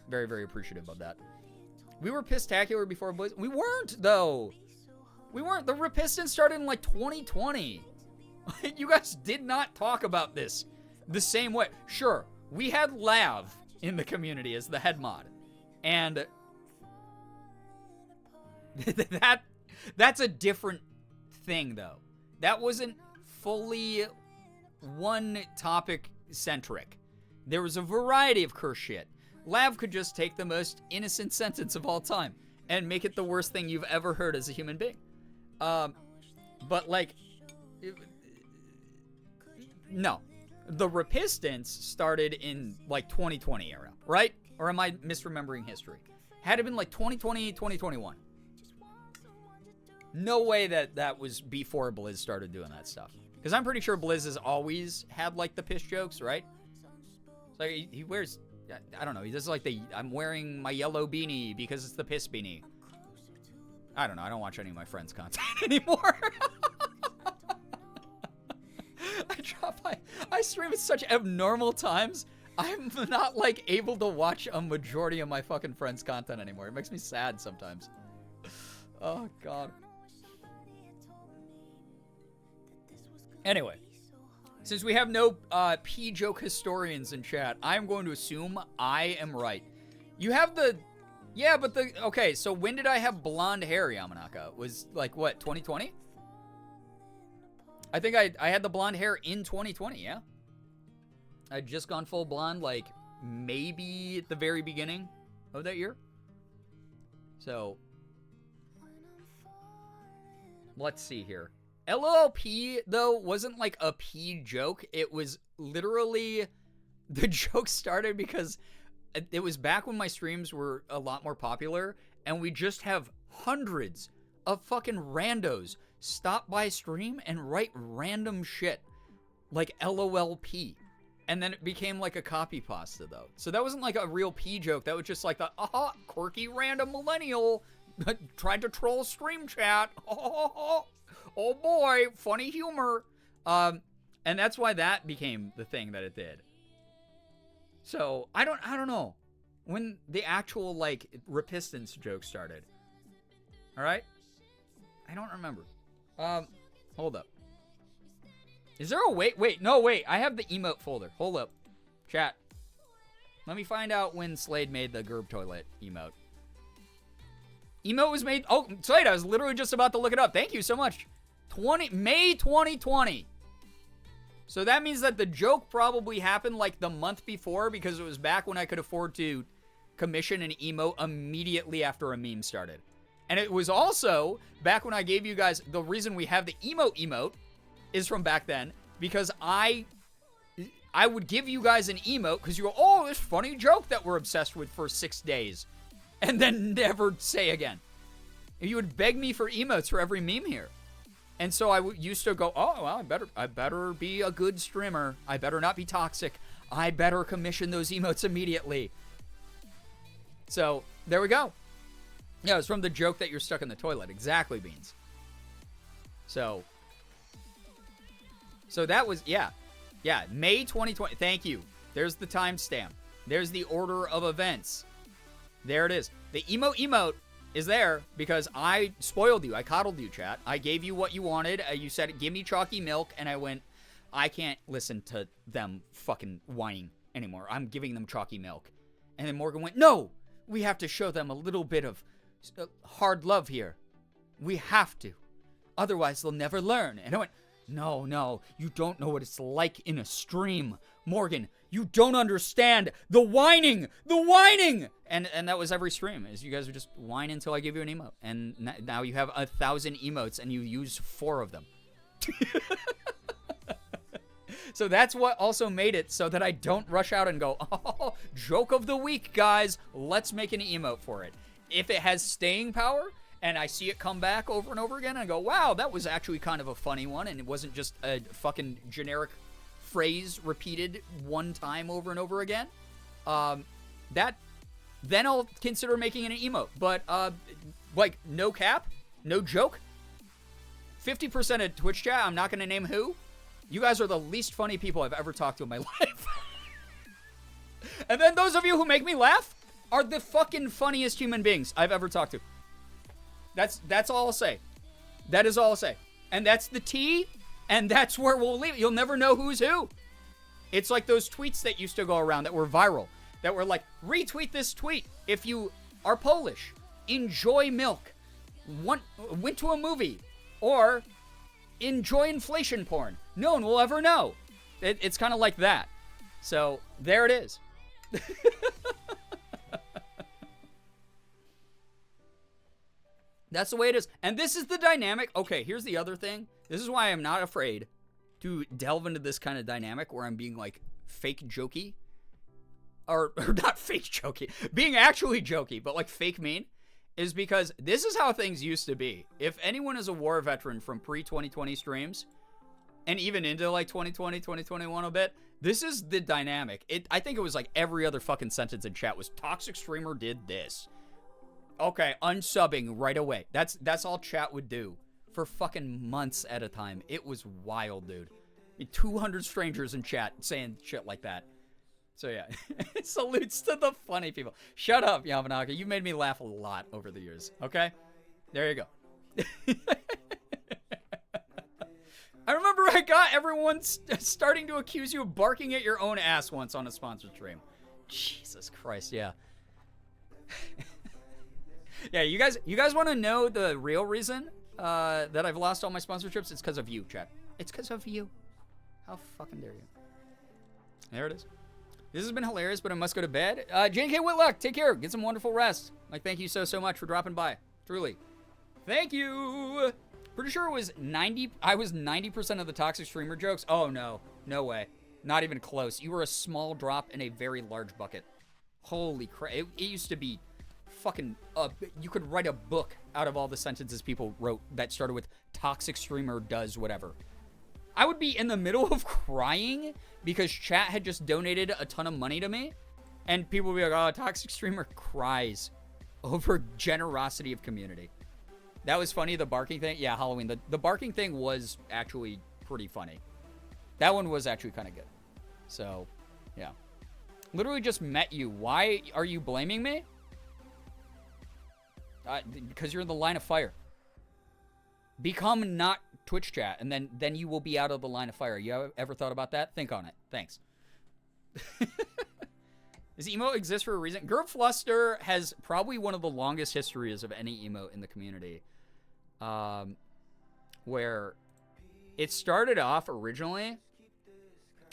very, very appreciative of that. We were pistacular before Blizz. We weren't, though. We weren't. The Repiston started in, 2020. You guys did not talk about this the same way. Sure, we had Lav in the community as the head mod. And that's a different thing, though. That wasn't fully one topic centric. There was a variety of curse shit. Lav could just take the most innocent sentence of all time and make it the worst thing you've ever heard as a human being. But no. The Repistance started in 2020 era, right? Or am I misremembering history? Had it been 2020, 2021. No way that was before Blizz started doing that stuff. Because I'm pretty sure Blizz has always had the piss jokes, right? So he wears, I don't know, he does I'm wearing my yellow beanie because it's the piss beanie. I don't know, I don't watch any of my friends' content anymore. I stream at such abnormal times. I'm not able to watch a majority of my fucking friends' content anymore. It makes me sad sometimes. Oh God. Anyway, since we have no pee joke historians in chat, I'm going to assume I am right. You have okay, so when did I have blonde hair, Yamanaka? Was what, 2020? I think I had the blonde hair in 2020, yeah? I'd just gone full blonde, maybe at the very beginning of that year. So, let's see here. LOLP, though, wasn't a pee joke. It was literally, the joke started because it was back when my streams were a lot more popular, and we just have hundreds of fucking randos stop by stream and write random shit like LOLP. And then it became a copy pasta, though. So that wasn't a real pee joke. That was just the quirky random millennial tried to troll stream chat. Oh boy, funny humor. And that's why that became the thing that it did. So I don't know when the actual Repistance joke started. All right, I don't remember. Hold up. Is there a wait, no, wait. I have the emote folder. Hold up. Chat. Let me find out when Slade made the Gerb toilet emote. Emote was made, oh, Slade, I was literally just about to look it up. Thank you so much. May 2020. So that means that the joke probably happened like the month before because it was back when I could afford to commission an emote immediately after a meme started. And it was also back when I gave you guys, the reason we have the emote is from back then because I would give you guys an emote because you go, oh, this funny joke that we're obsessed with for 6 days. And then never say again. And you would beg me for emotes for every meme here. And so I used to go, oh, well, I better be a good streamer. I better not be toxic. I better commission those emotes immediately. So there we go. Yeah, it's from the joke that you're stuck in the toilet. Exactly, Beans. So that was, yeah, May 2020. Thank you. There's the timestamp. There's the order of events. There it is. The emote is there because I spoiled you. I coddled you, chat. I gave you what you wanted. You said, give me chalky milk. And I went, I can't listen to them fucking whining anymore. I'm giving them chalky milk. And then Morgan went, no, we have to show them a little bit of hard love here. We have to. Otherwise, they'll never learn. And I went, no, you don't know what it's like in a stream. Morgan, you don't understand the whining. And that was every stream, is you guys would just whine until I give you an emote. And now you have 1,000 emotes and you use 4 of them. So that's what also made it so that I don't rush out and go, oh, joke of the week, guys. Let's make an emote for it. If it has staying power and I see it come back over and over again, I go, wow, that was actually kind of a funny one. And it wasn't just a fucking generic phrase repeated one time over and over again. Then I'll consider making an emote. But, like, no cap, no joke. 50% of Twitch chat, I'm not going to name who. You guys are the least funny people I've ever talked to in my life. And then those of you who make me laugh are the fucking funniest human beings I've ever talked to. That's all I'll say. That is all I'll say. And that's the tea, and that's where we'll leave it. You'll never know who's who. It's like those tweets that used to go around that were viral, that were like, retweet this tweet if you are Polish, enjoy milk, went to a movie, or enjoy inflation porn. No one will ever know. It's kind of like that. So, there it is. That's the way it is. And this is the dynamic. Okay, here's the other thing. This is why I'm not afraid to delve into this kind of dynamic where I'm being, like, fake jokey. Or not fake jokey. Being actually jokey, but, like, fake mean. Is because this is how things used to be. If anyone is a war veteran from pre-2020 streams, and even into, like, 2020, 2021 a bit, this is the dynamic. I think it was, like, every other fucking sentence in chat was, toxic streamer did this. Okay, unsubbing right away. That's all chat would do for fucking months at a time. It was wild, dude. 200 strangers in chat saying shit like that. So yeah, salutes to the funny people. Shut up, Yamanaka. You made me laugh a lot over the years. Okay? There you go. I remember I got everyone starting to accuse you of barking at your own ass once on a sponsored stream. Jesus Christ, yeah. Yeah, you guys want to know the real reason that I've lost all my sponsorships? It's because of you, chat. It's because of you. How fucking dare you? There it is. This has been hilarious, but I must go to bed. JK Whitlock, take care. Get some wonderful rest. Like, thank you so much for dropping by. Truly. Thank you. Pretty sure it was 90. I was 90% of the toxic streamer jokes. Oh, no. No way. Not even close. You were a small drop in a very large bucket. Holy crap. It used to be fucking, you could write a book out of all the sentences people wrote that started with toxic streamer does whatever. I would be in the middle of crying because chat had just donated a ton of money to me, and people would be like, oh, toxic streamer cries over generosity of community. That was funny, the barking thing. Yeah, Halloween. The barking thing was actually pretty funny. That one was actually kind of good. So, yeah. Literally just met you. Why are you blaming me? Because you're in the line of fire. Become not Twitch chat, and then you will be out of the line of fire. You ever thought about that? Think on it. Thanks. Does emote exist for a reason? Gerbfluster has probably one of the longest histories of any emote in the community. Where it started off originally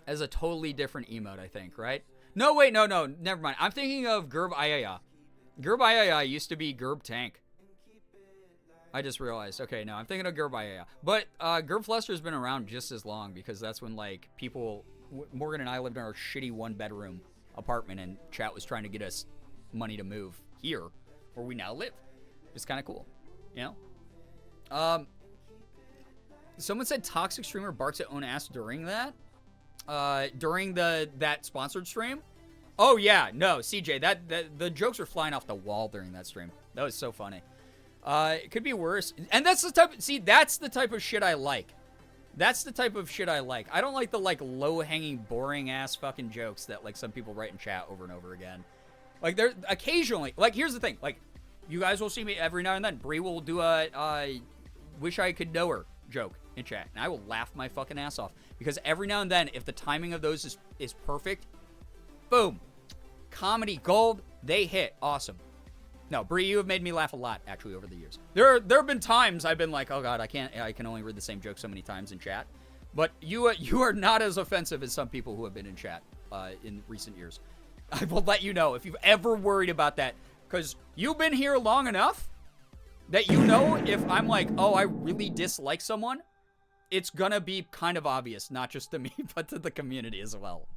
as a totally different emote, I think, right? No, wait, no, never mind. I'm thinking of Girbeagly. Girbeagly used to be Gerb Tank. I just realized. Okay, no, I'm thinking of Girbeagly. But Gerbfluster's been around just as long because that's when, like, people... Morgan and I lived in our shitty one-bedroom apartment, and chat was trying to get us money to move here, where we now live. It's kind of cool, you know? Someone said toxic streamer barks at own ass during that. During that sponsored stream. Oh yeah, no, CJ, that the jokes are flying off the wall during that stream. That was so funny. It could be worse, and that's the type. That's the type of shit I like. That's the type of shit I like. I don't like the, like, low-hanging, boring-ass fucking jokes that, like, some people write in chat over and over again. Like, they're occasionally... Like, here's the thing. Like, you guys will see me every now and then. Bree will do a wish I could know her joke in chat. And I will laugh my fucking ass off. Because every now and then, if the timing of those is perfect, boom. Comedy gold. They hit. Awesome. No, Bree, you have made me laugh a lot, actually, over the years. There have been times I've been like, oh god, I can only read the same joke so many times in chat. But you are not as offensive as some people who have been in chat in recent years. I will let you know if you've ever worried about that, because you've been here long enough that you know if I'm like, oh, I really dislike someone, it's gonna be kind of obvious, not just to me, but to the community as well.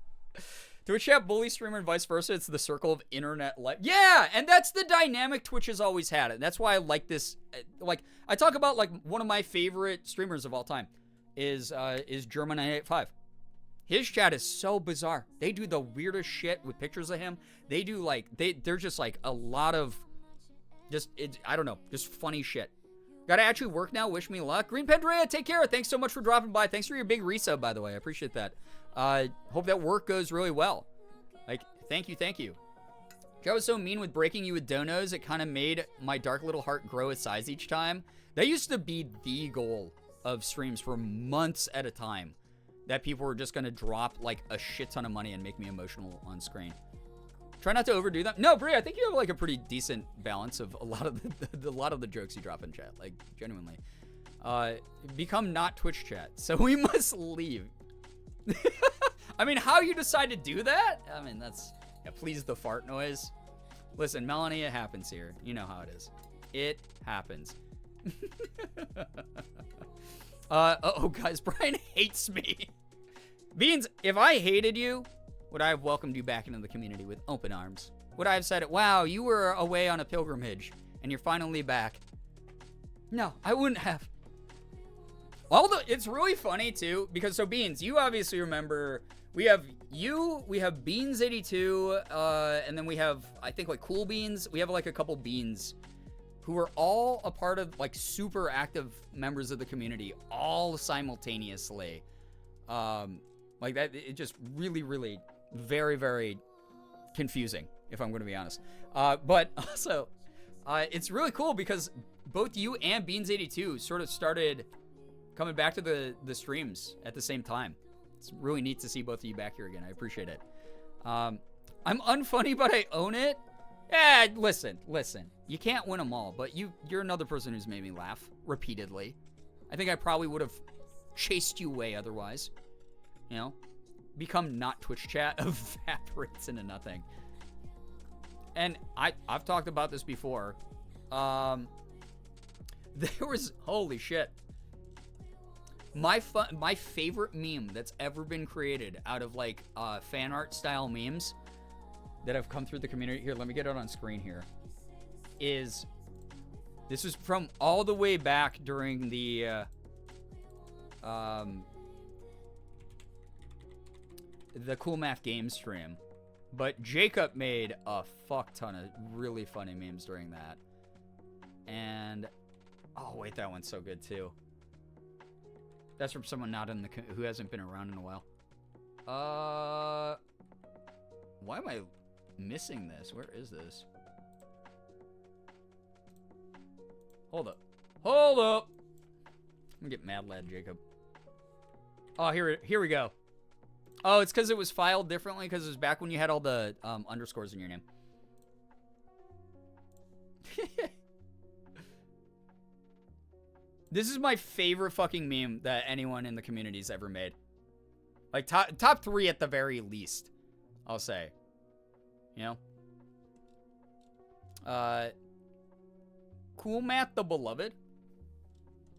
Twitch chat bully streamer and vice versa. It's the circle of internet life. Yeah, and that's the dynamic Twitch has always had. And that's why I like this. Like, I talk about, like, one of my favorite streamers of all time is German985. His chat is so bizarre. They do the weirdest shit with pictures of him. They do, like, they're just, like, a lot of just, I don't know, just funny shit. Gotta actually work now. Wish me luck. Green Pandrea, take care. Thanks so much for dropping by. Thanks for your big resub, by the way. I appreciate that. Hope that work goes really well. Like, thank you. Joe was so mean with breaking you with donos, it kind of made my dark little heart grow in size each time. That used to be the goal of streams for months at a time. That people were just gonna drop, like, a shit ton of money and make me emotional on screen. Try not to overdo them. No, Brie, I think you have, like, a pretty decent balance of a lot of the jokes you drop in chat. Like, genuinely. Become not Twitch chat. So we must leave. I mean, how you decide to do that? I mean, that's... Yeah, please, the fart noise. Listen, Melanie, it happens here. You know how it is. It happens. Oh, guys, Brian hates me. Beans, if I hated you, would I have welcomed you back into the community with open arms? Would I have said, wow, you were away on a pilgrimage, and you're finally back? No, I wouldn't have. Although, it's really funny, too, because, so, Beans, you obviously remember, we have you, we have Beans82, and then we have, I think, like, Cool Beans. We have, like, a couple Beans who are all a part of, like, super active members of the community, all simultaneously. Like, that, it just really, really, very, very confusing, if I'm going to be honest. But also, it's really cool because both you and Beans82 sort of started coming back to the streams at the same time. It's really neat to see both of you back here again. I appreciate it. I'm unfunny, but I own it. Yeah, listen. You can't win them all, but you're another person who's made me laugh repeatedly. I think I probably would have chased you away otherwise. You know? Become not Twitch chat evaporates into nothing. And I've talked about this before. There was, holy shit. My favorite meme that's ever been created out of, like, fan art style memes that have come through the community. Here, let me get it on screen here. This is from all the way back during the Cool Math Games stream. But Jacob made a fuck ton of really funny memes during that. And, oh wait, that one's so good too. That's from someone not in the who hasn't been around in a while. Why am I missing this? Where is this? Hold up. Let me get Mad Lad Jacob. Oh, here we go. Oh, it's because it was filed differently because it was back when you had all the underscores in your name. This is my favorite fucking meme that anyone in the community's ever made. Like, top 3 at the very least, I'll say. You know? Cool Math the Beloved.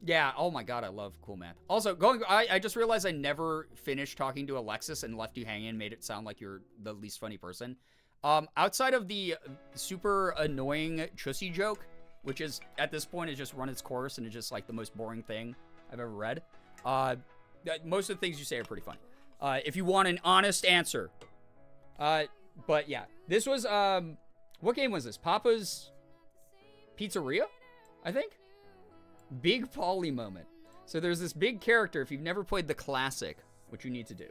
Yeah, oh my god, I love Cool Math. Also, I just realized I never finished talking to Alexis and left you hanging and made it sound like you're the least funny person. Outside of the super annoying Chussy joke, which is, at this point, has just run its course and is just, like, the most boring thing I've ever read. Most of the things you say are pretty funny. If you want an honest answer. But, yeah. This was, what game was this? Papa's Pizzeria, I think? Big Polly moment. So there's this big character, if you've never played the classic, which you need to do.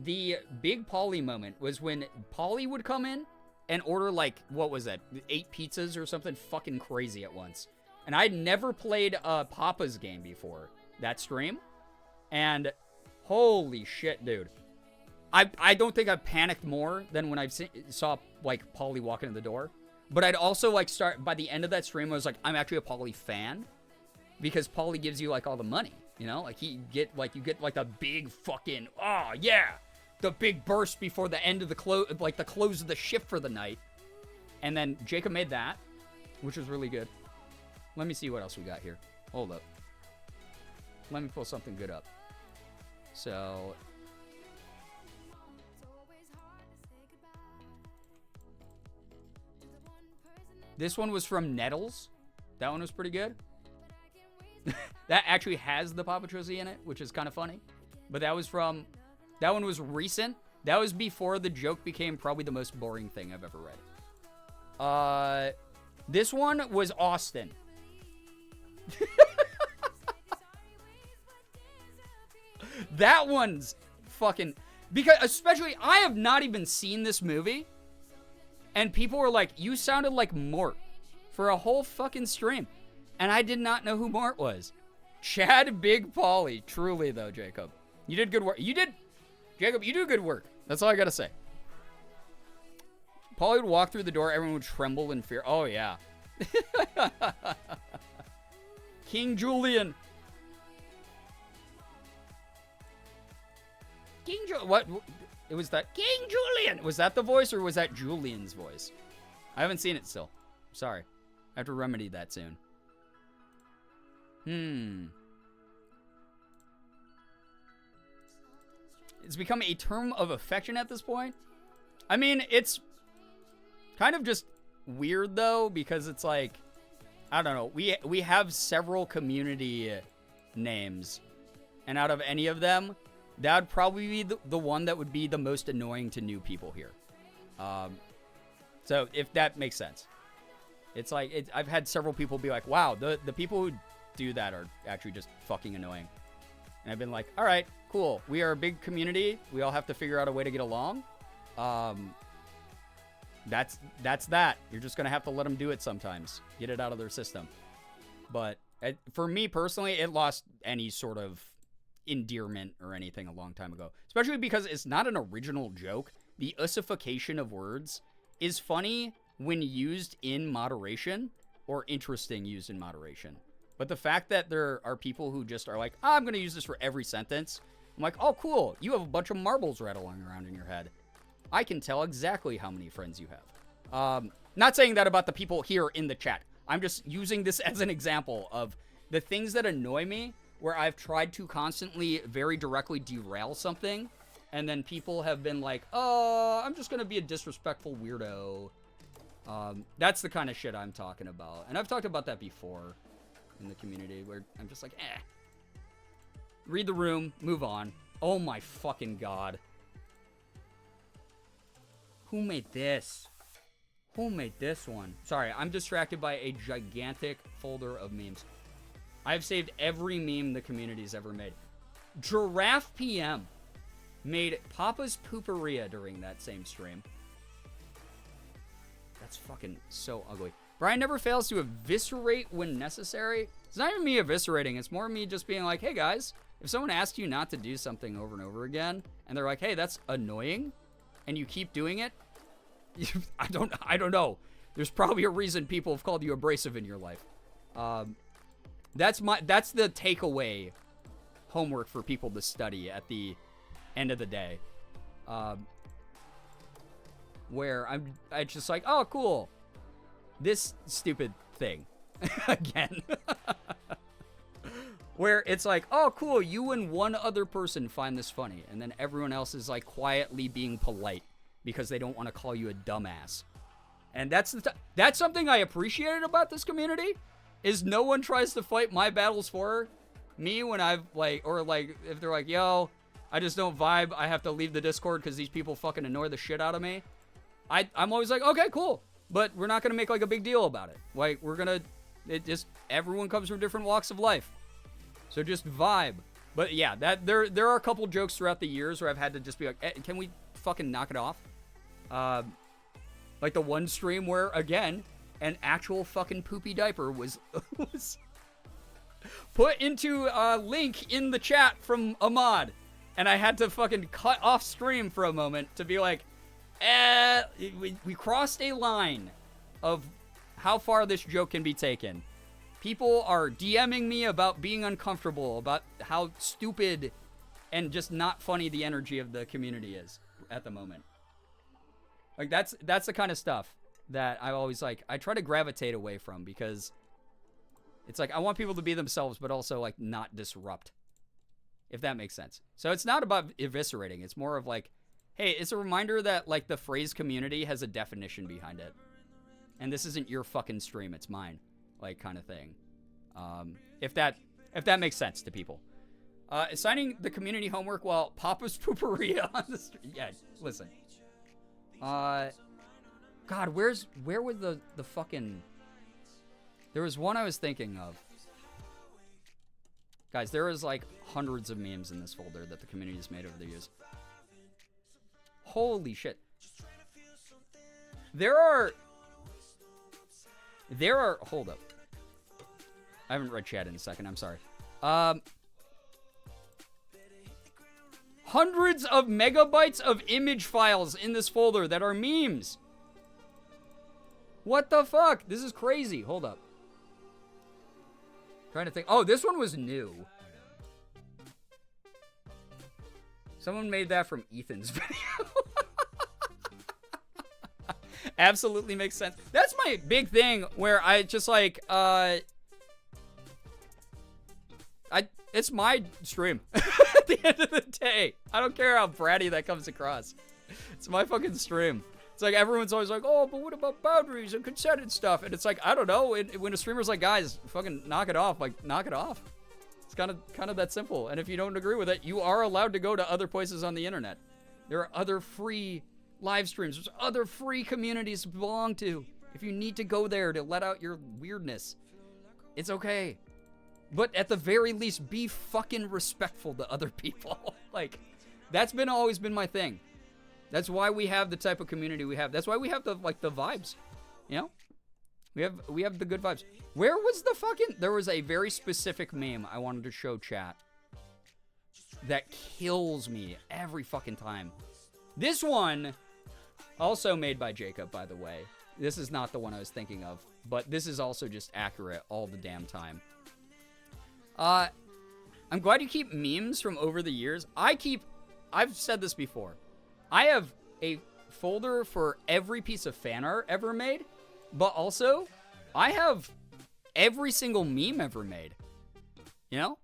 The Big Polly moment was when Polly would come in and order, like, what was that, 8 pizzas or something fucking crazy at once. And I'd never played a Papa's game before that stream. And holy shit, dude. I don't think I panicked more than when I saw, like, Polly walk in the door. But I'd also, like, by the end of that stream, I was like, I'm actually a Polly fan. Because Polly gives you, like, all the money, you know? Like, you get, like, the big fucking, oh, yeah! The big burst before the end of the close of the shift for the night. And then Jacob made that, which was really good. Let me see what else we got here. Hold up. Let me pull something good up. So... This one was from Nettles. That one was pretty good. That actually has the Papa Trizzy in it, which is kind of funny. But that one was recent. That was before the joke became probably the most boring thing I've ever read. This one was Austin. That one's fucking... Because, especially, I have not even seen this movie. And people were like, you sounded like Mort for a whole fucking stream. And I did not know who Mort was. Chad Big Polly. Truly, though, Jacob. You did good work. Jacob, you do good work. That's all I gotta say. Polly would walk through the door. Everyone would tremble in fear. Oh, yeah. King Julian. What? It was that King Julian. Was that the voice or was that Julian's voice? I haven't seen it still. Sorry. I have to remedy that soon. It's become a term of affection at this point. I mean, it's kind of just weird, though, because it's like, I don't know. We have several community names. And out of any of them, that would probably be the one that would be the most annoying to new people here. So, if that makes sense. It's like, I've had several people be like, wow, the people who do that are actually just fucking annoying. And I've been like, all right, cool. We are a big community. We all have to figure out a way to get along. That's that. You're just going to have to let them do it sometimes. Get it out of their system. But for me personally, it lost any sort of endearment or anything a long time ago. Especially because it's not an original joke. The ussification of words is funny when used in moderation or interesting used in moderation. But the fact that there are people who just are like, I'm going to use this for every sentence. I'm like, oh, cool. You have a bunch of marbles rattling around in your head. I can tell exactly how many friends you have. Not saying that about the people here in the chat. I'm just using this as an example of the things that annoy me where I've tried to constantly very directly derail something. And then people have been like, oh, I'm just going to be a disrespectful weirdo. That's the kind of shit I'm talking about. And I've talked about that before in the community where I'm just like, read the room, move on. Oh my fucking god. Who made this? Who made this one? Sorry, I'm distracted by a gigantic folder of memes. I've saved every meme the community's ever made. Giraffe PM made Papa's Pooperia during that same stream. That's fucking so ugly. Brian never fails to eviscerate when necessary. It's not even me eviscerating. It's more me just being like, hey, guys, if someone asks you not to do something over and over again, and they're like, hey, that's annoying, and you keep doing it, I don't know. There's probably a reason people have called you abrasive in your life. That's the takeaway homework for people to study at the end of the day. Where I'm just like, oh, cool. This stupid thing. Again. Where it's like, oh, cool, you and one other person find this funny. And then everyone else is like quietly being polite because they don't want to call you a dumbass. And that's something I appreciated about this community, is no one tries to fight my battles for me when I've if they're like, yo, I just don't vibe, I have to leave the Discord because these people fucking annoy the shit out of me. I'm always like, okay, cool. But we're not going to make like a big deal about it. Like, everyone comes from different walks of life. So just vibe. But yeah, there are a couple jokes throughout the years where I've had to just be like, can we fucking knock it off? Like the one stream where, again, an actual fucking poopy diaper was put into a link in the chat from Ahmad. And I had to fucking cut off stream for a moment to be like, we crossed a line of how far this joke can be taken. People are DMing me about being uncomfortable, about how stupid and just not funny the energy of the community is at the moment. Like, that's the kind of stuff that I always like, I try to gravitate away from, because it's like, I want people to be themselves, but also like not disrupt, if that makes sense. So it's not about eviscerating. It's more of like, hey, it's a reminder that like the phrase community has a definition behind it. And this isn't your fucking stream, it's mine. Like, kind of thing. If that makes sense to people. Assigning the community homework while Papa's Pooperia on the stream. Yeah, listen. God, where was the fucking... There was one I was thinking of. Guys, there is like hundreds of memes in this folder that the community has made over the years. Holy shit. There are... Hold up. I haven't read chat in a second. I'm sorry. Hundreds of megabytes of image files in this folder that are memes. What the fuck? This is crazy. Hold up. Trying to think. Oh, this one was new. Someone made that from Ethan's video. Absolutely makes sense. That's my big thing where I just like, it's my stream at the end of the day. I don't care how bratty that comes across. It's my fucking stream. It's like everyone's always like, oh, but what about boundaries and consent and stuff? And it's like, I don't know. When a streamer's like, guys, fucking knock it off. Like, knock it off. It's kind of that simple. And if you don't agree with it, you are allowed to go to other places on the internet. There are other free live streams. There's other free communities to belong to. If you need to go there to let out your weirdness, it's okay. But at the very least, be fucking respectful to other people. Like, that's always been my thing. That's why we have the type of community we have. That's why we have the vibes. You know? We have the good vibes. Where was the fucking... There was a very specific meme I wanted to show chat that kills me every fucking time. This one, also made by Jacob, by the way. This is not the one I was thinking of, but this is also just accurate all the damn time. I'm glad you keep memes from over the years. I've said this before. I have a folder for every piece of fan art ever made, but also I have every single meme ever made. You know?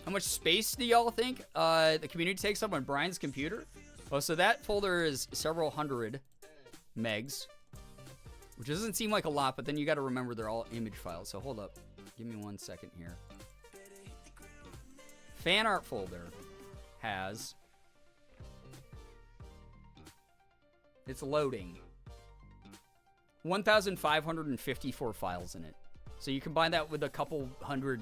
How much space do y'all think the community takes up on Brian's computer? Oh, so that folder is several hundred megs, which doesn't seem like a lot, but then you got to remember they're all image files. So hold up. Give me 1 second here. Fan art folder has... It's loading. 1,554 files in it. So you combine that with a couple hundred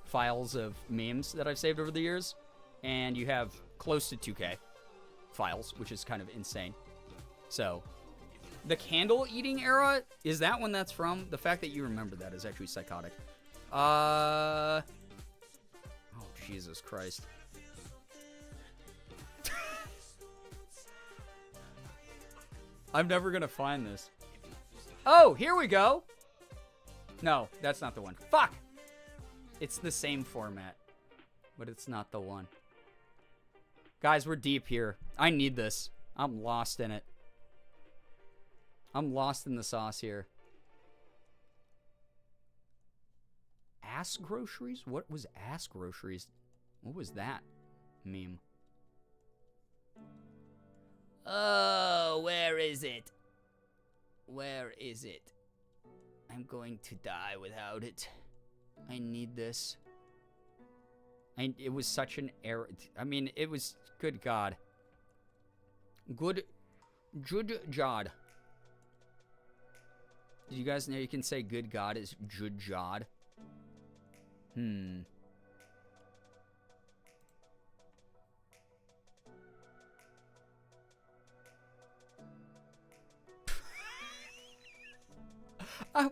files of memes that I've saved over the years, and you have close to 2K files, which is kind of insane. So, the candle eating era, is that when that's from? The fact that you remember that is actually psychotic. Oh, Jesus Christ. I'm never gonna find this. Oh, here we go. No, that's not the one. Fuck! It's the same format, but it's not the one. Guys, we're deep here. I need this. I'm lost in it. I'm lost in the sauce here. Ass groceries? What was ass groceries? What was that meme? Oh, where is it? Where is it? I'm going to die without it. I need this. It was such an error. I mean, it was... Good God. Good jod. Did you guys know you can say good God is good jod?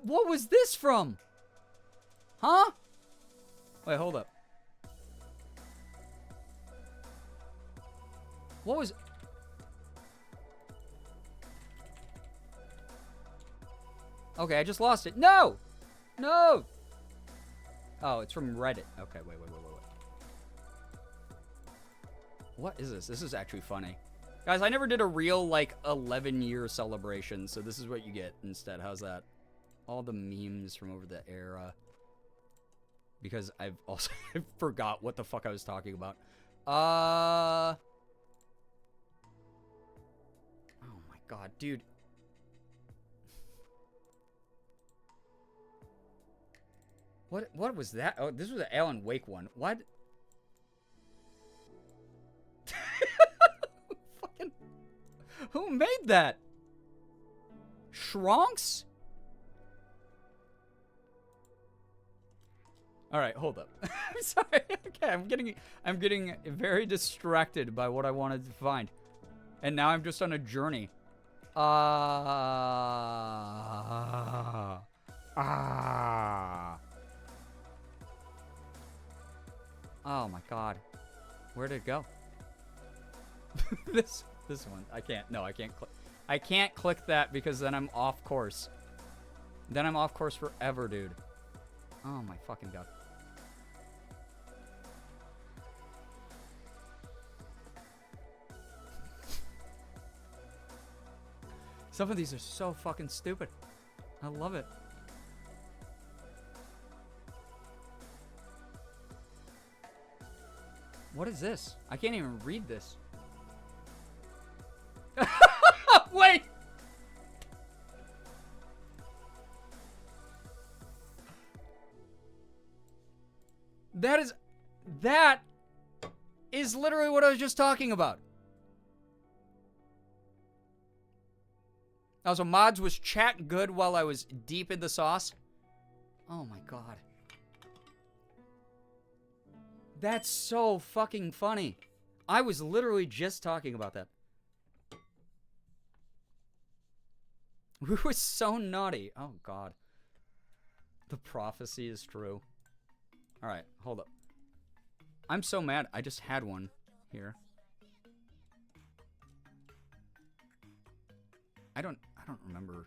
What was this from? Huh? Wait, hold up. What was... Okay, I just lost it. No! No! Oh, it's from Reddit. Okay, wait. What is this? This is actually funny. Guys, I never did a real, like, 11-year celebration, so this is what you get instead. How's that? All the memes from over the era. Because I've also... I forgot what the fuck I was talking about. Oh my God, dude. What was that? Oh, this was an Alan Wake one. What? Fucking... Who made that? Shronks? All right, hold up. I'm sorry. Okay, I'm getting very distracted by what I wanted to find. And now I'm just on a journey. Oh my God. Where did it go? This one. I can't click. I can't click that because then I'm off course. Then I'm off course forever, dude. Oh my fucking God. Some of these are so fucking stupid. I love it. What is this? I can't even read this. Wait! That is literally what I was just talking about. Also, mods was chat good while I was deep in the sauce. Oh my God. That's so fucking funny. I was literally just talking about that. We were so naughty. Oh God. The prophecy is true. Alright, hold up. I'm so mad. I just had one here. I don't remember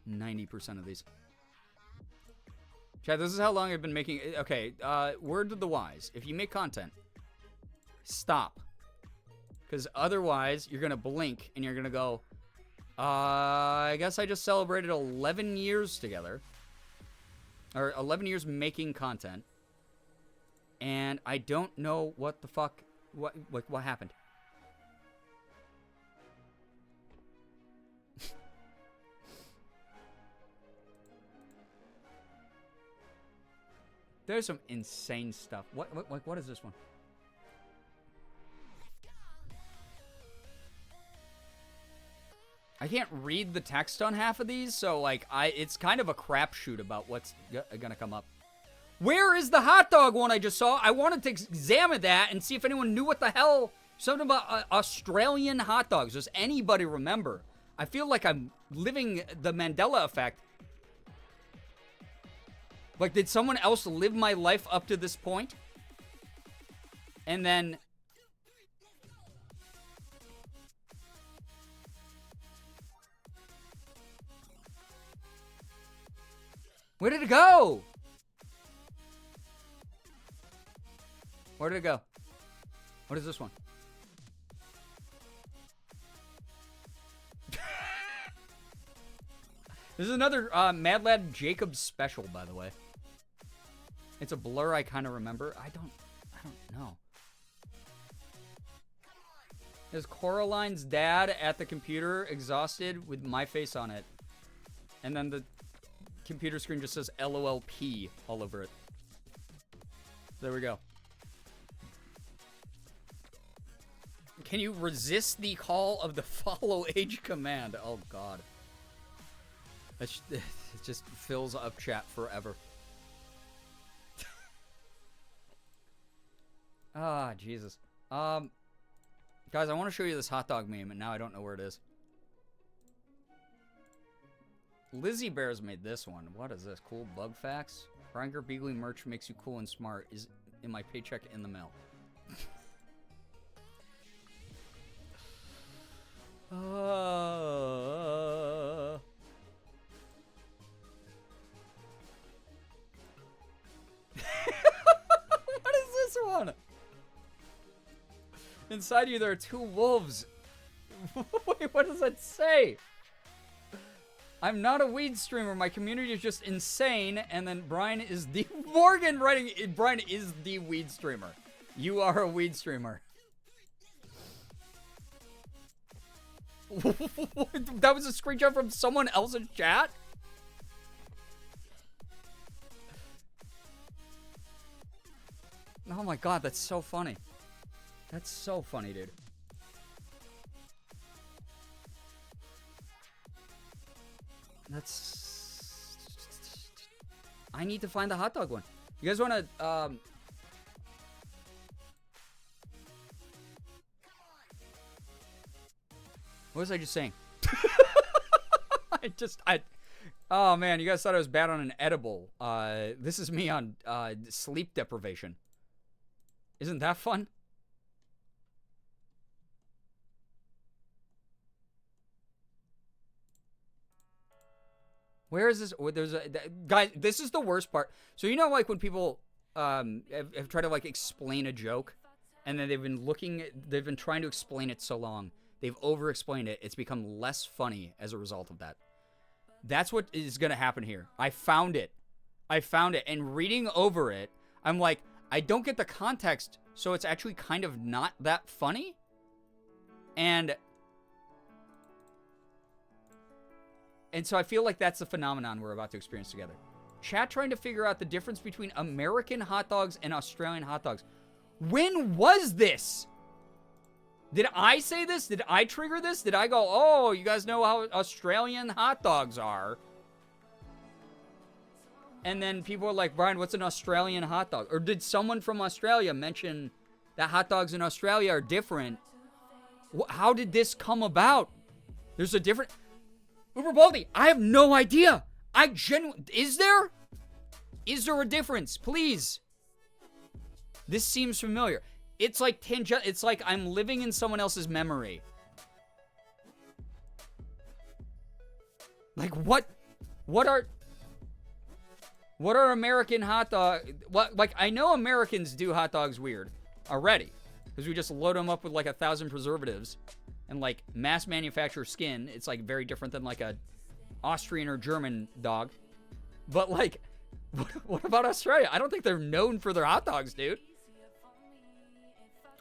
90% of these. Chat, this is how long I've been making... Okay, word to the wise. If you make content, stop. Because otherwise, you're going to blink and you're going to go, I guess I just celebrated 11 years together. Or 11 years making content. And I don't know what the fuck... What happened. There's some insane stuff. What is this one? I can't read the text on half of these, so like it's kind of a crapshoot about what's gonna come up. Where is the hot dog one I just saw? I wanted to examine that and see if anyone knew what the hell. Something about Australian hot dogs. Does anybody remember? I feel like I'm living the Mandela effect. Like, did someone else live my life up to this point? And then... Where did it go? Where did it go? What is this one? This is another Mad Lad Jacobs special, by the way. It's a blur I kind of remember. I don't know. Is Coraline's dad at the computer exhausted with my face on it? And then the computer screen just says LOLP all over it. There we go. Can you resist the call of the follow age command? Oh, God. It just fills up chat forever. Ah, Jesus. Guys, I want to show you this hot dog meme, and now I don't know where it is. Lizzie Bears made this one. What is this? Cool bug facts? Brian Girbeagly merch makes you cool and smart. Is in my paycheck in the mail. What is this one? Inside you there are two wolves. Wait, what does that say? I'm not a weed streamer. My community is just insane. And then Brian is the... Morgan writing... Brian is the weed streamer. You are a weed streamer. That was a screenshot from someone else's chat? Oh my God, that's so funny. That's so funny, dude. That's... I need to find the hot dog one. You guys want to, What was I just saying? Oh man, you guys thought I was bad on an edible. This is me on, sleep deprivation. Isn't that fun? Where is this? There's a guys. This is the worst part. So you know, like when people have tried to like explain a joke, and then they've been trying to explain it so long, they've over-explained it. It's become less funny as a result of that. That's what is gonna happen here. I found it, and reading over it, I'm like, I don't get the context, so it's actually kind of not that funny, and so I feel like that's the phenomenon we're about to experience together. Chat trying to figure out the difference between American hot dogs and Australian hot dogs. When was this? Did I say this? Did I trigger this? Did I go, oh, you guys know how Australian hot dogs are? And then people are like, Brian, what's an Australian hot dog? Or did someone from Australia mention that hot dogs in Australia are different? How did this come about? There's a different... Uber Baldy, I have no idea. Is there? Is there a difference? Please. This seems familiar. It's like it's like I'm living in someone else's memory. Like what are American hot dog? What, like, I know Americans do hot dogs weird already, because we just load them up with like 1,000 preservatives and like mass manufacture skin. It's like very different than like a Austrian or German dog. But like, what about Australia? I don't think they're known for their hot dogs, dude.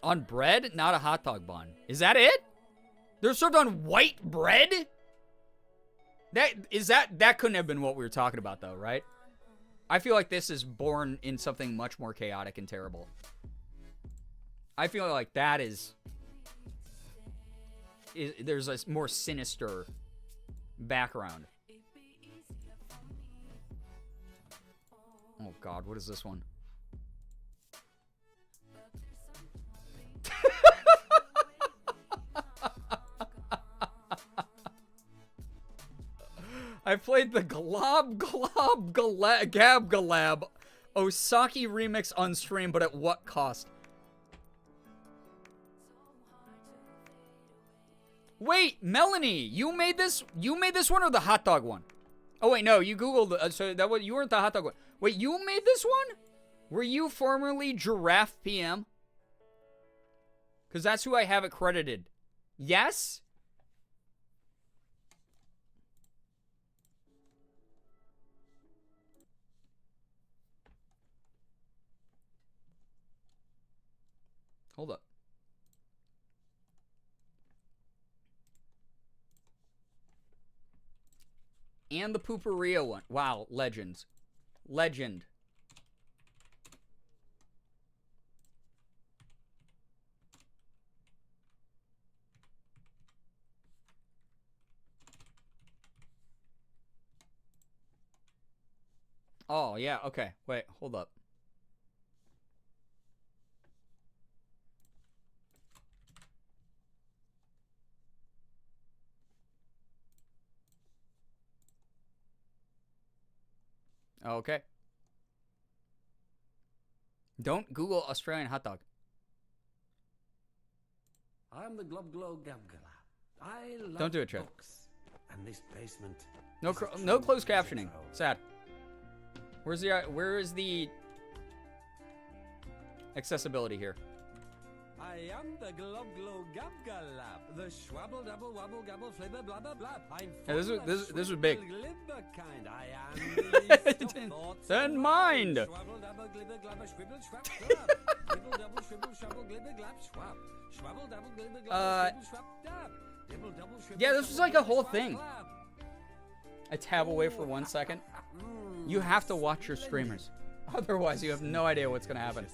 On bread, not a hot dog bun. Is that it? They're served on white bread? That couldn't have been what we were talking about though, right? I feel like this is born in something much more chaotic and terrible. I feel like that is there's a more sinister background. Oh God, what is this one? I played the Glob Glob Gab Galab Osaki remix on stream, but at what cost? Wait, Melanie, you made this one or the hot dog one? Oh wait, no, you googled so that was, you weren't the hot dog one. Wait, you made this one? Were you formerly Giraffe PM? Cuz that's who I have it credited. Yes? Hold up. And the Pooperia one. Wow, legends. Legend. Oh, yeah, okay. Wait, hold up. Okay. Don't Google Australian hot dog. I'm the Glob Glow Gab Gala. I love Don't do it, Chad. books. And this basement. No, is a no true closed treasure captioning. trove. Sad. Where is the accessibility here? I am the Glob Glow Gab Gala. The schwabble double wabble gabble flibber blabber blab. I'm Yeah, this full was- of this was big. schwibble glibber kind. I am the least of thoughts Then and mind. Schwabble double glibber glabber schwibble schwab glab. Dibble double schwibble schwabble glibber glab schwab. Schwabble double glibber glabber schwibble schwab dab. Dibble double schwibble Yeah, this was like a whole thing. glab. I tab away for 1 second. You have to watch your streamers. Otherwise, you have no idea what's going to happen.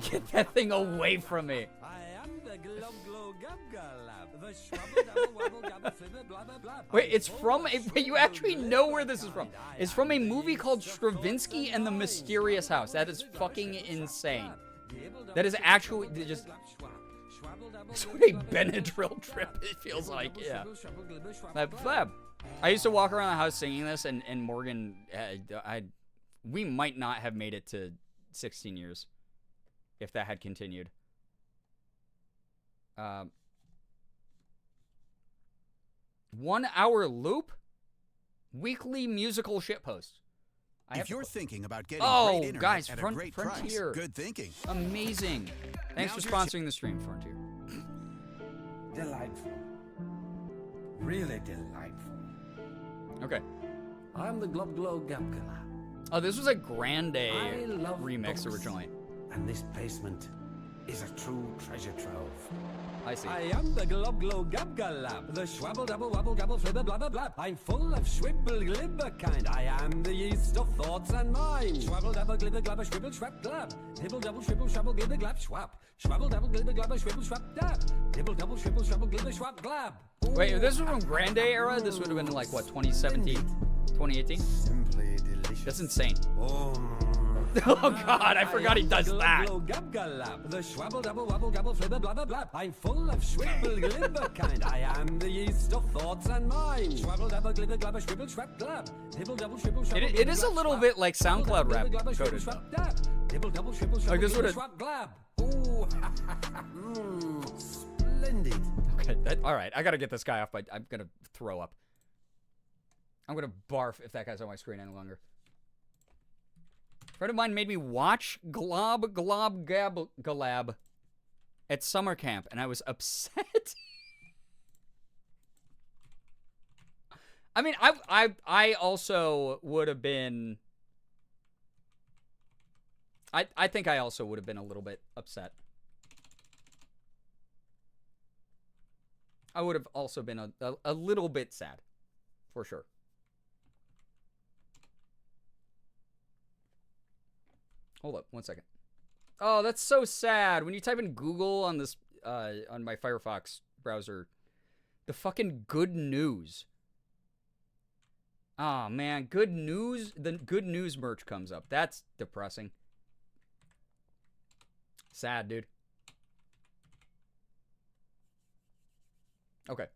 Get that thing away from me. I am the Glob Glow Gab Galab. The schwabble double wabble gabble flibber blabber blab. Wait, it's from a, wait, you actually know where this is from. It's from a movie called Stravinsky and the Mysterious House. That is fucking insane. That is actually just... It's what a Benadryl trip, it feels like, yeah. Flab. I used to walk around the house singing this, and Morgan, we might not have made it to 16 years if that had continued. 1 hour loop? Weekly musical shitpost. If you're thinking about getting Oh, great internet guys, at a great Frontier. price, good thinking. Amazing. Thanks Now's for your sponsoring the stream, Frontier. Delightful. Really delightful. Okay. I'm the Glob Glow Gab Gala. Oh, this was a Grande I love remix books. originally. And this basement is a true treasure trove. I see. I am the Glob Glow Gab Galab. The schwabble double wabble gabble flibber blabber blab. I'm full of schwibble glibber kind. I am the yeast of thoughts and minds. Schwabble double glibber glabber schwibble schwab glab. Dibble double schwibble schwabble glibber glab schwab. Schwabble double glibber glabber schwibble schwab dab. Dibble double schwibble schwabble glibber schwab glab. Wait, if this was from Grande era, this would have been like, what, 2017? 2018? Simply delicious. That's insane. Oh, Oh god, I forgot he does that. Gab galab, the schwabble double wabble gabble flibber blabber blab. I'm full of schwibble glibber kind. I am the yeast of thoughts and minds. Schwabble double glibber glabber schwibble schwab glab. Dibble double schwibble schwabble. It is a little bit like SoundCloud rap coded. Dibble double schwibble Like schwabble this glibber would've- schwab glab. Ooh, splendid. Okay, all right, I gotta get this guy off. I'm gonna throw up. I'm gonna barf if that guy's on my screen any longer. A friend of mine made me watch Glob Glob Gab Galab at summer camp, and I was upset. I mean, I also would have been. I think I also would have been a little bit upset. I would have also been a little bit sad, for sure. Hold up, 1 second. Oh, that's so sad. When you type in Google on this, on my Firefox browser, the fucking good news. Oh man, good news. The good news merch comes up. That's depressing. Sad, dude. Okay.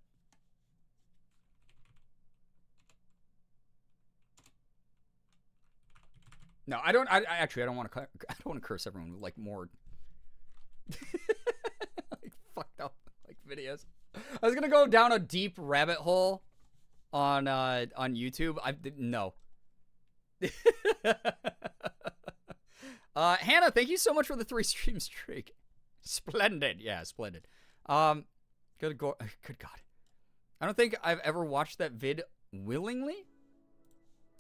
No, I don't. Actually, I don't want to. I don't want to curse everyone with like more like fucked up like videos. I was gonna go down a deep rabbit hole on YouTube. No. Hannah, thank you so much for the 3 stream streak. Splendid. Yeah, splendid. Good God. I don't think I've ever watched that vid willingly.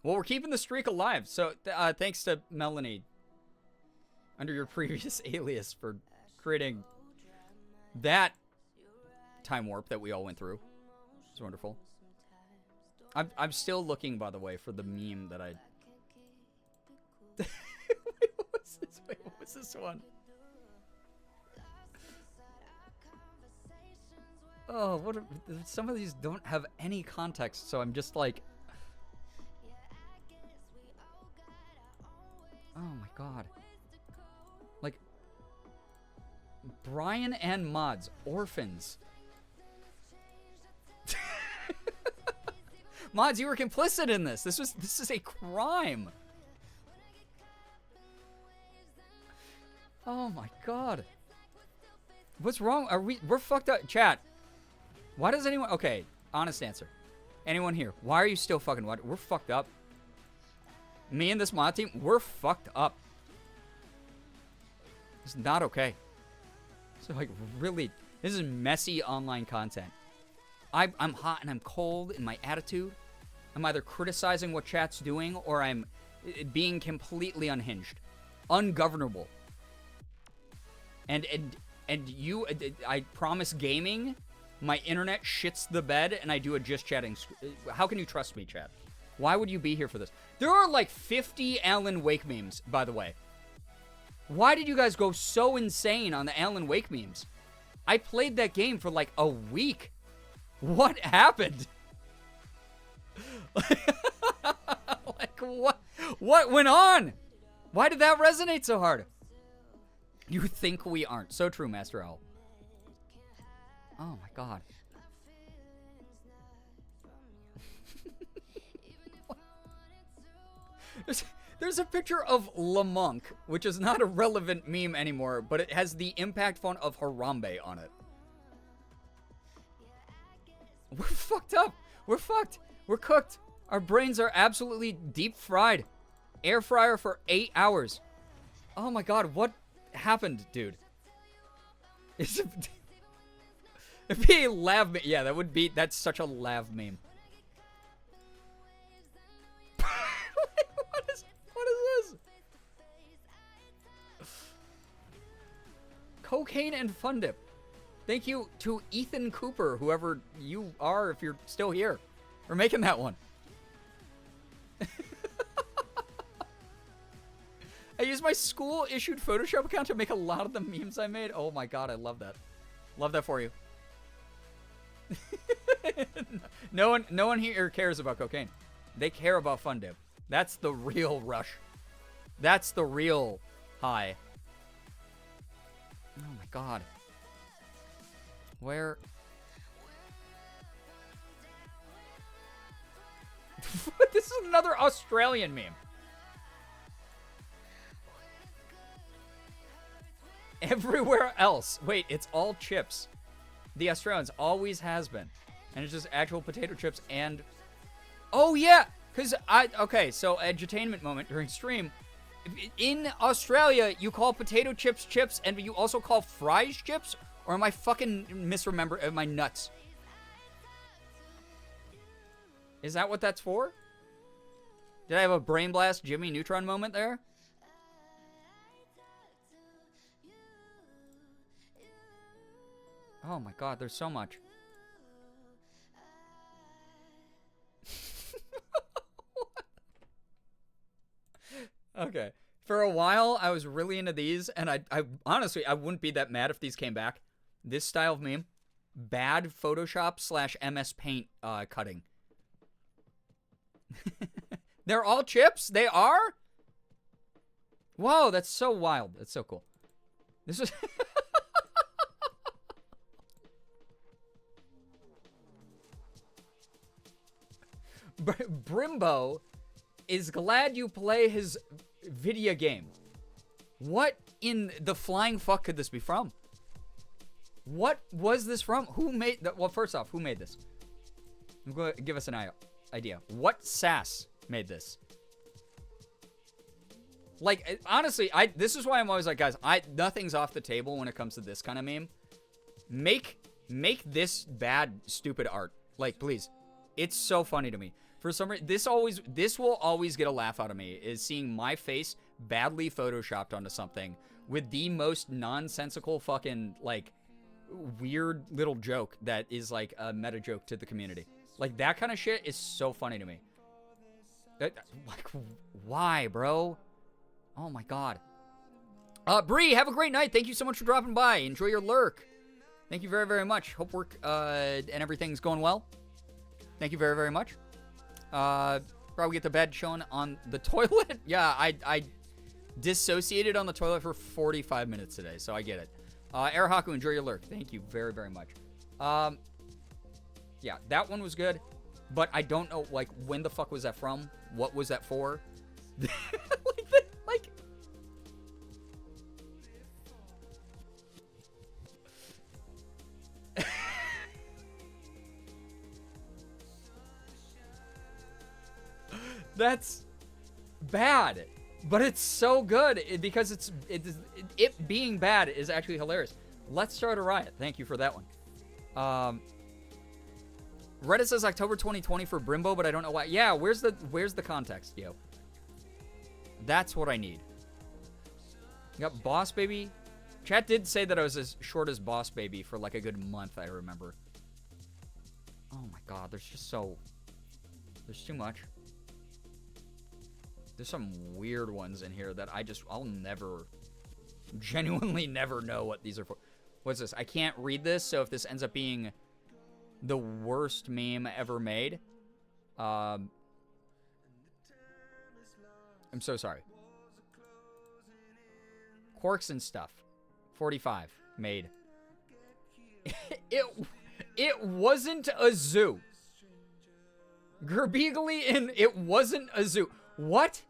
Well, we're keeping the streak alive. So thanks to Melanie under your previous alias for creating that time warp that we all went through. It's wonderful. I'm still looking, by the way, for the meme that I... Wait, what was this one? Oh, some of these don't have any context, so I'm just like... Oh my god. Like... Brian and Mods, orphans. Mods, you were complicit in this. This is a crime. Oh my god. What's wrong? We're fucked up. Chat. Why does anyone... Okay, honest answer. Anyone here? Why are you still fucking... We're fucked up. Me and this mod team, we're fucked up. It's not okay. So like really, this is messy online content. I'm hot and I'm cold in my attitude. I'm either criticizing what chat's doing or I'm being completely unhinged. Ungovernable. And you, I promise gaming, my internet shits the bed and I do a just chatting. How can you trust me, chat? Why would you be here for this? There are like 50 Alan Wake memes, by the way. Why did you guys go so insane on the Alan Wake memes? I played that game for like a week. What happened? Like what went on? Why did that resonate so hard? You think we aren't. So true, Master Owl. Oh my god. There's a picture of Lamonk, which is not a relevant meme anymore, but it has the impact font of Harambe on it. We're fucked up. We're fucked. We're cooked. Our brains are absolutely deep fried. Air fryer for 8 hours. Oh my god, what happened, dude? It'd be a lav meme. Yeah, that's such a lav meme. What is this? Cocaine and Fun Dip. Thank you to Ethan Cooper, whoever you are, if you're still here, for making that one. I used my school-issued Photoshop account to make a lot of the memes I made. Oh my god, I love that. Love that for you. No one here cares about cocaine. They care about Fun Dip. That's the real rush. That's the real high. Oh my god. Where? This is another Australian meme. Everywhere else. Wait, it's all chips. The Australians always has been. And it's just actual potato chips and... Oh yeah! Because okay, so edutainment moment during stream. In Australia, you call potato chips chips and you also call fries chips? Or am I fucking misremember? Am I nuts? Is that what that's for? Did I have a brain blast Jimmy Neutron moment there? Oh my god, there's so much. Okay. For a while, I was really into these, and I honestly, I wouldn't be that mad if these came back. This style of meme. Bad Photoshop / MS Paint cutting. They're all chips? They are? Whoa, that's so wild. That's so cool. This is... Brimbo is glad you play his video game. What in the flying fuck could this be from? What was this from? Who made that? Well, first off, who made this? Give us an idea. What sass made this? Like, honestly, this is why I'm always like, guys, nothing's off the table when it comes to this kind of meme. Make this bad, stupid art. Like, please. It's so funny to me. For some reason, this will always get a laugh out of me, is seeing my face badly photoshopped onto something with the most nonsensical fucking, like, weird little joke that is, like, a meta joke to the community. Like, that kind of shit is so funny to me. Like, why, bro? Oh, my God. Bree, have a great night. Thank you so much for dropping by. Enjoy your lurk. Thank you very, very much. Hope work and everything's going well. Thank you very, very much. Probably get the bed shown on the toilet. Yeah, I dissociated on the toilet for 45 minutes today, so I get it. Arahaku, enjoy your lurk. Thank you very, very much. Yeah, that one was good, but I don't know, like, when the fuck was that from? What was that for? like, that's bad, but it's so good because it being bad is actually hilarious. Let's start a riot. Thank you for that one. Reddit says October 2020 for Brimbo, but I don't know why. Yeah, where's the context, yo? That's what I need. You got Boss Baby. Chat did say that I was as short as Boss Baby for like a good month, I remember. Oh my God, there's too much. There's some weird ones in here that I'll never, genuinely never know what these are for. What's this? I can't read this, so if this ends up being the worst meme ever made, I'm so sorry. Quarks and Stuff. 45 made. It wasn't a zoo. Girbeagly and it wasn't a zoo. What?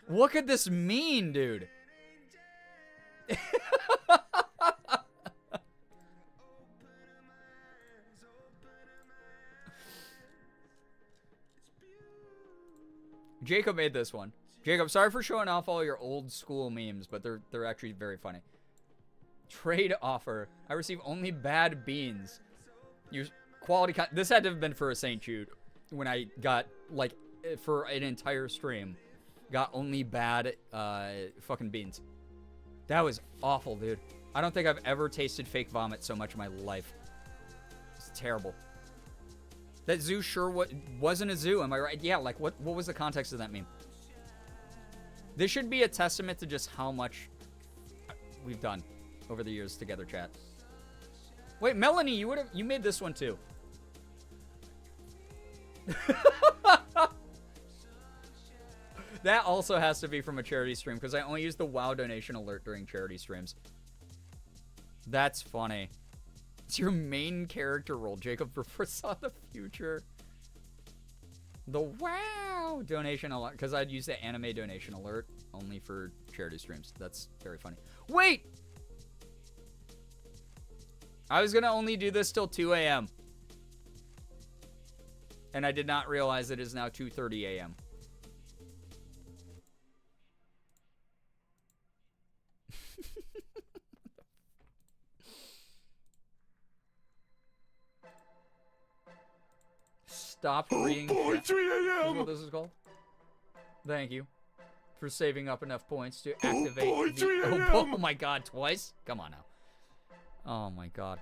What could this mean, dude? Jacob made this one. Jacob, sorry for showing off all your old school memes, but they're actually very funny. Trade offer. I receive only bad beans. Use quality this had to have been for a St. Jude when I got, like, for an entire stream, got only bad fucking beans. That was awful, dude. I don't think I've ever tasted fake vomit so much in my life. It's terrible. That zoo sure wasn't a zoo, am I right? Yeah, like, what was the context of that meme? This should be a testament to just how much we've done over the years together, chat. Wait, Melanie, you made this one too. That also has to be from a charity stream, because I only use the WoW donation alert during charity streams. That's funny. It's your main character role. Jacob foresaw the future. The WoW donation alert, because I'd use the anime donation alert only for charity streams. That's very funny. Wait! I was going to only do this till 2 a.m. And I did not realize it is now 2:30 a.m. Stop reading. Oh boy, 3 a.m. What this is called? Thank you for saving up enough points to activate. Oh boy, 3 a.m. Oh my God, twice? Come on now. Oh my God.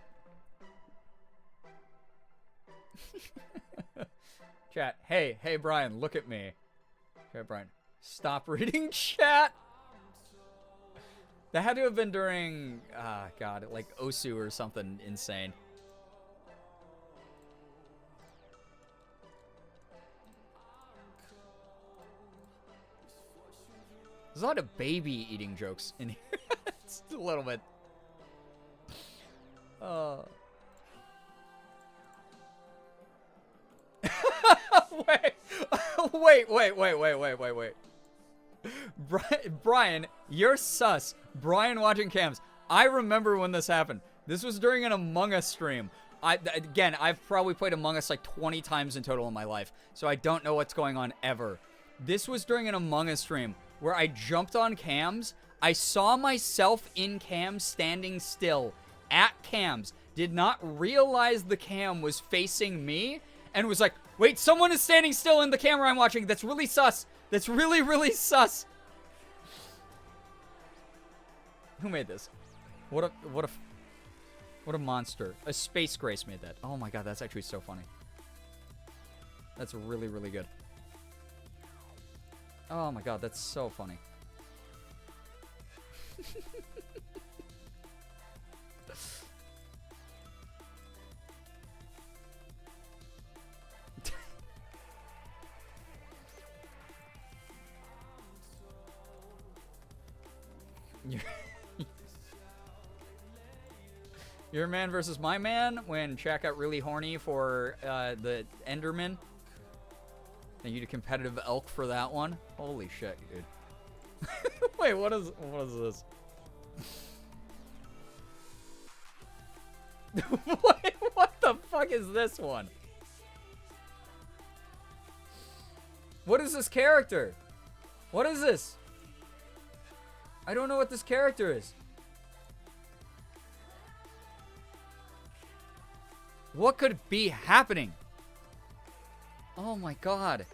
Chat. Hey, Brian, look at me. Okay, Brian, stop reading chat. That had to have been during, God, like Osu or something insane. There's a lot of baby eating jokes in here. It's a little bit. Wait. Brian, you're sus. Brian watching cams. I remember when this happened. This was during an Among Us stream. Again, I've probably played Among Us like 20 times in total in my life, so I don't know what's going on ever. This was during an Among Us stream where I jumped on cams. I saw myself in cams standing still at cams, did not realize the cam was facing me, and was like, wait, someone is standing still in the camera I'm watching. That's really sus. That's really, really sus. Who made this? What a monster. A Space Grace made that. Oh my god, that's actually so funny. That's really, really good. Oh my god, that's so funny. Your man versus my man when Shaq got really horny for the Enderman. Thank you to Competitive Elk for that one. Holy shit, dude. Wait, what is this? What the fuck is this one? What is this character? What is this? I don't know what this character is. What could be happening? Oh my god.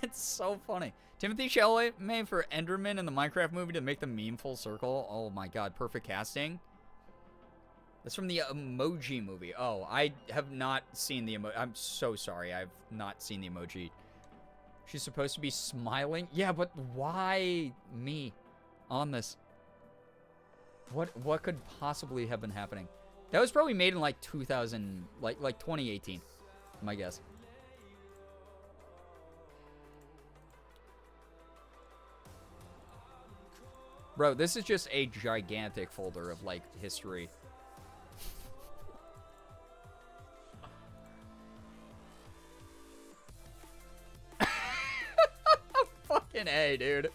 That's so funny. Timothy Chalamet for Enderman in the Minecraft movie to make the meme full circle. Oh my god, perfect casting. That's from the Emoji movie. Oh, I have not seen the emoji. I'm so sorry. I've not seen the emoji. She's supposed to be smiling. Yeah, but why me on this? What could possibly have been happening? That was probably made in like 2000, like 2018, my guess. Bro, this is just a gigantic folder of like history. Fucking A, dude.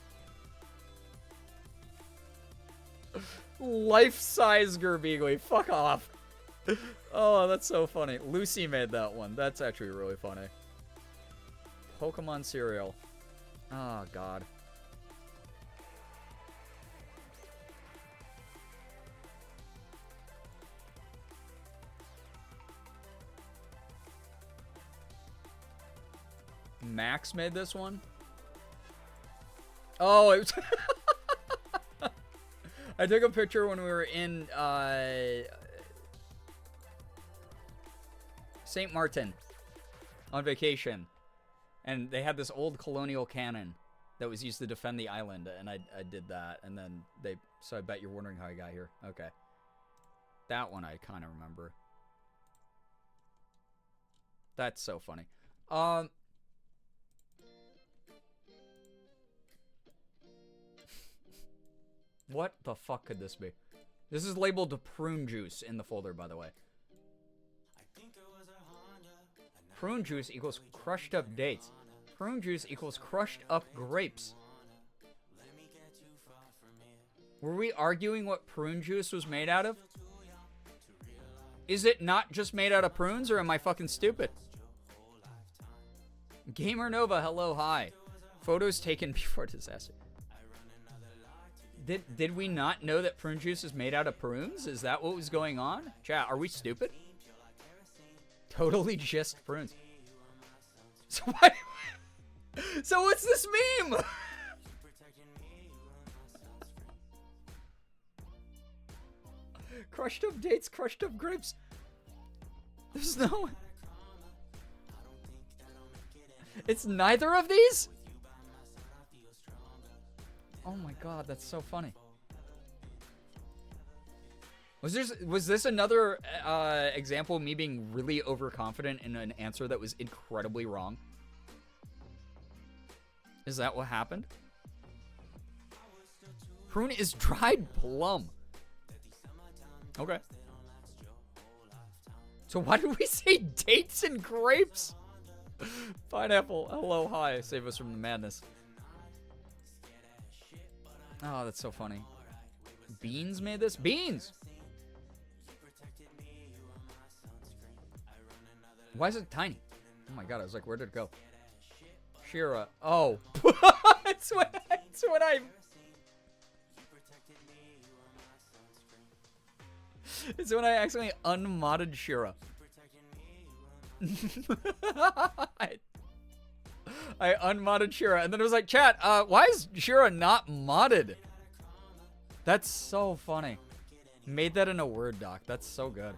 Life-size Girbeagly. Fuck off. Oh, that's so funny. Lucy made that one. That's actually really funny. Pokemon cereal. Oh, God. Max made this one. Oh, it was I took a picture when we were in St. Martin on vacation, and they had this old colonial cannon that was used to defend the island, and I did that, and then so I bet you're wondering how I got here. Okay. That one I kind of remember. That's so funny. What the fuck could this be? This is labeled prune juice in the folder, by the way. Prune juice equals crushed up dates. Prune juice equals crushed up grapes. Were we arguing what prune juice was made out of? Is it not just made out of prunes, or am I fucking stupid? Gamer Nova, hello, hi. Photos taken before disaster. Did we not know that prune juice is made out of prunes? Is that what was going on? Chat, are we stupid? Totally just prunes. So what? So what's this meme? Crushed up dates, crushed up grapes. There's no... It's neither of these? Oh my god, that's so funny. Was this another example of me being really overconfident in an answer that was incredibly wrong? Is that what happened? Prune is dried plum. Okay. So why did we say dates and grapes? Pineapple, hello, hi. Save us from the madness. Oh, that's so funny. Beans made this? Beans! Why is it tiny? Oh my god, I was like, where did it go? Shira. Oh. it's when I... It's when I accidentally unmodded Shira. I unmodded Shira, and then it was like, chat, why is Shira not modded? That's so funny. Made that in a Word doc. That's so good.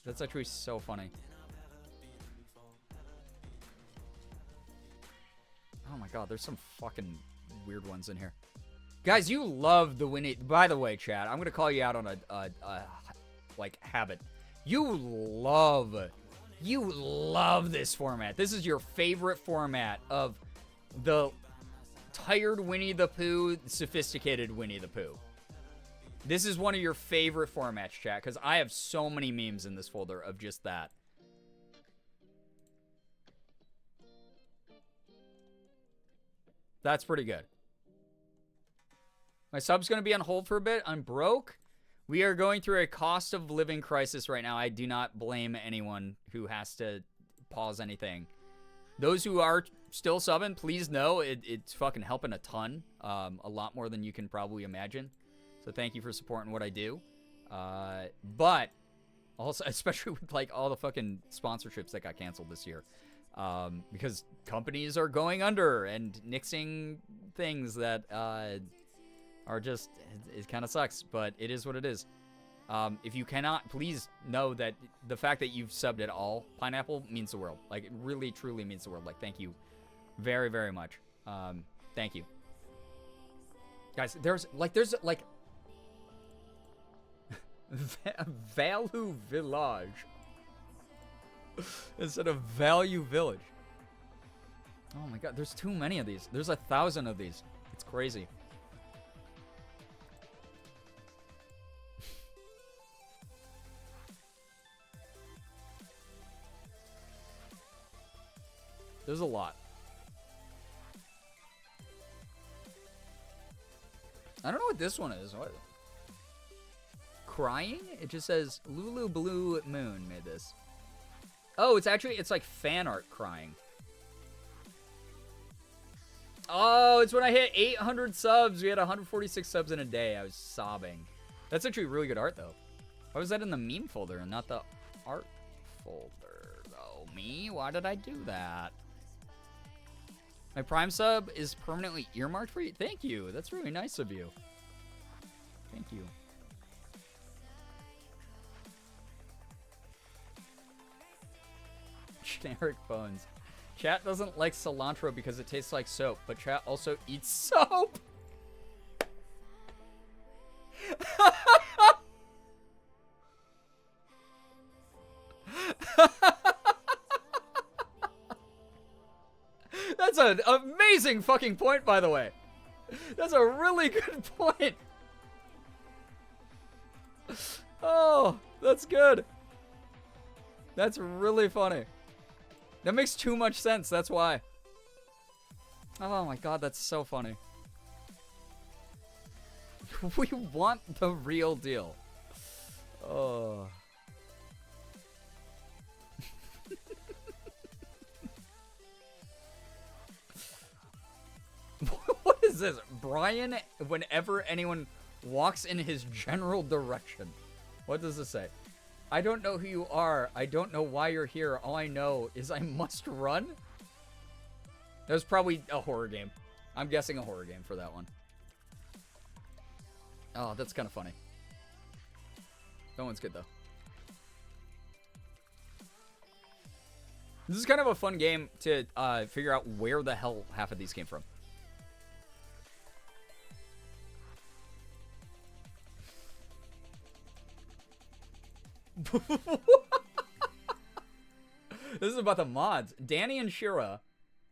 That's actually so funny. Oh my god, there's some fucking weird ones in here. Guys, you love the Winnie... By the way, chat, I'm gonna call you out on a like, habit. You love this format. This is your favorite format of the tired Winnie the Pooh, sophisticated Winnie the Pooh. This is one of your favorite formats, chat, because I have so many memes in this folder of just that. That's pretty good. My sub's going to be on hold for a bit. I'm broke. We are going through a cost of living crisis right now. I do not blame anyone who has to pause anything. Those who are still subbing, please know it's fucking helping a ton. A lot more than you can probably imagine. So thank you for supporting what I do. But also, especially with like all the fucking sponsorships that got canceled this year. Because companies are going under and nixing things that are just, it kind of sucks, but it is what it is. If you cannot, please know that the fact that you've subbed at all, Pineapple, means the world. Like, it really, truly means the world. Like, thank you very, very much. Thank you. Guys, there's like Value Village instead of Value Village. Oh my god, there's too many of these. There's 1,000 of these. It's crazy. There's a lot. I don't know what this one is. What? Crying? It just says Lulu Blue Moon made this. Oh, it's like fan art crying. Oh, it's when I hit 800 subs. We had 146 subs in a day. I was sobbing. That's actually really good art, though. Why was that in the meme folder and not the art folder? Oh, me? Why did I do that? My Prime sub is permanently earmarked for you. Thank you. That's really nice of you. Thank you. Generic bones. Chat doesn't like cilantro because it tastes like soap, but chat also eats soap. That's an amazing fucking point, by the way. That's a really good point. Oh, that's good. That's really funny. That makes too much sense, that's why. Oh my god, that's so funny. We want the real deal. Oh. What is this? Brian, whenever anyone walks in his general direction. What does this say? I don't know who you are. I don't know why you're here. All I know is I must run. That was probably a horror game. I'm guessing a horror game for that one. Oh, that's kind of funny. That one's good, though. This is kind of a fun game to figure out where the hell half of these came from. This is about the mods. Danny and Shira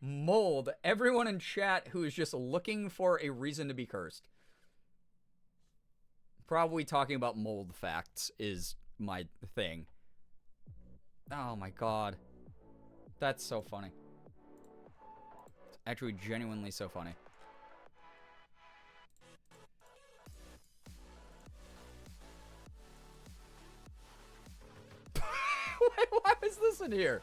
mold everyone in chat who is just looking for a reason to be cursed. Probably talking about mold facts is my thing. Oh my god. That's so funny. It's actually genuinely so funny. Why was this in here?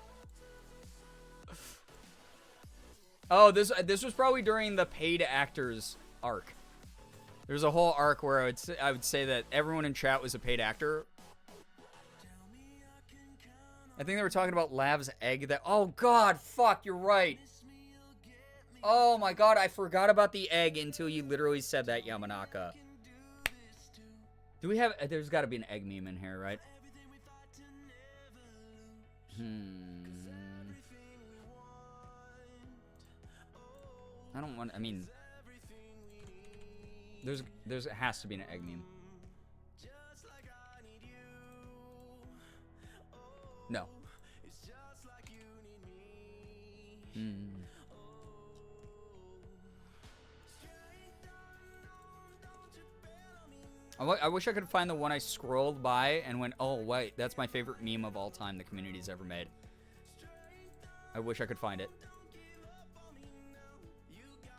Oh, this was probably during the paid actors arc. There's a whole arc where I would say that everyone in chat was a paid actor. I think they were talking about Lav's egg that... Oh, God, fuck, you're right. Oh, my God, I forgot about the egg until you literally said that, Yamanaka. Do we have... There's got to be an egg meme in here, right? I don't want... I mean... There's... It has to be an egg meme. No. I wish I could find the one I scrolled by and went, oh, wait, that's my favorite meme of all time the community's ever made. I wish I could find it.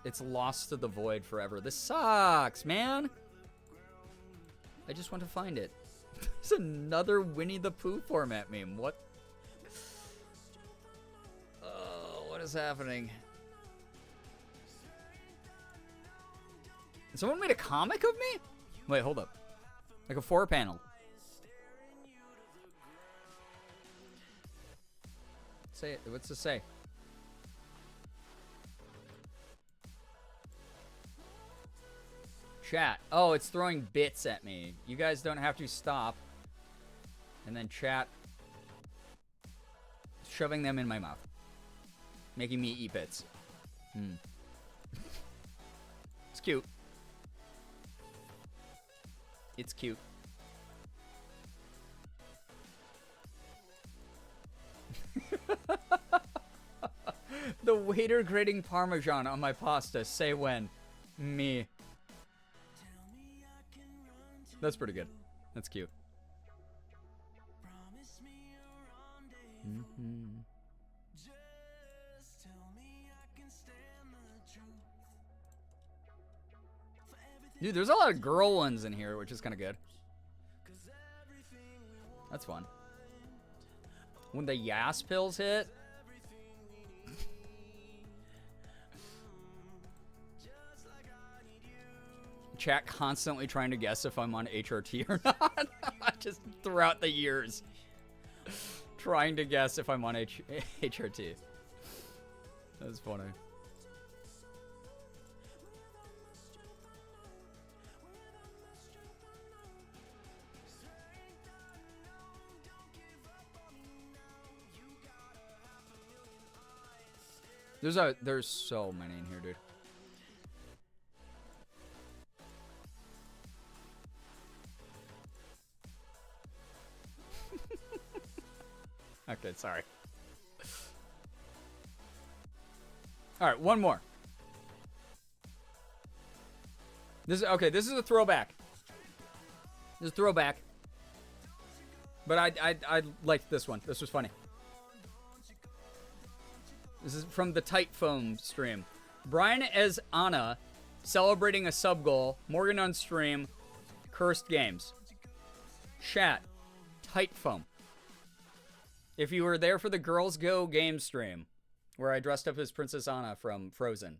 It's lost to the void forever. This sucks, man. I just want to find it. There's another Winnie the Pooh format meme. What? Oh, what is happening? Someone made a comic of me? Wait, hold up. Like a 4-panel. Say it. What's it say? Chat. Oh, it's throwing bits at me. You guys don't have to stop. And then chat. Shoving them in my mouth. Making me eat bits. It's cute. It's cute. The waiter grating Parmesan on my pasta. Say when. Me. That's pretty good. That's cute. Dude, there's a lot of girl ones in here, which is kind of good. That's fun. When the Yas pills hit. Chat constantly trying to guess if I'm on HRT or not. Just throughout the years. Trying to guess if I'm on HRT. That's funny. There's so many in here, dude. Okay, sorry. All right, one more. This is a throwback. This is a throwback. But I liked this one. This was funny. This is from the Tight Foam stream. Brian as Anna celebrating a sub goal. Morgan on stream. Cursed games. Chat. Tight Foam. If you were there for the Girls Go game stream, where I dressed up as Princess Anna from Frozen.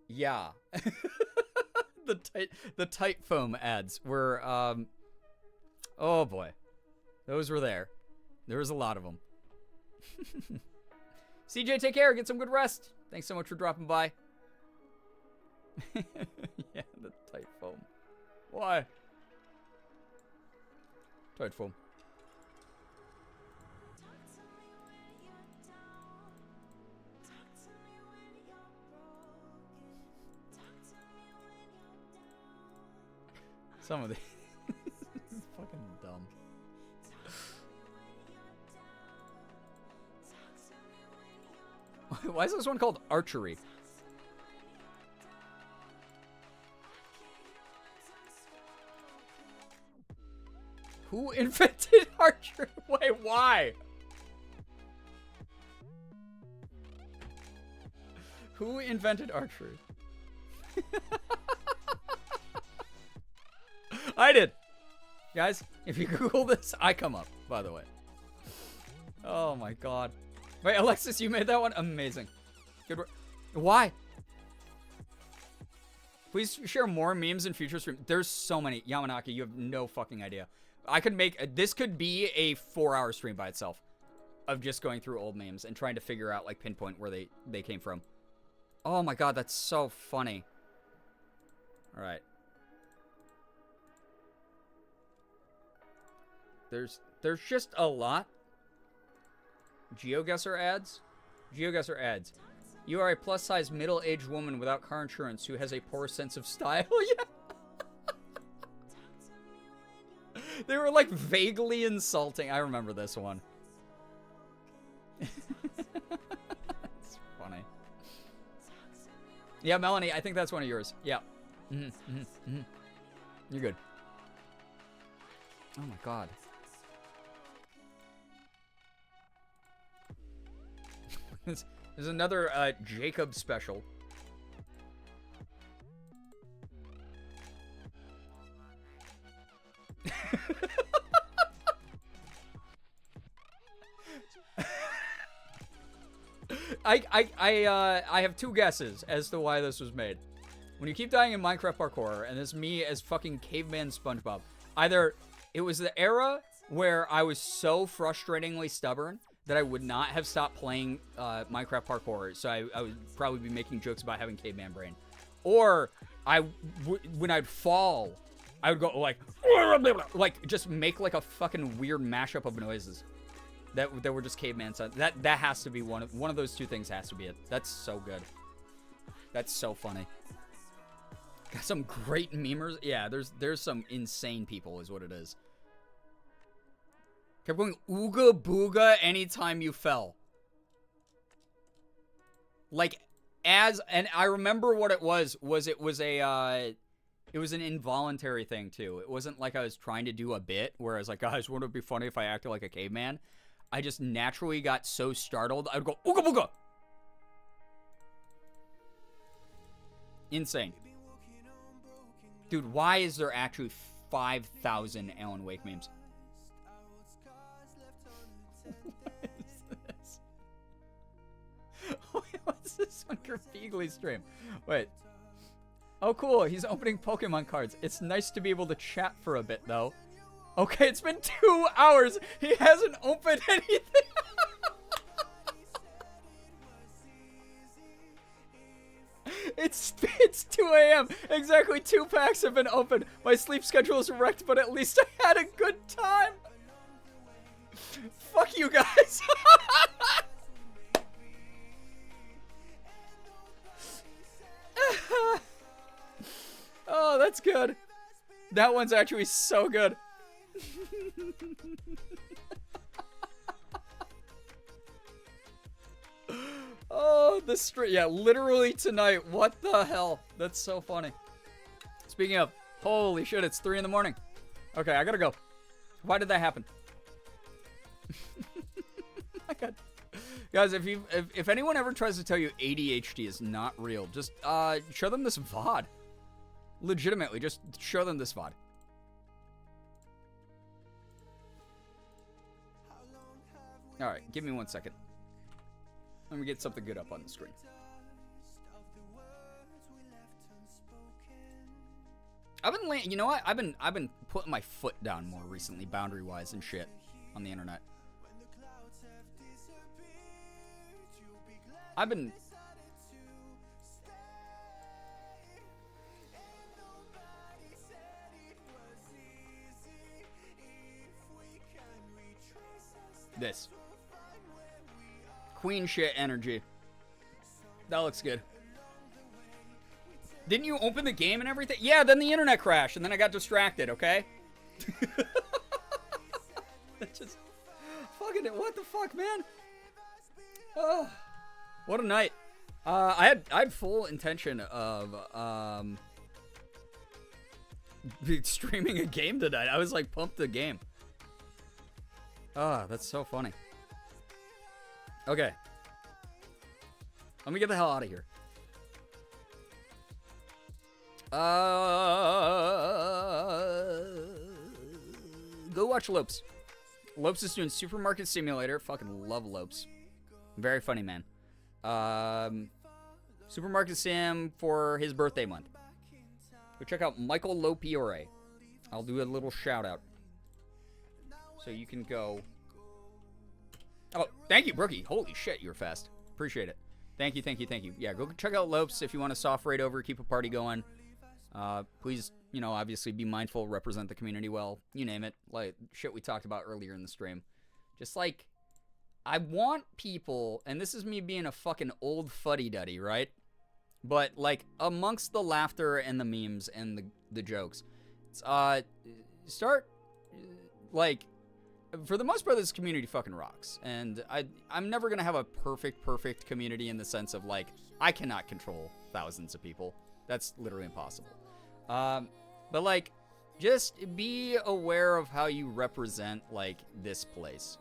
Yeah. the tight foam ads were, oh boy. Those were there. There was a lot of them. CJ, take care. Get some good rest. Thanks so much for dropping by. Yeah, the tight foam. Why? Tight foam. Some of these. This is fucking dumb. Why is this one called archery? Who invented archery? Wait, why? Who invented archery? I did. Guys, if you Google this, I come up, by the way. Oh my god. Wait, Alexis, you made that one? Amazing. Good work. Why? Please share more memes in future streams. There's so many. Yamanaki, you have no fucking idea. I could make... This could be a 4-hour stream by itself. Of just going through old memes and trying to figure out, like, pinpoint where they came from. Oh my god, that's so funny. Alright. There's just a lot. GeoGuessr ads? GeoGuessr ads. You are a plus-size middle-aged woman without car insurance who has a poor sense of style. Yeah. They were like vaguely insulting. I remember this one. It's funny. Yeah, Melanie, I think that's one of yours. Yeah. You're good. Oh my god. There's another Jacob special. I have two guesses as to why this was made. When you keep dying in Minecraft parkour, and it's me as fucking caveman SpongeBob, either it was the era where I was so frustratingly stubborn that I would not have stopped playing Minecraft parkour, so I would probably be making jokes about having caveman brain. Or when I'd fall, I would go like just make like a fucking weird mashup of noises that were just caveman sounds. That has to be one of those two things has to be it. That's so good. That's so funny. Got some great memers. Yeah, there's some insane people is what it is. Kept going ooga booga anytime you fell. Like and I remember what it was it was an involuntary thing too. It wasn't like I was trying to do a bit where I was like, guys, wouldn't it be funny if I acted like a caveman? I just naturally got so startled, I'd go ooga booga. Insane. Dude, why is there actually 5,000 Alan Wake memes? What is this? Wait, what's this on Girbeagly stream? Wait. Oh, cool. He's opening Pokemon cards. It's nice to be able to chat for a bit, though. Okay, it's been 2 hours. He hasn't opened anything. It's 2 a.m. Exactly 2 packs have been opened. My sleep schedule is wrecked, but at least I had a good time. Fuck you guys. Oh, that's good. That one's actually so good. Oh, the street. Yeah, literally tonight. What the hell? That's so funny. Speaking of, holy shit, it's 3 in the morning. Okay, I gotta go. Why did that happen? My God. Guys, if anyone ever tries to tell you ADHD is not real, just show them this VOD. Legitimately, just show them this VOD. Alright, give me 1 second. Let me get something good up on the screen. You know what? I've been putting my foot down more recently, boundary-wise and shit, on the internet. This. Queen shit energy. That looks good. Didn't you open the game and everything? Yeah, then the internet crashed, and then I got distracted, okay? That's just... Fucking it. What the fuck, man? Oh, what a night. I had full intention of streaming a game tonight. I was like pumped the game. Ah, that's so funny. Okay. Let me get the hell out of here. Go watch Lopes. Lopes is doing Supermarket Simulator. Fucking love Lopes. Very funny, man. Supermarket Sim for his birthday month. Go check out Michael Lopiore. I'll do a little shout out. So you can go. Oh, thank you, Brookie. Holy shit, you're fast. Appreciate it. Thank you, thank you, thank you. Yeah, go check out Lopes if you want to soft raid over, keep a party going. Please, you know, obviously be mindful, represent the community well. You name it. Like shit we talked about earlier in the stream. Just like, I want people, and this is me being a fucking old fuddy-duddy, right? But, like, amongst the laughter and the memes and the jokes, start, like, for the most part, this community fucking rocks. And I'm never going to have a perfect community in the sense of, like, I cannot control thousands of people. That's literally impossible. But, like, just be aware of how you represent, like, this place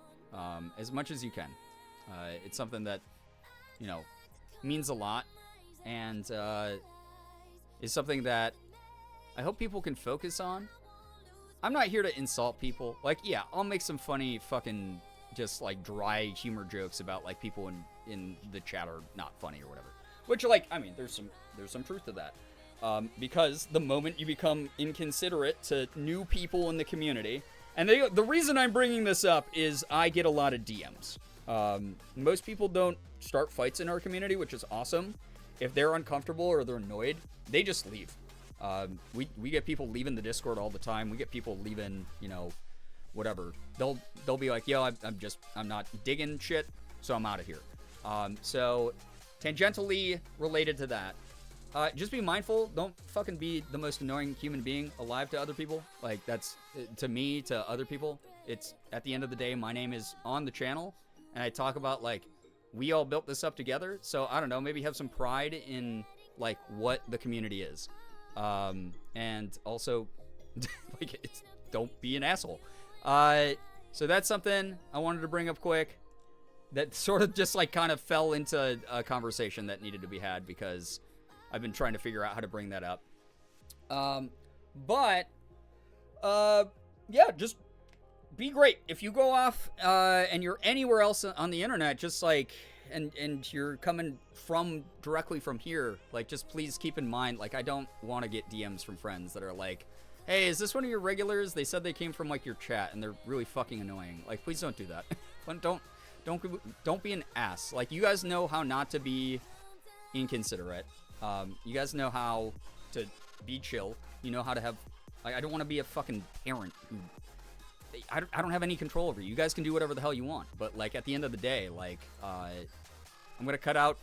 as much as you can. It's something that, you know, means a lot and is something that I hope people can focus on. I'm not here to insult people. Like, yeah, I'll make some funny fucking just, like, dry humor jokes about, like, people in the chat are not funny or whatever. Which, like, I mean, there's some truth to that. Because the moment you become inconsiderate to new people in the community, and the reason I'm bringing this up is I get a lot of DMs. Most people don't start fights in our community, which is awesome. If they're uncomfortable or they're annoyed, they just leave. We get people leaving the Discord all the time. We get people leaving, you know, whatever. They'll be like, yo, I'm not digging shit, so I'm out of here. So tangentially related to that, just be mindful. Don't fucking be the most annoying human being alive to other people. Like, that's, to me, to other people. It's, at the end of the day, my name is on the channel, and I talk about, like, we all built this up together. So, I don't know, maybe have some pride in, like, what the community is. And also, like, don't be an asshole. So that's something I wanted to bring up quick. That sort of just, like, kind of fell into a conversation that needed to be had because I've been trying to figure out how to bring that up. Yeah, just be great. If you go off, and you're anywhere else on the internet, just like, and you're coming directly from here, like, just please keep in mind, like, I don't want to get DMs from friends that are like, hey, is this one of your regulars? They said they came from, like, your chat, and they're really fucking annoying. Like, please don't do that. Don't be an ass. Like, you guys know how not to be inconsiderate. You guys know how to be chill. You know how to have, like, I don't want to be a fucking parent who, I don't have any control over you. You guys can do whatever the hell you want. But, like, at the end of the day, like, I'm going to cut out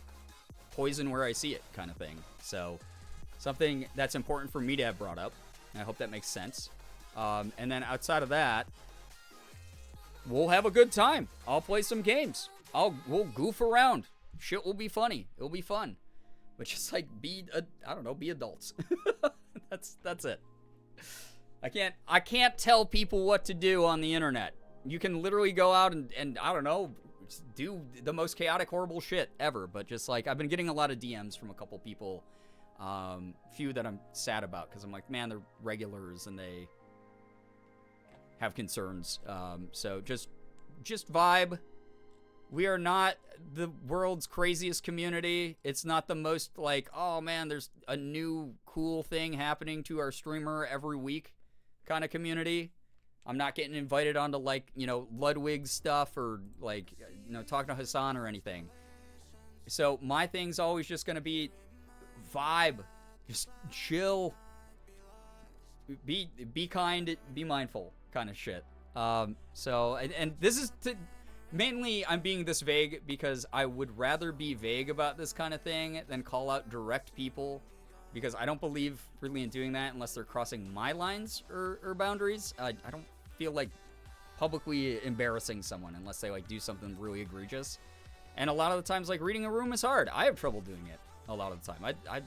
poison where I see it kind of thing. So, something that's important for me to have brought up. I hope that makes sense. And then outside of that, we'll have a good time. I'll play some games. We'll goof around. Shit will be funny. It'll be fun. But just, like, be adults. That's it. I can't tell people what to do on the internet. You can literally go out and I don't know, do the most chaotic, horrible shit ever. But just, like, I've been getting a lot of DMs from a couple people. Few that I'm sad about because I'm like, man, they're regulars and they have concerns. So just vibe. We are not the world's craziest community. It's not the most, like, oh man, there's a new cool thing happening to our streamer every week kind of community. I'm not getting invited onto, like, you know, Ludwig's stuff or, like, you know, talking to Hassan or anything. So my thing's always just going to be vibe. Just chill. Be kind, be mindful kind of shit. So, and this is mainly I'm being this vague because I would rather be vague about this kind of thing than call out direct people, because I don't believe really in doing that unless they're crossing my lines or boundaries. I don't feel like publicly embarrassing someone unless they, like, do something really egregious. And a lot of the times, like, reading a room is hard. I have trouble doing it a lot of the time. I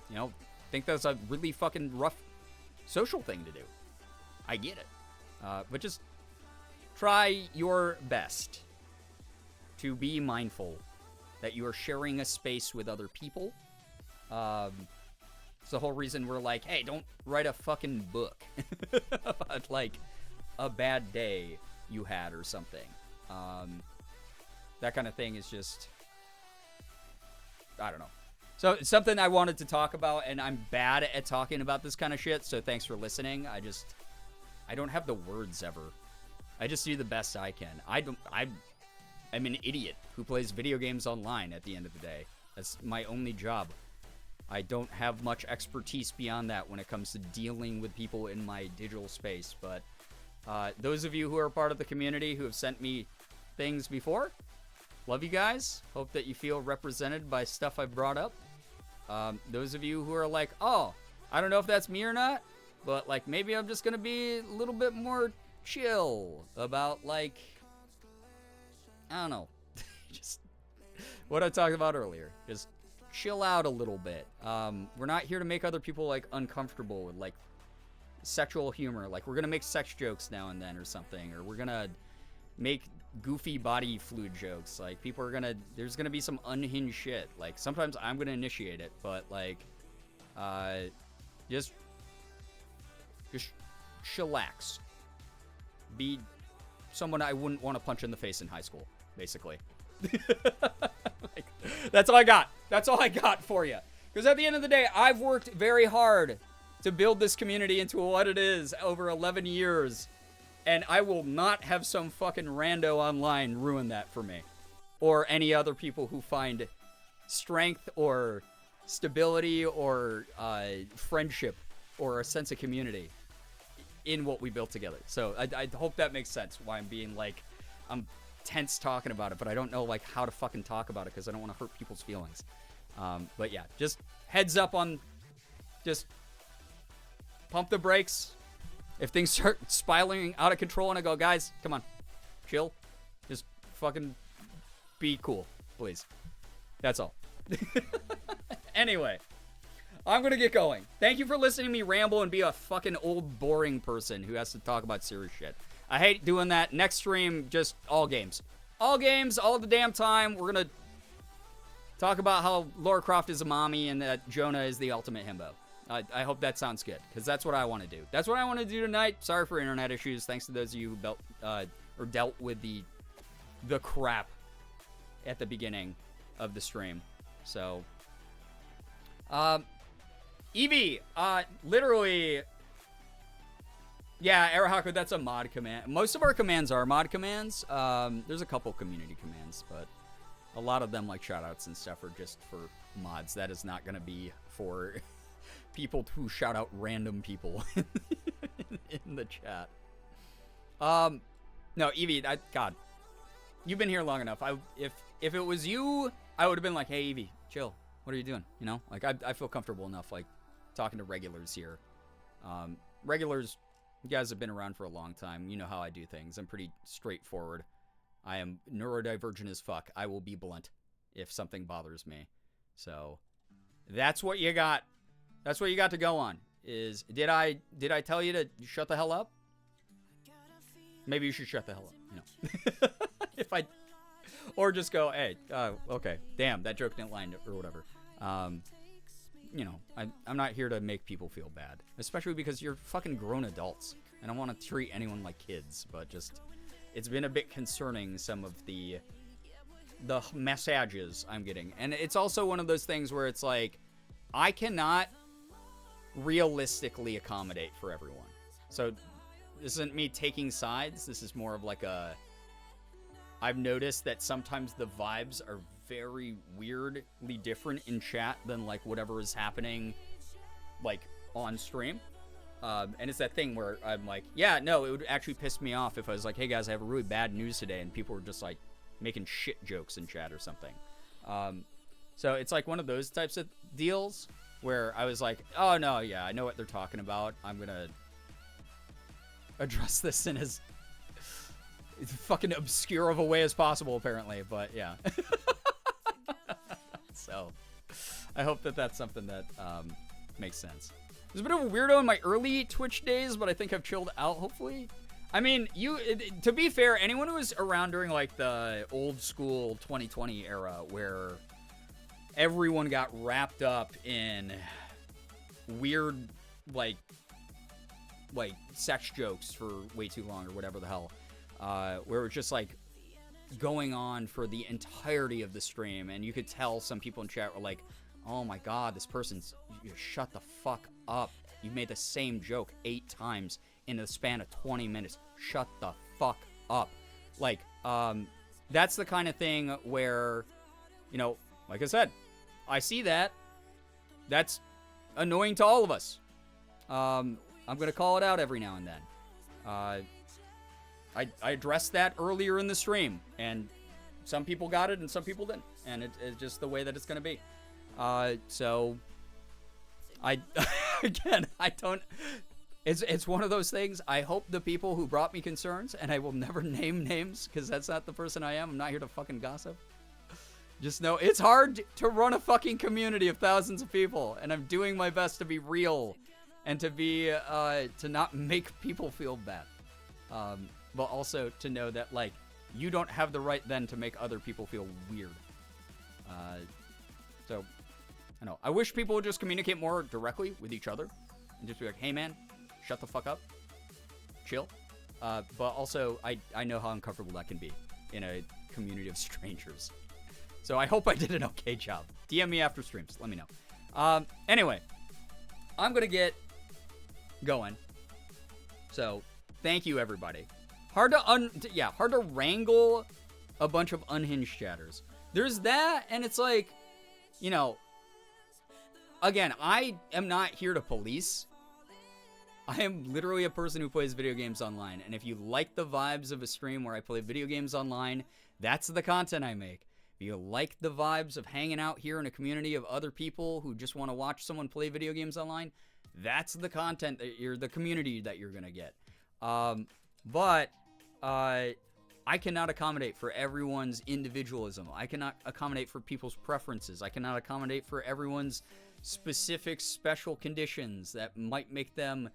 you know, think that's a really fucking rough social thing to do. I get it. But just try your best to be mindful that you are sharing a space with other people. It's the whole reason we're like, hey, don't write a fucking book about, like, a bad day you had or something. That kind of thing is just, I don't know. So it's something I wanted to talk about, and I'm bad at talking about this kind of shit, so thanks for listening. I don't have the words ever. I just do the best I can. I'm an idiot who plays video games online at the end of the day. That's my only job. I don't have much expertise beyond that when it comes to dealing with people in my digital space, but those of you who are part of the community who have sent me things before, love you guys. Hope that you feel represented by stuff I've brought up. Those of you who are like, oh, I don't know if that's me or not, but like maybe I'm just gonna be a little bit more chill about, like, I don't know, just what I talked about earlier. Just chill out a little bit. We're not here to make other people like uncomfortable with like sexual humor. Like we're gonna make sex jokes now and then or something, or we're gonna make goofy body fluid jokes. Like people are gonna, there's gonna be some unhinged shit. Like sometimes I'm gonna initiate it, but like, just chillax. Be someone I wouldn't want to punch in the face in high school, basically. Like, that's all I got. That's all I got for you. Because at the end of the day, I've worked very hard to build this community into what it is over 11 years. And I will not have some fucking rando online ruin that for me. Or any other people who find strength or stability or friendship or a sense of community in what we built together. So I hope that makes sense why I'm being like, I'm tense talking about it, but I don't know like how to fucking talk about it because I don't want to hurt people's feelings. But yeah, just heads up on, just pump the brakes. If things start spiraling out of control and I go, guys, come on, chill. Just fucking be cool, please. That's all. Anyway, I'm going to get going. Thank you for listening to me ramble and be a fucking old, boring person who has to talk about serious shit. I hate doing that. Next stream, just all games. All games, all the damn time. We're going to talk about how Lara Croft is a mommy and that Jonah is the ultimate himbo. I hope that sounds good, because that's what I want to do. That's what I want to do tonight. Sorry for internet issues. Thanks to those of you who dealt with the crap at the beginning of the stream. So, Evie, literally, yeah, Arahaku, that's a mod command. Most of our commands are mod commands. There's a couple community commands, but a lot of them, like shoutouts and stuff, are just for mods. That is not going to be for people who shout out random people in the chat. No, Evie, God, you've been here long enough. If it was you, I would have been like, hey, Evie, chill. What are you doing? You know, like I feel comfortable enough, like talking to regulars here. Regulars, you guys have been around for a long time. You know how I do things. I'm pretty straightforward. I am neurodivergent as fuck. I will be blunt if something bothers me. So that's what you got. That's what you got to go on. Is did I tell you to shut the hell up? Maybe you should shut the hell up. You know, or just go, hey, okay, damn, that joke didn't land or whatever. You know, I'm not here to make people feel bad, especially because you're fucking grown adults, and I want to treat anyone like kids. But just, it's been a bit concerning, some of the messages I'm getting, and it's also one of those things where it's like, I cannot realistically accommodate for everyone. So this isn't me taking sides. This is more of like I've noticed that sometimes the vibes are very weirdly different in chat than like whatever is happening like on stream. And it's that thing where I'm like, yeah, no, it would actually piss me off if I was like, hey guys, I have really bad news today, and people were just like making shit jokes in chat or something. So it's like one of those types of deals where I was like, oh no, yeah, I know what they're talking about. I'm gonna address this in as fucking obscure of a way as possible, apparently, but yeah. So I hope that that's something that makes sense. I was a bit of a weirdo in my early Twitch days, but I think I've chilled out, hopefully. I mean, to be fair, anyone who was around during like the old school 2020 era where everyone got wrapped up in weird, like sex jokes for way too long or whatever the hell, where it was just like going on for the entirety of the stream, and you could tell some people in chat were like, oh my god, this person's, you shut the fuck up. You made the same joke 8 times in the span of 20 minutes. Shut the fuck up. Like, that's the kind of thing where, you know, like I said, I see that. That's annoying to all of us. I'm going to call it out every now and then. I addressed that earlier in the stream, and some people got it and some people didn't. And it's just the way that it's going to be. So, again, I don't... It's one of those things. I hope the people who brought me concerns, and I will never name names, because that's not the person I am. I'm not here to fucking gossip. Just know it's hard to run a fucking community of thousands of people, and I'm doing my best to be real and to be, to not make people feel bad. But also to know that, like, you don't have the right then to make other people feel weird. So, I know. I wish people would just communicate more directly with each other and just be like, hey man, shut the fuck up. Chill. But also, I know how uncomfortable that can be in a community of strangers. So I hope I did an okay job. DM me after streams. Let me know. Anyway, I'm going to get going. So, thank you, everybody. Hard to wrangle a bunch of unhinged chatters. There's that, and it's like, you know, again, I am not here to police. I am literally a person who plays video games online, and if you like the vibes of a stream where I play video games online, that's the content I make. If you like the vibes of hanging out here in a community of other people who just want to watch someone play video games online, that's the content that the community that you're gonna get. But I cannot accommodate for everyone's individualism. I cannot accommodate for people's preferences. I cannot accommodate for everyone's specific special conditions that might make them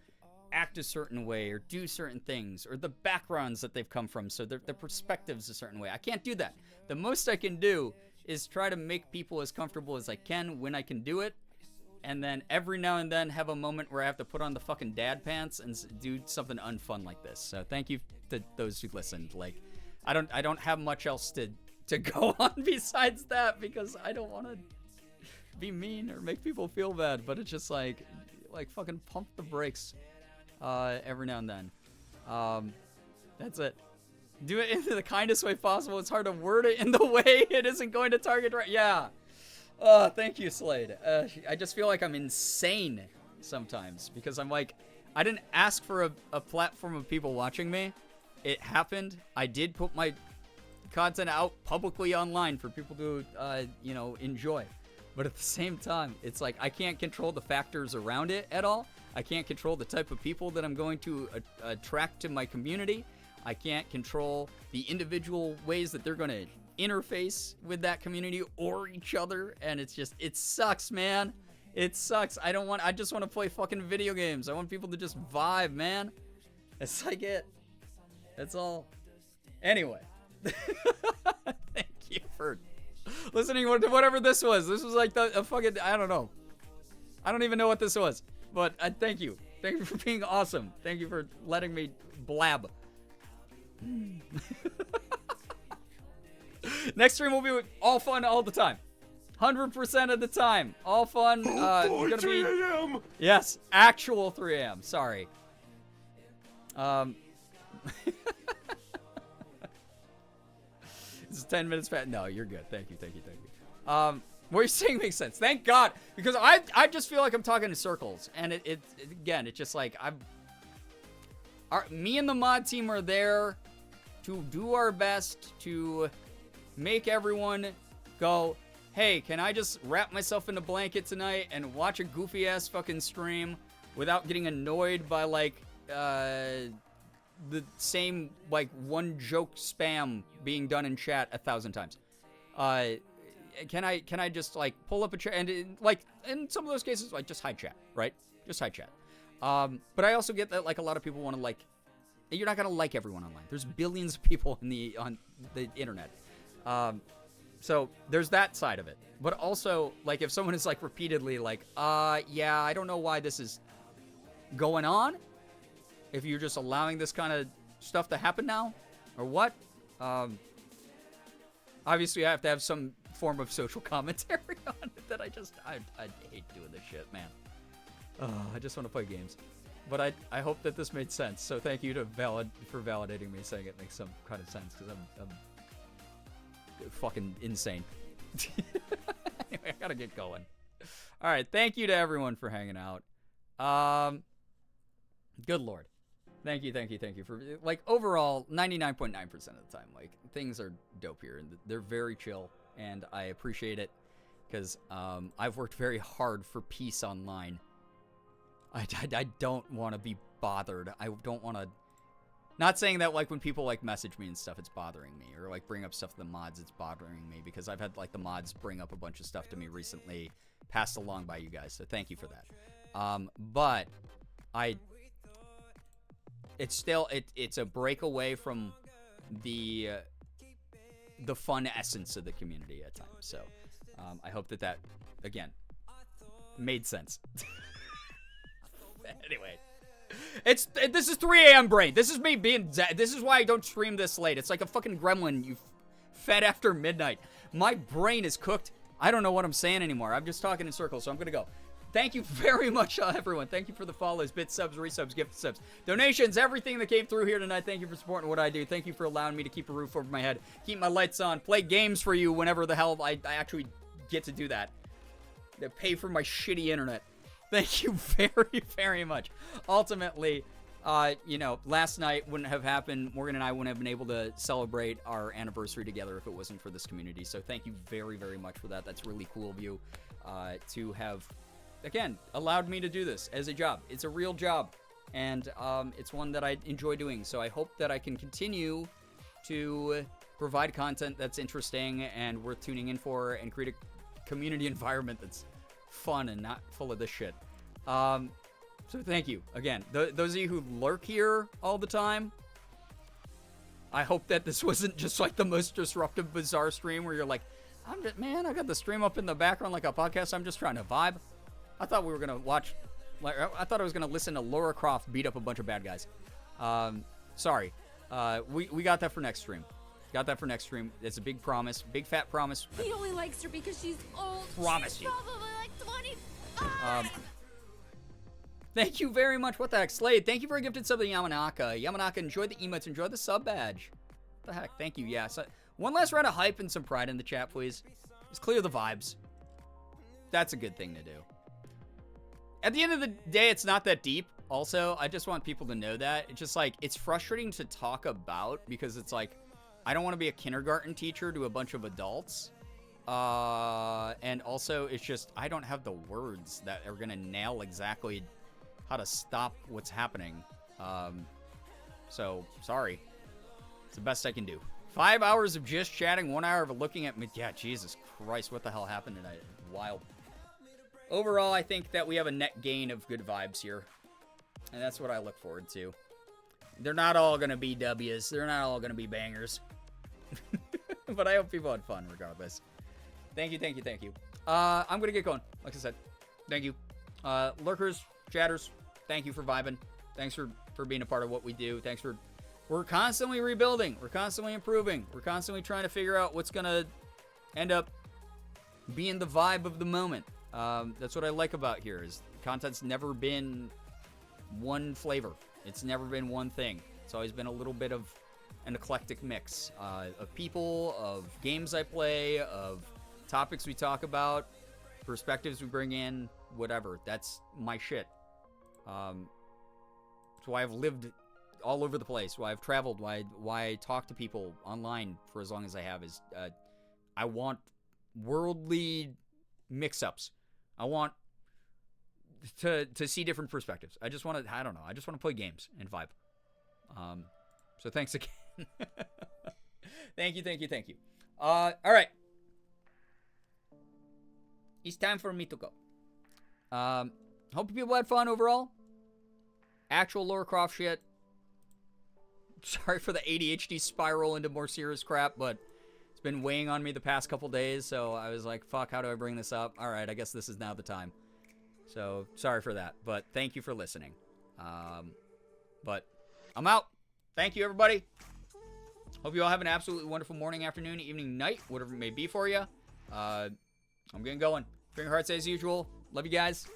act a certain way or do certain things, or the backgrounds that they've come from, so their perspectives a certain way. I can't do that. The most I can do is try to make people as comfortable as I can when I can do it, and then every now and then have a moment where I have to put on the fucking dad pants and do something unfun like this. So thank you to those who listened. Like, I don't have much else to go on besides that, because I don't want to be mean or make people feel bad, but it's just like fucking pump the brakes every now and then. That's it. Do it in the kindest way possible. It's hard to word it in the way it isn't going to target right. Yeah. Thank you, Slade. I just feel like I'm insane sometimes, because I'm like, I didn't ask for a platform of people watching me. It happened. I did put my content out publicly online for people to, you know, enjoy. But at the same time, it's like I can't control the factors around it at all. I can't control the type of people that I'm going to attract to my community. I can't control the individual ways that they're going to interface with that community or each other. And it's just, it sucks, man. It sucks. I just want to play fucking video games. I want people to just vibe, man. That's like it. That's all. Anyway. Thank you for listening to whatever this was. This was like a fucking, I don't know. I don't even know what this was. But thank you. Thank you for being awesome. Thank you for letting me blab. Next stream will be all fun all the time. 100% of the time. All fun. Gonna 3 a.m. Yes, actual 3 a.m. Sorry. It's 10 minutes past. No, you're good. Thank you. What you're saying makes sense. Thank God. Because I just feel like I'm talking in circles. And again, it's just like me and the mod team are there to do our best to make everyone go, hey, can I just wrap myself in a blanket tonight and watch a goofy ass fucking stream without getting annoyed by like the same like one joke spam being done in chat 1,000 times. Can I just like pull up a chat and like in some of those cases like just hide chat, right? Just hide chat. But I also get that like a lot of people want to like, you're not gonna like everyone online. There's billions of people on the internet. So there's that side of it. But also, like, if someone is, like, repeatedly like, yeah, I don't know why this is going on. If you're just allowing this kind of stuff to happen now, or what? Obviously, I have to have some form of social commentary on it that I hate doing this shit, man. I just want to play games. But I hope that this made sense. So thank you for validating me, saying it makes some kind of sense, because I'm fucking insane. Anyway, I gotta get going. All right, thank you to everyone for hanging out. Good Lord. Thank you for, like, overall, 99.9% of the time, like, things are dope here, and they're very chill, and I appreciate it, because I've worked very hard for peace online. I don't want to be bothered. I don't want to, not saying that, like, when people, like, message me and stuff, it's bothering me, or, like, bring up stuff to the mods, it's bothering me, because I've had, like, the mods bring up a bunch of stuff to me recently, passed along by you guys, so thank you for that. But it's still, it's a break away from the fun essence of the community at times. So I hope that again made sense. Anyway, this is 3 a.m. brain. This is me being. This is why I don't stream this late. It's like a fucking gremlin you fed after midnight. My brain is cooked. I don't know what I'm saying anymore. I'm just talking in circles, so I'm gonna go. Thank you very much, everyone. Thank you for the follows, bits, subs, resubs, gift subs, donations, everything that came through here tonight. Thank you for supporting what I do. Thank you for allowing me to keep a roof over my head, keep my lights on, play games for you whenever the hell I actually get to do that. To pay for my shitty internet. Thank you very, very much. Ultimately, you know, last night wouldn't have happened. Morgan and I wouldn't have been able to celebrate our anniversary together if it wasn't for this community. So thank you very, very much for that. That's really cool of you to have, again, allowed me to do this as a job. It's a real job, and it's one that I enjoy doing. So I hope that I can continue to provide content that's interesting and worth tuning in for, and create a community environment that's fun and not full of this shit. So thank you again. Those of you who lurk here all the time, I hope that this wasn't just like the most disruptive, bizarre stream where you're like, man, I got the stream up in the background like a podcast. I'm just trying to vibe. I thought we were gonna watch, like, I thought I was gonna listen to Lara Croft beat up a bunch of bad guys. Sorry. We got that for next stream. Got that for next stream. It's a big promise, big fat promise. He only likes her because she's old. Promise she's you. Probably like 25. Thank you very much. What the heck, Slade? Thank you for a gifted sub to Yamanaka. Yamanaka, enjoy the emotes, enjoy the sub badge. What the heck? Thank you. Yeah. So, one last round of hype and some pride in the chat, please. Just clear the vibes. That's a good thing to do. At the end of the day, it's not that deep. Also, I just want people to know that. It's just like, it's frustrating to talk about because it's like, I don't want to be a kindergarten teacher to a bunch of adults. And also, it's just, I don't have the words that are going to nail exactly how to stop what's happening. So, sorry. It's the best I can do. 5 hours of just chatting, 1 hour of looking at me. Yeah, Jesus Christ, what the hell happened tonight? Wild. Overall, I think that we have a net gain of good vibes here. And that's what I look forward to. They're not all going to be W's. They're not all going to be bangers. But I hope people had fun regardless. Thank you, thank you, thank you. I'm going to get going, like I said. Thank you. Lurkers, chatters, thank you for vibing. Thanks for being a part of what we do. Thanks for... We're constantly rebuilding. We're constantly improving. We're constantly trying to figure out what's going to end up being the vibe of the moment. That's what I like about here is content's never been one flavor. It's never been one thing. It's always been a little bit of an eclectic mix of people, of games I play, of topics we talk about, perspectives we bring in, whatever. That's my shit. That's why I've lived all over the place, why I've traveled, why I talk to people online for as long as I have is I want worldly mix-ups. I want to see different perspectives. I just want to, I don't know, I just want to play games and vibe. So thanks again. Thank you, thank you, thank you. All right. It's time for me to go. Hope people had fun overall. Actual Lara Croft shit. Sorry for the ADHD spiral into more serious crap, but it's been weighing on me the past couple days, so I was like, fuck, how do I bring this up? All right, I guess this is now the time. So, sorry for that, but thank you for listening. But I'm out. Thank you, everybody. Hope you all have an absolutely wonderful morning, afternoon, evening, night, whatever it may be for you. I'm getting going. Finger hearts as usual. Love you guys.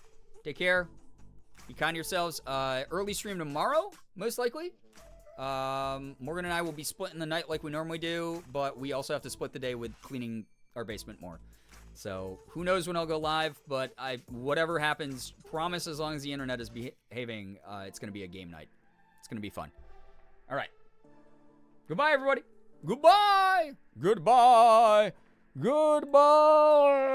Take care. Be kind to yourselves. Early stream tomorrow, most likely. Morgan and I will be splitting the night like we normally do, but we also have to split the day with cleaning our basement more. So who knows when I'll go live, but whatever happens, promise as long as the internet is behaving, it's going to be a game night. It's going to be fun. All right. Goodbye, everybody. Goodbye. Goodbye. Goodbye.